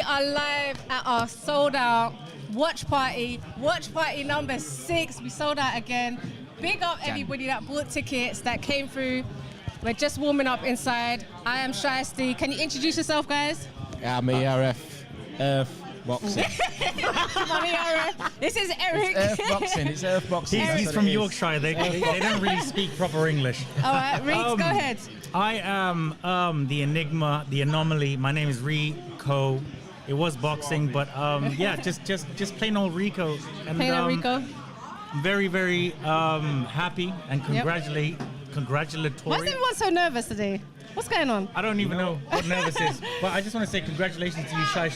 We are live at our sold out watch party number 6. We sold out again. Big up everybody that bought tickets, that came through. We're just warming up inside. I am Shiesty. Can you introduce yourself, guys? Yeah, I'm ERF, Earth Boxing. I'm ERF. This is Eric. It's Earth Boxing. It's Earth Boxing. He's from Yorkshire. They don't really speak proper English. All right, Reeks, go ahead. I am the Enigma, the Anomaly. My name is Rico. It was boxing, but yeah, just plain old Rico. And, Plain old Rico. Very, very happy and congratulatory. Why is everyone so nervous today? What's going on? I don't even know what nervous is, but I just want to say congratulations to you, Shy.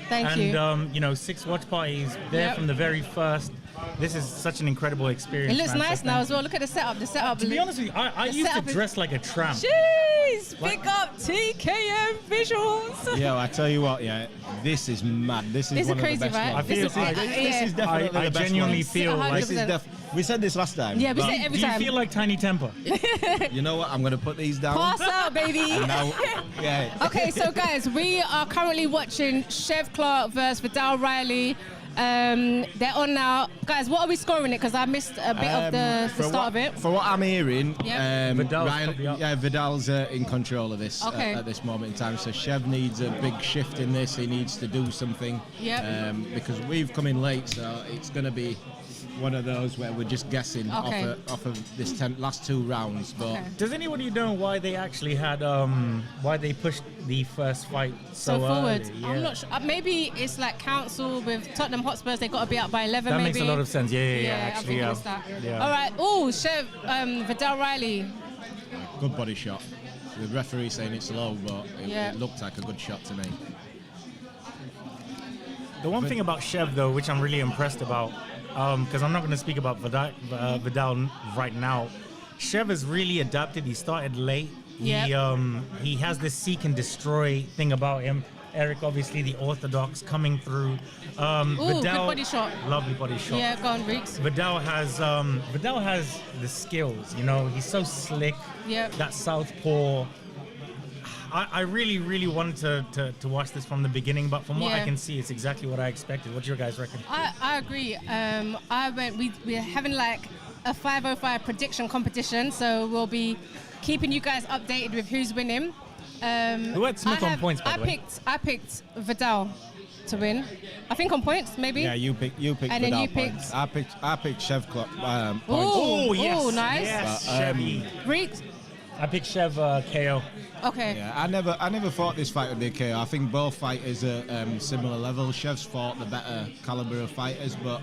Thank you. And you know, 6 watch parties there from the very first. This is such an incredible experience. It looks nice now as well. Look at the setup. To be honest with you, I used to dress like a tramp. Jeez, pick up TKM visuals. Yo, I tell you what, yeah, this is mad. This is one crazy, of the best right? ones. This is definitely the best genuinely one. feel like This is we said this last time. Yeah, we said every time. Do you feel like Tiny Temper? You know what? I'm going to put these down. Pass out, baby. And now, yeah. Okay, so guys, we are currently watching Chev Clark versus Vidal Riley. They're on now. Guys, what are we scoring it? Because I missed a bit of the start of it. For what I'm hearing, Vidal's Vidal's in control of this at this moment in time. So Chev needs a big shift in this. He needs to do something. Because we've come in late, so it's going to be one of those where we're just guessing off of this last 2 rounds. But does anybody know why they actually had why they pushed the first fight so forward? Early? I'm not sure. Maybe it's like council with Tottenham Hotspurs. They got to be up by 11. That maybe. makes a lot of sense. Yeah. Actually, I'm it's that. All right. Oh, Chev, Vidal Riley. Good body shot. The referee saying it's low, but it looked like a good shot to me. The one thing about Chev, though, which I'm really impressed about, because I'm not going to speak about Vidal right now. Chev has really adapted. He started late. He has this seek and destroy thing about him. Eric, obviously, the orthodox coming through. Vidal, good body shot. Lovely body shot. Yeah, go on, Reeks. Vidal has the skills. You know, he's so slick. Yeah. That southpaw. I really, really wanted to watch this from the beginning, but from what I can see, it's exactly what I expected. What do you guys reckon? I agree. We're having like a 505 prediction competition, so we'll be keeping you guys updated with who's winning. Who had Smith on points, by the way? I picked Vidal to win. I think on points, maybe. Yeah, you picked and Vidal then you points. I picked Chev Clark points. Oh, yes. Oh, nice. Yes, Reeks. I picked Chev KO. Okay. Yeah, I never thought this fight would be a KO. I think both fighters are similar level. Chev's fought the better caliber of fighters, but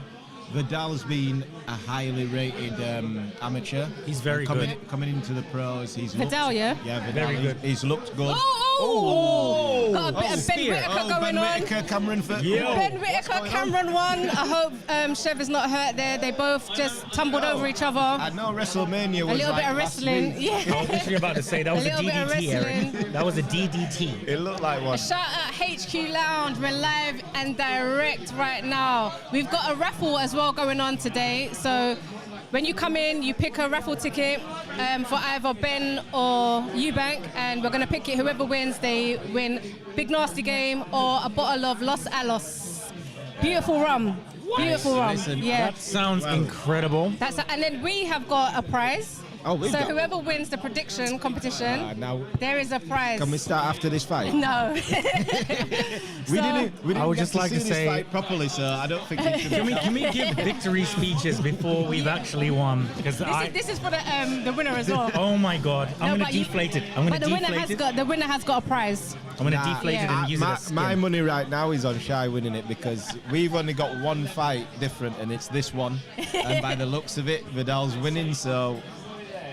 Vidal's been a highly rated amateur. He's very good. Coming into the pros, he's Vidal, looked, yeah, Vidal, very good. He's looked good. Got a bit of Ben Whittaker going Ben Whittaker, Cameron Ben Whittaker, Cameron won. I hope Chev is not hurt there. They both just tumbled over each other. I know WrestleMania was a little bit of wrestling. I was literally about to say that was a DDT, Eric. That was a DDT. It looked like one. Shout out HQ Lounge. We're live and direct right now. We've got a raffle as well going on today. So when you come in, you pick a raffle ticket for either Ben or Eubank, and we're going to pick it. Whoever wins, they win Big Nasty Game or a bottle of Los Alos. Beautiful rum. What? Beautiful rum. Listen, yeah. That sounds incredible. And then we have got a prize. So whoever wins the prediction competition, there is a prize. Can we start after this fight? No. We didn't I would get just to like see to this say fight properly, so I don't think it should can we give victory speeches before we've actually won? Because this is for the winner as well. Oh my God! I'm going to deflate it. But the winner has got a prize. I'm going to deflate it and use it as skin. My money right now is on Shy winning it, because we've only got one fight different, and it's this one. And by the looks of it, Vidal's winning, so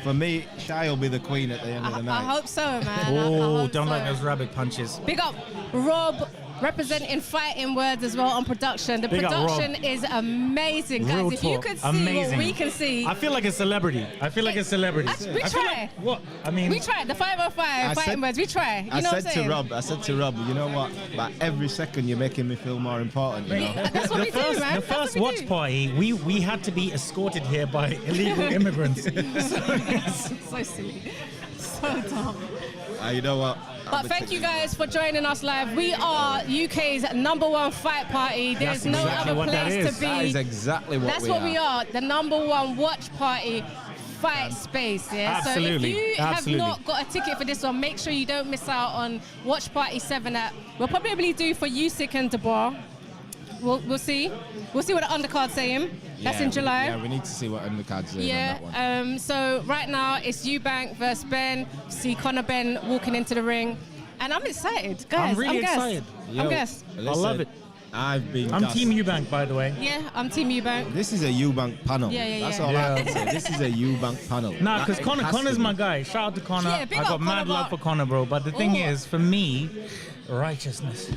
for me, Shy will be the queen at the end of the night. I hope so, man. Oh, don't like those rabbit punches. Big up Rob, representing Fighting Words as well on production. The production is amazing, guys. Real if you talk. could see Amazing. what we can see. I feel like a celebrity. We try. What? I mean, we try. The 505 Fighting Words. We try. You know what I'm saying? I said to Rob, you know what? Like every second, you're making me feel more important. You know? That's what we do, man. The first watch party, we had to be escorted here by illegal immigrants. So silly. So dumb. You know what? But thank you guys for joining us live. We are UK's #1 fight party. There's no other place to be. That is exactly what That's what we are. The #1 watch party fight space. Yeah. Absolutely. So if you have not got a ticket for this one, make sure you don't miss out on Watch Party 7 at. We'll probably do for Usyk and Dubois. We'll see. We'll see what the undercard's saying. That's in July. Yeah, we need to see what undercard's saying on that one. So right now it's Eubank versus Benn. See Conor Benn walking into the ring. And I'm excited, guys. I'm really excited. I'm gassed. I love it. I'm Team Eubank, by the way. Yeah, I'm Team Eubank. This is a Eubank panel. That's all I can say. This is a Eubank panel. Nah, because Conor's my guy. Shout out to Conor. I got mad love for Conor, bro. But the thing is, for me, righteousness.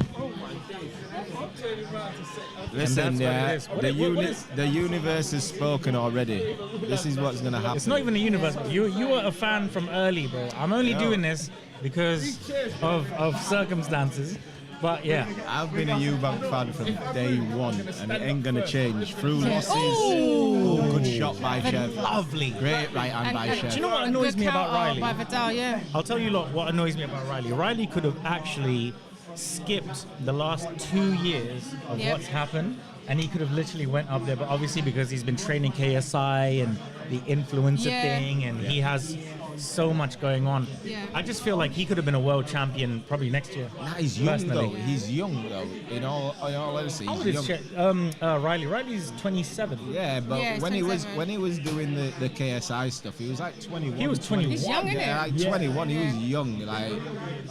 Listen, the universe has spoken already. This is what's going to happen. It's not even the universe. You were a fan from early, bro. I'm only doing this because of circumstances. But yeah, I've been a Eubank fan from day one, and it ain't gonna change. Through losses, good shot by Chev. Lovely, great right hand by Chev. Do you know what annoys me about Riley? By Vidal, yeah. I'll tell you what annoys me about Riley. Riley could have actually skipped the last 2 years of what's happened, and he could have literally went up there. But obviously, because he's been training KSI and the influencer thing, and he has so much going on. I just feel like he could have been a world champion probably next year. Nah, he's young though. He's young though. In all honesty, he's young. Riley's 27. Yeah, but when he was doing the KSI stuff, he was like 21. He was 21. He's young, isn't yeah, like 21. He was young. Like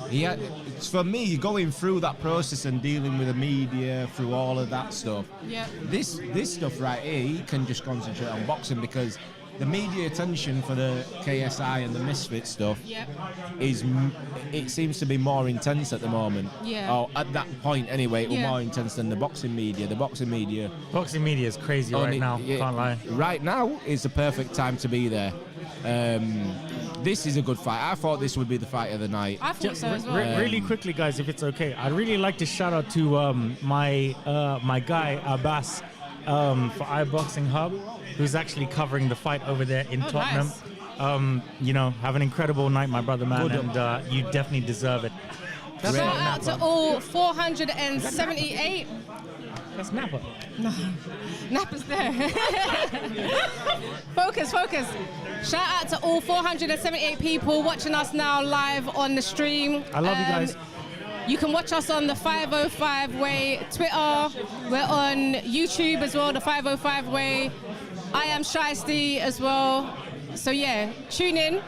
he had. For me, going through that process and dealing with the media, through all of that stuff. Yeah. This stuff right here, he can just concentrate on boxing because the media attention for the KSI and the Misfit stuff it seems to be more intense at the moment. Yeah. Or at that point anyway, it was more intense than the boxing media. Boxing media is crazy right now. Can't lie. Right now is the perfect time to be there. This is a good fight. I thought this would be the fight of the night. I thought so as well. Really quickly, guys, if it's okay, I'd really like to shout out to my guy Abbas for iBoxing Hub, who's actually covering the fight over there in Tottenham. Nice. Have an incredible night, my brother, man, and you definitely deserve it. Shout out to all 478. That's Napa. No, Napa's there. Focus. Shout out to all 478 people watching us now live on the stream. I love you guys. You can watch us on the 505 Way Twitter. We're on YouTube as well, the 505 Way. I am Shiesty as well. So yeah, tune in.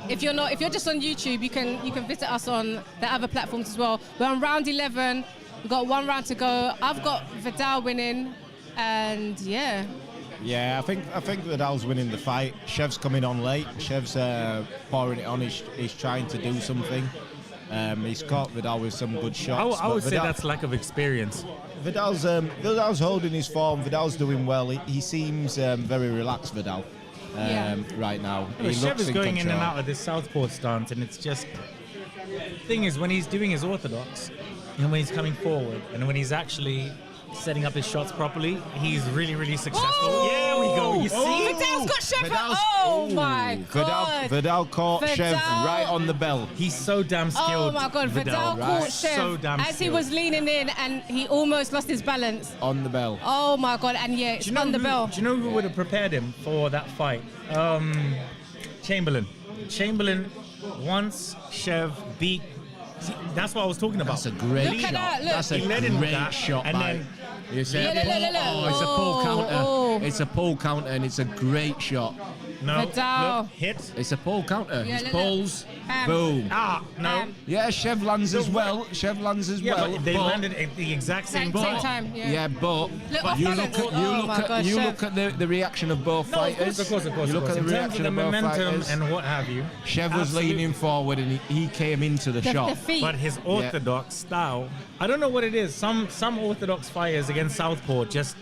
If you're just on YouTube, you can visit us on the other platforms as well. We're on round 11. We've got 1 round to go. I've got Vidal winning, and yeah. Yeah, I think Vidal's winning the fight. Chev's coming on late. Chev's pouring it on. He's trying to do something. He's caught Vidal with some good shots. I would say that's lack of experience. Vidal's holding his form. Vidal's doing well. He seems very relaxed, Vidal, right now. Chev is going in and out of this southpaw stance, and it's just... The thing is, when he's doing his orthodox, and when he's coming forward, and when he's actually setting up his shots properly, he's really, really successful. Oh! Yeah, we go. You see? Vidal's got Chev. Oh my God. Vidal caught Chev right on the bell. He's so damn skilled. Oh my God, Vidal caught Chev so damn as he was leaning in, and he almost lost his balance. On the bell. Oh my God, and yeah, it's on the bell. Do you know who would have prepared him for that fight? Chamberlain. Once Chev beat... That's what I was talking about. That's a great shot. That's a great shot. And then you say, it's a pull counter. It's a pull counter, and it's a great shot. No, Vidal. Look, hit. It's a pull counter. It's pulls, boom. No. Yeah, Chev lands as well. But they landed at the exact same time. Yeah, but you look at the reaction of both fighters. Of course. You look at the reaction of both momentum fighters. and what have you. Chev was leaning forward, and he came into the shot. But his orthodox style, I don't know what it is. Some orthodox fighters against southpaw just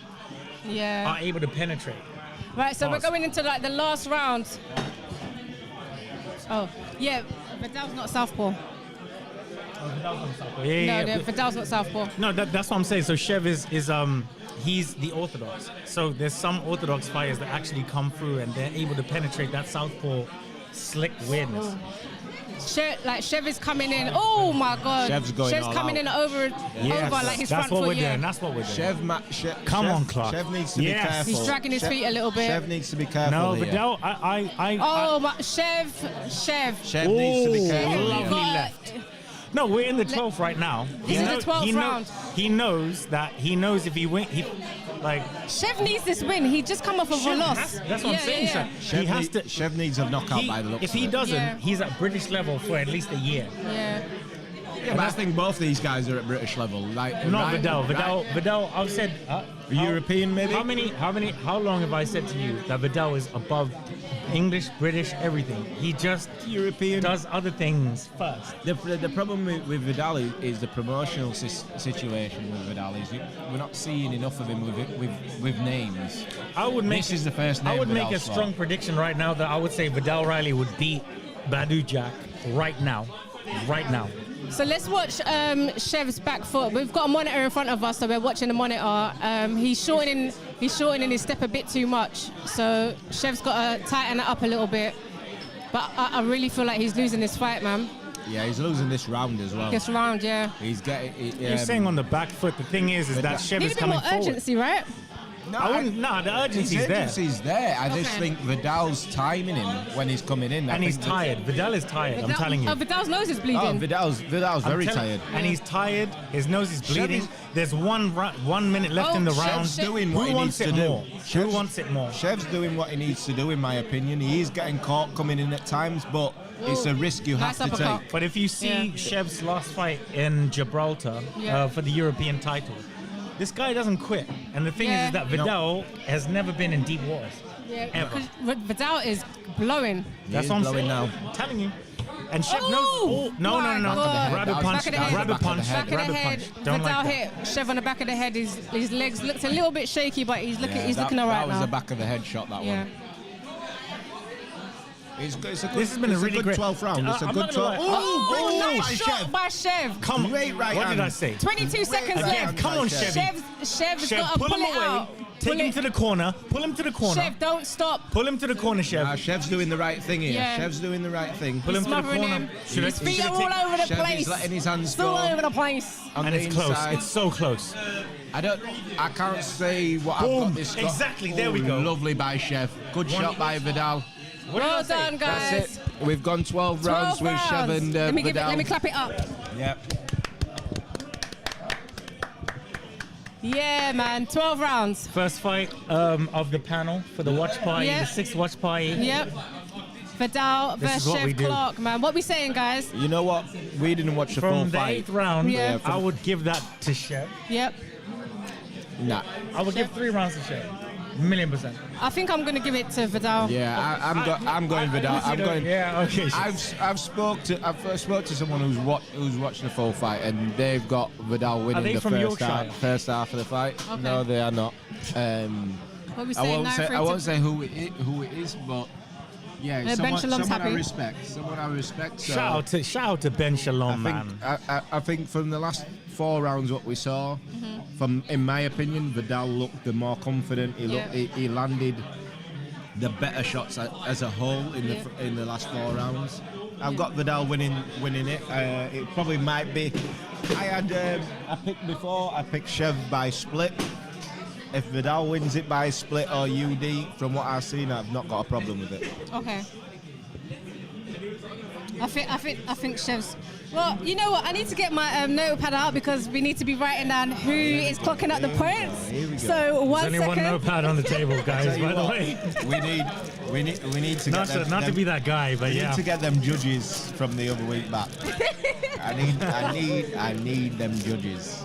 are able to penetrate. Right, so we're going into like the last round. Oh, yeah, Vidal's not southpaw. No, Vidal's not southpaw. No, that's what I'm saying. So Chev is he's the orthodox. So there's some orthodox fighters that actually come through and they're able to penetrate that southpaw slick weirdness. Chev is coming in. Oh my God. Chev's going all coming out. in over like his front foot. That's what we're doing. Come on, Clark. Chev needs to be careful. He's dragging his feet a little bit. Chev needs to be careful. No, here. Vidal, Chev. Chev needs to be careful. Lovely left. No, we're in the 12th right now. This is the 12th round. He knows if he wins, Chev needs this win. He just come off of a loss. That's what I'm saying, sir. Chev needs a knockout by the looks If he of it. doesn't, he's at British level for at least a year. Yeah. Yeah, but I think both these guys are at British level. Not Vidal. Vidal, I've said European maybe. How long have I said to you that Vidal is above English, British, everything? He just European does other things first. The problem with Vidal is the promotional situation with Vidal is we're not seeing enough of him with names. This is the first name. I would make a Vidal's strong prediction right now that I would say Vidal Riley would beat Badu Jack right now. Right now. So let's watch Chev's back foot. We've got a monitor in front of us, so we're watching the monitor. He's shortening his step a bit too much. So Chev's got to tighten it up a little bit. But I really feel like he's losing this fight, man. Yeah, he's losing this round as well. This round, yeah. He's getting. You're saying on the back foot. The thing is that Chev is coming forward. Need a bit more urgency, right? No, the urgency's there. Urgency's there. I just think Vidal's timing him when he's coming in. And he's tired. Vidal is tired, I'm telling you. Vidal's nose is bleeding. Oh, Vidal's very tired. And he's tired. His nose is bleeding. There's 1 minute left in the round. Chev's doing what he needs to do. Who wants it more? Chev's doing what he needs to do, in my opinion. He is getting caught coming in at times, but it's a risk you have to take. But if you see Chev's last fight in Gibraltar for the European title, this guy doesn't quit. And the thing is that Vidal has never been in deep waters. Yeah, ever. Vidal is blowing. That's what I'm saying. Now. I'm telling you. And Chev knows. Oh, no. Grab a punch. Grab a punch. Back of the head. Vidal hit Chev on the back of the head. His legs looked a little bit shaky, but he's looking all right now. That was the back of the head shot, that one. This has been a really great 12th round. It's a good 12th. Oh, nice shot by Chev. Come on. What did I say? 22 seconds left. Come on, Chev. Chev's got to pull it out. Take him to the corner. Pull him to the corner. Chev, don't stop. Pull him to the corner, Chev. Chev's doing the right thing here. Yeah. Chev's doing the right thing. Pull him to the corner. His feet are all over the place. He's letting his hands go. All over the place. And it's close. It's so close. I can't say what I've got this. Exactly. There we go. Lovely by Chev. Good shot by Vidal. Well done, guys. That's it. We've gone 12 rounds with Chev and Vidal. Let me clap it up. Yep. Yeah, man. 12 rounds. First fight of the panel for the watch party, the 6th watch party. Yep. Vidal versus Chev Clark, man. What we saying, guys? You know what? We didn't watch the full fight. From the 8th round, I would give that to Chev. Yep. Nah. I would give 3 rounds to Chev. 1,000,000%. I think I'm going to give it to Vidal. Yeah, I'm going Vidal. I'm going. Yeah, okay. I've spoke to someone who's watched the full fight, and they've got Vidal winning the first half of the fight. Okay. No, they are not. What we saying I won't say who it is, but yeah, someone I respect. Someone I respect. So shout out to Benn Watchalong, man. I think from the last 4 rounds, what we saw, in my opinion, Vidal looked the more confident. He landed the better shots as a whole in the last 4 rounds. I've got Vidal winning it. It probably might be. I picked Chev by split. If Vidal wins it by split or UD, from what I've seen, I've not got a problem with it. Okay. I think Chev's. Well, you know what? I need to get my notepad out because we need to be writing down who is clocking up the points. Here we go. So There's only one notepad on the table, guys. By the way, we need to get them, not to be that guy, but we need to get them judges from the other week back. I need them judges.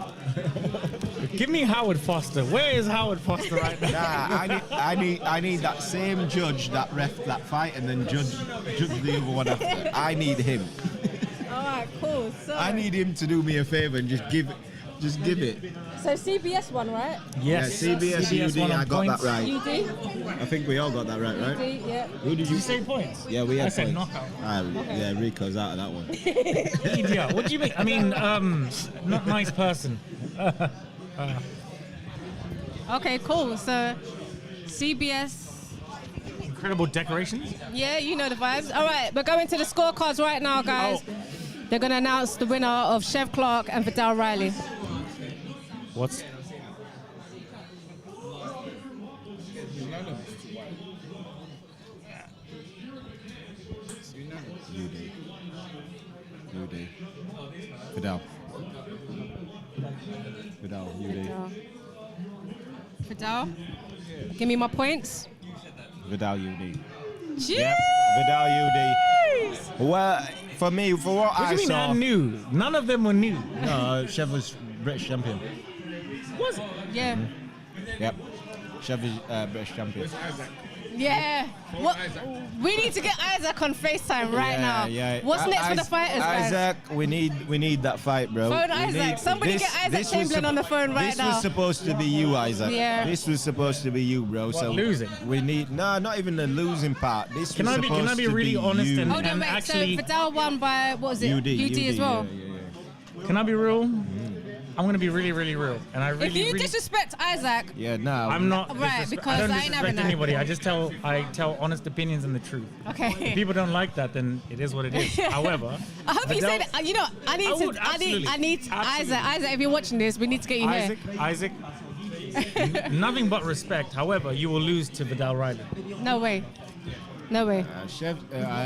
Give me Howard Foster. Where is Howard Foster right now? Nah, I need that same judge that ref that fight and then judge the other one after. I need him. All right, cool. So I need him to do me a favor and just give it. So CBS one, right? Yes. Yeah, CBS UD, I got that right. UD? I think we all got that right? UD, yeah. Who did you say points? Yeah, we had I said points. knockout. Yeah, Rico's out of that one. Idiot. What do you mean? I mean, not nice person. Okay, cool. So CBS incredible decorations. Yeah, you know the vibes. All right, we're going to the scorecards right now, guys. Oh. They're going to announce the winner of Chev Clark and Vidal Riley. What's... UD. Vidal. UD. Vidal. Give me my points. Vidal UD. Jeez! Yep. Vidal UD. Well, for me, for what What I do you mean saw, I knew? None of them were new. no, Chev was British champion. Was it? Yeah. Yep. Chev is British champion. Yeah. What? We need to get Isaac on FaceTime right now. Yeah. What's next for the fighters, guys? Isaac, we need that fight, bro. Phone Isaac. Somebody get Isaac Chamberlain on the phone right now. This was supposed to be you, Isaac. Yeah. This was supposed to be you, bro. So losing? We need not even the losing part. This Can was I be supposed really to be honest you. and- Hold on, wait. actually- So Vidal won by, what was it? UD as well. Yeah. Can I be real? I'm gonna be really, really real, and I If you really. disrespect Isaac, Yeah, no. I'm not. Right, because I don't I ain't having disrespect that. anybody. I tell honest opinions and the truth. okay. If people don't like that, then it is what it is. However, I hope you Vidal- say that. You know, I need Absolutely. Isaac, if you're watching this, we need to get you Isaac, nothing but respect. However, you will lose to Vidal Riley. here. No way. No way. Chev,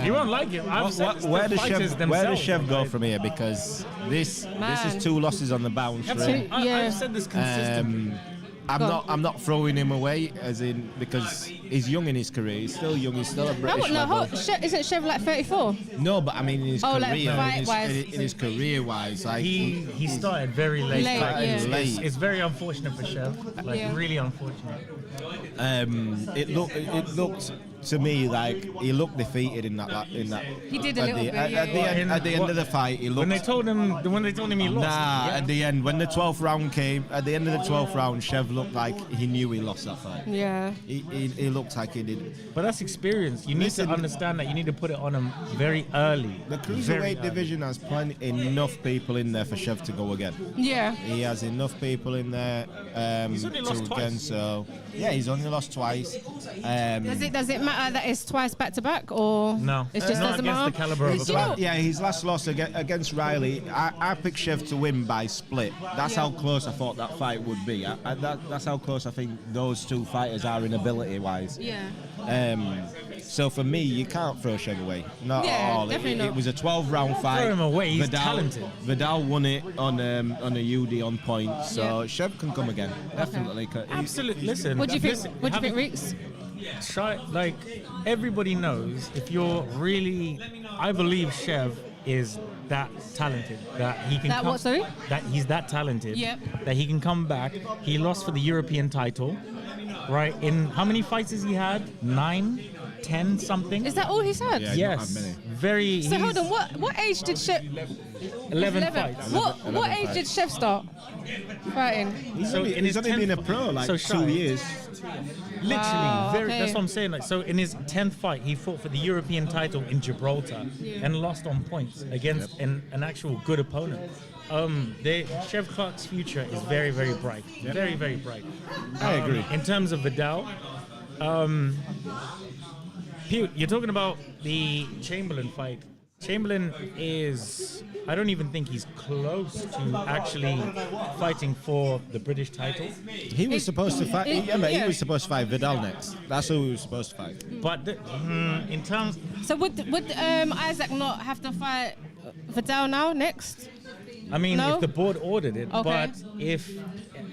You won't like it. I've said it's where the does fighters Chev themselves, go right? from here? Because this Man. is 2 losses on the bounce. Absolutely. Right? Yeah. I've said this consistently. I'm not throwing him away, as in because he's young in his career. He's still young. He's still a British level. Isn't Chev like 34? No, but I mean in his Oh, like career, fight-wise. in his career-wise, like He started very late. Late, Like, yeah. it's very unfortunate for Chev. Like Yeah. really unfortunate. it looked to me like he looked defeated in that. He did a at little the, bit, At, yeah, at the yeah. end, at the end of the fight, he looked. When they told him he lost. Nah, yeah. at the end, when the 12th round came, at the end of the 12th round, Chev looked like he knew he lost that fight. Yeah. He looked like he did. But that's experience. You need Listen, to understand that you need to put it on him very early. The Very cruiserweight early. division has enough people in there for Chev to go again. Yeah. He has enough people in there He's only lost again. twice. So yeah, he's only lost twice. Does it matter that it's twice back to back, or No, it just not doesn't against matter? the caliber of His the you know- fight. his last loss against Riley, I picked Chev to win by split. That's how close I thought that fight would be. That's how close I think those 2 fighters are in ability-wise. Yeah. So for me, you can't throw Chev away. Not Yeah, at all. definitely not. It was a 12-round fight. throw him away, he's talented. Vidal won it on a UD on point. So Yeah. Chev can come again. Definitely. Absolutely. Listen. What do you think? listen, What do you think, having- Reeks? Try, like everybody knows, if you're really, I believe Chev is that talented that he can. That come, what, sorry? That he's that talented. Yep. That he can come back. He lost for the European title, right? In how many fights has he had? 9, 10, something. Is that all he's had? Yeah. He's not Yes. had many. Very. So hold he's on. What age did Chev? 11 fights. What 11 age fights. did Chev start fighting? He's So only, in he's his only been a 10th pro like so 2 shy. years. Literally, Wow, very. okay. That's what I'm saying. Like, so in his 10th fight, he fought for the European title in Gibraltar and lost on points against an actual good opponent. Chev Clark's future is very, very bright. Very, very bright. I agree. In terms of Vidal, you're talking about the Chamberlain fight. Chamberlain I don't even think he's close to actually fighting for the British title. He was supposed to fight. He was supposed to fight Vidal next. That's who he was supposed to fight. But in terms, So would Isaac not have to fight Vidal now next? I mean, No? if the board ordered it, Okay. but if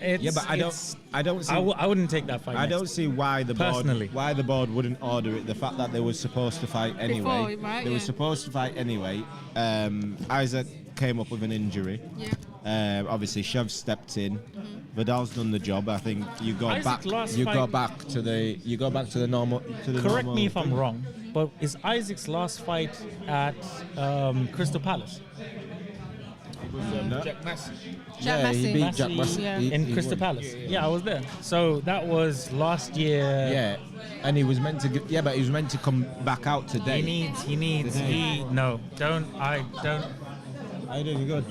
it's, Yeah, but I don't see. I wouldn't take that fight. I next. don't see why the Personally. board wouldn't order it. The fact that they were supposed to fight anyway. Before, right, they yeah. were supposed to fight anyway. Isaac came up with an injury. Yeah. Obviously, Chev stepped in. Vidal's done the job. I think you go Isaac's back. last You fight- go back to the normal. Correct me if I'm wrong, but is Isaac's last fight at Crystal Palace Jack Yeah, Massey. he beat Massey, Jack Massey. yeah. He- in he Crystal won. Palace? Yeah, I was there. So that was last year. Yeah, and he was meant to. But he was meant to come back out today. Don't. I did good.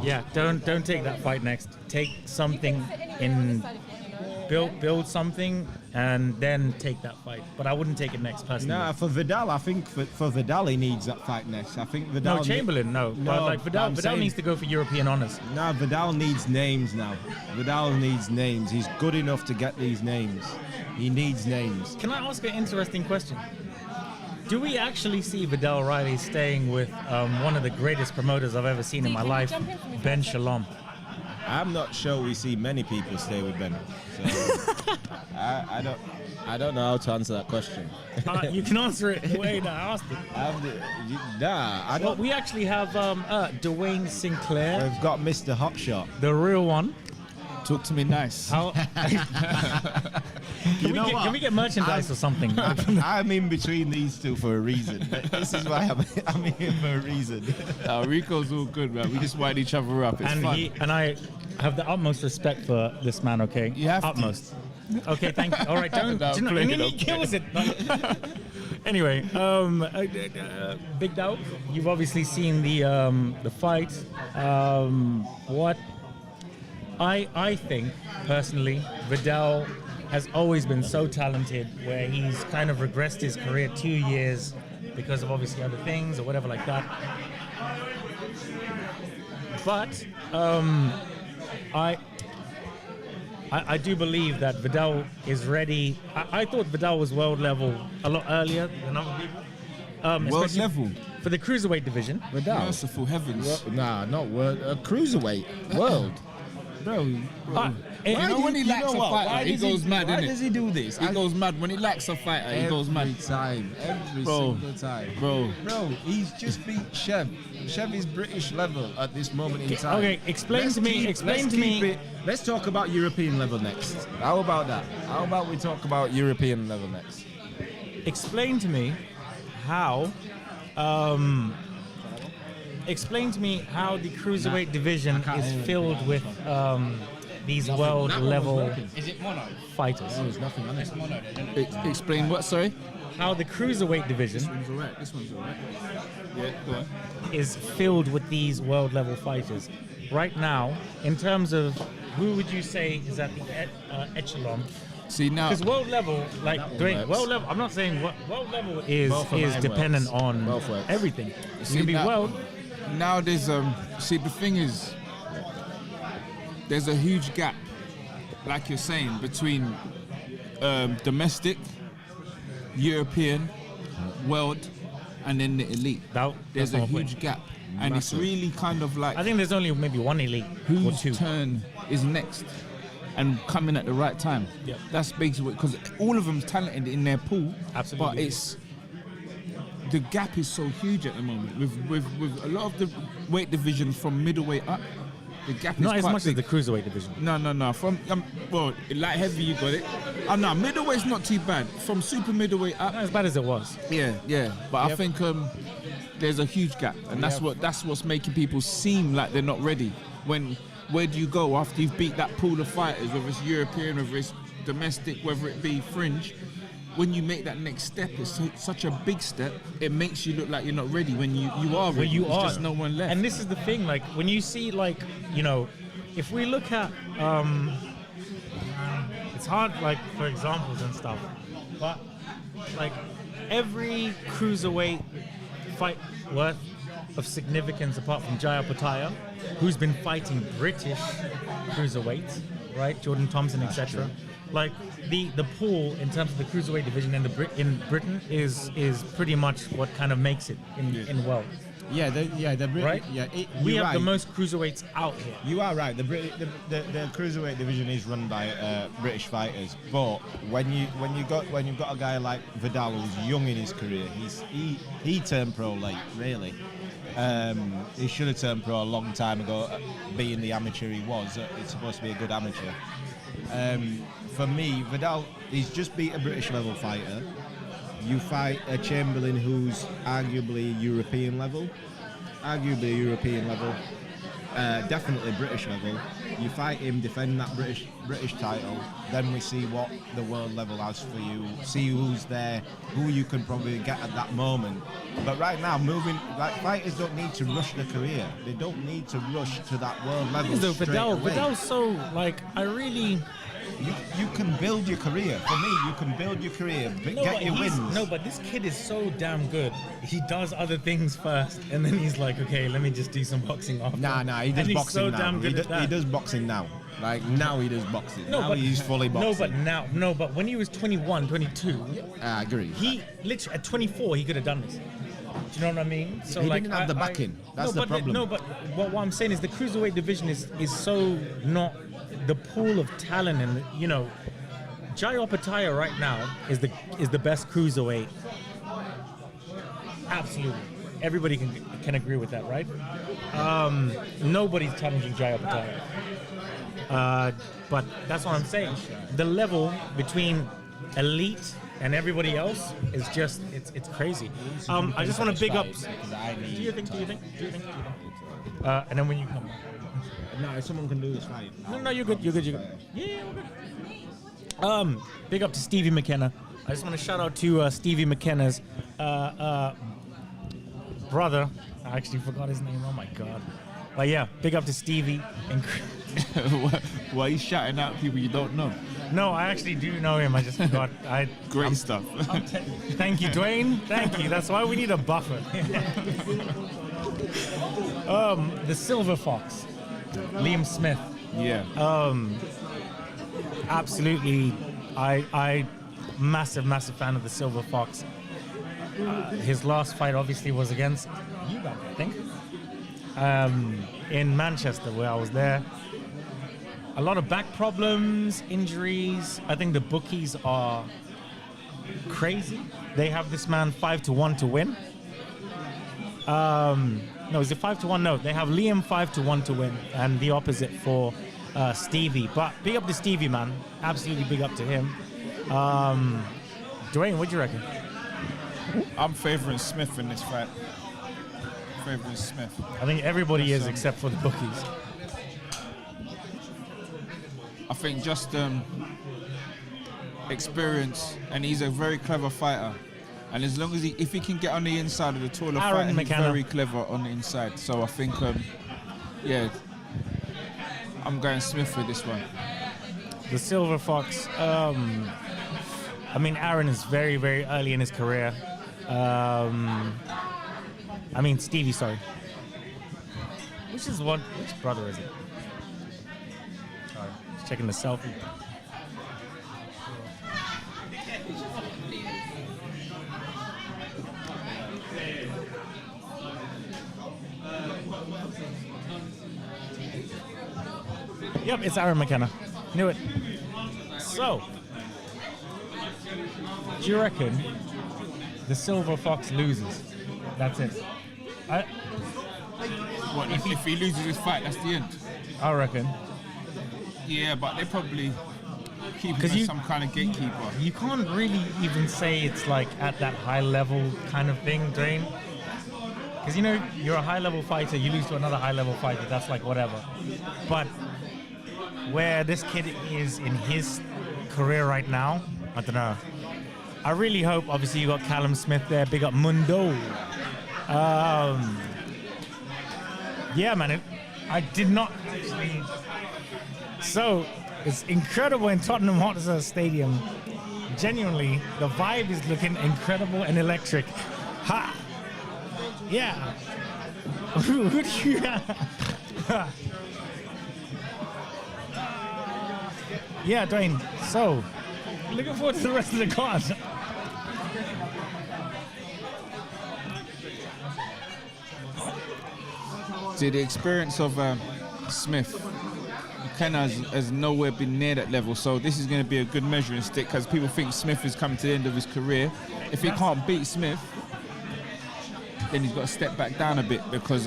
Yeah, don't take that fight next. Take something in build something and then take that fight. But I wouldn't take it next personally. No, for Vidal, I think for Vidal he needs that fight next. I think Vidal. No, Chamberlain, no. But like Vidal needs to go for European honors. No, Vidal needs names now. Vidal needs names. He's good enough to get these names. He needs names. Can I ask an interesting question? Do we actually see Vidal Riley staying with one of the greatest promoters I've ever seen in my life, Benn Watchalong? I'm not sure we see many people stay with Benn. So I don't know how to answer that question. You can answer it the way that I asked it. I don't. Well, we actually have Dwayne Sinclair. We've got Mr. Hotshot, the real one. Talk to me nice. How? Can we get merchandise or something? I'm in between these two for a reason. This is why I'm here for a reason. Rico's all good, man. We just wind each other up. It's fun. And I have the utmost respect for this man. Okay, you have utmost. Okay, thank you. All right, don't. He kills it. Anyway, Big Doubt. You've obviously seen the fight. What? I think, personally, Vidal has always been so talented where he's kind of regressed his career 2 years because of obviously other things or whatever like that. But I do believe that Vidal is ready. I thought Vidal was world level a lot earlier than other people. World level? For the Cruiserweight division. Vidal? Merciful heavens. Nah, not world. Cruiserweight. World. Bro. You know when he lacks a fighter, he goes mad, innit? Why does he do this? He goes mad. When he lacks a fighter, he goes mad. Every single time. Bro, he's just beat Chev. Chev is British level at this moment in time. Okay, explain to me. Let's talk about European level next. How about that? How about we talk about European level next? Explain to me how the Cruiserweight division is filled with these world level fighters. There's nothing on it. explain what, sorry? How the Cruiserweight division This one's alright. Yeah, go on. is filled with these world level fighters. Right now, in terms of who would you say is at the echelon? See now, Because world level, like world level, I'm not saying world level is dependent on everything. It's gonna be world. Now there's see the thing is, there's a huge gap, like you're saying, between domestic, European, world, and then the elite. There's a huge gap, and it's really kind of like I think there's only maybe one elite or whose two. turn is next and coming at the right time. Yeah. That's basically because all of them's talented in their pool. Absolutely. But it's the gap is so huge at the moment with a lot of the weight divisions from middleweight up. The gap is Not as quite much big. as the Cruiserweight division. No. From well, light heavy you got it. No, middleweight's not too bad. From super middleweight up. Not as bad as it was. Yeah. But I think there's a huge gap, and that's what's making people seem like they're not ready. Where do you go after you've beat that pool of fighters, whether it's European, whether it's domestic, whether it be fringe? When you make that next step, it's such a big step. It makes you look like you're not ready when you are ready. You There's are. just no one left. And this is the thing, like when you see, like, you know, if we look at, it's hard, like for examples and stuff, but like every Cruiserweight fight worth of significance, apart from Jaya Pataya, who's been fighting British Cruiserweights, right, Jordan Thompson, etc. Like the pool in terms of the Cruiserweight division in Britain is pretty much what kind of makes it in the world. Right? We have the most Cruiserweights out here. You are right. The Cruiserweight division is run by British fighters, but when you've got a guy like Vidal who's young in his career, he turned pro late, really. He should have turned pro a long time ago, being the amateur he was. It's supposed to be a good amateur. For me, Vidal, he's just beat a British level fighter. You fight a Chamberlain who's arguably European level, definitely British level. You fight him, defend that British title, then we see what the world level has for you, see who's there, who you can probably get at that moment. But right now, fighters don't need to rush their career. They don't need to rush to that world level. Vidal's so, like, You can build your career. For me, you can build your career, get your wins. No, but this kid is so damn good. He does other things first, and then he's like, okay, let me just do some boxing after. Nah, he does and boxing he's so now. Damn good He does boxing now. Like, now he does boxing. Now he's fully boxing. But when he was 21, 22... I agree. He, literally, at 24, he could have done this. Do you know what I mean? So he didn't have the backing. That's the problem. But what I'm saying is the cruiserweight division is so not the pool of talent, and you know, WATCHPARTY right now is the best cruiserweight. Absolutely, everybody can agree with that, right? Nobody's challenging WATCHPARTY. But that's what I'm saying. The level between elite and everybody else is just it's crazy. I just want to big up. Do you think? And then when you come back. No, if someone can do this fight. No, you're good. Yeah, we're good. Big up to Stevie McKenna. I just want to shout out to Stevie McKenna's brother. I actually forgot his name. Oh my god. But yeah, big up to Stevie. Why are you shouting out people you don't know? No, I actually do know him. I just forgot. Great stuff. Thank you, Dwayne. Thank you. That's why we need a buffer. The Silver Fox, Liam Smith. Yeah. Absolutely. I massive fan of the Silver Fox. His last fight obviously was against Eubank, I think. In Manchester, where I was there. A lot of back problems, injuries. I think the bookies are crazy. They have this man 5-1 to win. No, is it 5-1? No, they have Liam 5-1 to win, and the opposite for Stevie. But big up to Stevie, man. Absolutely big up to him. Dwayne, what do you reckon? I'm favouring Smith in this fight. Favouring Smith. I think everybody is except for the bookies. I think just experience, and he's a very clever fighter. And as long as if he can get on the inside of the taller fighter, he's very clever on the inside. So I think, yeah, I'm going Smith with this one. The Silver Fox. I mean, Aaron is very, very early in his career. I mean, Stevie, sorry. Which brother is it? Sorry, just checking the selfie. Yep, it's Aaron McKenna. Knew it. So, do you reckon the Silver Fox loses? That's it. What, if he loses his fight, that's the end? I reckon. Yeah, but they probably keep him as some kind of gatekeeper. You can't really even say it's like at that high level kind of thing, Dwayne. Because you know, you're a high level fighter, you lose to another high level fighter, that's like whatever. But where this kid is in his career right now, I don't know. I really hope, obviously you got Callum Smith there, big up Mundo. Yeah, man, I did not actually. So, it's incredible in Tottenham Hotspur Stadium. Genuinely, the vibe is looking incredible and electric. Ha! Yeah. Who do you have? Yeah, Dwayne. So, looking forward to the rest of the card. See, the experience of Smith, McKenna has nowhere been near that level, so this is going to be a good measuring stick because people think Smith is coming to the end of his career. If he can't beat Smith, then he's got to step back down a bit because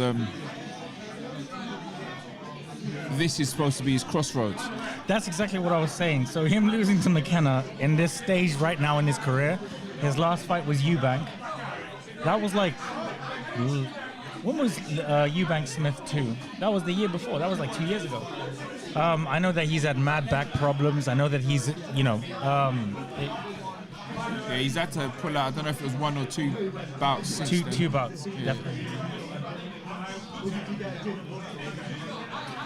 this is supposed to be his crossroads. That's exactly what I was saying. So him losing to McKenna in this stage right now in his career, his last fight was Eubank. That was like, when was Eubank Smith 2? That was the year before. That was like 2 years ago. I know that he's had mad back problems. I know that he's, you know... yeah, he's had to pull out, I don't know if it was 1 or 2 bouts since then. Two bouts, yeah. Definitely.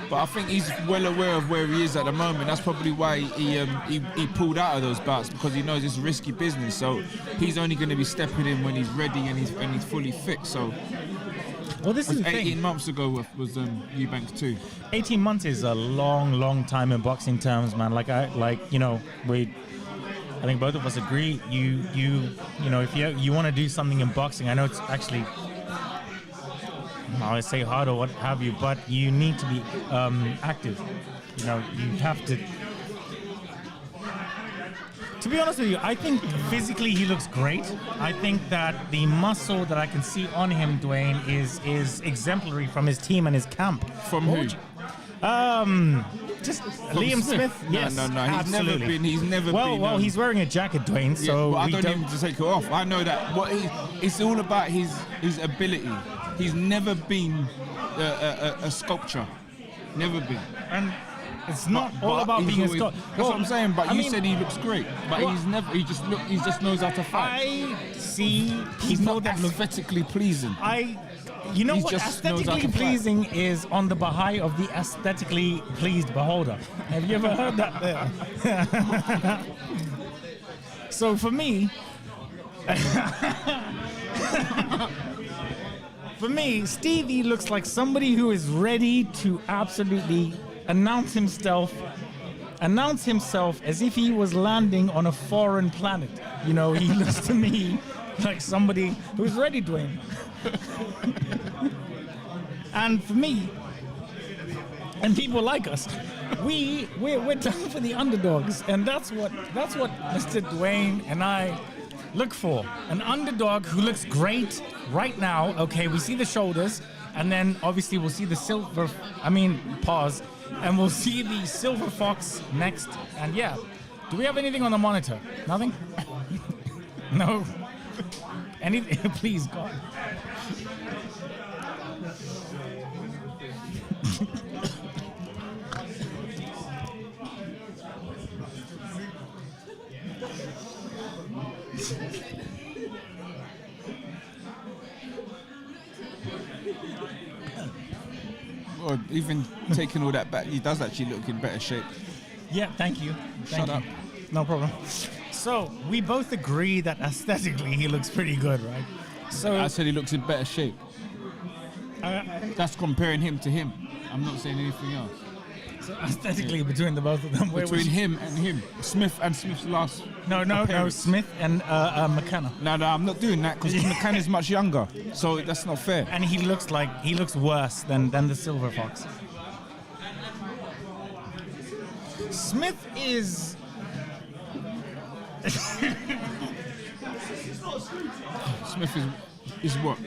But I think he's well aware of where he is at the moment. That's probably why he pulled out of those bouts, because he knows it's risky business. So he's only going to be stepping in when he's ready and he's fully fit. So. Well, this is 18 months ago was Eubank too. 18 months is a long time in boxing terms, man. I think both of us agree. You know, if you want to do something in boxing, I know it's actually, I say hard or what have you, but you need to be active. You know, you have to. To be honest with you, I think physically he looks great. I think that the muscle that I can see on him, Dwayne, is exemplary from his team and his camp. From who? Just Liam Smith. Yes, no. absolutely. He's never been. Well, he's wearing a jacket, Dwayne. So I don't need to take it off. I know that. It's all about his ability. He's never been a sculpture. Never been. And it's not all about being a sculpture. That's what I'm saying. But you said he looks great. But he just knows how to fight. I see. He's not aesthetically pleasing. You know He what just knows how aesthetically to fight. pleasing is on the behalf of the aesthetically pleased beholder. Have you ever heard that there? So for me, Stevie looks like somebody who is ready to absolutely announce himself as if he was landing on a foreign planet. You know, he looks to me like somebody who's ready, Dwayne. And for me, and people like us, we're down for the underdogs, and that's what Mr. Dwayne and I look for. An underdog who looks great right now. Okay, we see the shoulders, and then obviously we'll see the pause, and we'll see the silver fox next. And yeah, do we have anything on the monitor? Nothing? No. Anything? Please, God. Or even taking all that back, he does actually look in better shape. Yeah, thank you. Shut up. No problem. So we both agree that aesthetically he looks pretty good, right? So I said he looks in better shape. That's comparing him to him. I'm not saying anything else. So aesthetically, between the both of them, between him and him, Smith and Smith's last. No, Smith and McKenna. No, I'm not doing that because McKenna's much younger, so that's not fair. And he looks worse than the Silver Fox. Smith is. Smith is what?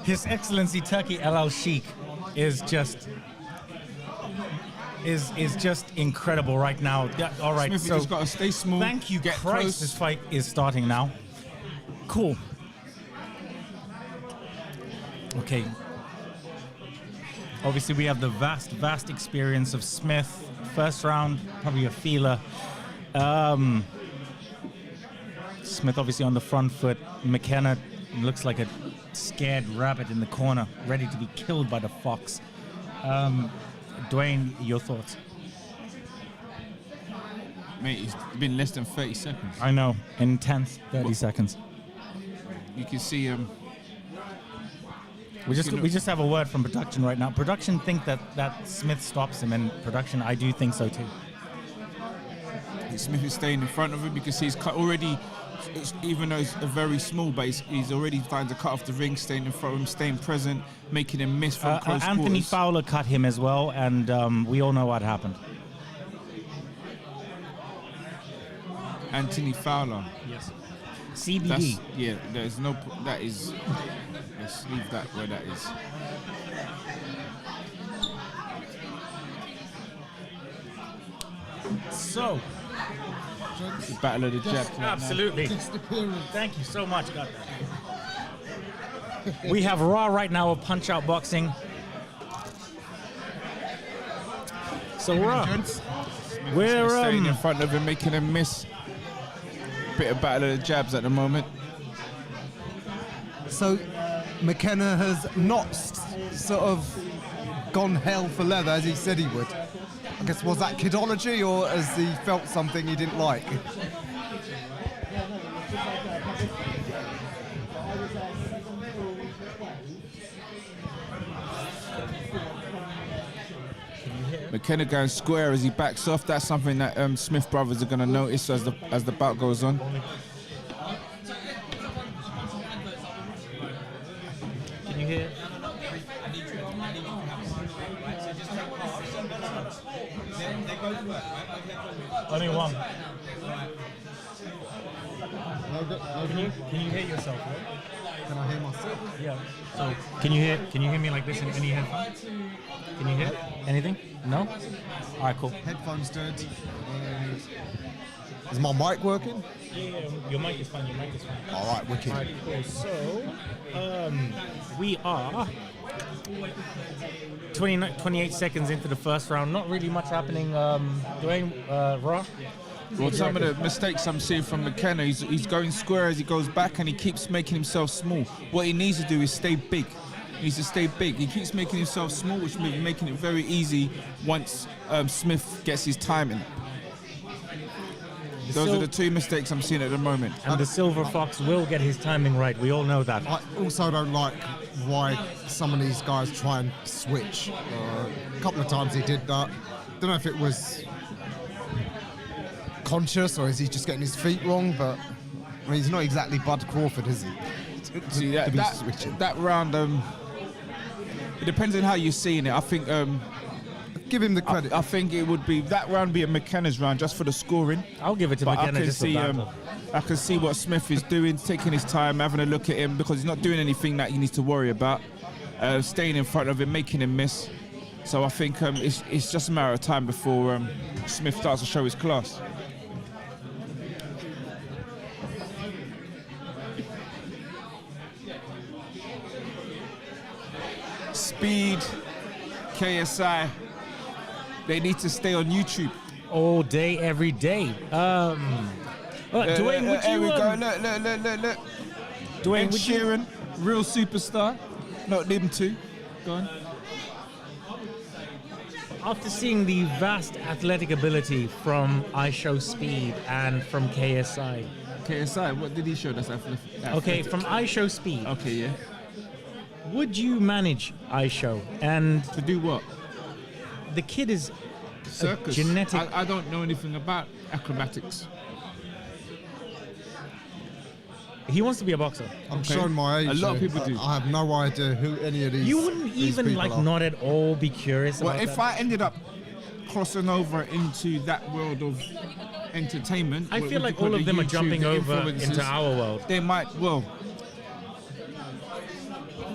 His Excellency Turkey LL Sheikh is just incredible right now. Yeah, all right, Smith, so you just gotta stay smooth. Thank you, get Christ. close. This fight is starting now. Cool. Okay. Obviously, we have the vast experience of Smith. First round, probably a feeler. Smith obviously on the front foot. McKenna looks like a scared rabbit in the corner, ready to be killed by the fox. Dwayne, your thoughts? Mate, it's been less than 30 seconds. I know, intense 30 seconds. You can see We just have a word from production right now. Production think that Smith stops him, and production, I do think so too. Smith is staying in front of him. You can see he's cut already, even though it's a very small base, he's already starting to cut off the ring, staying in front of him, staying present, making him miss from close Anthony quarters. Fowler cut him as well, and we all know what happened. Anthony Fowler. Yes. CBD. There's no. That is. Let's leave that where that is. So. Battle of the jab. Absolutely. Thank you so much. Got that. We have Raw right now of Punch Out Boxing. So Raw. We're staying in front of him, making him miss. Bit of battle of the jabs at the moment. So McKenna has not sort of gone hell for leather as he said he would. I guess, was that kidology, or has he felt something he didn't like? McKenna going square as he backs off. That's something that Smith brothers are going to notice as the bout goes on. Can you hear? Only one. Can you hear yourself? Right? Can I hear myself? Yeah. So can you hear me like this in any headphones? Can you hear anything? No? All right, cool. Headphones dead. Is my mic working? Yeah, your mic is fine. All right, wicked. All right, cool. So we are 28 seconds into the first round. Not really much happening. Dwayne, Raw? Well, some of the mistakes I'm seeing from McKenna, he's going square as he goes back and he keeps making himself small. What he needs to do is stay big. He needs to stay big. He keeps making himself small, which means making it very easy once Smith gets his timing. Those are the two mistakes I'm seeing at the moment. And the Silver Fox will get his timing right. We all know that. I also don't like why some of these guys try and switch. A couple of times he did that. Don't know if it was conscious or is he just getting his feet wrong, but I mean, he's not exactly Bud Crawford, is he? See, that round, it depends on how you're seeing it. I think give him the credit. I think it would be that round be a McKenna's round just for the scoring. I'll give it to but McKenna just for battle. I can see what Smith is doing, taking his time, having a look at him because he's not doing anything that he needs to worry about. Staying in front of him, making him miss. So I think it's just a matter of time before Smith starts to show his class. Speed, KSI, they need to stay on YouTube. All day, every day. Dwayne, would you... Here we go, look. Dwayne, Ed Sheeran, real superstar. Not them two. Go on. After seeing the vast athletic ability from I Show Speed and from KSI. KSI, what did he show that's athletic? Okay, from I Show Speed. Okay, yeah. Would you manage I Show? And to do what? The kid is circus. Genetic. I don't know anything about acrobatics. He wants to be a boxer. I'm showing my age. A lot of people do. I have no idea who any of these. You wouldn't even like not at all be curious. Well, about if I ended up crossing over into that world of entertainment, I feel like all of them are jumping over into our world. They might. Well,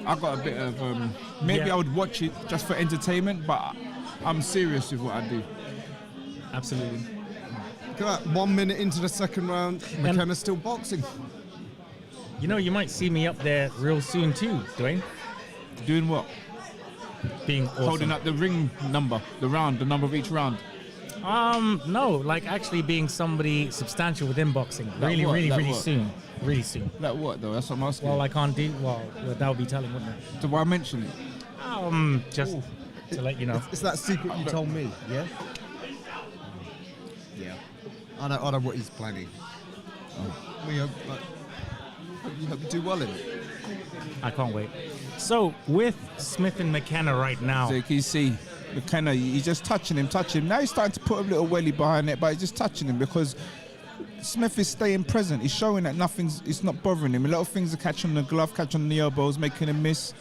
I got a bit of maybe I would watch it just for entertainment, but I'm serious with what I do. Absolutely. Look at that, 1 minute into the second round, McKenna's still boxing. You know, you might see me up there real soon too, Dwayne. Doing what? Being awesome. Holding up the ring number, the number of each round. No, like actually being somebody substantial within boxing. Really soon. Really soon. Like what though? That's what I'm asking. Well, I can't do. Well, that would be telling, wouldn't it? So why mention it? Just to let you know. It's that secret you told me, yeah? Yeah. I know what he's planning. We hope you do well in it. I can't wait. So with Smith and McKenna right now. So you can see McKenna, he's just touching him. Now he's starting to put a little welly behind it, but he's just touching him because Smith is staying present. He's showing that it's not bothering him. A lot of things are catching the glove, catching the elbows, making him miss.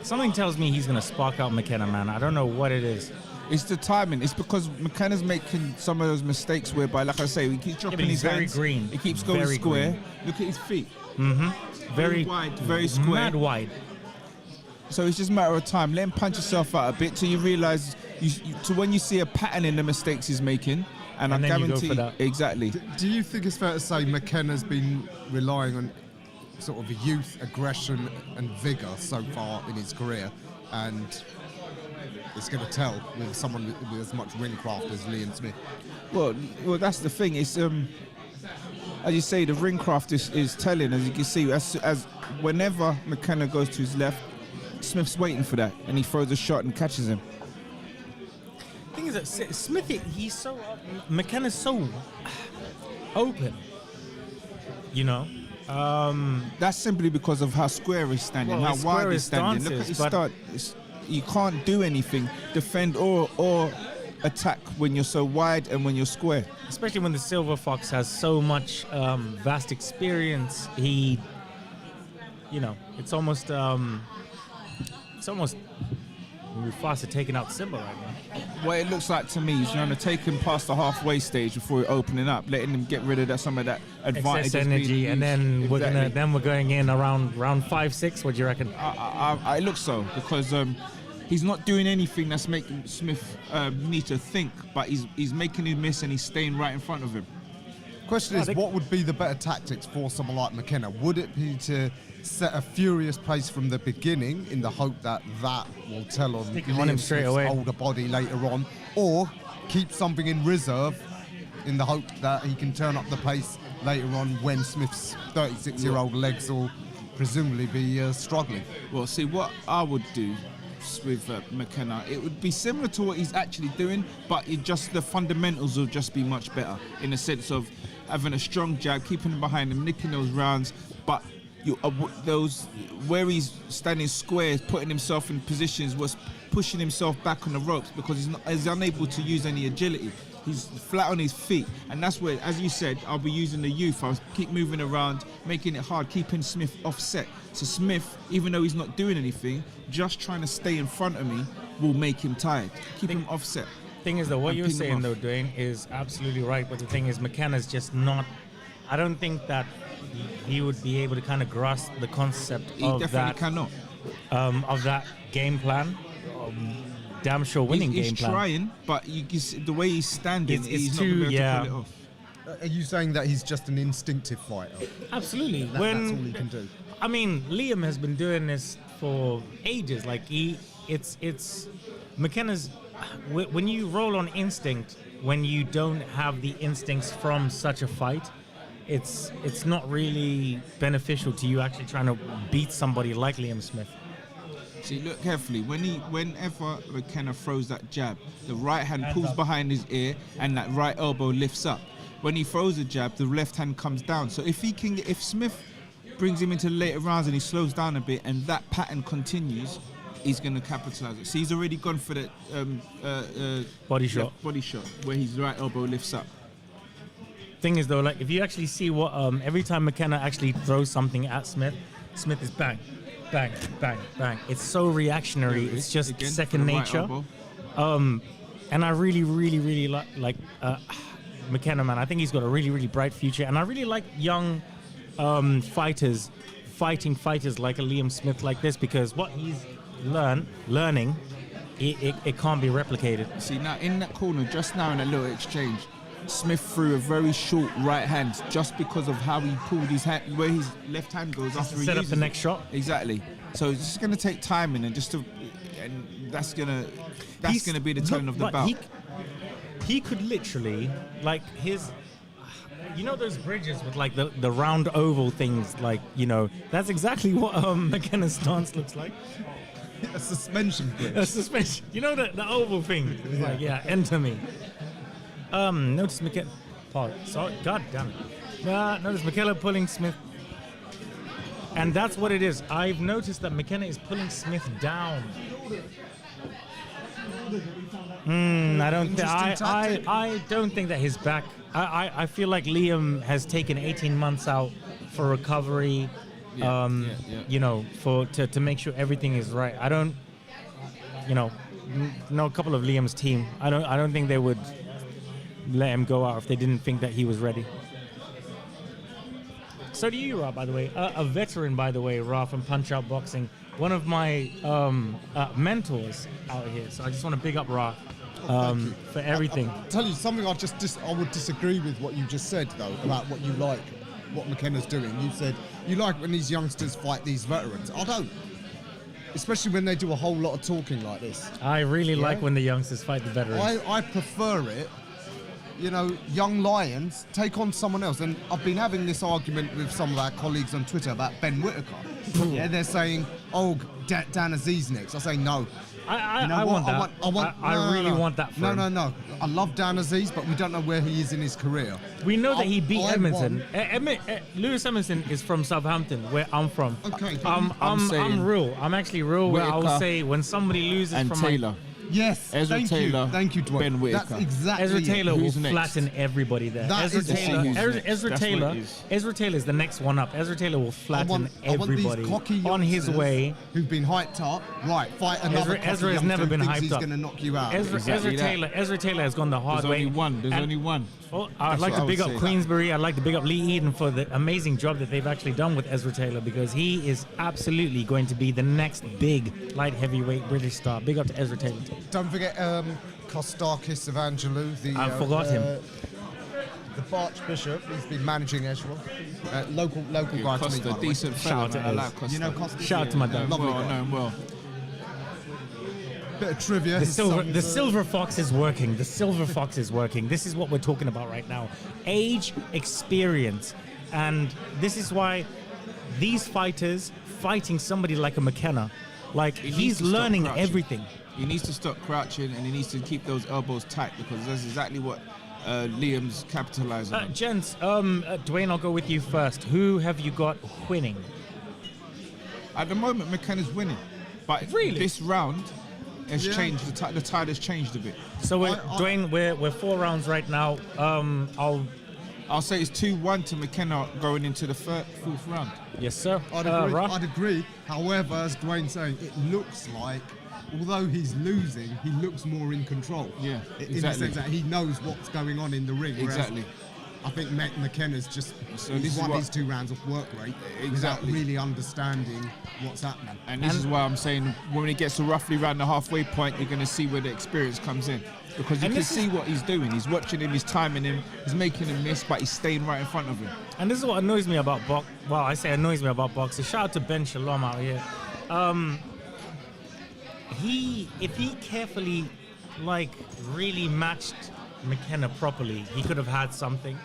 Something tells me he's going to spark out McKenna, man. I don't know what it is. It's the timing. It's because McKenna's making some of those mistakes whereby, like I say, he keeps dropping his hands. Very green. He keeps going very square. Green. Look at his feet. Mm-hmm. Very wide, very square. Mad wide. So it's just a matter of time. Let him punch himself out a bit till you realise, to when you see a pattern in the mistakes he's making, and I guarantee you go for that. Exactly. Do you think it's fair to say McKenna's been relying on sort of youth, aggression, and vigour so far in his career, and it's going to tell with someone with as much ring craft as Lee and Smith? Well, that's the thing. It's as you say, the ring craft is telling. As you can see, as whenever McKenna goes to his left, Smith's waiting for that, and he throws a shot and catches him. The thing is that Smith, he's so McKenna's so open. You know. That's simply because of how square he's standing, how wide he's standing. Look at his start. You can't do anything, defend or attack when you're so wide and when you're square. Especially when the Silver Fox has so much vast experience. He, you know, it's almost Mufasa taking out Simba right now. What it looks like to me is you're going to take him past the halfway stage before you're opening up, letting him get rid of some of that advantage. Excess energy, and then exactly. we're going in around round 5-6. What do you reckon? It looks so because he's not doing anything that's making Smith need to think, but he's making him miss and he's staying right in front of him. Question is, what would be the better tactics for someone like McKenna? Would it be to set a furious pace from the beginning in the hope that will tell on him straight away, older body later on, or keep something in reserve in the hope that he can turn up the pace later on when Smith's 36-year-old legs will presumably be struggling? Well, see, what I would do with McKenna, it would be similar to what he's actually doing, but the fundamentals will just be much better in the sense of having a strong jab, keeping him behind him, nipping those rounds, but those where he's standing square, putting himself in positions, was pushing himself back on the ropes because he's unable to use any agility. He's flat on his feet, and that's where, as you said, I'll be using the youth. I'll keep moving around, making it hard, keeping Smith offset. So Smith, even though he's not doing anything, just trying to stay in front of me will make him tired. Keep him offset. Thing is, though, what you're saying, though, Dwayne, is absolutely right. But the thing is, McKenna's just not. I don't think that he would be able to kind of grasp the concept of that. Cannot. Of that game plan. Damn sure winning game plan. He's trying, but the way he's standing, he's not going to be able to pull it off. Are you saying that he's just an instinctive fighter? Absolutely. That's all he can do. I mean, Liam has been doing this for ages. Like it's McKenna's. When you roll on instinct, when you don't have the instincts from such a fight, it's not really beneficial to you actually trying to beat somebody like Liam Smith. See, look carefully. Whenever McKenna throws that jab, the right hand pulls behind his ear and that right elbow lifts up. When he throws a jab, the left hand comes down. So if Smith brings him into the later rounds and he slows down a bit and that pattern continues, he's going to capitalize it. See, he's already gone for that body shot, where his right elbow lifts up. Thing is, though, like if you actually see what every time McKenna actually throws something at Smith, Smith is bang, bang, bang, bang. It's so reactionary. It's just again, second nature. Right and I really, really, really like McKenna, man. I think he's got a really, really bright future, and I really like young fighters fighting fighters like a Liam Smith like this, because what he's learning, it can't be replicated. See, now in that corner, just now in a little exchange, Smith threw a very short right hand just because of how he pulled his hand, where his left hand goes after he set up the next shot. Exactly. So it's just going to take timing and that's going to be the tone of the bout. He could literally, like his, you know those bridges with like the round oval things, like, you know, that's exactly what McKenna's stance looks like. A suspension bridge. A suspension. You know the oval thing? It's like, yeah, enter me. Notice McKenna. Sorry, God damn it. Notice McKenna pulling Smith. And that's what it is. I've noticed that McKenna is pulling Smith down. I don't think that his back. I feel like Liam has taken 18 months out for recovery. You know, to make sure everything is right. I don't, you know a couple of Liam's team. I don't think they would let him go out if they didn't think that he was ready. So do you, Ra, by the way. A veteran, by the way, Ra, from Punch-Out Boxing. One of my mentors out here. So I just want to big up Ra for everything. I'll tell you something, I would disagree with what you just said, though, about what you like, what McKenna's doing. You said you like when these youngsters fight these veterans. I don't. Especially when they do a whole lot of talking like this. I really like when the youngsters fight the veterans. I prefer it young lions, take on someone else. And I've been having this argument with some of our colleagues on Twitter about Benn Watchalong. Yeah, they're saying, "Oh, Dan Aziz next." I say no. I want that. I really want that for him. No. I love Dan Aziz, but we don't know where he is in his career. We know that he beat Edmondson. Lewis Edmondson is from Southampton, where I'm from. Okay. I'm real. I'm actually real. Where I will say when somebody loses and from Taylor. Yes, Ezra Taylor, thank you, Dwayne. Benn Watchalong. That's exactly Ezra Taylor will next? flatten everybody there. Ezra Taylor is the next one up. Ezra Taylor will flatten everybody I want these cocky on his way. Who've been hyped up, right? Fight another. Ezra has never been hyped up. He's going to knock you out. Ezra Taylor has gone the hard way. There's only one. Well, I'd like to big up Queensbury. I'd like to big up Lee Eden for the amazing job that they've actually done with Ezra Taylor, because he is absolutely going to be the next big light heavyweight British star. Big up to Ezra Taylor. Don't forget Kostakis Evangelou. I forgot him. The Archbishop. He's been managing Ezra. Local guy Costa, to me. Decent Shout fella, out to I Ez. like Costa. You know Costa? Shout out to my dad. Lovely I know guy. him well. Bit of trivia. The silver fox is working. The silver fox is working. This is what we're talking about right now. Age, experience. And this is why these fighters fighting somebody like a McKenna, like he's learning everything. He needs to stop crouching and he needs to keep those elbows tight, because that's exactly what Liam's capitalizing on. Gents, Dwayne, I'll go with you first. Who have you got winning? At the moment, McKenna's winning. But Really? this round has changed. The tide has changed a bit. So, Dwayne, we're 4 rounds right now. I'll say it's 2-1 to McKenna going into the fourth round. Yes, sir. I'd agree. However, as Dwayne's saying, it looks like, although he's losing, he looks more in control. Yeah, In exactly. the sense that he knows what's going on in the ring. Exactly. I think McKenna's just this won is his 2 rounds of work rate without really understanding what's happening. And this is why I'm saying when he gets to roughly around the halfway point, you're going to see where the experience comes in. Because you can see what he's doing. He's watching him, he's timing him, he's making him miss, but he's staying right in front of him. And this is what annoys me about box. Well, I say annoys me about boxing. Shout out to Benn Watchalong out here. If he carefully, really matched McKenna properly, he could have had something.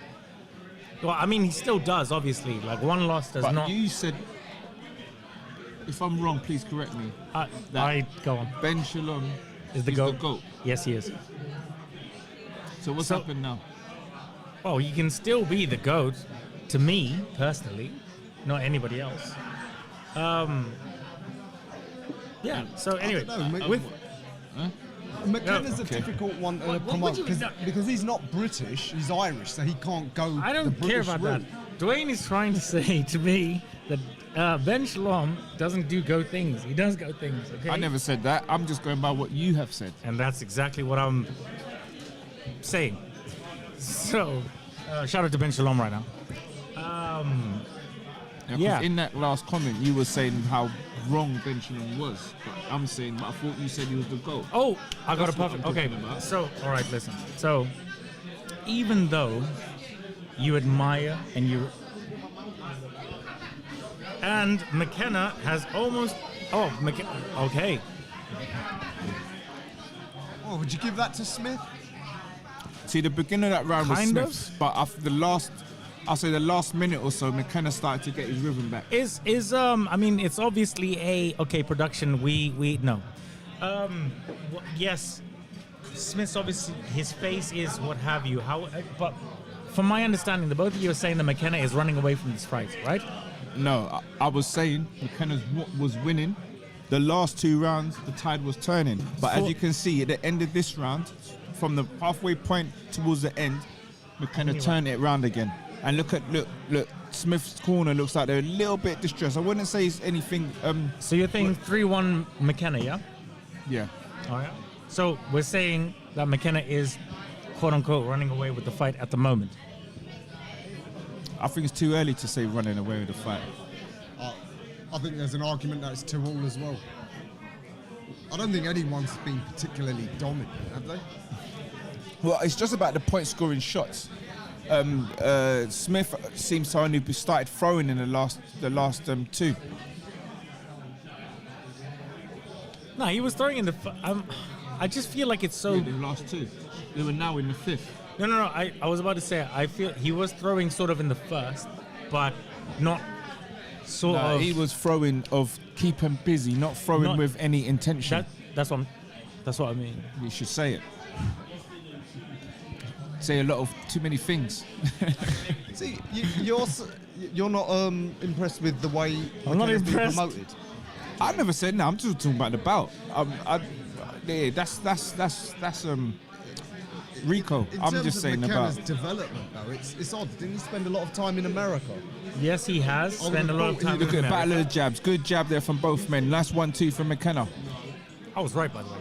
Well, I mean, he still does, obviously. One loss does but not. You said, if I'm wrong, please correct me. Go on. Benn Watchalong Is the GOAT? Yes, he is. So what's happened now? Well, you can still be the GOAT, to me, personally, not anybody else. Yeah, so anyway. McKenna's a difficult one to promote because he's not British, he's Irish, so he can't go. I don't care about that. Dwayne is trying to say to me that Benn Watchalong doesn't do GOAT things. He does GOAT things, okay? I never said that. I'm just going by what you have said. And that's exactly what I'm saying. So, shout out to Benn Watchalong right now. In that last comment, you were saying how wrong Benn Watchalong was. But I'm saying, I thought you said he was the GOAT. Oh, I got a That's what perfect. I'm Okay, talking about. so, all right, listen. So, even though you admire and McKenna has almost. Okay. Oh, would you give that to Smith? See, the beginning of that round was Kind of. Smith's, but after I'll say the last minute or so, McKenna started to get his rhythm back. I mean, it's obviously production. We know. Yes, Smith's obviously his face is what have you. But from my understanding, the both of you are saying that McKenna is running away from this fight, right? No, I was saying McKenna was winning. The last 2 rounds, the tide was turning. But as you can see, at the end of this round, from the halfway point towards the end, McKenna turned it round again. And look, Smith's corner looks like they're a little bit distressed. I wouldn't say it's anything. So you're thinking 3-1 McKenna, yeah? Yeah. All right. So we're saying that McKenna is, quote unquote, running away with the fight at the moment. I think it's too early to say running away with the fight. I think there's an argument that it's 2-2 as well. I don't think anyone's been particularly dominant, have they? Well, it's just about the point scoring shots. Smith seems to only be started throwing in the last 2. No, he was throwing in the. I just feel like it's so. The last 2. They were now in the 5th. No. I was about to say, I feel he was throwing sort of in the first, but not sort of. He was throwing of keep him busy, not throwing with any intention. That's what I mean. You should say it. Say a lot of too many things. See, you're not impressed with the way I'm not McKenna's been impressed. promoted. I never said no. I'm just talking about the bout. Yeah, that's Rico. In I'm terms just of saying McKenna's about. development, though, it's odd. Didn't he spend a lot of time in America? Yes, he has spent a lot of time. Look in at the America. battle of the jabs. Good jab there from both men. Nice 1-2 from McKenna. I was right, by the way.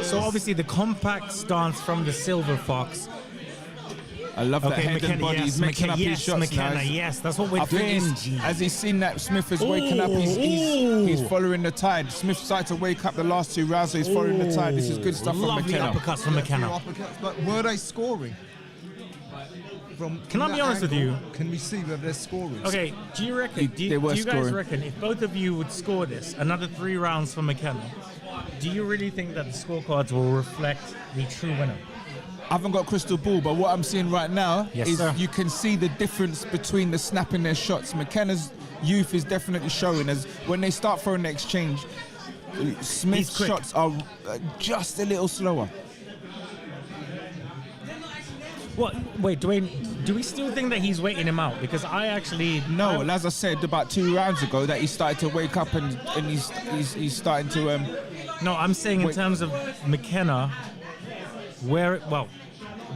So obviously the compact stance from the Silver Fox. I love that Okay, head and body. He's making up his shots McKenna, now. yes, that's what we're I think doing. as he's seen that Smith is waking up, he's following the tide. Smith started to wake up the last 2 rounds, so he's following the tide. This is good stuff from Lovely McKenna. uppercuts from McKenna. Uppercuts, but were they scoring? Can I be honest with you? Can we see whether they're scoring? Okay, do you reckon? Do They you were guys scoring. reckon if both of you would score this, another 3 rounds for McKenna, do you really think that the scorecards will reflect the true winner? I haven't got a crystal ball, but what I'm seeing right now Yes, is sir. you can see the difference between the snapping their shots. McKenna's youth is definitely showing as when they start throwing the exchange, Smith's quick. shots are just a little slower. What? Wait, Dwayne, do we still think that he's waiting him out? Because I actually No, as I said about 2 rounds ago, that he started to wake up and he's starting to. No, I'm saying in Wait. terms of McKenna,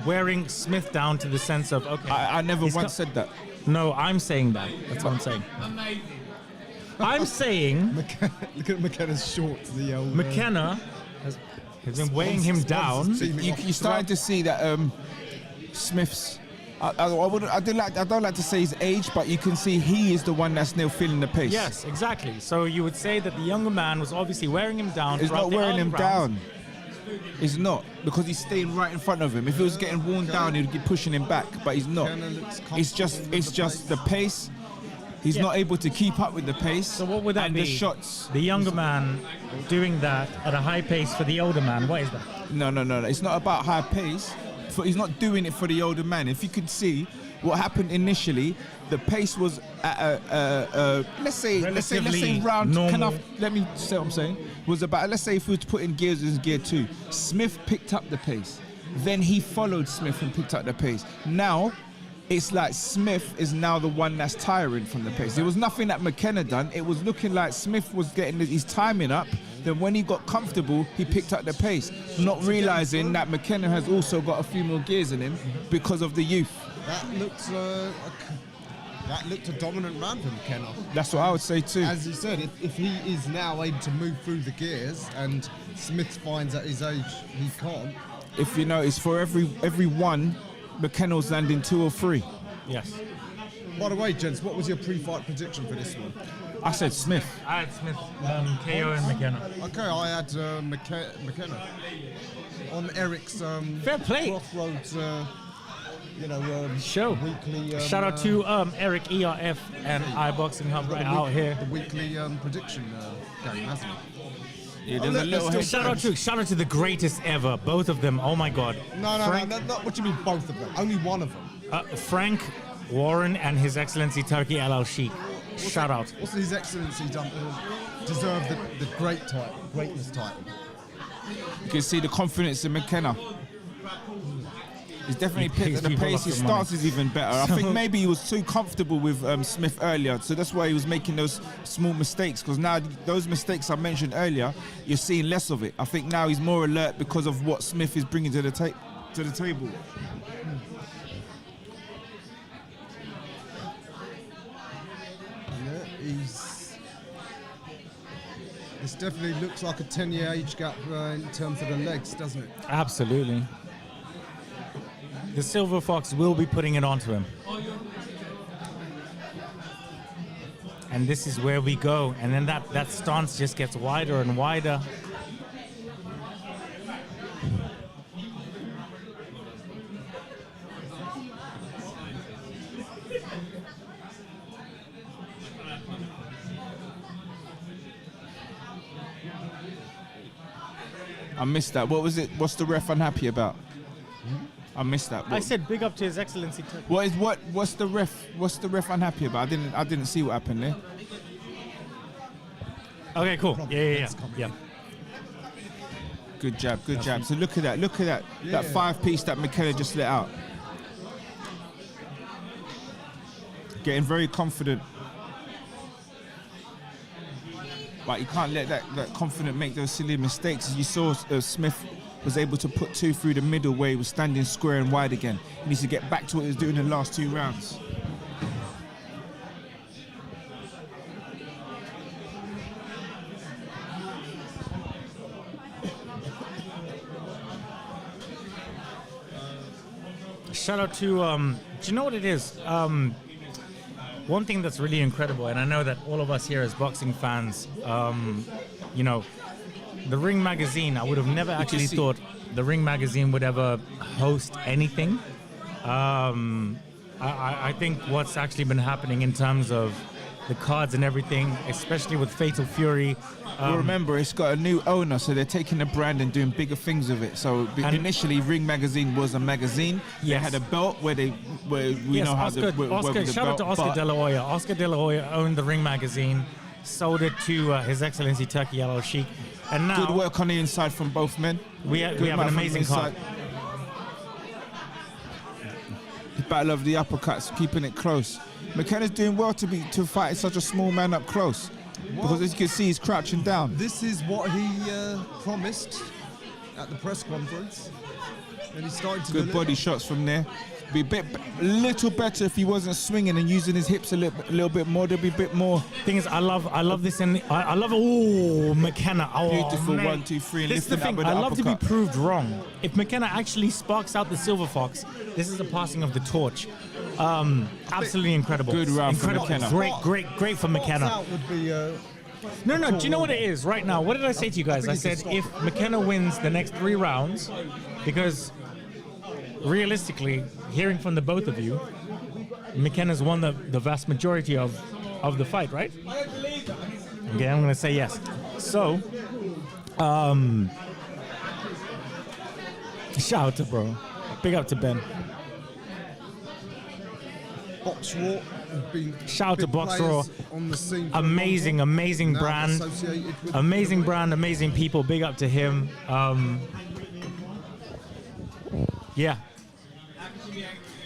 wearing Smith down to the sense of, okay. I never he's once said that. No, I'm saying that. That's what I'm saying. I'm saying Look at McKenna's shorts. The old McKenna has been weighing him down. You started to see that Smith's. I don't like to say his age, but you can see he is the one that's now feeling the pace. Yes, exactly. So you would say that the younger man was obviously wearing him down. He's throughout not the wearing early him rounds. down. He's not, because he's staying right in front of him. If he was getting worn down, he'd be pushing him back, but he's not. McKenna looks It's just the pace. He's not able to keep up with the pace. So what would that and be? the shots. The younger man doing that at a high pace for the older man. What is that? No. It's not about high pace. He's not doing it for the older man. If you could see what happened initially, the pace was at let's say Relatively round. normal. Let me say what I'm saying. Was about, let's say if we were to put in gears in gear 2, Smith picked up the pace. Then he followed Smith and picked up the pace. Now it's like Smith is now the one that's tiring from the pace. There was nothing that McKenna done. It was looking like Smith was getting his timing up. Then when he got comfortable, he picked up the pace, not realizing that McKenna has also got a few more gears in him because of the youth. That looked a dominant round for McKenna. That's what I would say too. As you said, if he is now able to move through the gears and Smith finds at his age he can't. If you notice, for every one, McKenna's landing 2 or 3. Yes. By the way, gents, what was your pre-fight prediction for this one? I said Smith. I had Smith, KO and McKenna. Okay, I had McKenna on Eric's Fair play. Crossroads. Show. Weekly. Shout out to Eric ERF and iBoxing Hub right out here. The weekly prediction game, hasn't it? Yeah, there's a little head. Shout out to the greatest ever, both of them. Oh my God. No, Frank, not what you mean, both of them. Only one of them. Frank Warren and His Excellency Turkey Al Sheikh. Shout out. What's His Excellency done to deserve the greatness title? You can see the confidence in McKenna. He's definitely He pays picked the people pace. lots His of money. stance is even better. I think maybe he was too comfortable with Smith earlier, so that's why he was making those small mistakes. Because now those mistakes I mentioned earlier, you're seeing less of it. I think now he's more alert because of what Smith is bringing to the table. Yeah, this definitely looks like a 10-year age gap in terms of the legs, doesn't it? Absolutely. The Silver Fox will be putting it onto him. And this is where we go. And then that stance just gets wider and wider. missed that. What was it? What's the ref unhappy about? I missed that. I said big up to His Excellency. What's the ref unhappy about? I didn't see what happened there. Okay, cool. Yeah. Good jab. So look at that. That 5-piece that McKenna just let out. Getting very confident. But you can't let that confident make those silly mistakes. As you saw, Smith was able to put 2 through the middle where he was standing square and wide again. He needs to get back to what he was doing in the last 2 rounds. Shout out to, do you know what it is? One thing that's really incredible, and I know that all of us here as boxing fans, you know, the Ring Magazine, I would have never actually thought the Ring Magazine would ever host anything. I think what's actually been happening in terms of the cards and everything, especially with Fatal Fury. Well, remember, it's got a new owner, so they're taking the brand and doing bigger things with it. So initially, Ring Magazine was a magazine. Yes. They had a belt where we know how Oscar, shout out to Oscar De La Hoya. Oscar De La Hoya owned the Ring Magazine, sold it to His Excellency Turkey Al Sheikh, and now good work on the inside from both men. We have an amazing card. The battle of the uppercuts, keeping it close. McKenna's doing well to fight such a small man up close. Because as you can see, he's crouching down. This is what he promised at the press conference. And he's starting to good body shots from there. Be a little better if he wasn't swinging and using his hips a little bit more. There'll be a bit more. Thing is, I love this, and I love McKenna. Oh, beautiful man. 1, 2, 3. This is the thing. I love to be proved wrong. If McKenna actually sparks out the Silver Fox, this is a passing of the torch. Absolutely incredible. Good round for McKenna. Great for McKenna. Would be, no. Do you know what it is right now? What did I say to you guys? I said if McKenna wins the next 3 rounds, because realistically, hearing from the both of you, McKenna's won the vast majority of the fight, right? Okay, I'm gonna say yes. So, shout out to bro. Big up to Ben. Box Raw. Shout out to Box Raw. On the scene amazing brand. Amazing brand, amazing people. Big up to him. Yeah.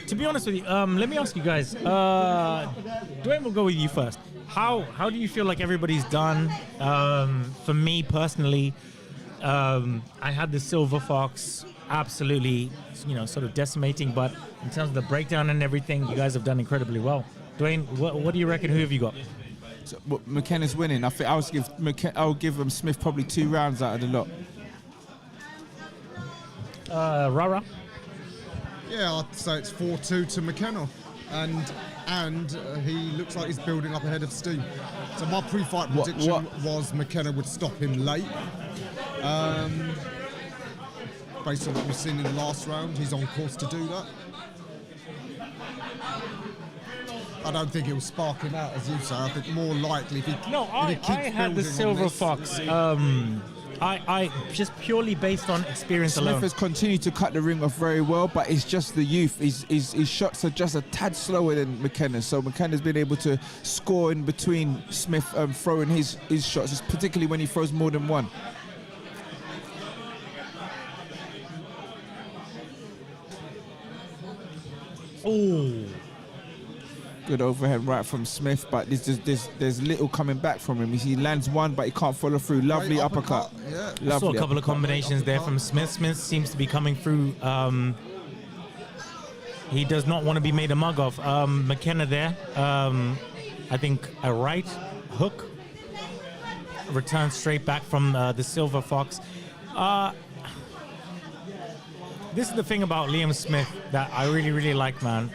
To be honest with you, let me ask you guys. Dwayne, we'll go with you first. How do you feel like everybody's done? For me personally, I had the Silver Fox absolutely, sort of decimating. But in terms of the breakdown and everything, you guys have done incredibly well. Dwayne, what do you reckon? Who have you got? So, McKenna's winning. I think I'll give Smith probably 2 rounds out of the lot. Rara. Yeah, I'd say it's 4-2 to McKenna, and he looks like he's building up ahead of steam. So my pre-fight prediction was McKenna would stop him late. Based on what we've seen in the last round, he's on course to do that. I don't think it will spark him out, as you say. I think more likely if he had the Silver Fox. I just purely based on experience alone. Smith has continued to cut the ring off very well, but it's just the youth. His shots are just a tad slower than McKenna. So McKenna's been able to score in between Smith throwing his shots, particularly when he throws more than one. Oh. Good overhead right from Smith, but there's little coming back from him. He lands one, but he can't follow through. Lovely uppercut. Yeah. I saw a couple of combinations there from Smith. Smith seems to be coming through. He does not want to be made a mug of. McKenna there. I think a right hook. Returns straight back from the Silver Fox. This is the thing about Liam Smith that I really, really like, man.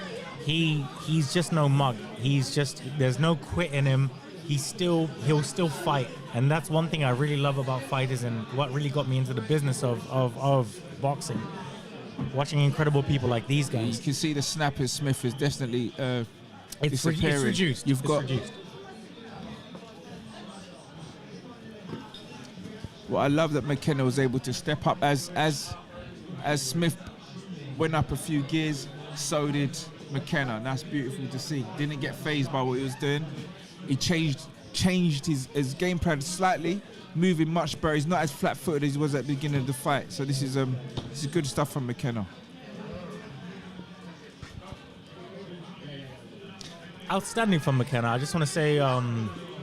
He's just no mug. There's no quit in him. He'll still fight. And that's one thing I really love about fighters and what really got me into the business of boxing. Watching incredible people like these guys. You can see the snap in Smith is definitely disappearing. It's reduced. You've got reduced. what I love that McKenna was able to step up as Smith went up a few gears, so did McKenna, and that's beautiful to see. Didn't get phased by what he was doing. He changed his game plan slightly, moving much better. He's not as flat-footed as he was at the beginning of the fight. So this is good stuff from McKenna. Outstanding from McKenna. I just want to say,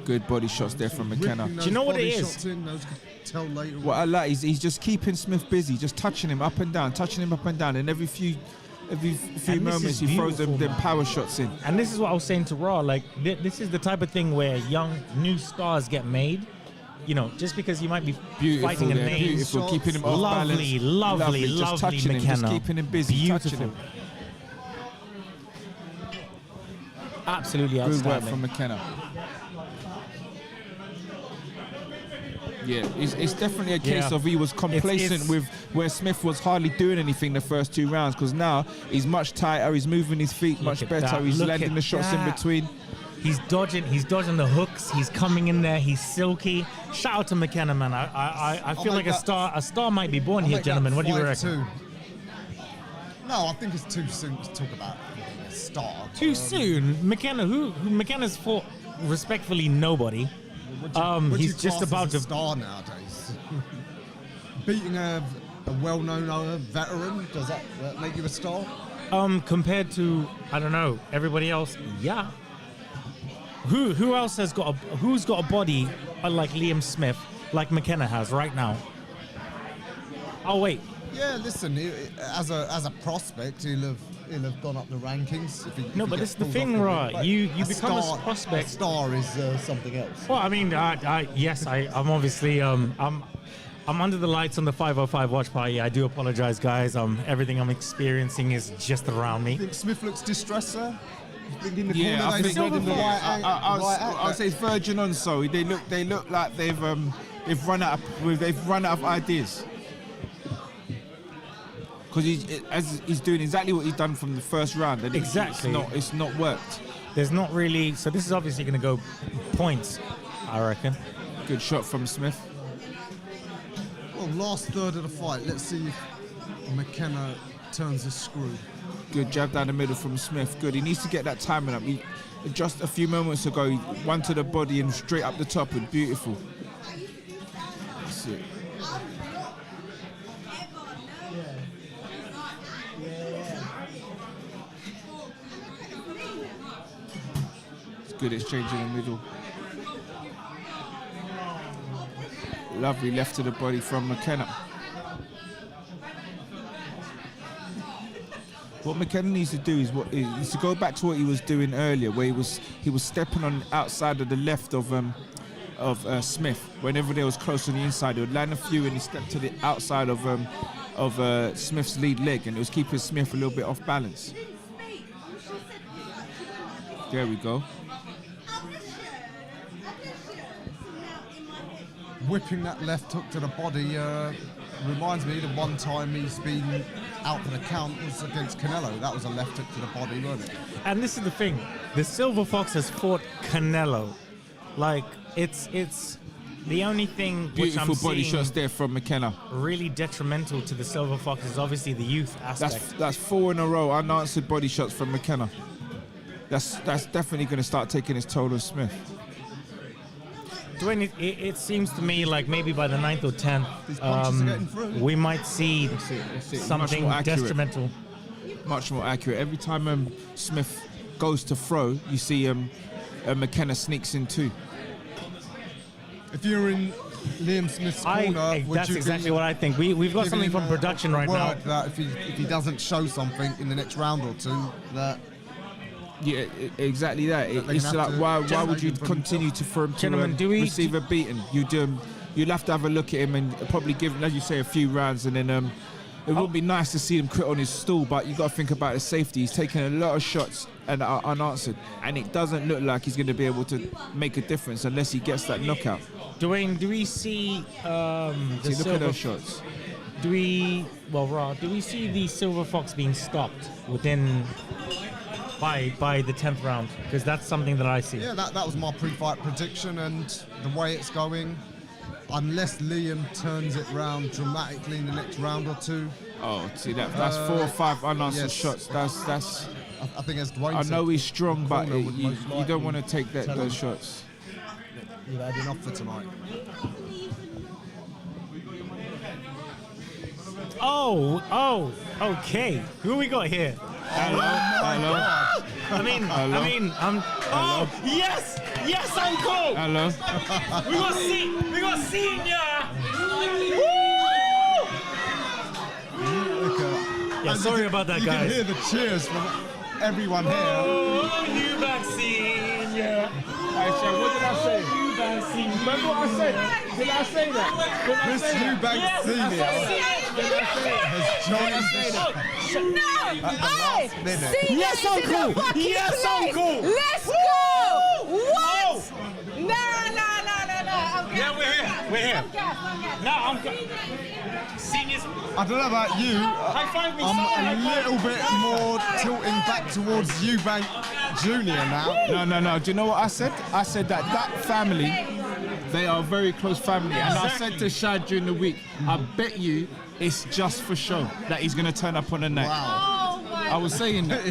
good body shots there from McKenna. Do you know what it is? Tell later what I like is he's just keeping Smith busy, just touching him up and down, and every few moments he throws them power shots in. And this is what I was saying to Raw, like this is the type of thing where young new stars get made. You know, just because you might be fighting a name. Beautiful, keeping him off balance. Lovely, just touching McKenna. him, just keeping him busy, Beautiful. touching him. Absolutely Good outstanding. work from McKenna. Yeah, it's definitely a case of he was complacent with where Smith was hardly doing anything the first 2 rounds, because now he's much tighter, he's moving his feet much better, he's landing the shots in between. He's dodging the hooks, he's coming in there, he's silky. Shout out to McKenna, man. I feel like a star might be born here, gentlemen. What do you reckon? No, I think it's too soon to talk about a star. Too soon? McKenna, who McKenna's fought respectfully nobody. He's just about to star nowadays. Beating a well-known veteran, does that make you a star? Compared to, I don't know, everybody else, yeah. Who else who's got a body like Liam Smith, like McKenna has right now? Oh wait. Yeah, listen, as a prospect, he'll have gone up the rankings. No, but this is the thing, right? You become a prospect. A star is something else. Well, I mean, yes, I'm obviously I'm under the lights on the 505 watch party. I do apologize, guys. Everything I'm experiencing is just around me. I think Smith looks distressed, sir. Yeah, I think I'll say it's Virgin on. So they look like they've run out of ideas. Because he's doing exactly what he's done from the first round. And exactly. It's not worked. There's not really. So this is obviously going to go points, I reckon. Good shot from Smith. Well, last third of the fight. Let's see if McKenna turns the screw. Good jab down the middle from Smith. Good. He needs to get that timing up. Just a few moments ago, he one to the body and straight up the top. And beautiful. That's it. Good exchange in the middle. Lovely left to the body from McKenna. What McKenna needs to do is to go back to what he was doing earlier, where he was stepping on outside of the left of Smith. Whenever they was close on the inside, he would land a few and he stepped to the outside of Smith's lead leg, and it was keeping Smith a little bit off balance. There we go. Whipping that left hook to the body reminds me the one time he's been out for the count was against Canelo. That was a left hook to the body, wasn't it? And this is the thing. The Silver Fox has fought Canelo. Like, it's the only thing which I'm beautiful body seeing shots there from McKenna. Really detrimental to the Silver Fox is obviously the youth aspect. That's 4 in a row unanswered body shots from McKenna. That's definitely going to start taking its toll on Smith. Dwayne, it seems to me like maybe by the 9th or 10th, we might see something detrimental. Much more accurate. Every time Smith goes to throw, you see McKenna sneaks in too. If you're in Liam Smith's corner, that's exactly what I think. We've got something from production right now. That if he doesn't show something in the next round or two, that. Yeah, exactly that. It's like, why would you continue to throw him to receive a beating? You'd have to have a look at him and probably give him, as you say, a few rounds, and then it would be nice to see him quit on his stool, but you got to think about the safety. He's taking a lot of shots and are unanswered, and it doesn't look like he's going to be able to make a difference unless he gets that knockout. Dwayne, do we see look at those shots? Do we see the Silver Fox being stopped within by the 10th round? Because that's something that I see. Yeah, that was my pre-fight prediction, and the way it's going, unless Liam turns it round dramatically in the next round or two. Oh, see that's 4 or 5 unanswered shots. That's. I think as Dwayne I know said, he's strong, but Conor would you most don't likely want to take tell him those shots. You've had enough for tonight. Oh, okay. Who we got here? Hello. Oh, yes, Uncle. Hello. We got Senior. Yeah, sorry about that, you guys. You can hear the cheers from everyone here. Oh, Eubank Senior. What did I say? Eubank Senior. Remember what I said? Did I say that? This Eubank Senior has joined No! Hey! minute. Senior Yes, is in Uncle! the fucking Yes, place. Uncle! Let's go! What? No. Yeah, we're here. I'm gassed. No, I'm Seniors. I don't know about you. High five me. I'm a little bit more tilting back towards Eubank Jr. now. No. Do you know what I said? I said that family, they are a very close family. And I said to Shad during the week, I bet you it's just for show that he's going to turn up on the night. Wow. Oh my I was saying that.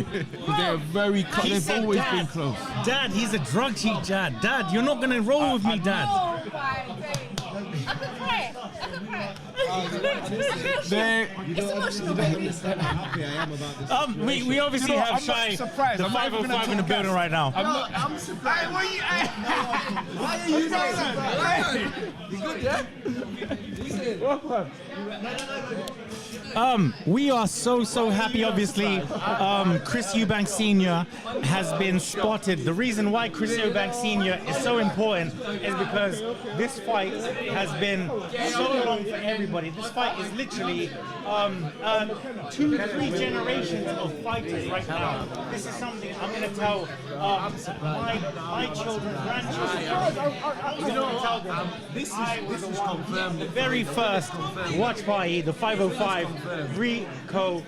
They're very close. He They've said, always Dad, been close. Dad, he's a drug cheat, Dad. Dad, you're not gonna roll with me, Dad. Oh my days. I could cry. It's emotional, baby. Happy I am about this. We obviously You know, have I'm not Shy, surprised. the I'm not even 505 in the gonna building right now. I'm surprised. Why are you surprised? You good, yeah? We are so happy, obviously. Chris Eubank Sr. has been spotted. The reason why Chris Eubank Sr. is so important is because this fight has been so long for everybody. This fight is literally 2-3 generations of fighters right now. This is something I'm going to tell my children, grandchildren. I'm going to tell them. This is confirmed. The very first watch party, the 505 Rico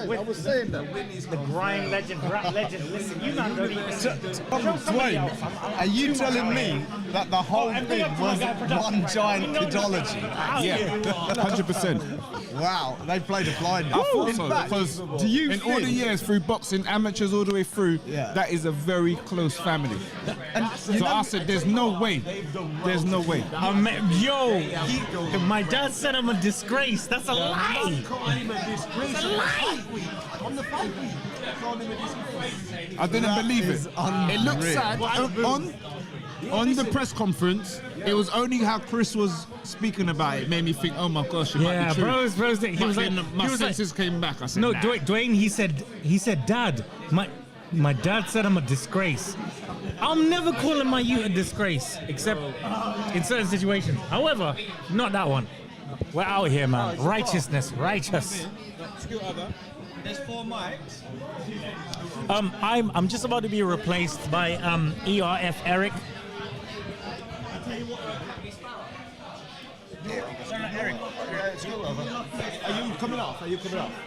with the grime legend, rap legend. Listen, you man don't even show somebody else. Are you telling me that the whole thing was one giant pedology? Yeah, 100%. Wow, they played a blind. I thought In so, fact, because do you in all the years through boxing, amateurs all the way through, that is a very close family. And So I said, there's no way. There's no way. My dad said I'm a disgrace. That's a lie. That's a lie. I didn't believe it. It looked sad. On the press conference, it was only how Chris was speaking about it made me think, oh my gosh, it might be true. bros. He was like, my senses came back. I said, no, nah. Dwayne. He said, Dad, my dad said I'm a disgrace. I'm never calling my youth a disgrace, except in certain situations. However, not that one. We're out here, man. Righteousness, righteous. There's 4 mics. I'm just about to be replaced by ERF Eric. Eric, are you coming off?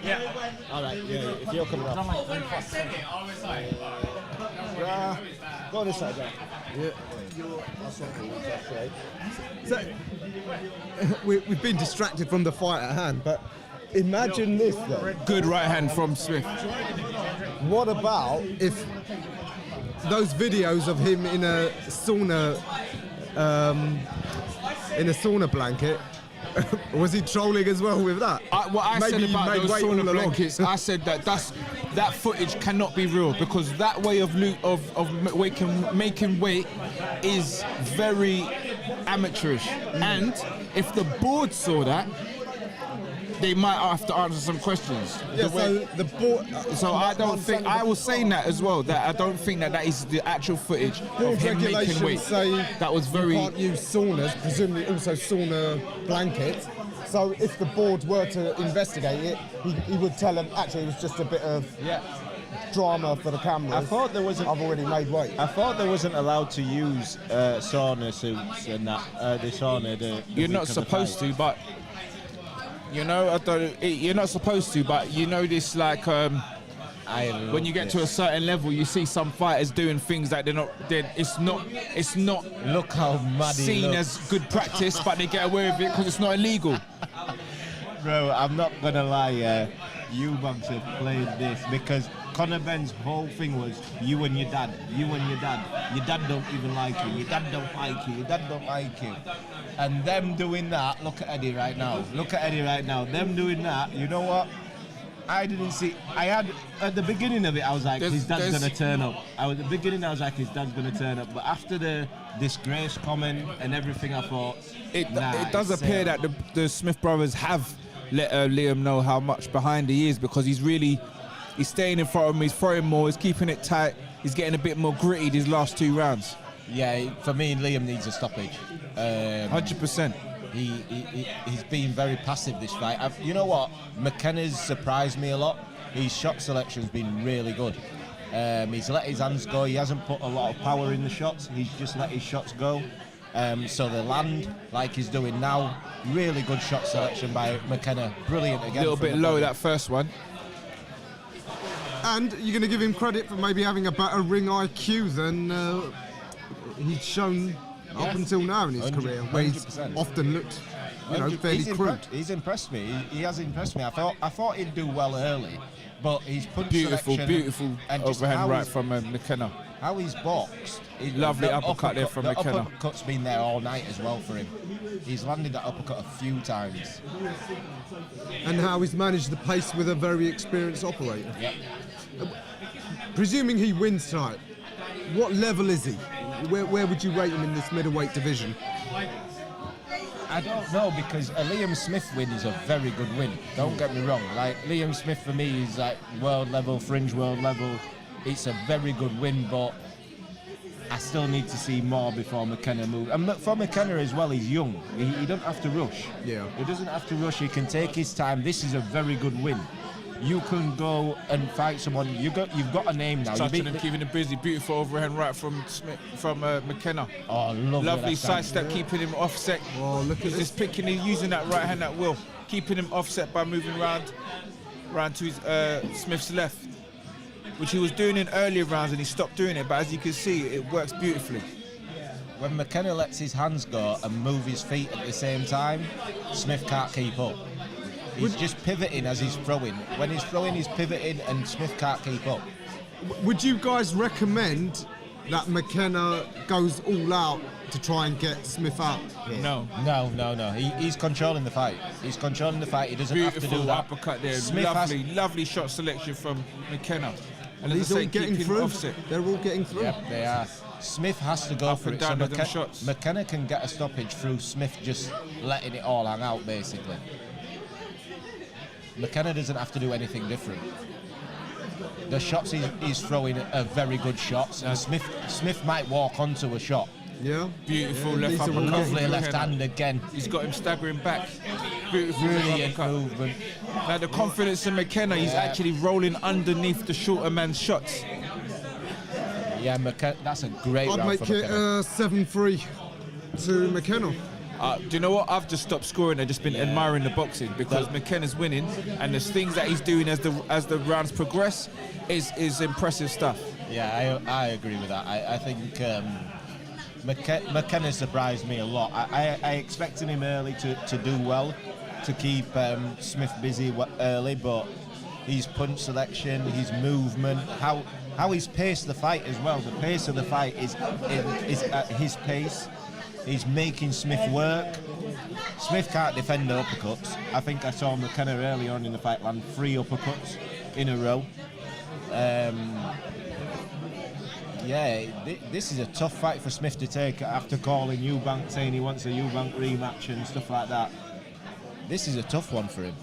Yeah. All right, yeah, if you're coming off. Go on this side there. So, we've been distracted from the fight at hand, but imagine this then. Good right hand from Smith. What about if those videos of him in a sauna blanket, was he trolling as well with that? What I Maybe said he about made those weight all sauna along. blankets, I said that footage cannot be real, because that way of making weight is very amateurish. And if the board saw that, they might have to answer some questions. Yeah, so the board. So I don't think, I was saying that as well, that I don't think that is the actual footage of him making regulations weight. say That was very. you can't use saunas, presumably also sauna blankets. So if the board were to investigate it, he would tell them actually it was just a bit of drama for the cameras. I thought there wasn't. I've already made weight. I thought there wasn't allowed to use sauna suits and that. The sauna. You're not supposed to, but. You know, you're not supposed to, but you know this, like, when you get to a certain level, you see some fighters doing things that it's not Look how mad he seen looks. as good practice, but they get away with it because it's not illegal. Bro, I'm not gonna lie, Eubank have played this because Conor Benn's whole thing was you and your dad. Your dad don't even like you, your dad don't like you. And them doing that, look at Eddie right now, them doing that, you know what? I didn't see, at the beginning of it, I was like, his dad's gonna turn up. But after the disgrace comment and everything, I thought, It does appear that the Smith brothers have let Liam know how much behind he is, because he's staying in front of him, he's throwing more, he's keeping it tight, he's getting a bit more gritty these last 2 rounds. Yeah, for me, Liam needs a stoppage. 100%. He's been very passive this fight. You know what? McKenna's surprised me a lot. His shot selection's been really good. He's let his hands go. He hasn't put a lot of power in the shots. He's just let his shots go. So they land like he's doing now. Really good shot selection by McKenna. Brilliant again. A little bit low that first one. And you're going to give him credit for maybe having a better ring IQ than he's shown up until now in his career, where he's 100%. often looked, fairly crude. He's impressed me. He has impressed me. I thought he'd do well early, but he's punch Beautiful selection and just overhand right from McKenna. how he's boxed. Lovely uppercut there from McKenna. The uppercut's been there all night as well for him. He's landed that uppercut a few times. And how he's managed the pace with a very experienced operator. Yep. Presuming he wins tonight, what level is he? Where would you rate him in this middleweight division? I don't know, because a Liam Smith win is a very good win. Don't get me wrong. Like, Liam Smith for me is like world level, fringe world level. It's a very good win, but I still need to see more before McKenna moves. And for McKenna as well, he's young. He doesn't have to rush. Yeah. He doesn't have to rush. He can take his time. This is a very good win. You can go and fight someone. You've got a name now. Touching him, keeping him busy. Beautiful overhand right from McKenna. Oh, lovely side step, keeping him offset. Oh, look at He's this. just picking and using that right hand at will, keeping him offset by moving round to his Smith's left, which he was doing in earlier rounds and he stopped doing it. But as you can see, it works beautifully. When McKenna lets his hands go and move his feet at the same time, Smith can't keep up. He's just pivoting as he's throwing. When he's throwing, he's pivoting, and Smith can't keep up. Would you guys recommend that McKenna goes all out to try and get Smith out? No. No. He's controlling the fight. He doesn't have to do Beautiful that. uppercut there. Smith lovely shot selection from McKenna. And He's as I all say, getting keeping through. offset. They're all getting through. Yep, they are. Smith has to go Up for and it. down So with them shots. McKenna can get a stoppage through Smith just letting it all hang out, basically. McKenna doesn't have to do anything different. The shots he's throwing are very good shots. And Smith might walk onto a shot. Yeah. Beautiful Yeah, left these are all uppercut. Lovely from left McKenna. hand again. He's got him staggering back. Beautiful Brilliant uppercut. movement. Now the confidence in McKenna, he's actually rolling underneath the shorter man's shots. Yeah, McKenna, that's a great I'd round make for it McKenna. 7-3 to McKenna. Do you know what? I've just stopped scoring. I've just been admiring the boxing because McKenna's winning, and the things that he's doing as the rounds progress is impressive stuff. Yeah, I agree with that. I think McKenna surprised me a lot. I expected him early to do well, to keep Smith busy early, but his punch selection, his movement, how he's paced the fight as well. The pace of the fight is at his pace. He's making Smith work. Smith can't defend the uppercuts. I think I saw McKenna early on in the fight land 3 uppercuts in a row. This is a tough fight for Smith to take after calling Eubank, saying he wants a Eubank rematch and stuff like that. This is a tough one for him.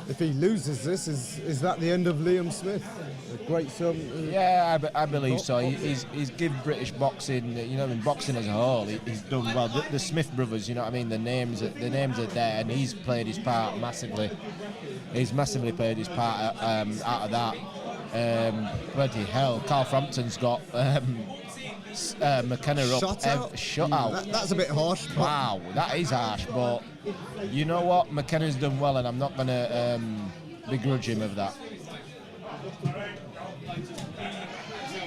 If he loses this, is that the end of Liam Smith? A great film. Yeah, I believe so. He's give British boxing, boxing as a whole, he's done well. The Smith brothers, you know what I mean. The names are there, and he's played his part massively. He's massively played his part out of that. Bloody hell, Carl Frampton's got McKenna up. Shut out. That's a bit harsh. But Wow, that is harsh, but you know what? McKenna's done well, and I'm not gonna begrudge him of that.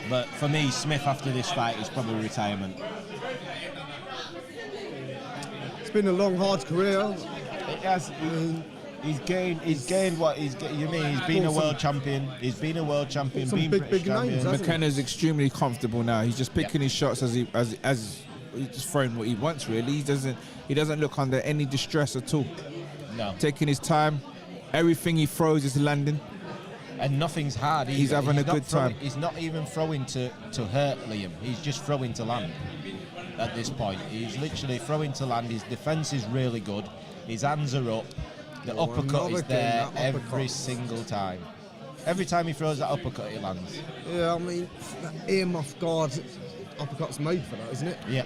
But for me, Smith after this fight is probably retirement. It's been a long, hard career. It has. He's gained what he's. You mean he's been a world champion? He's been a world champion. Some been big British champion. names. McKenna's extremely comfortable now. He's just picking his shots as he's just throwing what he wants. Really, he doesn't look under any distress at all. No. Taking his time. Everything he throws is landing. And nothing's hard. He's having a good time. He's not even throwing to hurt Liam. He's just throwing to land at this point. He's literally throwing to land. His defence is really good. His hands are up. The uppercut is there every single time. Every time he throws that uppercut, it lands. Yeah, I mean, that earmuff guard uppercut's made for that, isn't it? Yeah.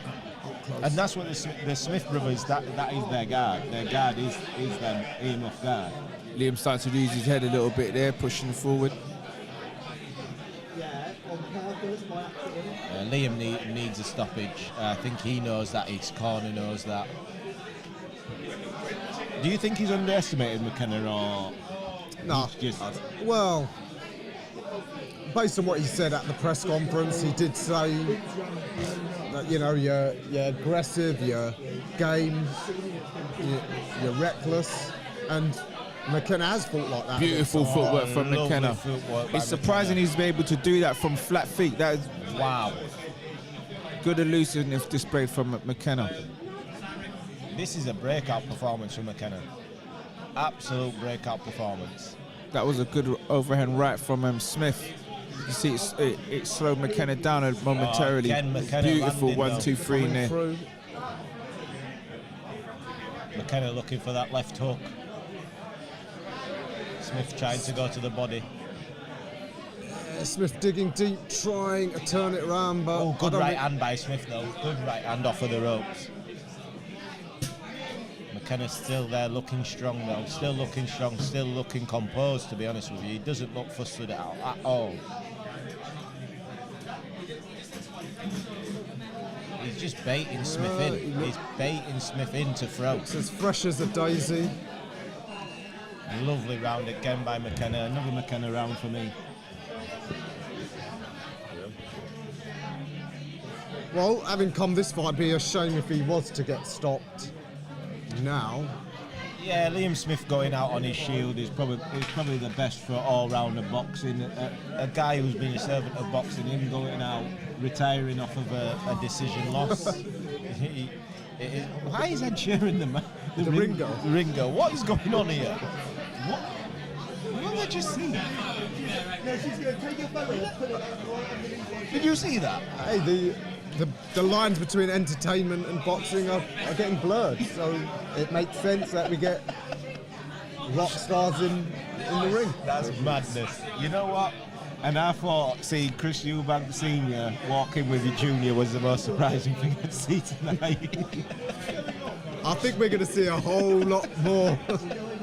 And that's what the Smith brothers, that is their guard. Their guard is them earmuff guard. Liam starts to lose his head a little bit there, pushing forward. Liam needs a stoppage. I think he knows that. His corner knows that. Do you think he's underestimated McKenna or? No. Well, based on what he said at the press conference, he did say that, you know, you're aggressive, you're game, you're reckless, and McKenna has fought like that. Beautiful footwork from McKenna. It's surprising McKenna. he's been able to do that from flat feet. That is Wow. good elusiveness displayed from McKenna. This is a breakout performance from McKenna. Absolute breakout performance. That was a good overhand right from Smith. You see, it slowed McKenna down momentarily. McKenna Beautiful landed, 1, 2, 3 in there. Through. McKenna looking for that left hook. Smith trying to go to the body. Smith digging deep, trying to turn it around, but Oh, good right hand by Smith though. Good right hand off of the ropes. McKenna's still there looking strong though. Still looking strong, still looking composed, to be honest with you. He doesn't look flustered out at all. He's just baiting Smith in. He's baiting Smith in to throw. It's as fresh as a daisy. Lovely round again by McKenna. Another McKenna round for me. Well, having come this far, it'd be a shame if he was to get stopped now. Yeah, Liam Smith going out on his shield is probably the best for all-rounder boxing. A guy who's been a servant of boxing, him going out, retiring off of a decision loss. Why is Ed Sheeran the Ringo? Ringo. What is going on here? What did you see? Did you see that? Hey, the lines between entertainment and boxing are getting blurred, so it makes sense that we get rock stars in the ring. That's madness. You know what? And I thought seeing Chris Eubank Sr. walking with your junior was the most surprising thing I'd see tonight. I think we're going to see a whole lot more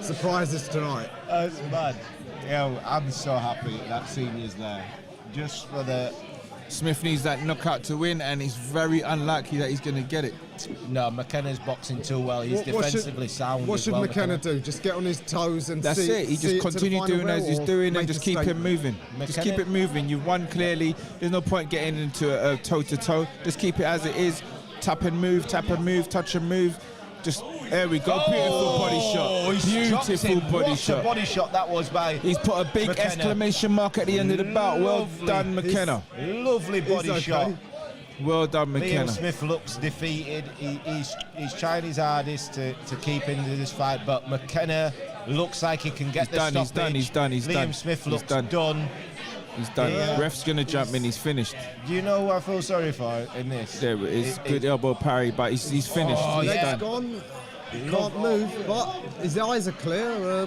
surprises tonight. That's mad. Yeah, I'm so happy that Senior's there. Just for the... Smith needs that knockout to win, and it's very unlikely that he's going to get it. No, McKenna's boxing too well. He's defensively sound. What should McKenna do? Just get on his toes and That's it. He just continue doing as he's doing and just keep it moving. Just keep it moving. You've won clearly. There's no point getting into a toe-to-toe. Just keep it as it is. Tap and move, touch and move. Just, there we go. Beautiful body shot. Beautiful body shot. What a body shot that was by He's put a big McKenna. exclamation mark at the end of the bout. Well done, McKenna. Lovely body shot. Well done, McKenna. Liam Smith looks defeated. He's trying his hardest to keep into this fight, but McKenna looks like he can get the stoppage. He's done. Liam Smith looks done. He's done. Yeah. Ref's going to jump in. He's finished. Do you know who I feel sorry for in this? There it is. Good elbow parry, but he's finished. Oh, He's yeah. Legs gone. He can't move, but his eyes are clear.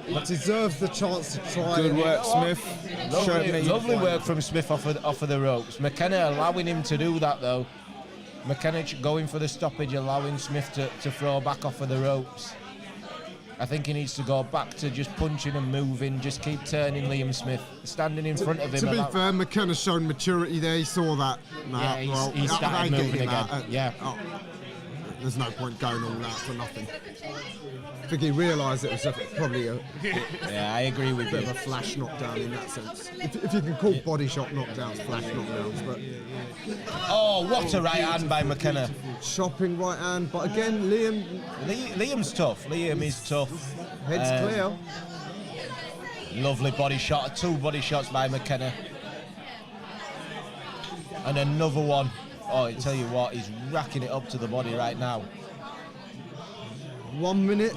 He deserves the chance to try. Good work, Smith. Lovely work from Smith off of the ropes. McKenna allowing him to do that though. McKenna going for the stoppage, allowing Smith to throw back off of the ropes. I think he needs to go back to just punching and moving, just keep turning Liam Smith, standing in front of him. To be fair, McKenna's shown maturity there. He saw that. He started moving again. there's no point going all out for nothing. I think he realised it was probably a yeah, I agree with bit you. of a flash knockdown in that sense. If you can call body shot knockdowns flash knockdowns, but Oh, what a right hand by McKenna. chopping right hand. But again, Liam's tough. Liam is tough. head's clear. Lovely body shot. 2 body shots by McKenna. And another one. Oh, I tell you what, he's racking it up to the body right now. 1 minute.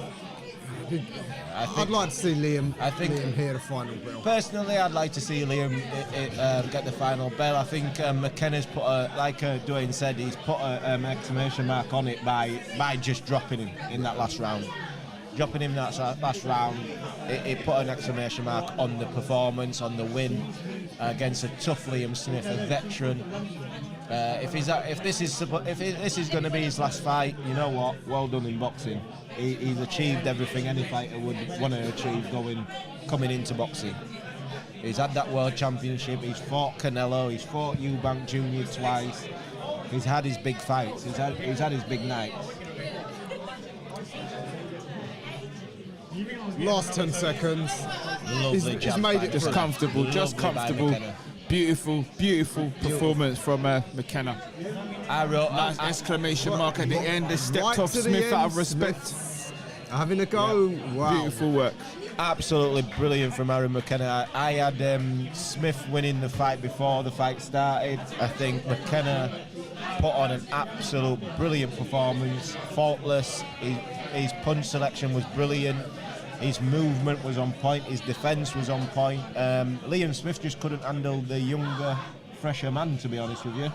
I'd like to see Liam Liam hear the final bell. Personally, I'd like to see Liam get the final bell. I think McKenna's put like Dwayne said, he's put an exclamation mark on it by just dropping him in that last round. Dropping him in that last round, it put an exclamation mark on the performance, on the win against a tough Liam Smith, a veteran. If this is going to be his last fight, you know what? Well done in boxing. He's achieved everything any fighter would want to achieve coming into boxing. He's had that world championship. He's fought Canelo. He's fought Eubank Jr. twice. He's had his big fights. He's had his big nights. Last 10 seconds. Lovely He's made it Just through. comfortable, just Lovely by comfortable. McKenna. Beautiful performance from McKenna. I wrote Nice exclamation mark at the end. They stepped Right off to the Smith out end, of respect. Smith having a go. Wow. Beautiful work. absolutely brilliant from Aaron McKenna. I had Smith winning the fight before the fight started. I think McKenna put on an absolute brilliant performance, faultless. His punch selection was brilliant. His movement was on point. His defence was on point. Liam Smith just couldn't handle the younger, fresher man, to be honest with you.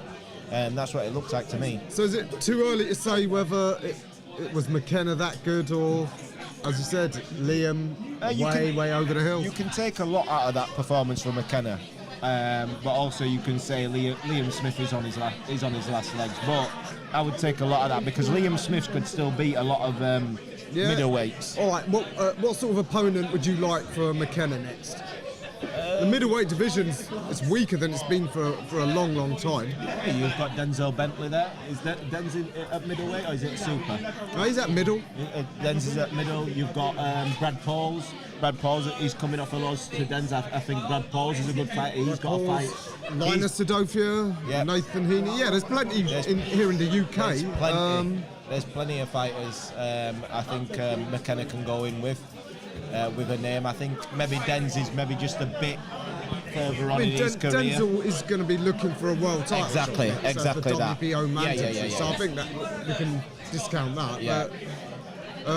And that's what it looked like to me. So is it too early to say whether it was McKenna that good, or, as you said, Liam way over the hill? You can take a lot out of that performance from McKenna, but also you can say Liam Smith is on his last legs. But I would take a lot of that because Liam Smith could still beat a lot of middleweights. All right, what sort of opponent would you like for McKenna next? The middleweight division's it's weaker than it's been for a long time. Yeah, you've got Denzel Bentley there. Is Denzel at middleweight or is it super? No, he's at middle. Denzel's at middle. You've got Brad Pauls. Brad Pauls, he's coming off a loss to Denzel. I think Brad Pauls is a good fighter. He's got a fight. Linus Sedofia, Yep. Nathan Heaney. Yeah, there's plenty here in the UK. There's plenty of fighters. I think McKenna can go in with a name. I think maybe Denz is maybe just a bit further on in his career. Denzel is going to be looking for a world title. Exactly shot, that. So the WBO mandate. Yeah. So I think that we can discount that. Yeah. But,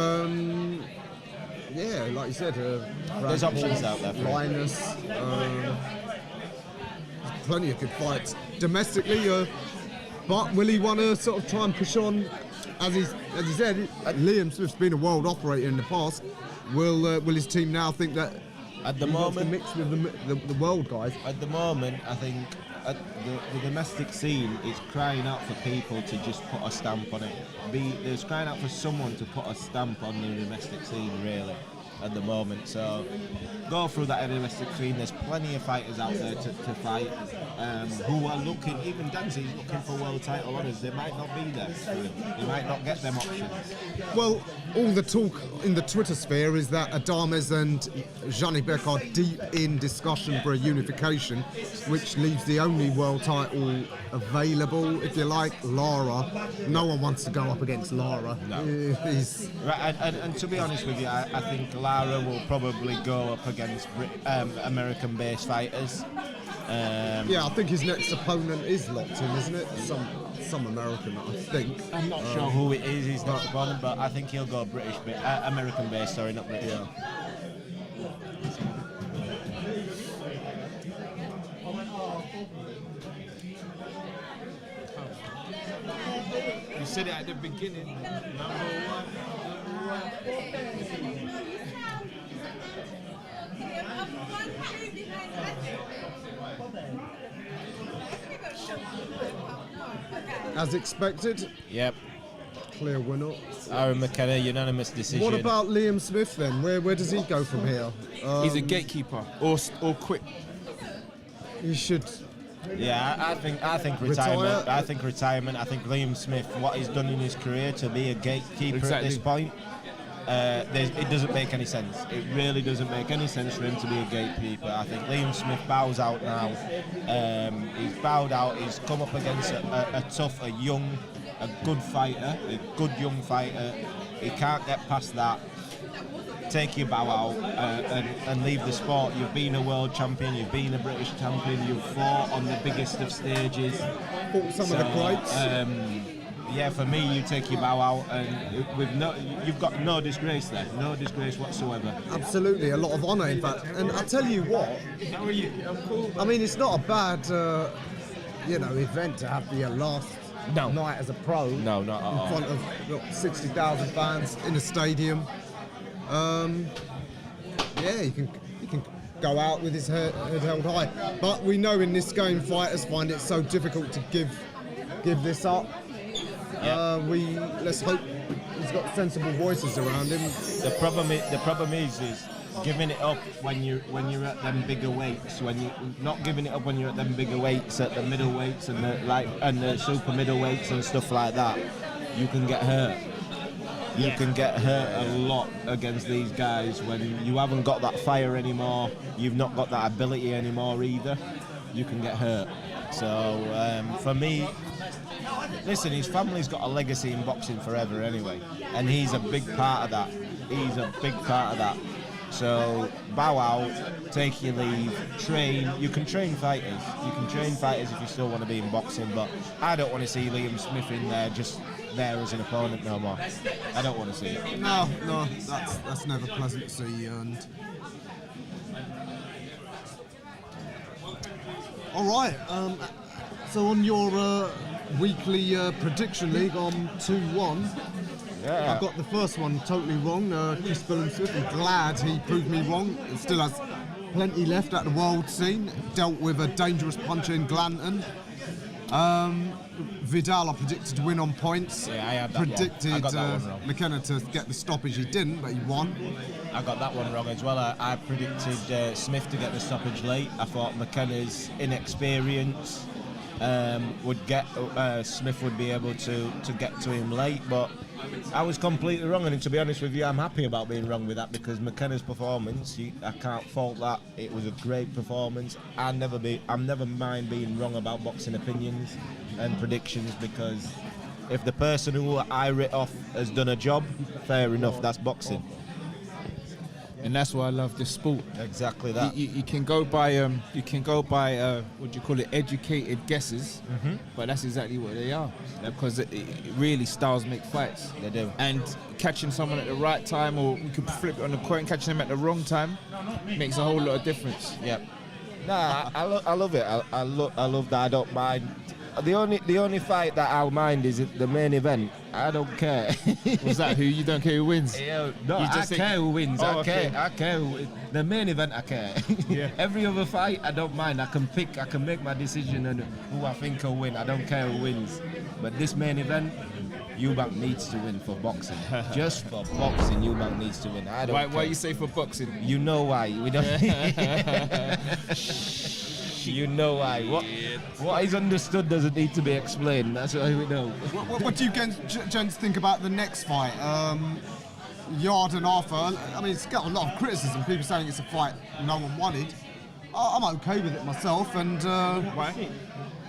yeah, like you said, There's options out there for him. Linus, plenty of good fights domestically. But will he want to sort of try and push on? As he said, Liam Smith's been a world operator in the past. Will his team now think that At the he wants to moment, mix with the world guys? At the moment, I think the domestic scene is crying out for people to just put a stamp on it. There's crying out for someone to put a stamp on the domestic scene, really, at the moment. So go through that domestic scene. There's plenty of fighters out there to fight who are looking. Even Danzy's looking for world title honours. They might not be there. They might not get them options. Well, all the talk in the Twitter sphere is that Adames and Janibek are deep in discussion for a unification, which leaves the only world title available, if you like, Lara. No one wants to go up against Lara. No. Right, and to be honest with you, I think Lara will probably go up against American-based fighters. Yeah, I think his next opponent is locked in, isn't it? Some American, I think. I'm not sure who it is. He's not opponent, but I think he'll go American-based. Sorry, not British. Yeah. You said it at the beginning. Number one. As expected, Yep. clear winner. Aaron McKenna, unanimous decision. What about Liam Smith then? Where does he go from here? He's a gatekeeper or quit. He should Yeah, I think retirement. I think retirement. I think Liam Smith, what he's done in his career to be a gatekeeper at this point, it doesn't make any sense. It really doesn't make any sense for him to be a gatekeeper. I think Liam Smith bows out now. He's bowed out. He's come up against a tough, a good fighter, a good young fighter. He can't get past that. Take your bow out and leave the sport. You've been a world champion, you've been a British champion, you've fought on the biggest of stages. Fought some of the greats. Yeah, for me, you take your bow out, and you've got no disgrace there, no disgrace whatsoever. Absolutely, a lot of honour, in fact. And I tell you what, How are you? I'm cool. I mean, it's not a bad, event to have your last night as a pro. No, not at all. In front of 60,000 fans in a stadium. You can go out with his head held high. But we know in this game, fighters find it so difficult to give this up. Yeah. Let's hope he's got sensible voices around him. The problem is giving it up when you're at them bigger weights. When you not giving it up when you're at them bigger weights, at the middleweights and the super middleweights and stuff like that, you can get hurt. You can get hurt a lot against these guys when you haven't got that fire anymore. You've not got that ability anymore either. You can get hurt. So for me, listen, his family's got a legacy in boxing forever anyway, and he's a big part of that. He's a big part of that. So bow out, take your leave, train. You can train fighters. You can train fighters if you still want to be in boxing, but I don't want to see Liam Smith in there just there as an opponent no more. I don't want to see it. No, that's never pleasant to see. And all right, so on your weekly prediction league, I'm 2-1. Yeah. I got the first one totally wrong. Chris Smith, I'm glad he proved me wrong. He still has plenty left at the world scene. Dealt with a dangerous puncher in Glanton. Vidal, I predicted to win on points. Yeah, I had that predicted one. I got that one wrong. McKenna to get the stoppage. He didn't, but he won. I got that one wrong as well. I predicted Smith to get the stoppage late. I thought McKenna's inexperience would get Smith would be able to get to him late, but I was completely wrong. And to be honest with you, I'm happy about being wrong with that, because McKenna's performance, I can't fault that. It was a great performance. I'm never mind being wrong about boxing opinions and predictions, because if the person who I writ off has done a job, fair enough, that's boxing. And that's why I love this sport. Exactly that. You can go by what do you call it, educated guesses, but that's exactly what they are. Because it really styles make fights. They do. And catching someone at the right time, or we could flip it on the coin, catching them at the wrong time, makes a whole lot of difference. Yep. Nah, I love it. I love that. I don't mind. The only fight that I'll mind is the main event. I don't care. Was that who you don't care who wins? Yeah, no, I care who wins. Oh, I care who wins. The main event, I care. Yeah. Every other fight, I don't mind. I can make my decision on who I think will win. I don't care who wins. But this main event, Eubank needs to win for boxing. Just for boxing, Eubank needs to win. I don't care. Why you say for boxing? You know why. We don't. You know why. What is understood doesn't need to be explained. That's why we know. What do you gents think about the next fight? Yarde and Arthur. I mean, it's got a lot of criticism. People saying it's a fight no one wanted. I'm okay with it myself. And Why?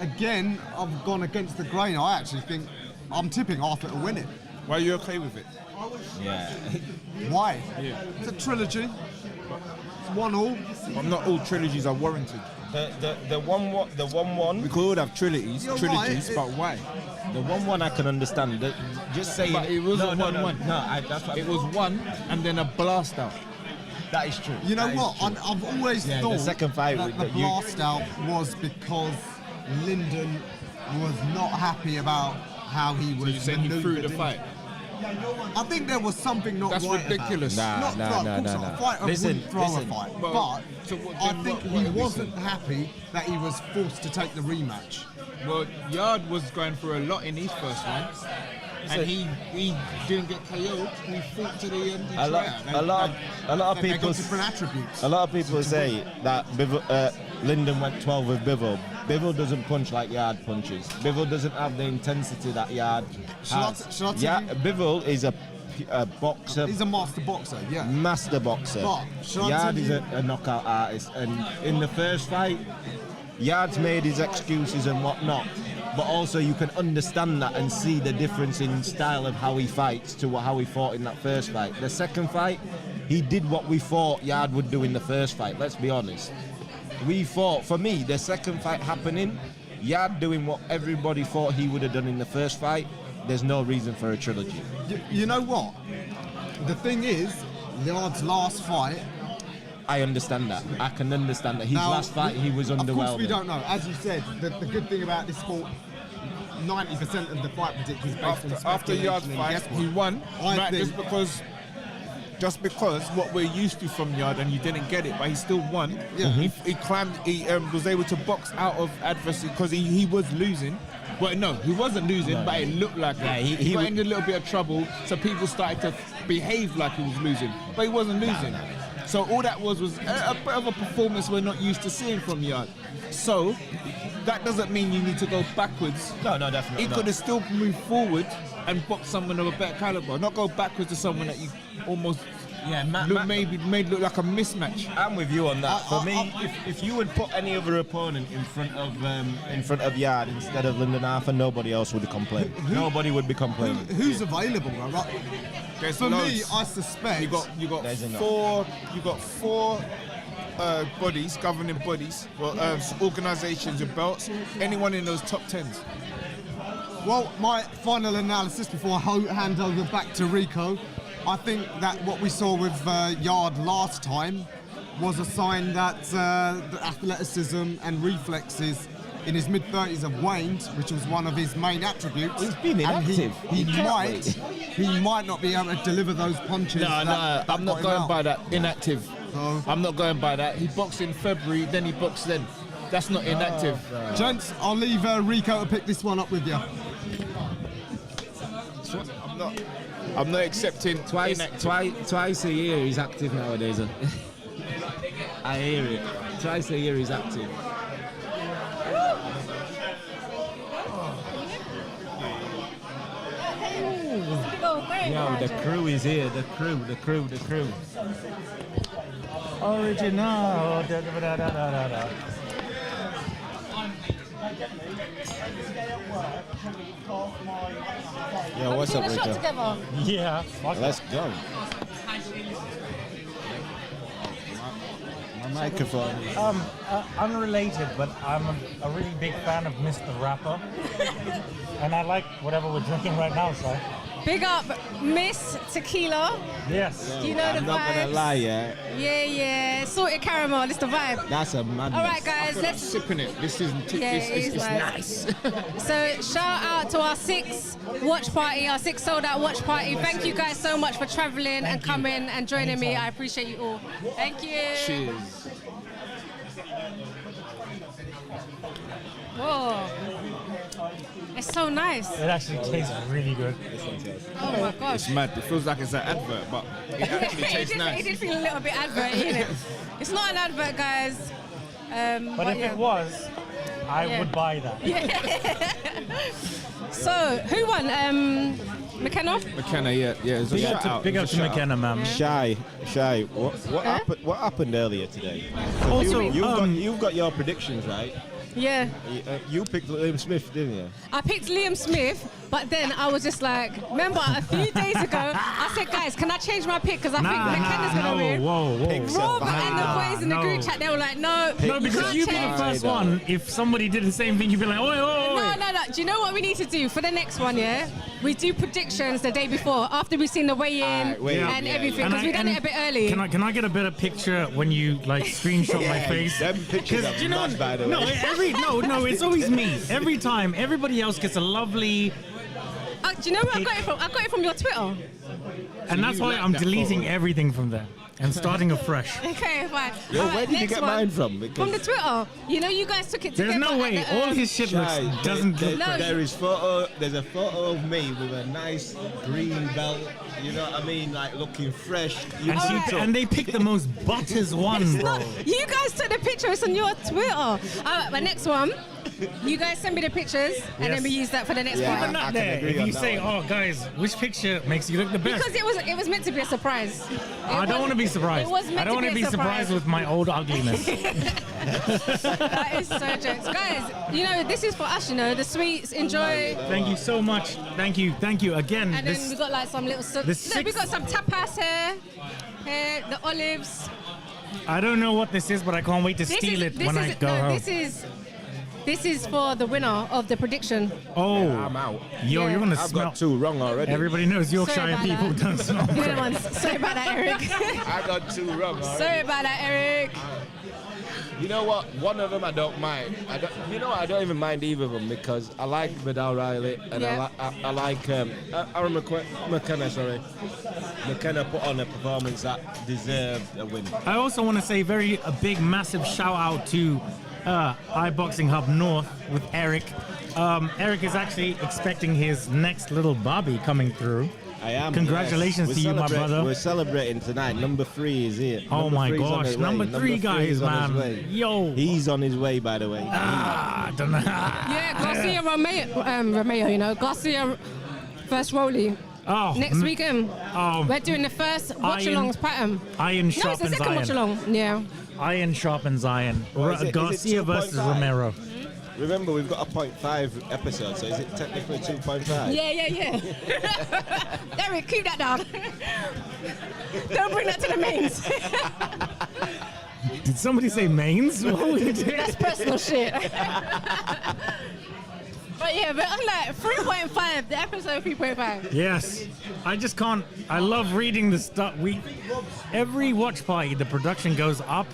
again, I've gone against the grain. I actually think I'm tipping Arthur to win it. Why are you okay with it? Yeah. Why? Yeah. It's a trilogy. It's 1-1. Well, not all trilogies are warranted. The 1-1. We could all have trilogies, You're trilogies, right. but why? The 1-1 I can understand. Just saying. But it wasn't 1-1. No, that's what It was 1 and then a blast out. That is true. You know That is what? true. I've always Yeah, the thought second fight that with the the- blast out was because Lyndon was not happy about how he was So you saying he threw manoeuvred the in. fight? I think there was something not That's right ridiculous. About it. Nah, Not throw, nah, of course nah, not. nah. A fighter Listen, wouldn't throw listen. a fight. Well, but so what- I then think what he are we wasn't saying? happy that he was forced to take the rematch. Well, Yarde was going for a lot in his first one, and he didn't get KO'd. He fought to the end. A lot of They people. got different attributes. A lot of people say that Lyndon went 12 with Bivol, Bivol doesn't punch like Yarde punches. Bivol doesn't have the intensity that Yarde has. Shall I tell you? Bivol is a boxer. He's a master boxer, yeah. Master boxer. But Yarde is a knockout artist, and in the first fight, Yarde's made his excuses and whatnot, but also you can understand that and see the difference in style of how he fights to how he fought in that first fight. The second fight, he did what we thought Yarde would do in the first fight, let's be honest. We thought, for me, the second fight happening, Yarde doing what everybody thought he would have done in the first fight, there's no reason for a trilogy. You know what? The thing is, Yarde's last fight... I understand that. I can understand that. His last fight, he was underwhelming. Of course we don't know. As you said, the good thing about this sport, 90% of the fight predictions based on speculation. After Yarde's fight, he won. Just because what we're used to from Yarde, and you didn't get it, but he still won. Yeah. He climbed. He was able to box out of adversity because he was losing. Well, no, he wasn't losing, but it looked like it. He got in a little bit of trouble, so people started to behave like he was losing, but he wasn't losing. So all that was a bit of a performance we're not used to seeing from Yarde. So that doesn't mean you need to go backwards. No, definitely. He could have still moved forward and boxed someone of a better caliber, not go backwards to someone that you almost made look like a mismatch. I'm with you on that. For me, if you would put any other opponent in front of Yarde instead of Lyndon Arthur, nobody else would complain. Nobody would be complaining. Who's available, right? For me, I suspect you got four bodies, governing bodies, organisations with belts. Anyone in those top 10s? Well, my final analysis before I hand over back to Rico, I think that what we saw with Yarde last time was a sign that the athleticism and reflexes in his mid-30s have waned, which was one of his main attributes. He's been inactive. He might not be able to deliver those punches. I'm not going by that. Inactive. I'm not going by that. He boxed in February, then he boxed then. That's not inactive. Gents, I'll leave Rico to pick this one up with you. I'm not accepting twice a year he's active nowadays. I hear it. Twice a year he's active. Yo, the crew is here. The crew. Original. Yo, what's up, Rico? Yeah. Let's go. My microphone. Unrelated, but I'm a really big fan of Mr. Rapper. And I like whatever we're drinking right now, so. Big up Miss Tequila. Yes. Do you know the vibes? I'm not gonna lie, yeah. Yeah. Salted caramel, it's the vibe. That's a madness. All right, guys, let's sipping it. This isn't. it's nice. So shout out to our 6 watch party, our 6 sold out watch party. Thank you guys so much for traveling and coming and joining me. I appreciate you all. Thank you. Cheers. Whoa. It's so nice. It actually tastes really good. Oh my gosh. It's mad. It feels like it's an advert, but it actually tastes nice. It did feel a little bit advert, isn't it? It's not an advert, guys. But if it was, I would buy that. Yeah. So, who won? McKenna? McKenna, yeah. It's a shout out. Big up to McKenna, man. Yeah. Shy. What happened earlier today? Also, you've got your predictions, right? Yeah. You picked Liam Smith, didn't you? I picked Liam Smith, but then I was just like, remember a few days ago, I said, guys, can I change my pick? Because I think McKenna's going to win. Whoa. Rob and the boys in the group chat, they were like, no. No, because you'd be the first one. If somebody did the same thing, you'd be like, oi. No. Do you know what we need to do for the next one, yeah? We do predictions the day before, after we've seen the weigh-in and everything, because we've done it a bit early. Can I get a better picture when you like screenshot my face? Them pictures are mad, by the way. No, it's always me. Every time, everybody else gets a lovely. Do you know where I got it from? I got it from your Twitter. And that's why I'm deleting everything from there and starting afresh. Okay, fine. Yo, where did you get mine from? From the Twitter. You know, you guys took it together. There's no way. All his shit doesn't look. There's a photo of me with a nice green belt. You know what I mean? Like looking fresh. And they picked the most butters one, bro. You guys took the picture. It's on your Twitter. All right, my next one. You guys send me the pictures, and then we use that for the next Even fight. that there, if you say, "Oh, guys, which picture makes you look the best?" Because it was meant to be a surprise. I don't want to be surprised. It was meant I don't to want to be be a surprise. surprised with my old ugliness. That is so jokes. Guys, you know, this is for us, you know, the sweets, enjoy. Thank you so much. Thank you again. And then we got like some little, look, we got some tapas here, the olives. I don't know what this is, but I can't wait to steal it when I go home. This is for the winner of the prediction. Oh, Yeah, I'm out. Yo, you're gonna I've smell. got 2 wrong already. Everybody knows Yorkshire Sorry about people that. don't smell. Good ones. Sorry about that, Eric. I got 2 wrong already. Sorry about that, Eric. You know what? One of them I don't mind. I don't even mind either of them because I like Vidal Riley and I like Aaron McKenna. Sorry, McKenna put on a performance that deserved a win. I also want to say a big, massive shout out to iBoxing Hub North with Eric. Eric is actually expecting his next little Bobby coming through. I am. Congratulations yes. to you, my brother. We're celebrating tonight. Number 3 is here. Oh Number my 3's on gosh, his way. number 3 guys, is on his way. man. Yo. He's on his way, by the way. I don't know. Yeah, Garcia Romeo, you know, Garcia versus Rowley. Oh, Next weekend, oh. we're doing the first watchalongs pattern. Iron No, it's the sharpens second iron. watchalong. Yeah. Iron sharpens iron. Is it Garcia versus 2.5? Romero. Remember, we've got a 0.5 episode, so is it technically 2.5? Yeah. Eric, keep that down. Don't bring that to the mains. Did somebody say mains? What were you doing? That's personal shit. But yeah, but I'm like 3.5, the episode 3.5. Yes. I just can't. I love reading the stuff. Every watch party, the production goes up.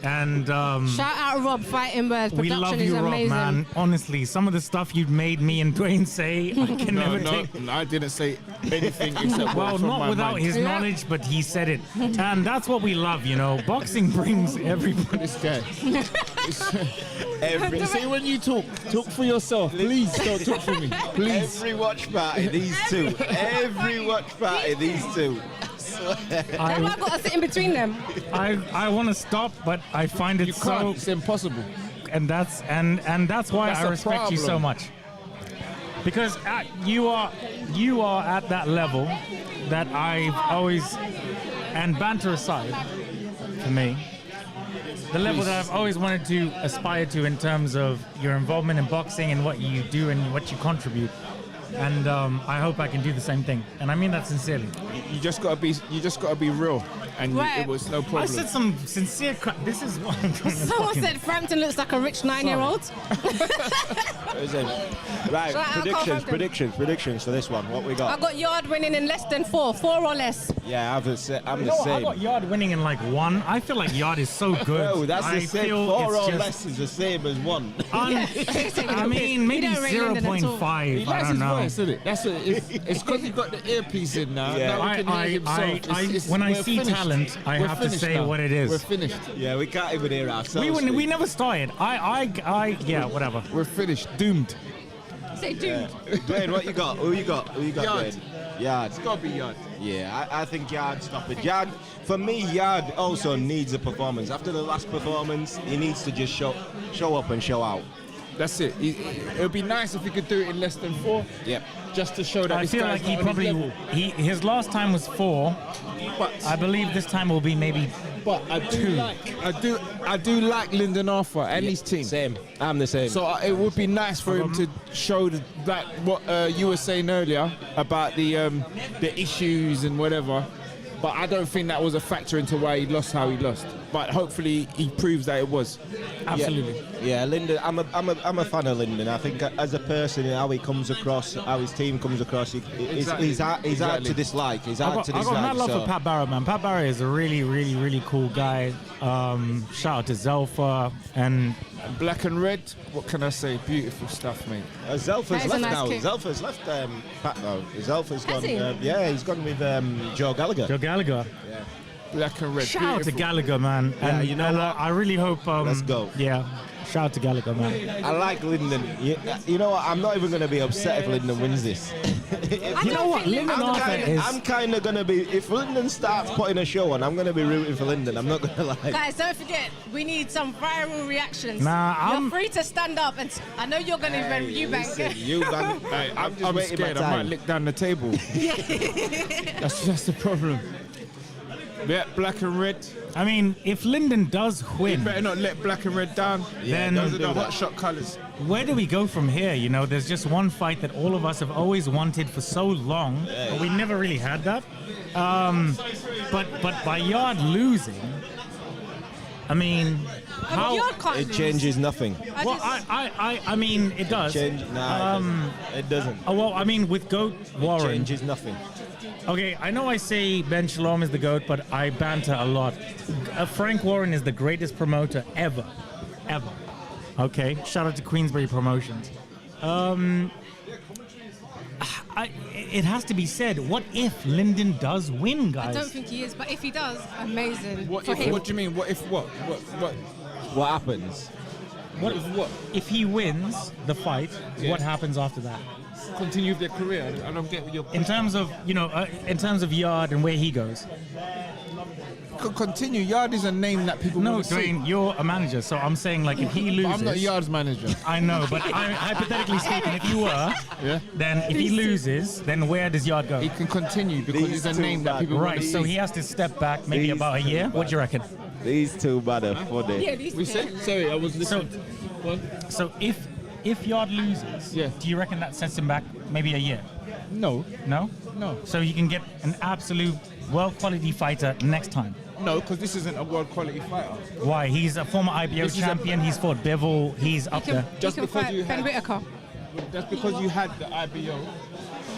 And Shout out Rob Fighting Words. we Production love is you, Rob, amazing. man. Honestly, some of the stuff you've made me and Dwayne say, I can never take. No, I didn't say anything except Well, what's on not my without mind. his knowledge, but he said it. And that's what we love, you know. Boxing brings everybody. This guy. You see, when you talk for yourself. Please don't talk for me. Please. Every watch party, these two. Every watch party, these two. That's why I've got to sit in between them. I want to stop, but I find it You so. can't. It's impossible. And that's why That's I a respect you so problem. much. Because you are at that level that I've always, and banter aside, for me, the level that I've always wanted to aspire to in terms of your involvement in boxing and what you do and what you contribute. And I hope I can do the same thing. And I mean that sincerely. You just gotta be real, and Right. it was no problem. I said some sincere crap. This is what I'm trying to Someone fucking- said Frampton looks like a rich 9-year-old. Right, Shout out predictions for this one. What we I got? got Yarde winning in less than 4 or less. Yeah, I'm the I same. got Yarde winning in like 1. I feel like Yarde is so good. No, that's the I same. feel 4 it's or just less is the same as 1. I mean, maybe You don't rate Lyndon at all. 0.5. He I likes don't his know. voice, isn't it? That's it's because he got the earpiece in now. Yeah. Now he can hear himself. When I we're see finished. talent, I We're have to finished say now. what it is. We're finished. Yeah, we can't even hear ourselves. We never started. Yeah, whatever. We're finished. Doomed. Say, dude. Dwayne, what you got? Who you got? Yarde. Dwayne? Yarde. It's gotta be Yarde. Yeah, I think Yarde stop it. Yarde, for me, Yarde also needs a performance. After the last performance, he needs to just show up and show out. That's it. It would be nice if he could do it in less than 4. Yep. Just to show that I this feel guy's like he not on his probably level. his last time was 4. But I believe this time will be maybe. But I do like Lyndon Arthur and his team. Same. I'm the same. So it would be nice for him to show that what you were saying earlier about the issues and whatever. But I don't think that was a factor into why he lost how he lost. But hopefully he proves that it was. Absolutely. Yeah, Lyndon. I'm a fan of Lyndon. I think as a person, how he comes across, how his team comes across, he's hard to dislike. He's hard to I dislike. got mad love so. for Pat Barrett, man. Pat Barrett is a really, really, really cool guy. Shout out to Zelfa and Black and red, what can I say? Beautiful stuff, mate. Zelfa's That is a left nice now. kick. Zelfa's left Pat though. Zelfa's Has gone. he? He's gone with Joe Gallagher. Joe Gallagher. Black and red. Shout out to beautiful. Gallagher, man. Yeah, And you know what? I really hope. Let's go. Yeah. Shout out to Gallagher, man. I like Lyndon. You know what? I'm not even going to be upset if Lyndon wins this. You know what? Lyndon Arthur is... I'm kind of going to be... If Lyndon starts putting a show on, I'm going to be rooting for Lyndon. I'm not going to lie. Guys, don't forget, we need some viral reactions. Nah, you're free to stand up, and I know you're going to run Eubank. Eubank. I'm scared. I might lick down the table. That's the problem. Yeah, black and red. I mean, if Lyndon does win... You better not let black and red down. Then those are the hot shot colours. Where do we go from here? You know, there's just one fight that all of us have always wanted for so long, but we never really had that. But by Yarde losing, I mean, how it changes nothing. I mean, it does. It doesn't. Well, I mean, with GOAT Warren, it changes nothing. Okay, I know I say Ben Watchalong is the GOAT, but I banter a lot. Frank Warren is the greatest promoter ever. Okay, shout out to Queensberry Promotions. It has to be said, what if Lyndon does win, guys? I don't think he is, but if he does, amazing. What do you mean? What if what? What happens? What if he wins the fight? Yeah. What happens after that? Continue their career. I don't get what you're... In terms of Yarde and where he goes. Continue. Yarde is a name that people No, want to see. Dwayne, you're a manager, so I'm saying, like, if he loses... I'm not Yarde's manager. I know, but hypothetically speaking, if you were, then if he loses, then where does Yarde go? He can continue because it's a name that people want to see. So he has to step back maybe about a year. What do you reckon? These two bad are funny. Yeah, these We said? Sorry, I was listening. So if Yarde loses, do you reckon that sets him back maybe a year? No. No? No. So you can get an absolute world quality fighter next time? No, because this isn't a world quality fighter. Why? He's a former IBO champion. He's fought Bevel. He's up there. Just because you Ben Whittaker. That's because you had the IBO.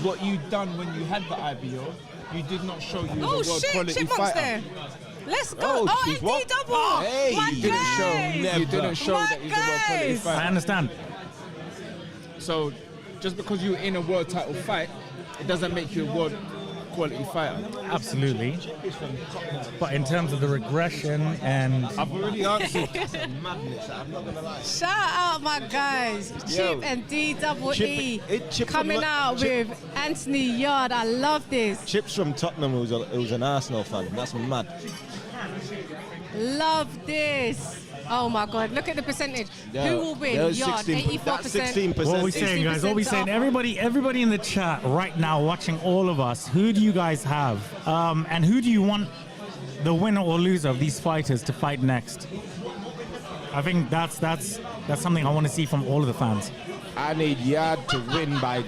What you done when you had the IBO, you did not show you Oh the world shit, quality Chipmunk's fighter. there. Let's go. Oh, Oh, she's what? MD double. Hey, My you didn't show. guys. You didn't show My that he's a world quality guys. fighter. I understand. So, just because you're in a world title fight, it doesn't make you a world quality fighter. Absolutely. But in terms of the regression and... I've already answered. Madness, I'm not gonna lie. Shout out my guys, Chip and D-double-E, Chip coming from out Chip. with Anthony Yarde. I love this. Chips from Tottenham, who's an Arsenal fan. That's mad. Love this. Oh my God, look at the percentage. Who will win? There's Yarde, 16, 84%. that's 16%. What are we saying, guys? What are we 60% saying? up. Everybody in the chat right now watching all of us, who do you guys have? And who do you want the winner or loser of these fighters to fight next? I think that's something I want to see from all of the fans. I need Yarde to win by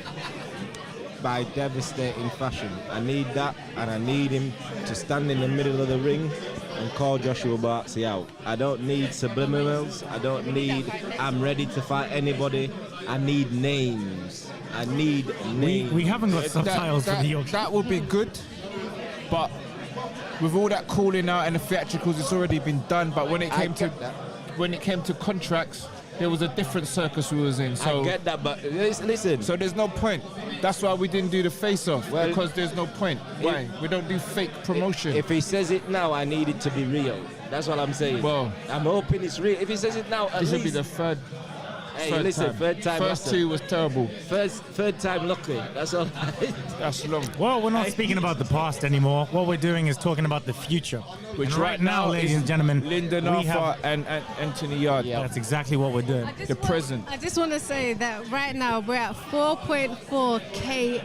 devastating fashion. I need that, and I need him to stand in the middle of the ring and call Joshua Barksy out. I don't need subliminals. I don't need I'm ready to fight anybody. I need names. I need names. We haven't got subtitles for the Yorkshire. That would be good, but with all that calling out and the theatricals, it's already been done. But when it came to contracts, there was a different circus we was in. So I get that, but listen. So there's no point. That's why we didn't do the face-off, Well, because there's no point. Why? We don't do fake promotion. If he says it now, I need it to be real. That's what I'm saying. Well, I'm hoping it's real. If he says it now, at this will least... be the third listen, third time. First lucky. two was terrible. Third time lucky. That's all. That's long. Well, we're not speaking about the past anymore. What we're doing is talking about the future. Which And right now, ladies and gentlemen, Lyndon we Arthur have, and Anthony Yarde. that's exactly what we're doing. The present. I just want to say that right now we're at 4.4K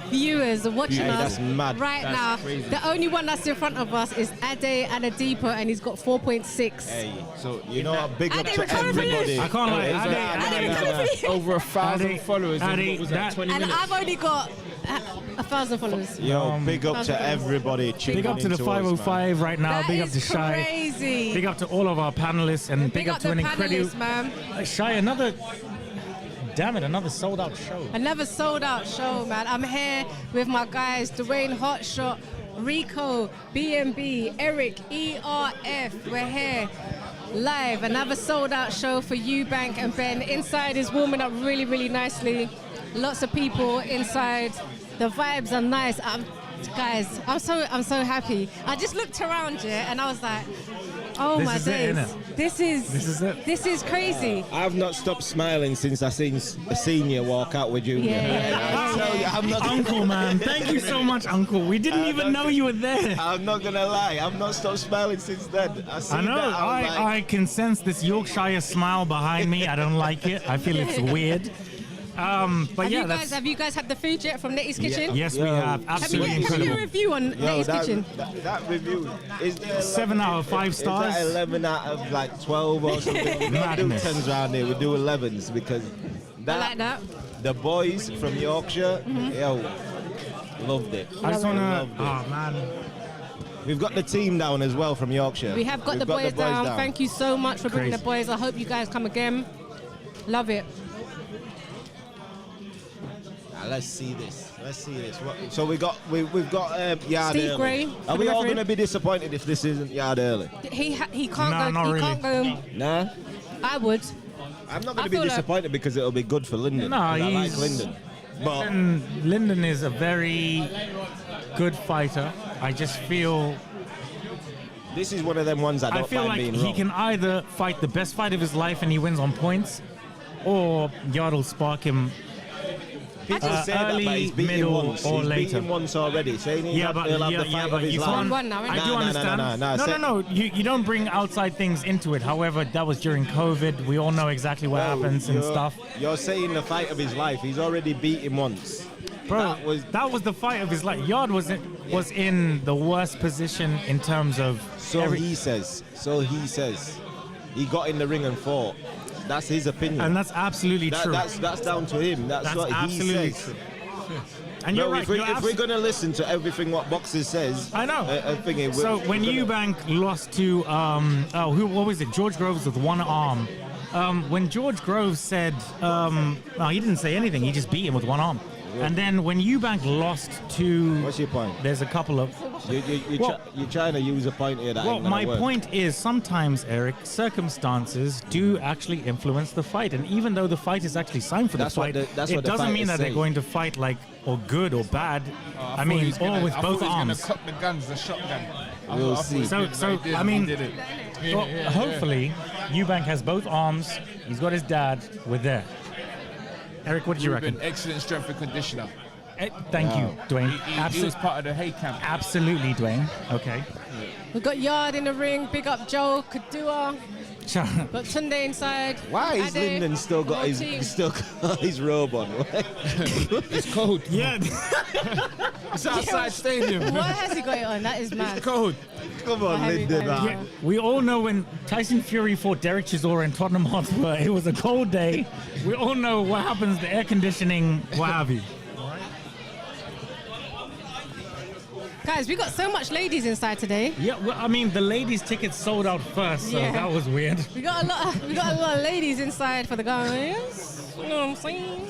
viewers watching us that's mad. right That's now. crazy. The only one that's in front of us is Ade Adedipo, and he's got 4.6. Hey, so you know, big up Ade, to we're coming for you. everybody. I can't lie. Ade, we're coming for you. Over 1,000 followers in Ade, what was that, 20 And minutes? I've only got 1,000 followers. Yo, big up to everybody. Big up to the 505 right now. That Big up is to Shy. crazy. Big up to all of our panelists, and big up to the an incredible panelists, man. Shy. Another sold out show. Another sold out show, man. I'm here with my guys, Dwayne Hotshot, Rico, BNB, Eric, ERF. We're here live. Another sold out show for Eubank and Ben. Inside is warming up really, really nicely. Lots of people inside. The vibes are nice. Guys, I'm so happy. I just looked around and I was like, oh This my is it, days. innit? This is crazy. I've not stopped smiling since I seen a senior walk out with Junior. Yeah. I tell you, I'm not Uncle, man. Thank you so much, Uncle. We didn't even know you were there. I'm not gonna lie, I've not stopped smiling since then. I know. I can sense this Yorkshire smile behind me. I don't like it. I feel it's weird. But have you guys had the food yet from Netty's Kitchen? Yes, we have. Absolutely Have you incredible. a review on Netty's Kitchen? That review is there 7 out of 5 stars. Is that 11 out of like 12 or something? We don't do Madness. 10s around here, we do 11s because I like that. the boys from Yorkshire, loved it. I just want Loved to. it. Oh, man. We've got the team down as well from Yorkshire. We have got We've the boys down. Thank you so much for bringing the boys. I hope you guys come again. Love it. Let's see this. So we've got Yarde Steve early. Gray. Are we all referee. going to be disappointed if this isn't Yarde early? He can't Nah, go. not He really. can't go. Nah. I would. I'm not going I to be feel like- disappointed because it'll be good for Lyndon. No, 'cause I like he's- Lyndon. But Lyndon is a very good fighter. I just feel. this is one of them ones I I don't feel mind like being he wrong. can either fight the best fight of his life and he wins on points, or Yarde will spark him. People say that, early, but he's beaten middle, once. or He's later. beaten once already. Saying he'll have the fight of his you life. can't. One now, I innit? do understand. No. You don't bring outside things into it. However, that was during COVID. We all know exactly what happens and stuff. You're saying the fight of his life. He's already beat him once. Bro, that was the fight of his life. Yarde was in the worst position in terms of. He says. He got in the ring and fought. That's his opinion. And that's absolutely true. That's down to him. That's what he absolutely says. true. And you're right. If we're gonna listen to everything what boxers says, I know. So when Eubank lost to what was it? George Groves with one arm. When George Groves said, he didn't say anything. He just beat him with one arm. Yeah. And then when Eubank lost to, what's your point? There's a couple of. You're trying to use a point here that. Well, my point is sometimes, Eric, circumstances do actually influence the fight, and even though the fight is actually signed for the fight, it doesn't mean that they're going to fight like or good or bad. I mean, all with both arms. Cut the guns, the shotgun. We'll see. So I mean, hopefully, Eubank has both arms. He's got his dad. We're there. Eric, what did you reckon? Excellent strength and conditioner. Thank you, Dwayne. He was part of the hay camp. Absolutely, Dwayne. Okay. We've got Yarde in the ring. Big up Joe Kadua. Got Tunde inside. Why is Lyndon still got his robe on? It's cold. Yeah. It's outside stadium. Why has he got it on? That is mad. It's cold. Come on, Lyndon. Yeah, we all know when Tyson Fury fought Derek Chisora in Tottenham Hotspur, it was a cold day. We all know what happens, the air conditioning, what have you. Guys, we got so much ladies inside today. Yeah, well, I mean, the ladies' tickets sold out first, so that was weird. We got a lot of ladies inside for the guys. You know what I'm saying?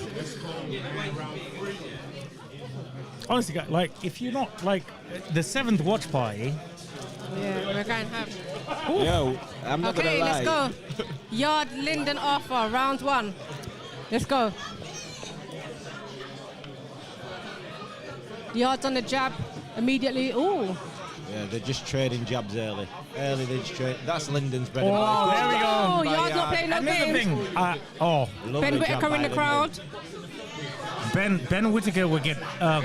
Honestly, guys, like, if you're not, like, the 7th watch party... Yeah, we're going to have... Yo, I'm not gonna lie. Okay, let's go. Yarde, Lyndon, Arthur, round 1. Let's go. Yarde's on the jab immediately. Ooh. Yeah, they're just trading jabs early. They just trade. That's Lyndon's bread and Oh, butter. there we go. Oh, Yarde's not playing no Another games. thing. Lovely Ben jab Whitaker by in the Lyndon. crowd. Ben Whitaker will get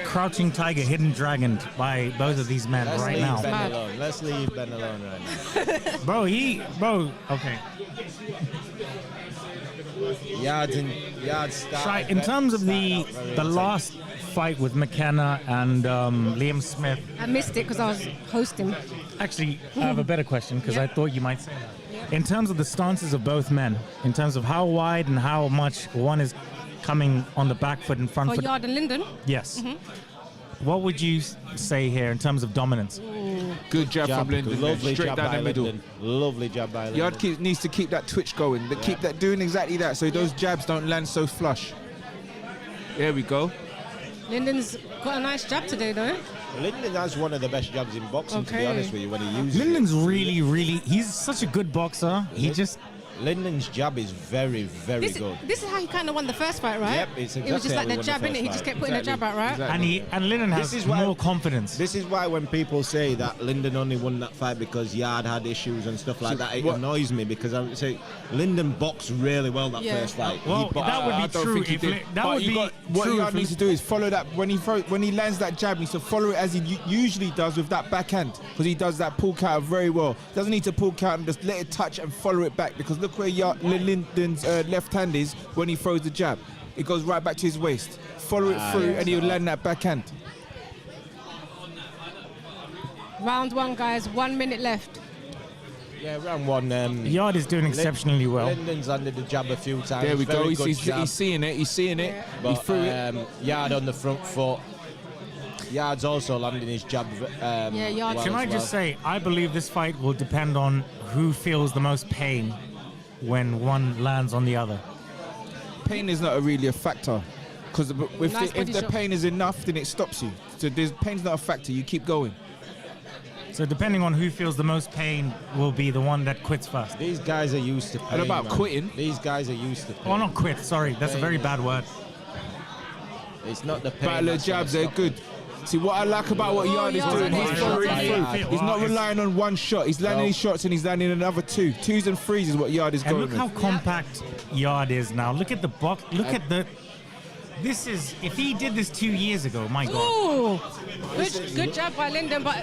Crouching Tiger, Hidden Dragon by both of these men right now. Mad. Let's leave Ben alone right now. Bro, okay. Yarde started. In terms of started the out very last fight with McKenna and Liam Smith, I missed it because I was hosting. actually, I have a better question because I thought you might say that. In terms of the stances of both men, in terms of how wide and how much one is coming on the back foot and front For foot. Yarde and Lyndon. Yes. What would you say here in terms of dominance? Good jab from Lyndon. Lovely Straight jab down by the middle. Lyndon. Lovely jab by Lyndon. Yarde needs to keep that twitch going. Keep that doing exactly that, so those jabs don't land so flush. There we go. Lyndon's got a nice jab today, though. Lyndon has one of the best jabs in boxing, to be honest with you, when he uses Lyndon's really, he's such a good boxer. He just Lyndon's jab is very, very good. This is how he kind of won the first fight, right? Yep, it's exactly it was just how like he the won jab the in it. first He just fight. kept putting the jab out, right? Exactly. And Lyndon has more confidence. This is why when people say that Lyndon only won that fight because Yarde had issues and stuff like that, it annoys me because I would say Lyndon boxed really well that first fight. Well, that would be true. What Yarde needs to do is follow that when he lands that jab. He needs to follow it as he usually does with that backhand, because he does that pull counter very well. Doesn't need to pull counter and just let it touch and follow it back, because look where Lyndon's left hand is when he throws the jab. It goes right back to his waist. Follow it through and he'll land that backhand. Round 1, guys. 1 minute left. Yeah, round 1. Yarde is doing exceptionally well. Lyndon's landed the jab a few times. There we go. He's seeing it. He's seeing it. But, He threw it. Yarde on the front foot. Yarde's also landing his jab. Yarde. Well Can I just say, I believe this fight will depend on who feels the most pain when one lands on the other. Pain is not really a factor, because Nice if the shot. pain is enough, then it stops you. So pain's not a factor. You keep going. So depending on who feels the most pain will be the one that quits first. These guys are used to pain. And about man. quitting. These guys are used to pain. Oh, not quit. Sorry, that's a very bad word. It's not the pain. Battle of that's gonna jabs, they're stop good. See, what I like about what Yarde is Yarde. doing, he's following Yarde. through. He's not relying on one shot. He's landing his shots and he's landing another two. 2s and 3s is what Yarde is And going look with. how compact Yarde is now. Look at the box. Look at the. This is. If he did this 2 years ago, my God. Ooh, good jab by Lyndon, but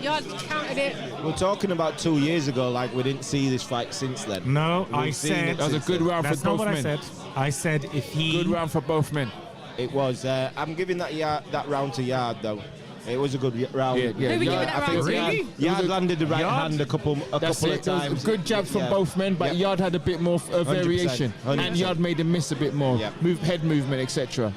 Yarde countered it. We're talking about 2 years ago, like we didn't see this fight since then. No, I We've seen said. it That was a since good then. round That's for not both what men. I said. I said if he. Good round for both men. It was. I'm giving that round to Yarde though. It was a good round. Yeah. Who we giving that I think round to? Really? Yarde landed the right Yarde? hand a couple of There times. was good jabs from Yeah. both men, but Yeah. Yarde had a bit more 100%, variation. 100%. And Yarde made him miss a bit more. Yeah. Head movement, etc.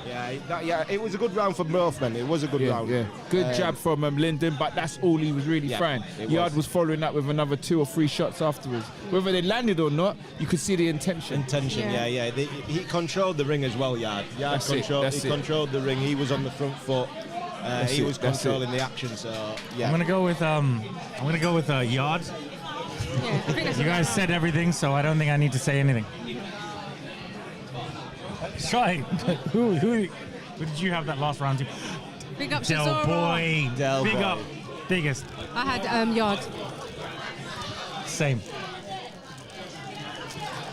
Yeah, it was a good round for both men. It was a good round. Yeah. Good jab from Lyndon, but that's all he was really trying. it Yarde was following that with another 2 or 3 shots afterwards. Whether they landed or not, you could see the intention. Yeah. He controlled the ring as well, Yarde. That's it, that's it. Controlled the ring. He was on the front foot. He was controlling the action. So yeah. I'm gonna go with Yarde. Yeah, I think that's You guys said everything, so I don't think I need to say anything. Sorry, who did you have that last round to? big up to Del Zora. Boy, Del big Boy. up, biggest, I had Yarde. same.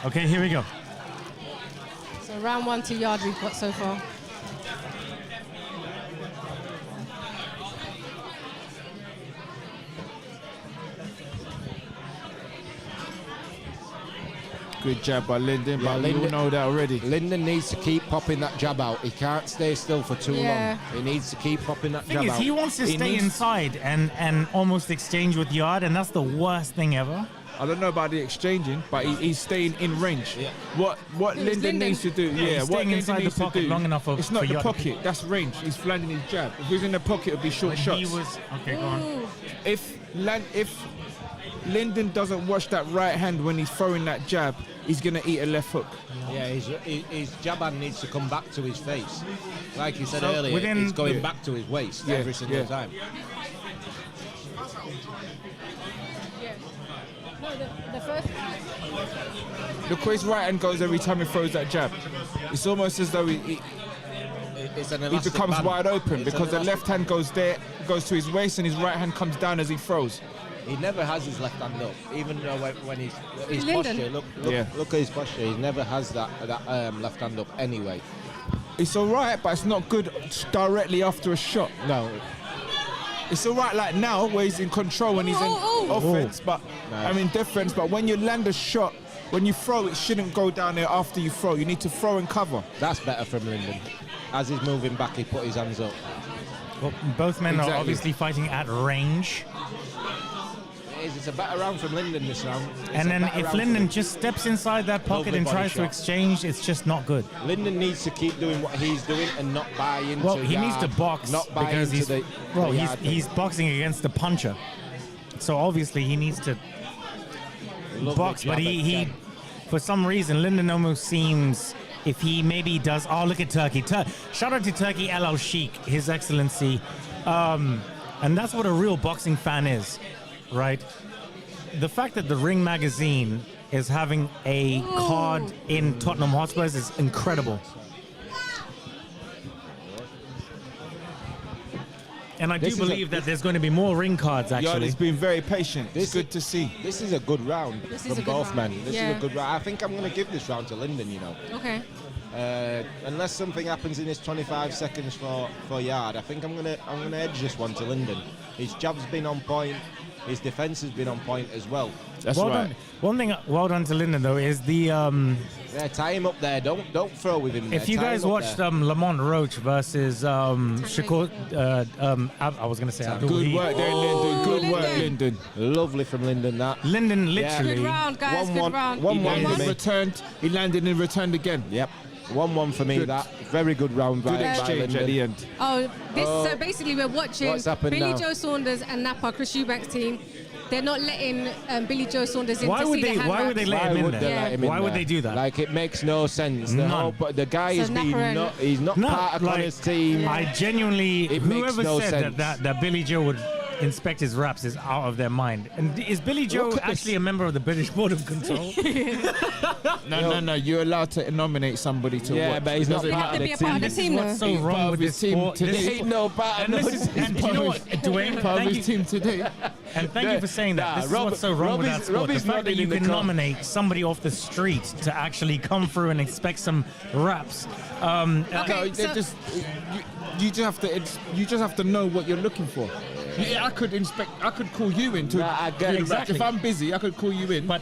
Okay, here we go. So round 1 to Yarde we've got so far. Good jab by Lyndon, Yeah, but we all Lyndon- know that already. Lyndon needs to keep popping that jab out. He can't stay still for too Yeah. long. He needs to keep popping that Thing jab is, out. he wants to stay needs- inside and almost exchange with Yarde, and that's the worst thing ever. I don't know about the exchanging, but he's staying in range. Yeah. What Lyndon. Lyndon needs to do, he's what staying Lyndon inside the needs to pocket do, long enough for- it's not for the Yarde. pocket, that's range. He's landing his jab. If he's in the pocket, it'll be short But shots. he was okay. Go on. If Lyndon doesn't watch that right hand when he's throwing that jab, he's gonna eat a left hook. Yeah, his jab hand needs to come back to his face. Like you said So earlier, within- it's going back to his waist Yeah, every single yeah. time. No, the first. Look where his right hand goes every time he throws that jab. It's almost as though he It's an he elastic becomes band. wide open, It's because an the elastic- left hand goes to his waist, and his right hand comes down as he throws. He never has his left hand up, even though when his Lyndon. posture. Look at his posture. He never has that left hand up anyway. It's all right, but it's not good directly after a shot. No, It's all right like now, where he's in control when he's in offense, but defense. But when you land a shot, when you throw, it shouldn't go down there after you throw. You need to throw and cover. that's better from Lyndon. As he's moving back, he put his hands up. Well, both men Exactly. are obviously fighting at range. It's a better round from Lyndon this round. And then if Lyndon just steps inside that pocket Lovely and body tries to shot. exchange, it's just not good. Lyndon needs to keep doing what he's doing and not buy into. Well, he needs to Yarde, box not buy because into he's the Yarde thing. he's boxing against the puncher. So obviously he needs to Lovely box, but jab at he Chev. for some reason Lyndon almost seems, if he maybe does, oh look at Turkey. Shout out to Turkey El Sheikh, His Excellency. And that's what a real boxing fan is, right? The fact that the Ring magazine is having a card in Tottenham Hotspurs is incredible. And I do believe that there's going to be more ring cards, actually. Yarde's been very patient. It's good to see. This is a good round from both men. This is a good round. I think I'm going to give this round to Lyndon, you know. Okay. Unless something happens in his 25 seconds for Yarde, I think I'm gonna edge this one to Lyndon. His jab's been on point. His defense has been on point as well. That's well right. Done. One thing, well done to Lyndon though, is the. Yeah, tie him up there. Don't throw with him. If you guys watched Lamont Roach versus Shakur, I was gonna say Abdul. Good work there, Lyndon. Good work, Lyndon. Lovely from Lyndon. That Lyndon literally. Good round, guys. Good round. 1-1 for me. Returned. He landed and returned again. Yep. 1-1 for me. Good. That very good round. Good by exchange Lyndon. at the end. So basically we're watching What's happened Billy now? Joe Saunders and Napa, Chris Eubank's team. They're not letting Billy Joe Saunders in Why to would see they? the hand Why would they wraps. let him in would they there? let him in Why would there? they do that? Like, it makes no sense. None. The guy So has been Napa he's not part of Connor's team. I genuinely, It makes whoever no said sense. that Billy Joe would inspect his raps is out of their mind. And is Billy Joe Look at actually this. a member of the British Board of Control? No. You're allowed to nominate somebody to Yeah, watch. but he's not Doesn't part Have of to the be a part of team. the This is team what's though. so He's wrong part with of this his team sport. today. This- Ain't no part And of this is, and do you know what, Dwayne? Part of Thank his you, team today. and thank you for saying that. Nah, This is what's so wrong with that sport. The Robbie's fact that nodding you in the can corner. nominate somebody off the street to actually come through and inspect some raps. No, Okay, they so- just you just have to know what you're looking for. Yeah, I could call you in to Nah, I get exactly. If I'm busy, I could call you in. But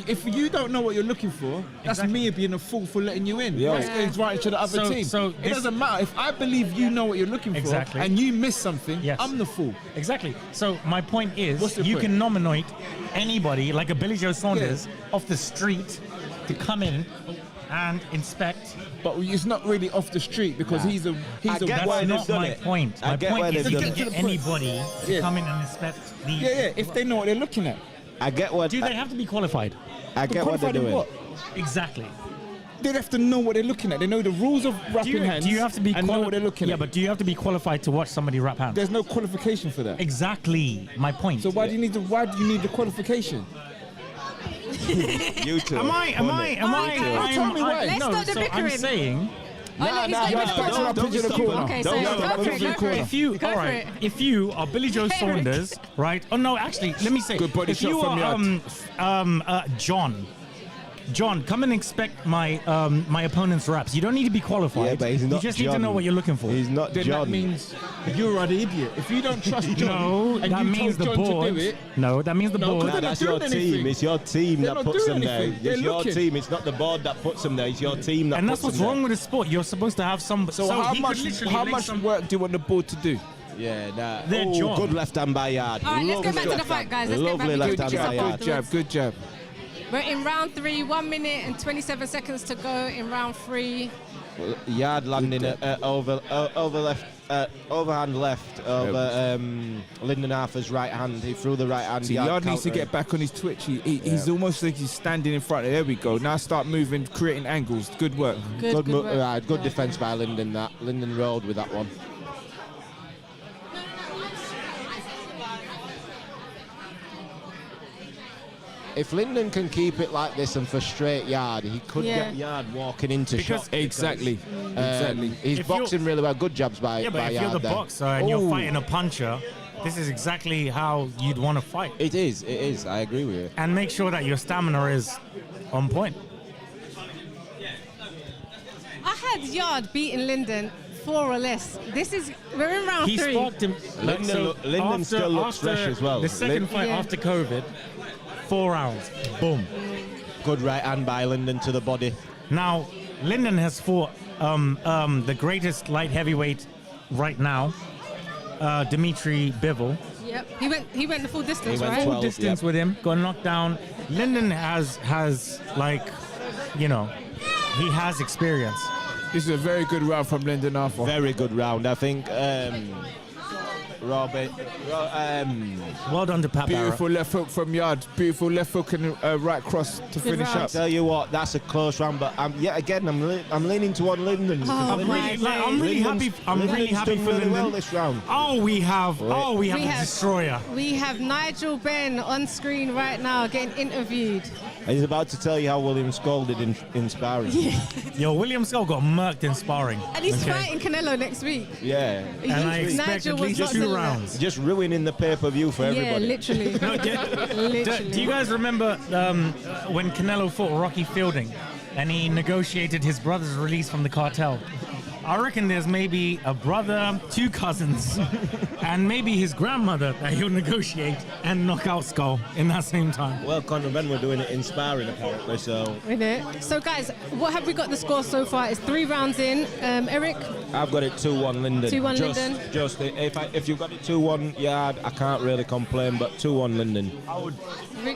if you don't know what you're looking for, that's Exactly. me being a fool for letting you in. Yeah. That's going right into the other team. So it this- doesn't matter. If I believe you know what you're looking Exactly. for and you miss something, Yes. I'm the fool. Exactly. So my point is, What's the you point? can nominate anybody, like a Billy Joe Saunders, off the street to come in and inspect. But it's not really off the street because he's a I get That's why they've not done my it. point. I My get point why is they've you done can it. get anybody to Yeah. come in and inspect the. Yeah. If they know what they're looking at, I get what Do they have to be qualified? I get what they're qualified in doing. what? Exactly. They have to know what they're looking at. They know the rules of wrapping hands. Do you have to be and know what they're looking Yeah, at? but do you have to be qualified to watch somebody wrap hands? There's no qualification for that. Exactly my point. So why do you need the qualification? You two. Am I? Tell me why. Let's No, stop the so I'm bickering. saying. Oh, no, he's nah, got nah, a nah, question. don't Pigeon stop corner. him. Okay, Don't so stop go him. for it, go for it. If you, Go all for right, it. if you are Billy Joe Saunders, right? Oh no, actually, let me say, Good body if shot you from are John, come and inspect my my opponent's raps. You don't need to be qualified. Yeah, but he's not You just need to John. know what you're looking for. He's not Then John. that means you are the idiot. If you don't trust John, No, and that you means the told John board. to do it, No, that means the No, board. because Nah, they're not that's your doing team. anything. It's your team They're that not puts doing them there. anything. They're It's your looking. team. It's not the board that puts them there. It's your team that And puts that's what's them wrong there. with the sport. You're supposed to have some. So he how could much literally how lay much some- work do you want the board to do? Yeah, nah. Their Oh, job. good left hand by Yarde. All right, let's go Lovely back to the left fight, hand. guys. Let's get Lovely back left to hand the by fight. Yarde. Good jab. We're in round 3, 1 minute and 27 seconds to go in round 3. Yarde landing overhand left over Lyndon Arthur's right hand. He threw the right hand. See, Yarde needs to get back on his twitch. He's almost like he's standing in front. There we go. Now start moving, creating angles. Good work. Good work. Right, good defense by Lyndon. That Lyndon rolled with that one. If Lyndon can keep it like this and frustrate Yarde, he could get Yarde walking into shots. Exactly. He's If boxing really well. Good jobs by Yeah, but if Yarde you're the there. boxer and you're Ooh. fighting a puncher, this is exactly how you'd want to fight. It is. I agree with you. And make sure that your stamina is on point. I had Yarde beating Lyndon 4 or less. We're in round He 3. sparked him. Lyndon still looks fresh as well. The second fight Yeah. after COVID, 4 rounds. Boom. Good right hand by Lyndon to the body. Now, Lyndon has fought the greatest light heavyweight right now, Dimitri Bivol. Yep. He went the full distance, He went right? 12. Distance Yep. with him, got knocked down. Lyndon has like, you know, he has experience. This is a very good round from Lyndon Arthur. Very good round. I think Robert. Well done to Pat Barrett. Beautiful left hook from Yarde. Beautiful left hook and right cross to finish round. up. Tell you what, that's a close round, but I'm leaning toward Lyndon. Oh, I'm really happy. I'm really happy for Lyndon. Well this round. We have a destroyer. We have Nigel Benn on screen right now getting interviewed. He's about to tell you how William scolded in sparring. Yo, William Skull got murked in sparring. And he's fighting Canelo next week. Yeah. And I expect Nigel at was least not 2 selling rounds. Just ruining the pay-per-view for everybody. Yeah, literally. Literally. Do you guys remember when Canelo fought Rocky Fielding and he negotiated his brother's release from the cartel? I reckon there's maybe a brother, 2 cousins, and maybe his grandmother that he'll negotiate and knock out Skull in that same time. Well, Conor Benn were doing it in sparring apparently, so... So guys, what have we got the score so far? It's 3 rounds in. Eric? I've got it 2-1 Lyndon. 2-1 Lyndon. Just if you've got it 2-1 Yarde, I can't really complain, but 2-1 Lyndon.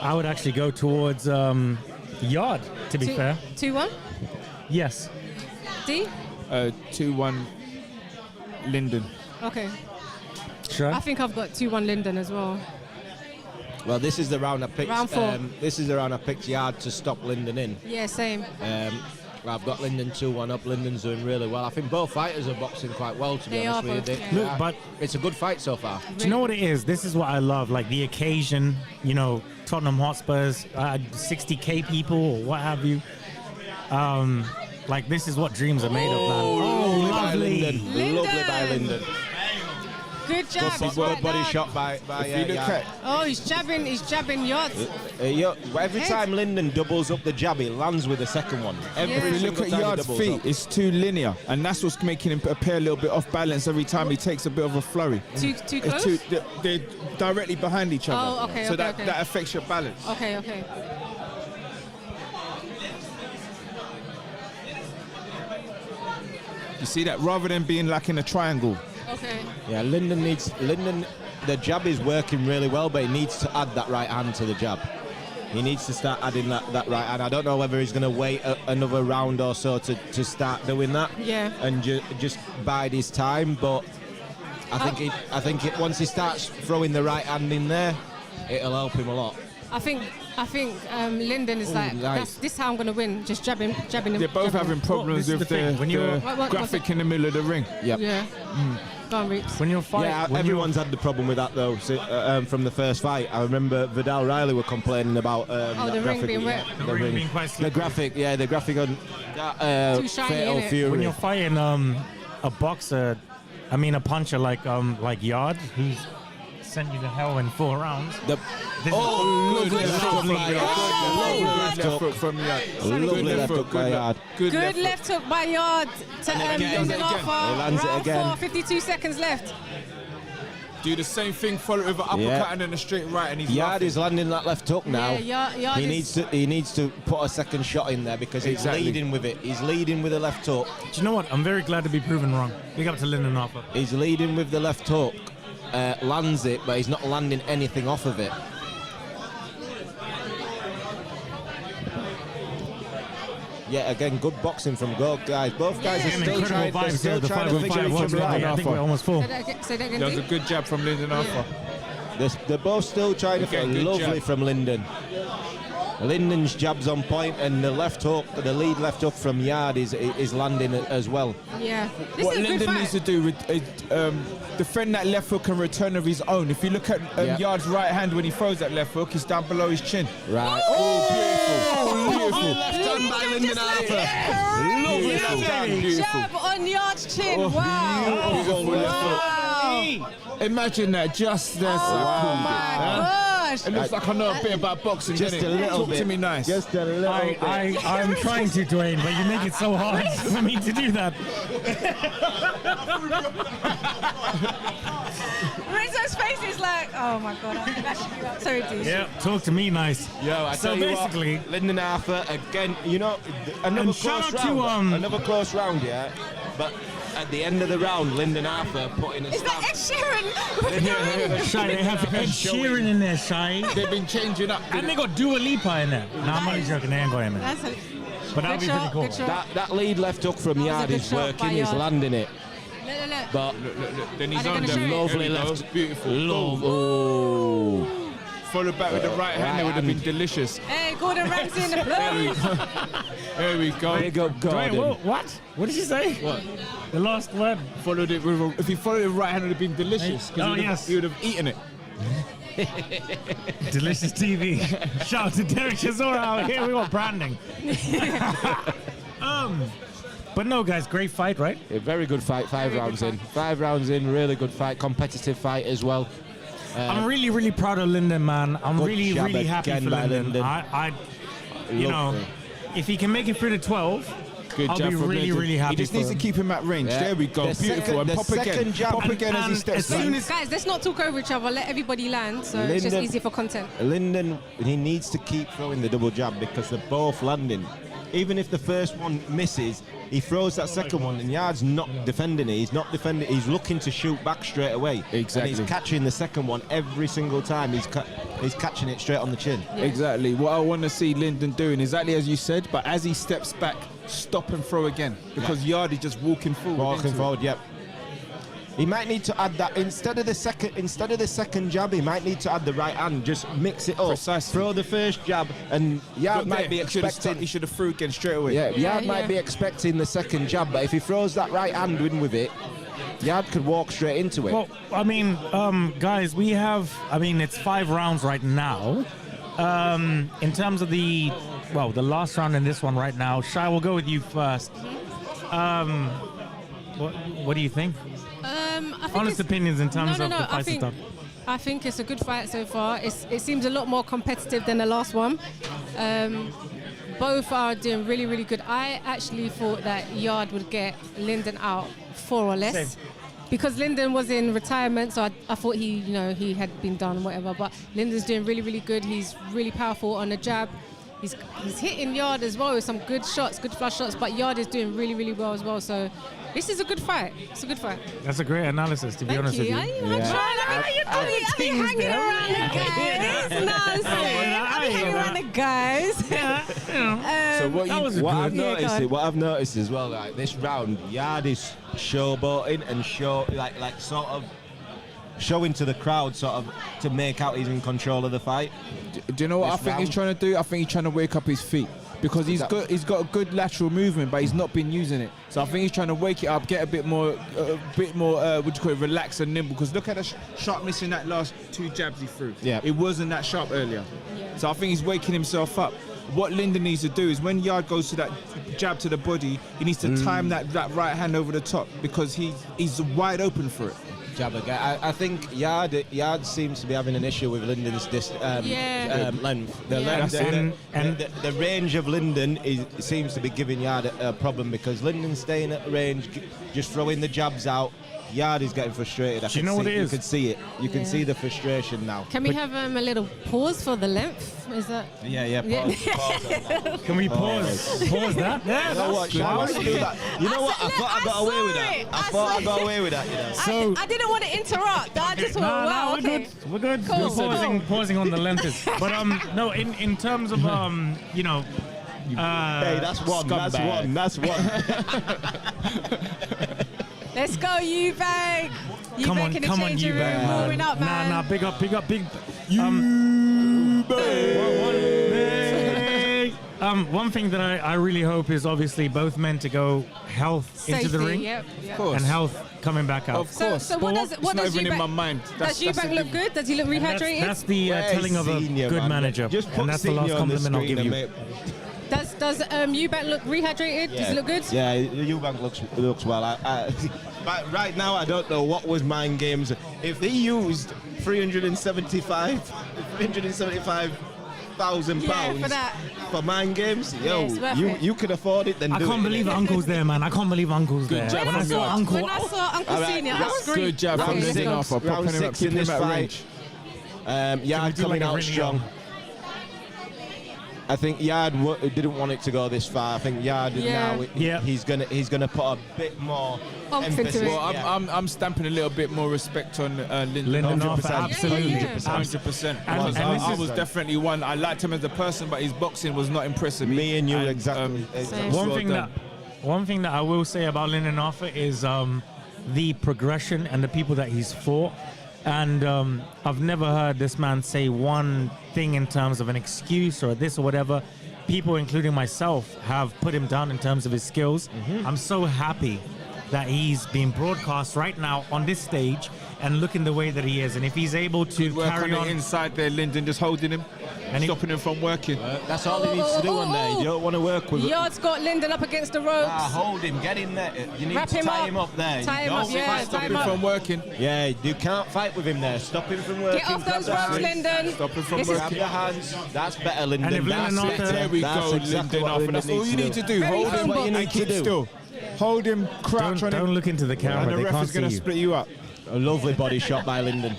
I would actually go towards Yarde, to be fair. 2-1? Yes. D? 2-1 Lyndon. Okay. Sure. I think I've got 2-1 Lyndon as well. Well, this is the round I picked. Round 4. This is the round I picked Yarde to stop Lyndon in. Yeah, same. I've got Lyndon 2-1 up. Lyndon's doing really well. I think both fighters are boxing quite well, to be They honest are with you. both, yeah. Look, but it's a good fight so far. do you know what it is? This is what I love, like the occasion, Tottenham Hotspurs, 60K people or what have you. Like, this is what dreams are made of, man. Oh, lovely. Lovely by Lyndon. Good job. Good body shot by Yarde. Oh, he's jabbing Yarde. Every time Lyndon doubles up the jab, he lands with the second one. If you look at Yarde's feet, it's too linear, and that's what's making him appear a little bit off balance every time he takes a bit of a flurry. Too close? They're directly behind each other. Oh, okay, so okay. that affects your balance. Okay. You see that? Rather than being like in a triangle. Okay. Yeah, Lyndon, the jab is working really well, but he needs to add that right hand to the jab. He needs to start adding that right hand. I don't know whether he's going to wait another round or so to start doing that. Yeah. And just bide his time, but I think once he starts throwing the right hand in there, it'll help him a lot. I think Lyndon is nice. this is how I'm going to win. Just jabbing him. They're both having problems with the graphic in the middle of the ring. Yep. Yeah. Go on, Reeps. When you're fighting, everyone's had the problem with that though. From the first fight, I remember Vidal Riley were complaining about the ring being wet. The ring being quite slippery. The graphic on Too shiny, Fatal innit? Fury. When you're fighting a puncher like Yarde, who's sent you to hell in 4 rounds. Good left hook from Yarde. Lovely left hook by Yarde. Good left hook by Yarde to Lyndon Arthur. He lands it Round again. 4, 52 seconds left. Do the same thing, follow it with an uppercut and then a straight right, and he's Yarde is landing that left hook now. Yeah, Yarde he needs to put a second shot in there because he's leading with it. He's leading with the left hook. Do you know what? I'm very glad to be proven wrong. Big up to Lyndon Arthur. He's leading with the left hook. Lands it, but he's not landing anything off of it. Yeah, again, good boxing from both guys. Both guys are still trying to figure each other out. I think we're almost full. Say that again. That was a good jab from Lyndon Arthur. They're both still trying to figure. Lovely from Lyndon. Lyndon's jab's on point, and the left hook, the lead left hook from Yarde is landing as well. Yeah. This What is a good Lyndon fight. needs to do with defend that left hook and return of his own. If you look at Yarde's right hand when he throws that left hook, he's down below his chin. Right. Oh, beautiful. Left done by Lyndon Arthur. Lovely left hand, beautiful. Jab on Yarde's chin. Oh, Wow. beautiful left hook. Wow. Imagine that, just there. Oh my gosh. It looks like I know a bit about boxing, Just doesn't a it? little Talk bit. to me nice. Just a little bit. I'm trying to, Dwayne, but you make it so hard for me to do that. Rizzo's face is like, oh my god, I'm bashing you up. Sorry, dude. Yeah, talk to me nice. Yo, I So tell you basically- what, Lyndon Arthur again. You know, another And shout close out to, round. Another close round, yeah. But at the end of the round, Lyndon Arthur put in a Is that Ed Sheeran? Shy, they have Ed Sheeran in there, Shy. They've been changing up. And they got Dua Lipa in there. No, I'm only joking, they ain't got him in there. That's a But that'd be pretty cool. Good shot. That lead left hook from That was a Yarde good is shot working. by He's Yarde. landing it. But Then he's Are they on gonna there. show it? lovely There we go. left. Beautiful. Oh. Followed back with the right hand, it would have been delicious. Hey, Gordon Ramsay in the place. There we go. Big up Wait, Gordon. what? What did you say? What? The last word. Followed it with if he followed it with right hand, it would have been delicious. 'Cause Oh, he yes. would have eaten it. Delicious TV. Shout out to Derek Chisora out here. We want branding. But no, guys, great fight, right? A very good fight. 5 rounds in. 5 rounds in. Really good fight. Competitive fight as well. I'm really, really proud of Lyndon, man. I'm Good really, job really happy again for by Lyndon. Lyndon. You know, Lovely. if he can make it through to 12, Good I'll job be from really, Lyndon. really happy He just for needs him. to keep him at range. Yeah. There we go. The Beautiful. second- And the pop again. second jab- Pop again as he and steps as soon back. as Guys, let's not talk over each other. Let everybody land, so it's just Lyndon- easier for content. Lyndon, he needs to keep throwing the double jab because they're both landing. Even if the first one misses, he throws that second one, and Yarde's not defending it. He's not defending. He's looking to shoot back straight away. Exactly. And he's catching the second one every single time. He's catching it straight on the chin. Exactly. What I want to see Lyndon doing, exactly as you said, but as he steps back, stop and throw again. Because Yarde is just walking forward. Walking into it. forward, yep. He might need to add that instead of the second jab. He might need to add the right hand. Just mix it up. Precisely. Throw the first jab, and Yarde But might there, be he should have expecting. he should have threw again straight away. Yeah, Yeah, Yarde might yeah. be expecting the second jab, but if he throws that right hand in with it, Yarde could walk straight into it. Well, I mean, guys, we have, it's 5 rounds right now. In terms of the last round in this one right now, Shai, we'll go with you first. What do you think? I think Honest it's- opinions in terms no, of the I fights and think, stuff. I think it's a good fight so far. It seems a lot more competitive than the last one. Both are doing really, really good. I actually thought that Yarde would get Lyndon out 4 or less. Same. Because Lyndon was in retirement, so I thought he had been done, whatever. But Lyndon's doing really, really good. He's really powerful on the jab. He's hitting Yarde as well with some good shots, good flush shots. But Yarde is doing really, really well as well. So this is a good fight. It's a good fight. That's a great analysis, to be Thank honest you. with you. I'm trying. I be hanging around the guys. Nonsense. I be hanging around the guys. So what I've God. noticed as well, like this round, Yarde is showboating and sort of showing to the crowd, sort of to make out he's in control of the fight. Do you know what I This think he's round. trying to do? I think he's trying to wake up his feet. Because he's got a good lateral movement, but he's not been using it. So I think he's trying to wake it up, get a bit more, relaxed and nimble. Because look at the sharpness in that last 2 jabs he threw. Yeah. It wasn't that sharp earlier. Yeah. So I think he's waking himself up. What Lyndon needs to do is when Yarde goes to that jab to the body, he needs to time that right hand over the top because he's wide open for it. Jab again. I think Yarde seems to be having an issue with Lyndon's length. The range of Lyndon seems to be giving Yarde a problem because Lyndon's staying at range, just throwing the jabs out. Yarde is getting frustrated. Do you know what it is? You can see it. You can Yeah. see the frustration now. Can we have a little pause for the length? Is that? Yeah. Pause. Can we pause? Pause that? Yeah, You know what? Shall I do that? You know what? I thought I got away with that. I thought I got away with that. You know. So- I didn't want to interrupt. I just thought, wow, we're okay. good. We're good. Cool, We're cool. pausing on the lenses. But no, in terms of Hey, that's one. scumbag. That's one. Let's go, Eubank. Come on, in the come on, changing Eubank. room, warming up, man. Nah, big up. One thing that I really hope is obviously both men to go health into the Safety, ring yep. and health coming back out. Of course. So what But does it's not Eubank, even in my mind. Does Eubank look good? Does he look rehydrated? That's the telling of a Senior, good man. manager, Just put and that's the last Senior on compliment I'll screen give and you. Does Eubank look rehydrated? Does he look good? Yeah, Eubank looks well. But right now, I don't know what was mind games. If he used £375,000 Yeah, for that. for mind games, it's worth it. you could afford it. Then I do can't it. believe Uncle's there, man. I can't believe Uncle's there. job When I from saw Yarde. Uncle, When I saw Uncle All right, Senior, I that's screamed. Good job from Okay, let's Lyndon go. for Round popping him up, 6 in keeping this him at fight. range. Yarde do coming like a out really strong. I think Yarde didn't want it to go this far. I think Yarde now he's gonna put a bit more Oomph into emphasis. it. Well, I'm stamping a little bit more respect on Lyndon. Lyndon off, 100%. absolutely. Yeah, yeah, yeah. 100%. And Because this I is- was definitely one. I liked him as a person, but his boxing was not impressing me. Me and you And, exactly. Same. One well thing done. that I will say about Lyndon Offer is the progression and the people that he's fought. And I've never heard this man say one thing in terms of an excuse or this or whatever. People, including myself, have put him down in terms of his skills. I'm so happy that he's being broadcast right now on this stage and looking the way that he is. And if he's able to carry on inside there, Lyndon, just holding him, stopping him from working. That's all he needs to do on there. You don't want to work with Yarde's got Lyndon up against the ropes. Hold him, get in there. You need Wrap to him tie up. him up there. Tie him up, yeah, Stop tie him him up. from working. Yeah, you can't fight with him there. Stop him from working. Get off grab those the ropes, hands. Lyndon. Stop him from This is- Grab working. the hands. That's better, Lyndon. And if Lyndon That's not it. There we That's go, exactly Lyndon what off. And that's all you need to do. Very Hold him humble. and keep still. Hold him, crouch on him. Don't look into the camera. And the They ref can't is see going to you. split you up. A lovely body shot by Lyndon.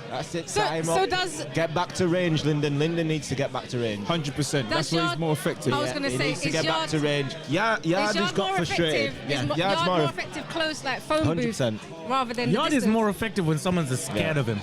That's it. So- tie him so up. does- Get back to range, Lyndon. Lyndon needs to get back to range. 100%. Does That's where he's Yarde- more effective. I was going to He say, needs to is get back Yarde, to range. Yarde is has Yarde got more frustrated. effective? Yeah, Is Yarde's Yarde more more effective close, like phone booth, 100%. rather than the Yarde is distance? more effective when someone's scared of him.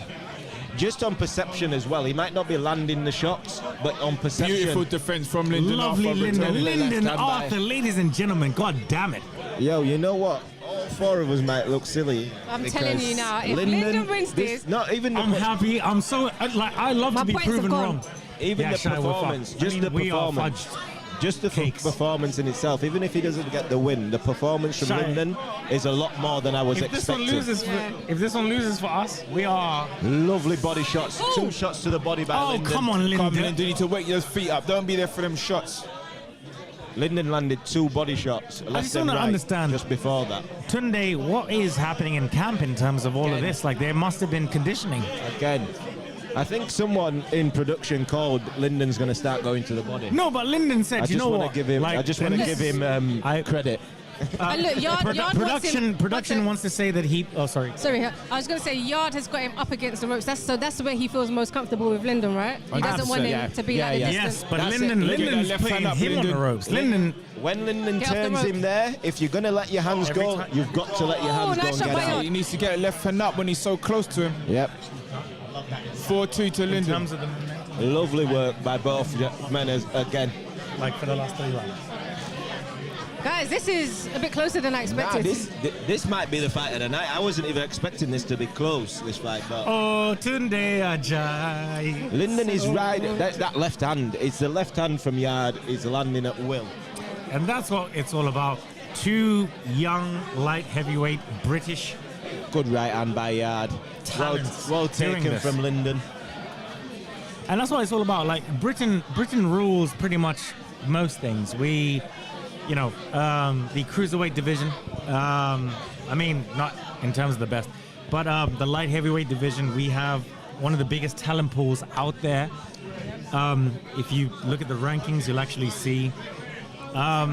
Just on perception as well. He might not be landing the shots, but on perception. Beautiful defense from Lyndon. Lovely Arthur, Lyndon. returning. Lyndon left hand by- Arthur, ladies and gentlemen. God damn it. Yo, you know what? All four of us might look silly. I'm telling you because now, if Lyndon wins this, not even the I'm happy. I'm so I love My to be points have proven gone. wrong. even Yeah, the Shai, we're performance, fucked. just I mean, the we are performance, fudged. just the Cakes. performance in itself. Even if he doesn't get the win, the performance from Shai. Lyndon is a lot more than I was If this one expecting. loses, if this one loses for us, we are. Lovely body shots. Ooh. 2 shots to the body by Oh, Lyndon. come on, Come, Lyndon. Lyndon, you need to wake your feet up. Don't be there for them shots. Lyndon landed 2 body shots. I Left just and want to right, understand. just before that. Tunde, what is happening in camp in terms of all of this? Like, there must have been conditioning. Again, I think someone in production called Lyndon's going to start going to the body. No, but Lyndon said, I you just know want what? to give him. Like, I just want to give him credit. And look, Production wants to say that he. Oh, sorry. Sorry, I was going to say Yarde has got him up against the ropes. That's where he feels most comfortable with Lyndon, right? He doesn't want him 100%, to be yeah, like yeah. the Yes, distance. but That's it. Lyndon's Look at that left putting hand up, him on the Lyndon. ropes. Lyndon. When Lyndon Get off the turns ropes. him there, if you're going to let your hands Every go, time- you've got to let your hands go nice and shot get by out. Yarde. He needs to get a left hand up when he's so close to him. Yep. 4-2 to In Lyndon. terms of the momentum, Lovely work by both men again. like for the last 3 rounds. Guys, this is a bit closer than I Nah, expected. this might be the fight of the night. I wasn't even expecting this to be close, this fight, but Oh, Tunde Ajay. Lyndon is right. That left hand, it's the left hand from Yarde, is landing at will. And that's what it's all about. 2 young, light heavyweight British. Good right hand by Yarde. Talents Well doing taken this. from Lyndon. And that's what it's all about. Like, Britain rules pretty much most things. We, you know, the cruiserweight division. I mean, not in terms of the best, but the light heavyweight division. We have one of the biggest talent pools out there. If you look at the rankings, you'll actually see. All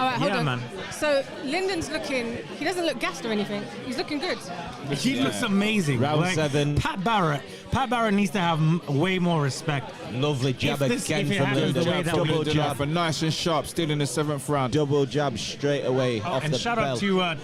right, hold Yeah, on. man. So Lyndon's he doesn't look gassed or anything. He's looking good. He looks amazing. Round 7. Pat Barrett needs to have way more respect. Lovely jab If this- again if it from happens the Lyndon. way that Double we- Lyndon jab. Arthur, nice and sharp, still in the 7th round. Double jab straight away off And the shout bell. out to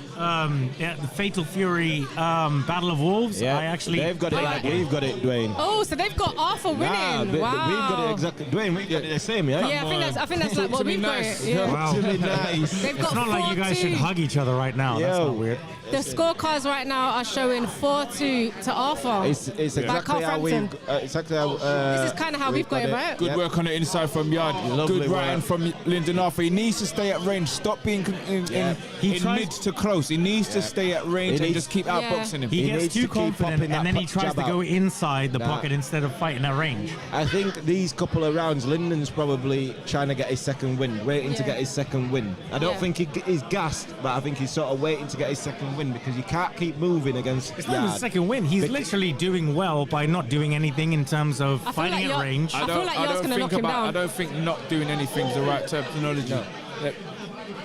the Fatal Fury Battle of Wolves. Yeah, I actually they've got it like we've got it, Dwayne. Oh, so they've got Arthur winning. Nah, wow. we've got it exactly. Dwayne, we've got it the same, yeah? Yeah, I think that's like what to me we've got nice. it. Yeah. Wow. To be nice. They've got It's not like you guys 4-2. should hug each other right now. That's Yo. not weird. The scorecards right now are showing 4-2 to Arthur. It's exactly how we. Exactly how. This is kind of how we've got it, right? Good work on the inside from Yarde. Lovely Good right hand work. from Lyndon Arthur. He needs to stay at range. Stop being in tries- mid to close. He needs to stay at range He and needs- just keep outboxing him. He He gets needs too to keep confident popping that and then he tries jab to out. go inside the Nah. pocket instead of fighting at range. I think these couple of rounds, Lyndon's probably trying to get his second win, waiting to Yeah. get his second win. I don't Yeah. think he's gassed, but I think he's sort of waiting to get his second win because you can't keep moving against It's not even Yarde. his second win. He's But- literally doing well by not doing anything in terms of I feel fighting like at you're- range. I feel like Yarde's gonna knock him down. I don't think not doing anything is the right terminology. Yep.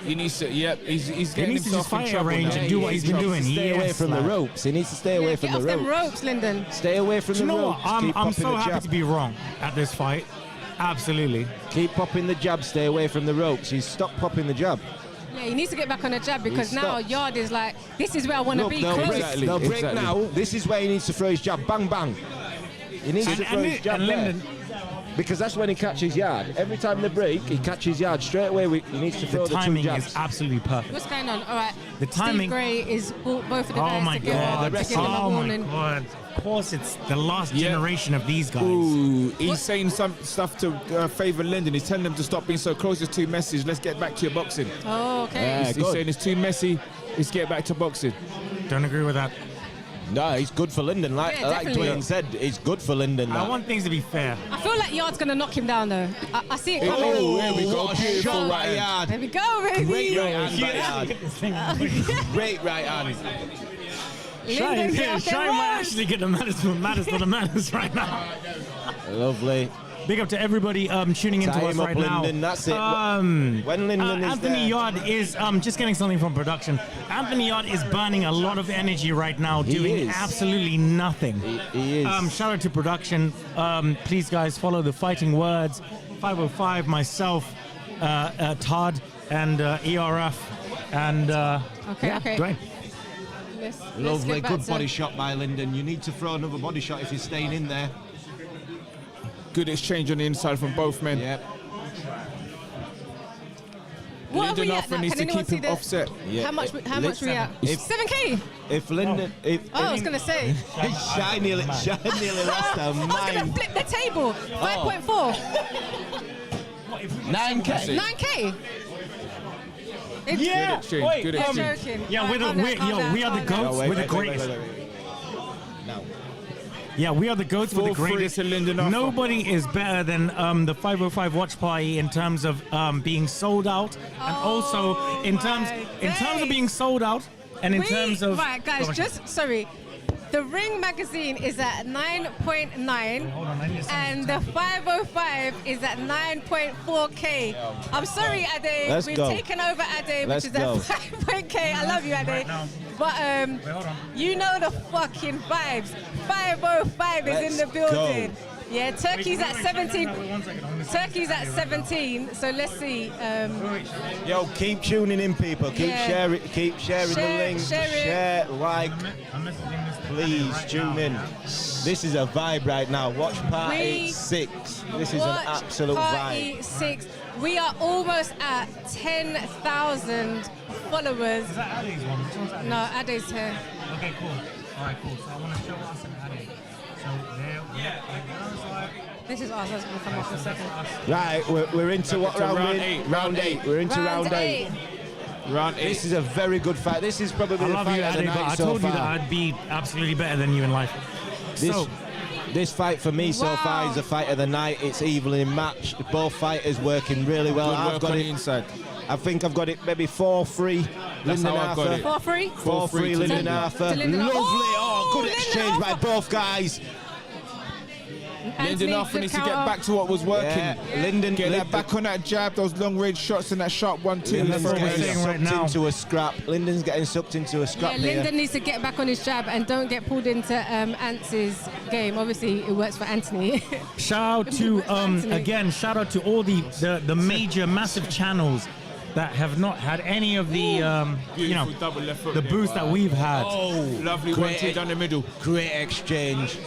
He needs to. Yep. He's getting needs to himself just fight in at trouble range now. and do what he's been He doing. needs to stay away Yes, from the lad. ropes. He needs to stay away Yeah, from get the off them ropes. ropes, Lyndon. Stay away from Do you the know ropes. what? Keep I'm popping so the happy jab. to be wrong at this fight. Absolutely. Keep popping the jab. Stay away from the ropes. He's stopped popping the jab. Yeah, he needs to get back on the jab because He now stopped. Yarde is like, this is where I want to Look, be. they'll Close. break, Exactly, they'll break exactly. now. This is where he needs to throw his jab. Bang, bang. He needs to throw his jab And there. Lyndon, Because that's when he catches Yarde. Every time they break, he catches Yarde. Straight away, he needs to throw The the two timing jabs. is absolutely perfect. What's going on? All right. The timing- Steve Gray is both of the Oh guys my together. God! to give them a Oh my warning. God! Of course, it's the last Yeah. generation of these guys. Ooh, he's saying some stuff to favour Lyndon. He's telling them to stop being so close. It's too messy. Let's get back to your boxing. Oh, okay. Yeah. He's good. saying it's too messy. Let's get back to boxing. Don't agree with that. No, he's good for Lyndon. Like definitely. Dwayne said, it's good for Lyndon. I that. want things to be fair. I feel like Yarde's going to knock him down, though. I see it coming. Oh, here we go. What a Beautiful shot right by hand. There we go, baby. Great right hand by Yarde. Great right hand. Lyndon, get off Shy them might ropes. actually get the matters for the manners right now. Lovely. Big up to everybody tuning into Tie us him up, right now. Lyndon, that's it. When Lyndon is Anthony there. Yarde is just getting something from production. Anthony Yarde is burning a lot of energy right now, He doing is. absolutely nothing. He is. Shout out to production. Please, guys, follow the Fighting Words. 505, myself, Todd, and ERF, and Okay, okay. Dwayne. Let's Lovely, get back good to- body shot by Lyndon. You need to throw another body shot if you're staying in there. Good exchange on the inside from both men. Yep. What are we Lyndon at often now? needs Can to anyone keep see him the... offset. Yeah. How much we at? If- 7K? If Lyndon, if Oh, I was going to say. Shy nearly lost her I was going to mind. flip the table. 5.4. 9K. 9K. It's- Yeah. Good exchange. Wait, Good You're exchange. joking. Yeah, we're Calm down, the calm down, we are the calm down. goats. wait, We're the wait, wait, greatest. wait, wait. Now. Yeah, we are the goats. We're the 4-3 greatest. to Lyndon offer. Nobody is better than the 505 Watch Party in terms of being sold out, and also in terms of being sold out, and in terms of Right, guys, just, sorry. The Ring magazine is at 9.9, Hold on, I need to send and this the 505 is at 9.4K. I'm sorry, Ade. Let's We've go. taken over Ade, Let's which is go. at 5.K. I love you, Ade. Right now. But Wait, hold on. you know the fucking vibes. 505 is in Let's the building. go. Yeah, Turkey's at 17. One second, I'm gonna Turkey's at 17. So let's see. Yo, keep tuning in, people. Keep Yeah. sharing. Keep sharing the Share- link. share it. Share, like, I'm messaging this to please right tune now. in. This is a vibe right now. Watch Party We 6. This is an Watch absolute Party vibe. 6. We are almost at 10,000 followers. Is that Ade's one? Which one's Ade's? No, Ade's here. Okay, cool. All right, cool. So I want to show us and Ade. So there, This is us. That's going to come up in a second. Right, we're into what to round? round in? eight. Round 8. We're into round 8. Round 8. This is a very good fight. This is probably I the love fight you, of the Ade, but night I so told you far. that I'd be absolutely better than you in life. So, This fight for me so far is the fight of the night. It's evenly matched. Both fighters working really well. Good I've work got on it the inside. I think I've got it maybe 4-3. That's Lyndon how I got Arthur. it. 4-3. 4-3 Lyndon Arthur. to Lyndon Lovely. Arthur. Oh, good Lyndon exchange by Arthur. both guys. Lyndon Arthur good needs to get counter. back to what was working. Yeah. Lyndon Get that back on that jab, those long range shots and that sharp 1-2. Lyndon's That's what we're getting saying sucked right now. into a scrap. Lyndon's getting sucked into a scrap Yeah, here. Lyndon needs to get back on his jab and don't get pulled into Ant's game. Obviously, it works for Anthony. shout out to Anthony. again, shout out to all the major massive channels that have not had any of the Beautiful double left foot the there. boost that we've had. Oh, Lovely great. 1-2 down the middle. Great exchange.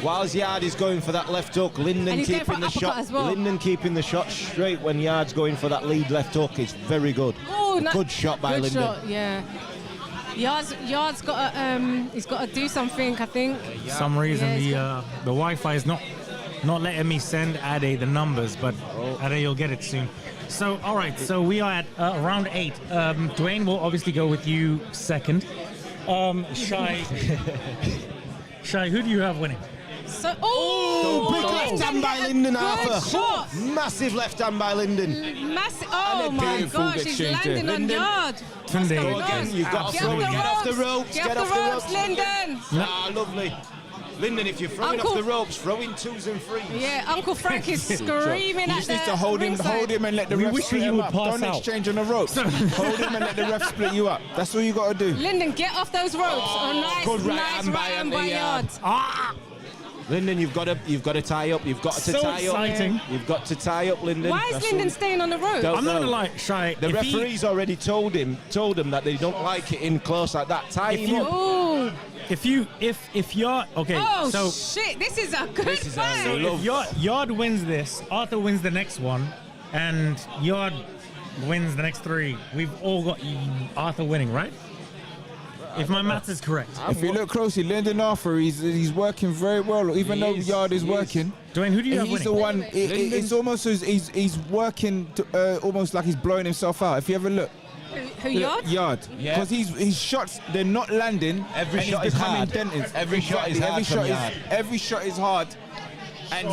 Whilst Yarde is going for that left hook, Lyndon And he's going keeping for the uppercut shot. as well. Lyndon keeping the shot straight when Yarde's going for that lead left hook. It's very good. Oh, Good shot by good Lyndon. shot, yeah. Yard's got to he's got to do something, I think. For some reason Yeah, he's the Wi-Fi is not letting me send Ade the numbers, but Ade, you'll get it soon. So all right, so we are at round 8. Dwayne will obviously go with you second. Shy, who do you have winning? So, Big left hand by Lyndon Good Arthur. shot. Massive left hand by Lyndon. Massive. Oh And a my beautiful gosh, he's exchange there. landing on Lyndon. Yard. What's Tunde. going Go on? again, you've got to Get throw off it. the Get off the ropes. ropes. Get off the ropes, Lyndon. Ah, lovely. Lyndon, if you're throwing Uncle- off the ropes, throw in 2s and 3s. Yeah, Uncle Frank is screaming You at just the need to hold ringside. him and let the We ref wish split you him would up. pass Don't out. exchange on the ropes. Hold him and let the ref split you up. That's all you got to do. Lyndon, get off those ropes. Oh, nice, good right nice hand by right hand by Anthony Yard. Ah, Lyndon, you've got to tie up. You've got to so tie exciting. up. You've got to tie up, Lyndon. Why is That's Lyndon all. staying on the ropes? Don't I'm not know. gonna lie, Shy. The if he- referee's already told him that they don't like it in close like that. Tie If him you- up. Ooh. If Yarde, okay, Oh so shit! This is a good fight. so if Yarde wins this, Arthur wins the next one, and Yarde wins the next 3, we've all got Arthur winning, right? If my maths is correct. If you look closely, Lyndon Arthur, he's working very well, even though Yarde is working. Dwayne, who do you have He's winning? the one. It's almost as he's working almost like he's blowing himself out. If you ever look, Who Yarde? Yarde, Yeah. because his shots they're not landing. Every and shot he's is becoming hard. dentist. Every shot is hard from Yarde. Every shot is hard, and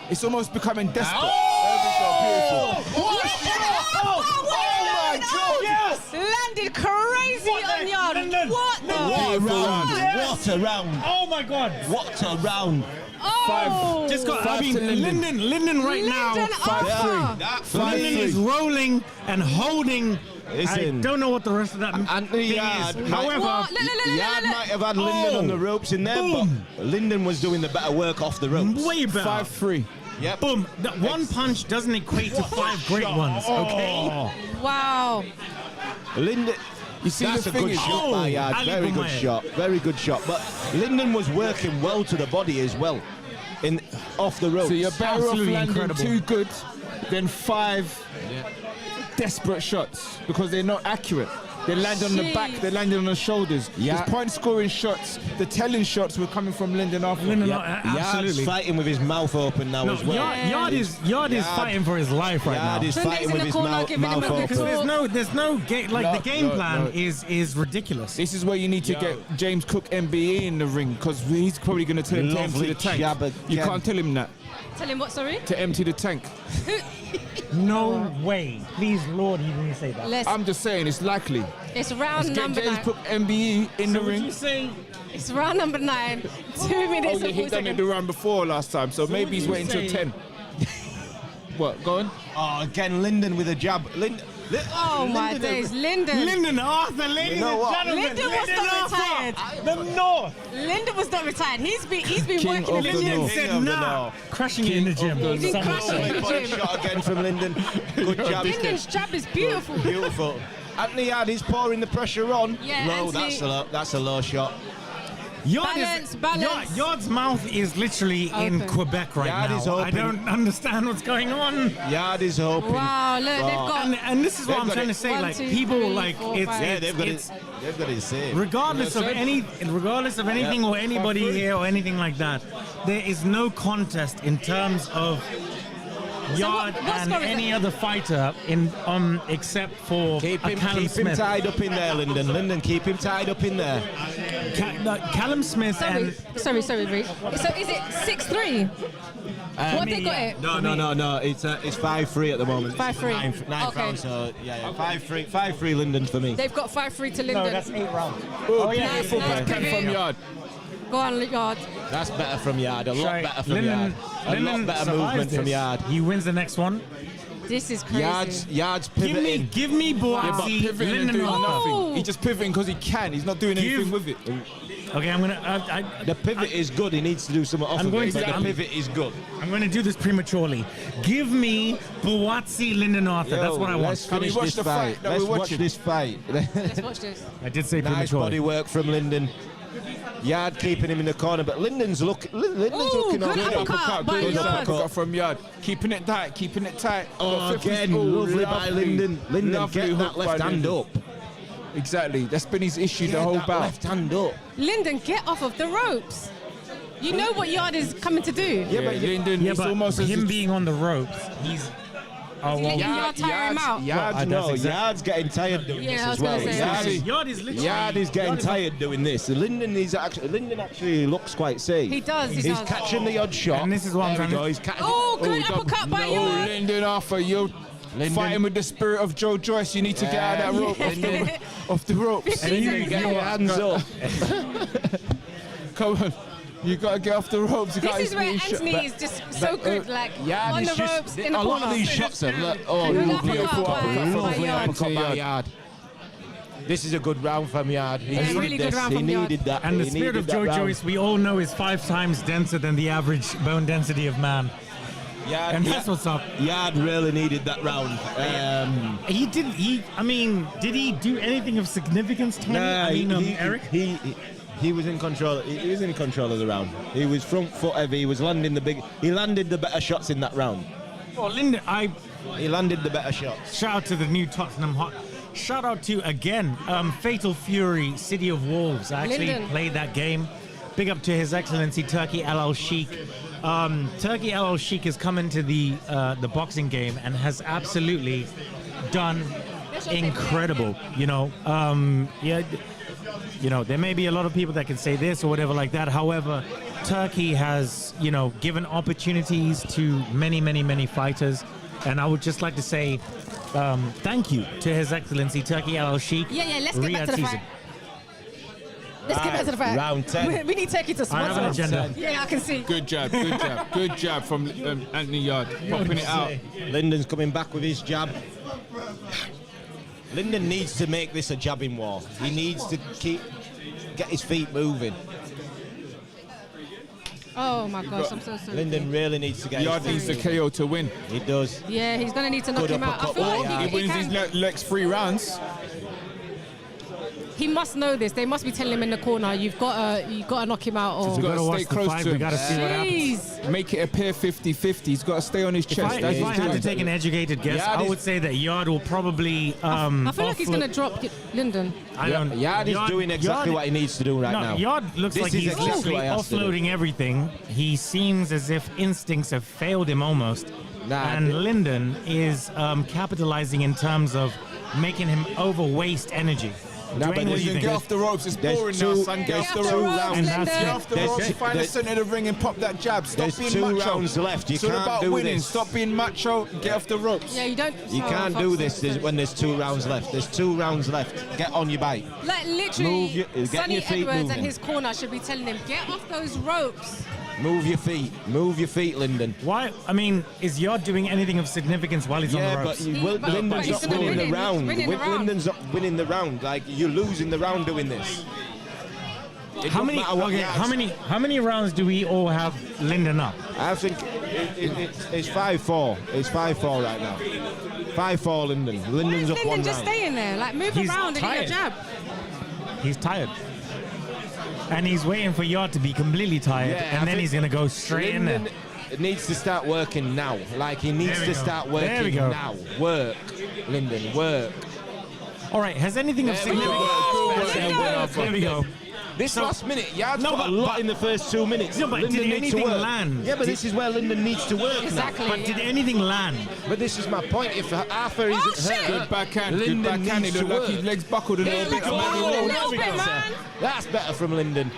it's almost becoming desperate. Oh! Every shot, beautiful. Oh my God! Yes! Landed crazy on Yarde. Lyndon. What the? What a round! Yes. What a round! Oh my God! What a round! Oh! Just got. I 5 mean, to Lyndon. Lyndon right Lyndon now. Arthur. Lyndon is rolling and holding. Listen. I don't know what the rest of that Anthony thing Yarde is. might- However, What? Yarde might have had Lyndon on the ropes in there, Boom. but Lyndon was doing the better work off the ropes. way better. 5-3. Yep. Boom. That one punch doesn't equate to 5 great ones. Okay. Wow. Lyndon. You see That's the a thing good is, shot by Yarde. Ali Very good Boumaier. shot. Very good shot. But Lyndon was working well to the body as well, off the ropes. so you're better off Absolutely landing incredible. 2 good than 5 desperate shots because they're not accurate. They land on the back, they landed on the shoulders. Yeah. His point scoring shots, the telling shots were coming from Lyndon Arthur. Lyndon, Yarde's absolutely. fighting with his mouth open now No, as well. Yarde is fighting for his life right Yarde now. is Sundays fighting in with the his corner, mouth giving him a open. big Because there's no game, like the game plan is ridiculous. This is where you need to get James Cook MBE in the ring because he's probably going to tell him to empty Lovely the tank. jab You again. can't tell him that, Tell him what, sorry? to empty the tank. No way. Please, Lord, he didn't say that. Let's, I'm just saying it's likely. it's Let's round get number James 9. Cook MBE in the Would ring. you say? It's round number 9. 2 Oh minutes yeah, and he 40 done it seconds. the round before last time, so maybe would he's you waiting till say- 10. What, go on? Oh, again, Lyndon with a jab. Oh my days, Lyndon. Lyndon Arthur, ladies You know and what? gentlemen. Lyndon was Lyndon not Arthur, retired. The North. Lyndon was not retired. He's been King working in of the the gym. Lyndon North. said King of the nah. North. Crushing it in the gym. of the He's been Somehow. crushing it in the Point gym. shot again from Lyndon. Good jab. Lyndon's jab is beautiful. Beautiful. Anthony Yarde is pouring the pressure on. Yeah, low. Anthony- That's a low shot. Balance. Yarde's mouth is literally in Open. Quebec right Yarde now. is I open. don't understand what's going on. Yarde is hoping. Wow, look, they've got. And this is what They've I'm got trying it. to say. 1, Like 2, people, 3, like 4, it's 5. Yeah, it's, they've got it's it. They've got it saved. regardless of anything or anybody here or anything like that. There is no contest in terms of Yarde what and score is any it? other fighter in except for Keep a him Callum Smith. tied up in there, Lyndon. Lyndon, keep him tied up in there. Callum Smith Sorry, Ree. So is it 6-3? What they got it? No. It's 5-3 at the moment. 5-3. Ninth Okay. round. So yeah. 5-3 Lyndon for me. They've got 5-3 to Lyndon. No, that's 8 rounds. Oh, yeah, beautiful nice backhand pivot. from Yarde. Go on, Yarde. That's better from Yarde. A lot Sorry, better from Lyndon, Yarde. A Lyndon lot better survives movement from this. Yarde. He wins the next one. This is crazy. Yarde's pivoting. Give me Yeah, but Boazi, pivoting and Lyndon doing Arthur. Oh. nothing. He's just pivoting because he can. He's not doing anything with it. Okay, I'm gonna. The pivot is good. He needs to do something off I'm of going it. to- But the I'm- pivot is good. I'm going to do this prematurely. Give me Boazi, Lyndon Arthur. That's what I want. Let's Can we finish watch this the fight. fight that Let's we're watch watching? this fight. Let's watch this. I did say Nice prematurely. body work from Lyndon. Yarde keeping him in the corner, but Lyndon's looking Ooh, okay. good uppercut by Good Yarde. uppercut from Yarde. Keeping it tight, keeping it tight. Oh, Got 50s. again, Oh, lovely by Lyndon. Lyndon, Lovely get that hook by left hand Lyndon. up. Exactly. That's been his issue the Get whole that bout. left hand up. Lyndon, get off of the ropes. You know what Yarde is coming to do. Yeah, but Lyndon, Yeah, it's but almost as him if being on the ropes, he's. Oh, Is he letting well. Yarde tire him out? Yarde's getting tired doing Yeah, this I as was well. gonna say. Yarde is literally. Yarde is getting tired doing this. Lyndon actually looks quite safe. He does, he He's does. catching the odd shot. And this is what I'm There we trying go. to- He's catching. Oh, good double- uppercut by Oh, Yarde. Lyndon Arthur, you're fighting with the spirit of Joe Joyce. You need to get out of that rope, off the ropes. And you get your hands up. Come on. You got to get off the ropes. You This can't is where be shot. Anthony is just so good, like Yarde on is the just- ropes, in the a lot corner. of these shots are Good lovely uppercut by lovely Yarde. uppercut by Yarde. This is a good round from Yarde. He Yeah, needed really good this. round He from Yarde. needed that. And the He spirit needed of that Joe round. Joyce, we all know, is 5 times denser than the average bone density of man. Yarde, And that's what's up. Yarde really needed that round. Did he do anything of significance, Tony? Nah, Eric? he He was in control. He was in control of the round. He was front foot heavy. He was landing He landed the better shots in that round. Well, Lyndon, He landed the better shots. shout out to the new Tottenham Hot. Shout out to, again, Fatal Fury, City of Wolves. I actually Lyndon. played that game. Big up to His Excellency Turkey LL Sheikh. Turkey LL Sheikh has come into the boxing game and has absolutely done incredible. You know, there may be a lot of people that can say this or whatever like that. However, Turkey has, given opportunities to many, many, many fighters. And I would just like to say thank you to His Excellency Turkey LL Sheikh. Yeah, let's get back to the fight. Let's get back to the fight. Round 10. We need Turkey to sponsor. I have an agenda. Yeah, I can see. Good jab, good jab, good jab from Anthony Yarde, popping it out. Lyndon's coming back with his jab. Lyndon needs to make this a jabbing war. He needs to get his feet moving. Oh my gosh, I'm so sorry. Lyndon really needs to get Yarde his needs feet the moving. KO to win. He does. Yeah, he's gonna need to knock Good him out. I uppercut feel by like Yarde. He wins his next 3 rounds. He must know this. They must be telling him in the corner, you gotta knock him out. We Or gotta gotta watch stay the close fight. to We him. gotta see what happens. jeez. Make it appear 50-50. He's got to stay on his If chest. I That's had his to doing. take an educated guess, Yarde I is- would say that Yarde will probably. I feel like he's gonna drop Lyndon. I don't. Yarde is doing exactly what he needs to do right now. Yarde looks This like is he's exactly literally what he has to do. offloading everything. He seems as if instincts have failed him almost. Nah, and Lyndon is capitalizing in terms of making him overwaste energy. No, Dwayne, but what do you Get think? off the ropes. It's There's boring two- now, son. Get there's off the two ropes. rounds, And that's Lyndon. Get off the ropes. Find the there's- center of the ring and pop that jab. Stop There's being 2 macho. rounds left. You It's all can't about do winning. this. Stop being macho. Get off the ropes. Yeah, you don't. You oh, can't fuck's do sake. this when there's 2 rounds left. There's 2 rounds left. Get on your bike. Like literally, Get Sonny your feet Edwards moving. and his corner should be telling him, get off those ropes. Move your feet. Move your feet, Lyndon. Why? I mean, is Yarde doing anything of significance while he's on the Yeah, ropes? but Lyndon's he's not gonna winning the win it. He's round. winning the round. Lyndon's not winning the round. Like, you're losing the round doing this. It How don't many? matter what Okay, yards. how many rounds do we all have Lyndon up? I think it's 5-4. It's 5-4 right now. 5-4 Lyndon. Why Lyndon's is up Lyndon 1-9. just staying there? Like, move He's around and get tired. your jab. He's tired. And he's waiting for Yarde to be completely tired, Yeah, I and then think he's going to go straight in there. Lyndon needs to start working now. Like, he needs There we to go. start There we working go. now. Work, Lyndon, work. All right, has anything of There we significance... go. Good work. There we go. This So- last minute, Yarde's No, got a but- lot in the first 2 minutes. No, but Lyndon did needs to anything work. land? Yeah, but this is where Lyndon needs to work Exactly. But did anything land? now. But this is my point. If Arthur Oh, isn't shit. hurt, Good backhand. Good Lyndon backhand. He needs looked to like his work. legs buckled a little bit. let's go. A little bit, man. That's better from Lyndon.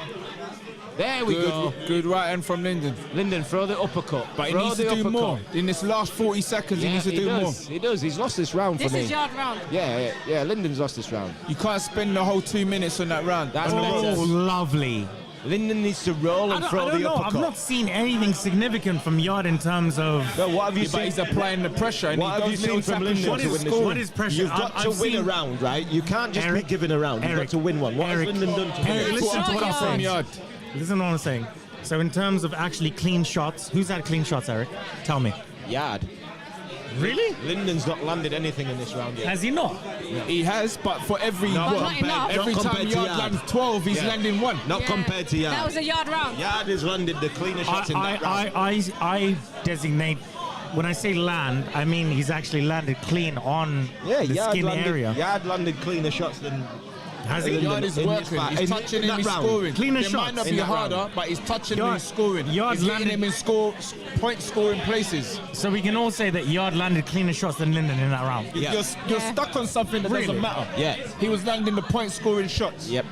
There we go. Good right hand from Lyndon. Lyndon, throw the uppercut. But he Throw needs the to do uppercut. more. In this last 40 seconds, he needs to do more. does. He does. He's lost this round This for me. is Yarde round. Yeah. Lyndon's lost this round. You can't spend the whole 2 minutes on that round. That's Oh, better. lovely. Lyndon needs to roll I and don't throw the know. uppercut. I've not seen anything significant from Yarde in terms of... No, what have you Yeah, but seen? he's applying the pressure. And What he have you does seen little from tap and Lyndon shots to What win is this score? round? What is pressure? You've got I've to win seen- a round, right? You can't just Eric- be given a round. You've Eric- got to win one. What Eric- has Lyndon done to win Eric, it? listen to what I'm Shot saying. Yard. Listen to what I'm saying. So in terms of actually clean shots, who's had clean shots, Eric? Tell me. Yarde. Really? Lyndon's not landed anything in this round yet. Has he not? He has, but for every But what? not enough. Every Not time compared to Yarde Yarde. lands 12, he's Yeah. landing 1. Not compared to Yarde. That was a Yarde round. Yarde has landed the cleaner shots in that round. I designate, when I say land, I mean he's actually landed clean on Yeah, the Yarde skin landed, area. Yarde landed cleaner shots than Has he? Lyndon Yarde is in this working. fight. He's In touching him, that he's round. scoring. Cleaner It might shots not in be that harder, round. but he's touching Yarde- him, he's scoring. Yarde He's getting landed- him in point scoring places. So we can all say that Yarde landed cleaner shots than Lyndon in that round. Yeah. You're stuck on something that Really? doesn't matter. Yeah. He was landing the point scoring shots. Yep.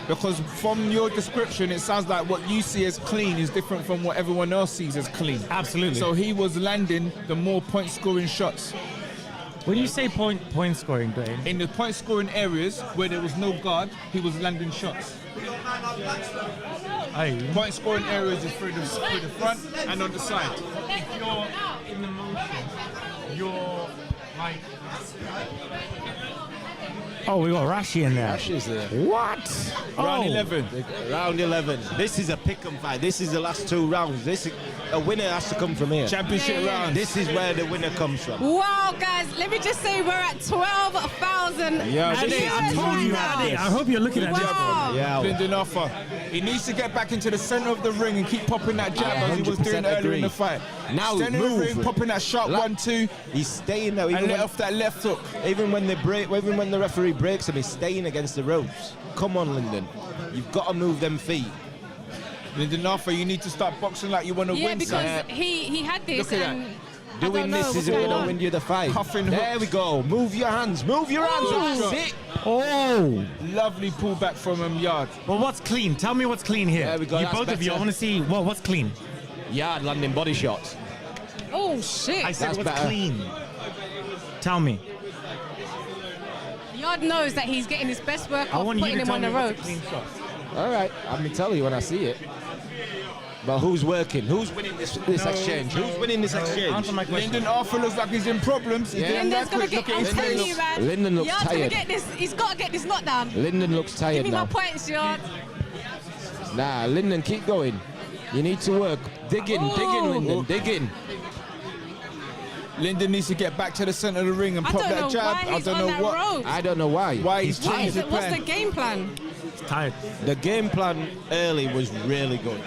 Because from your description, it sounds like what you see as clean is different from what everyone else sees as clean. Absolutely. So he was landing the more point scoring shots. When you say point scoring, Dwayne, In the point scoring areas where there was no guard, he was landing shots. Point scoring areas is through the front and on the side. if you're in the motion, you're like Oh, we got Rashi in there. Rashi's there. What? Round Oh. 11. Round 11. This is a pick-em fight. This is the last 2 rounds. A winner has to come from here. Championship round. This is where the winner comes from. Wow, guys, let me just say we're at 12,000. Yeah, Andy, this I is told you, mad. Andy. I hope you're looking at this. Wow. Yeah. Lyndon offer. He needs to get back into the center of the ring and keep popping that jab as he was doing 100% earlier in the agree. fight. Now center of the move. ring, popping that sharp Like- 1-2, He's staying there. and Even let when, off that left hook. even when the referee breaks him, he's staying against the ropes. Come on, Lyndon. You've got to move them feet. Lyndon offer. You need to start boxing like you want to Yeah, win. because son. he had this Look at and that. I Doing don't know this what's isn't going going to on. win you the fight. Huffing There hooks. we go. Move your hands. Move your hands. Ooh. That's it. Oh. Lovely pullback from Yarde. Well, what's clean? Tell me what's clean here. There we go, You that's both of you. I better. want to see what's clean. Yarde landing body shots. Oh, shit. I said That's what's better. clean. Tell me. Yard knows that he's getting his best work I off want you putting to him tell on me the what's a ropes. clean shot. All right. I'm going to tell you when I see it. But who's working? Who's winning this exchange? Who's winning this exchange? Answer my question. Lyndon offer looks like he's in problems. He's Yeah. doing Lyndon's that gonna quick. get. Look at I'm his telling face. you, man. Lyndon looks Yard's gonna tired. get this. He's got to get this knockdown. Lyndon looks Give tired me my now. points, Yard. Nah, Lyndon, keep going. You need to work. Dig in, Lyndon, dig in. Lyndon needs to get back to the center of the ring and I pop don't that know jab. why I he's don't on know that what. road. I don't know why. Why he's What changed is his it? What's the plan. game plan? Tired. The game plan early was really good.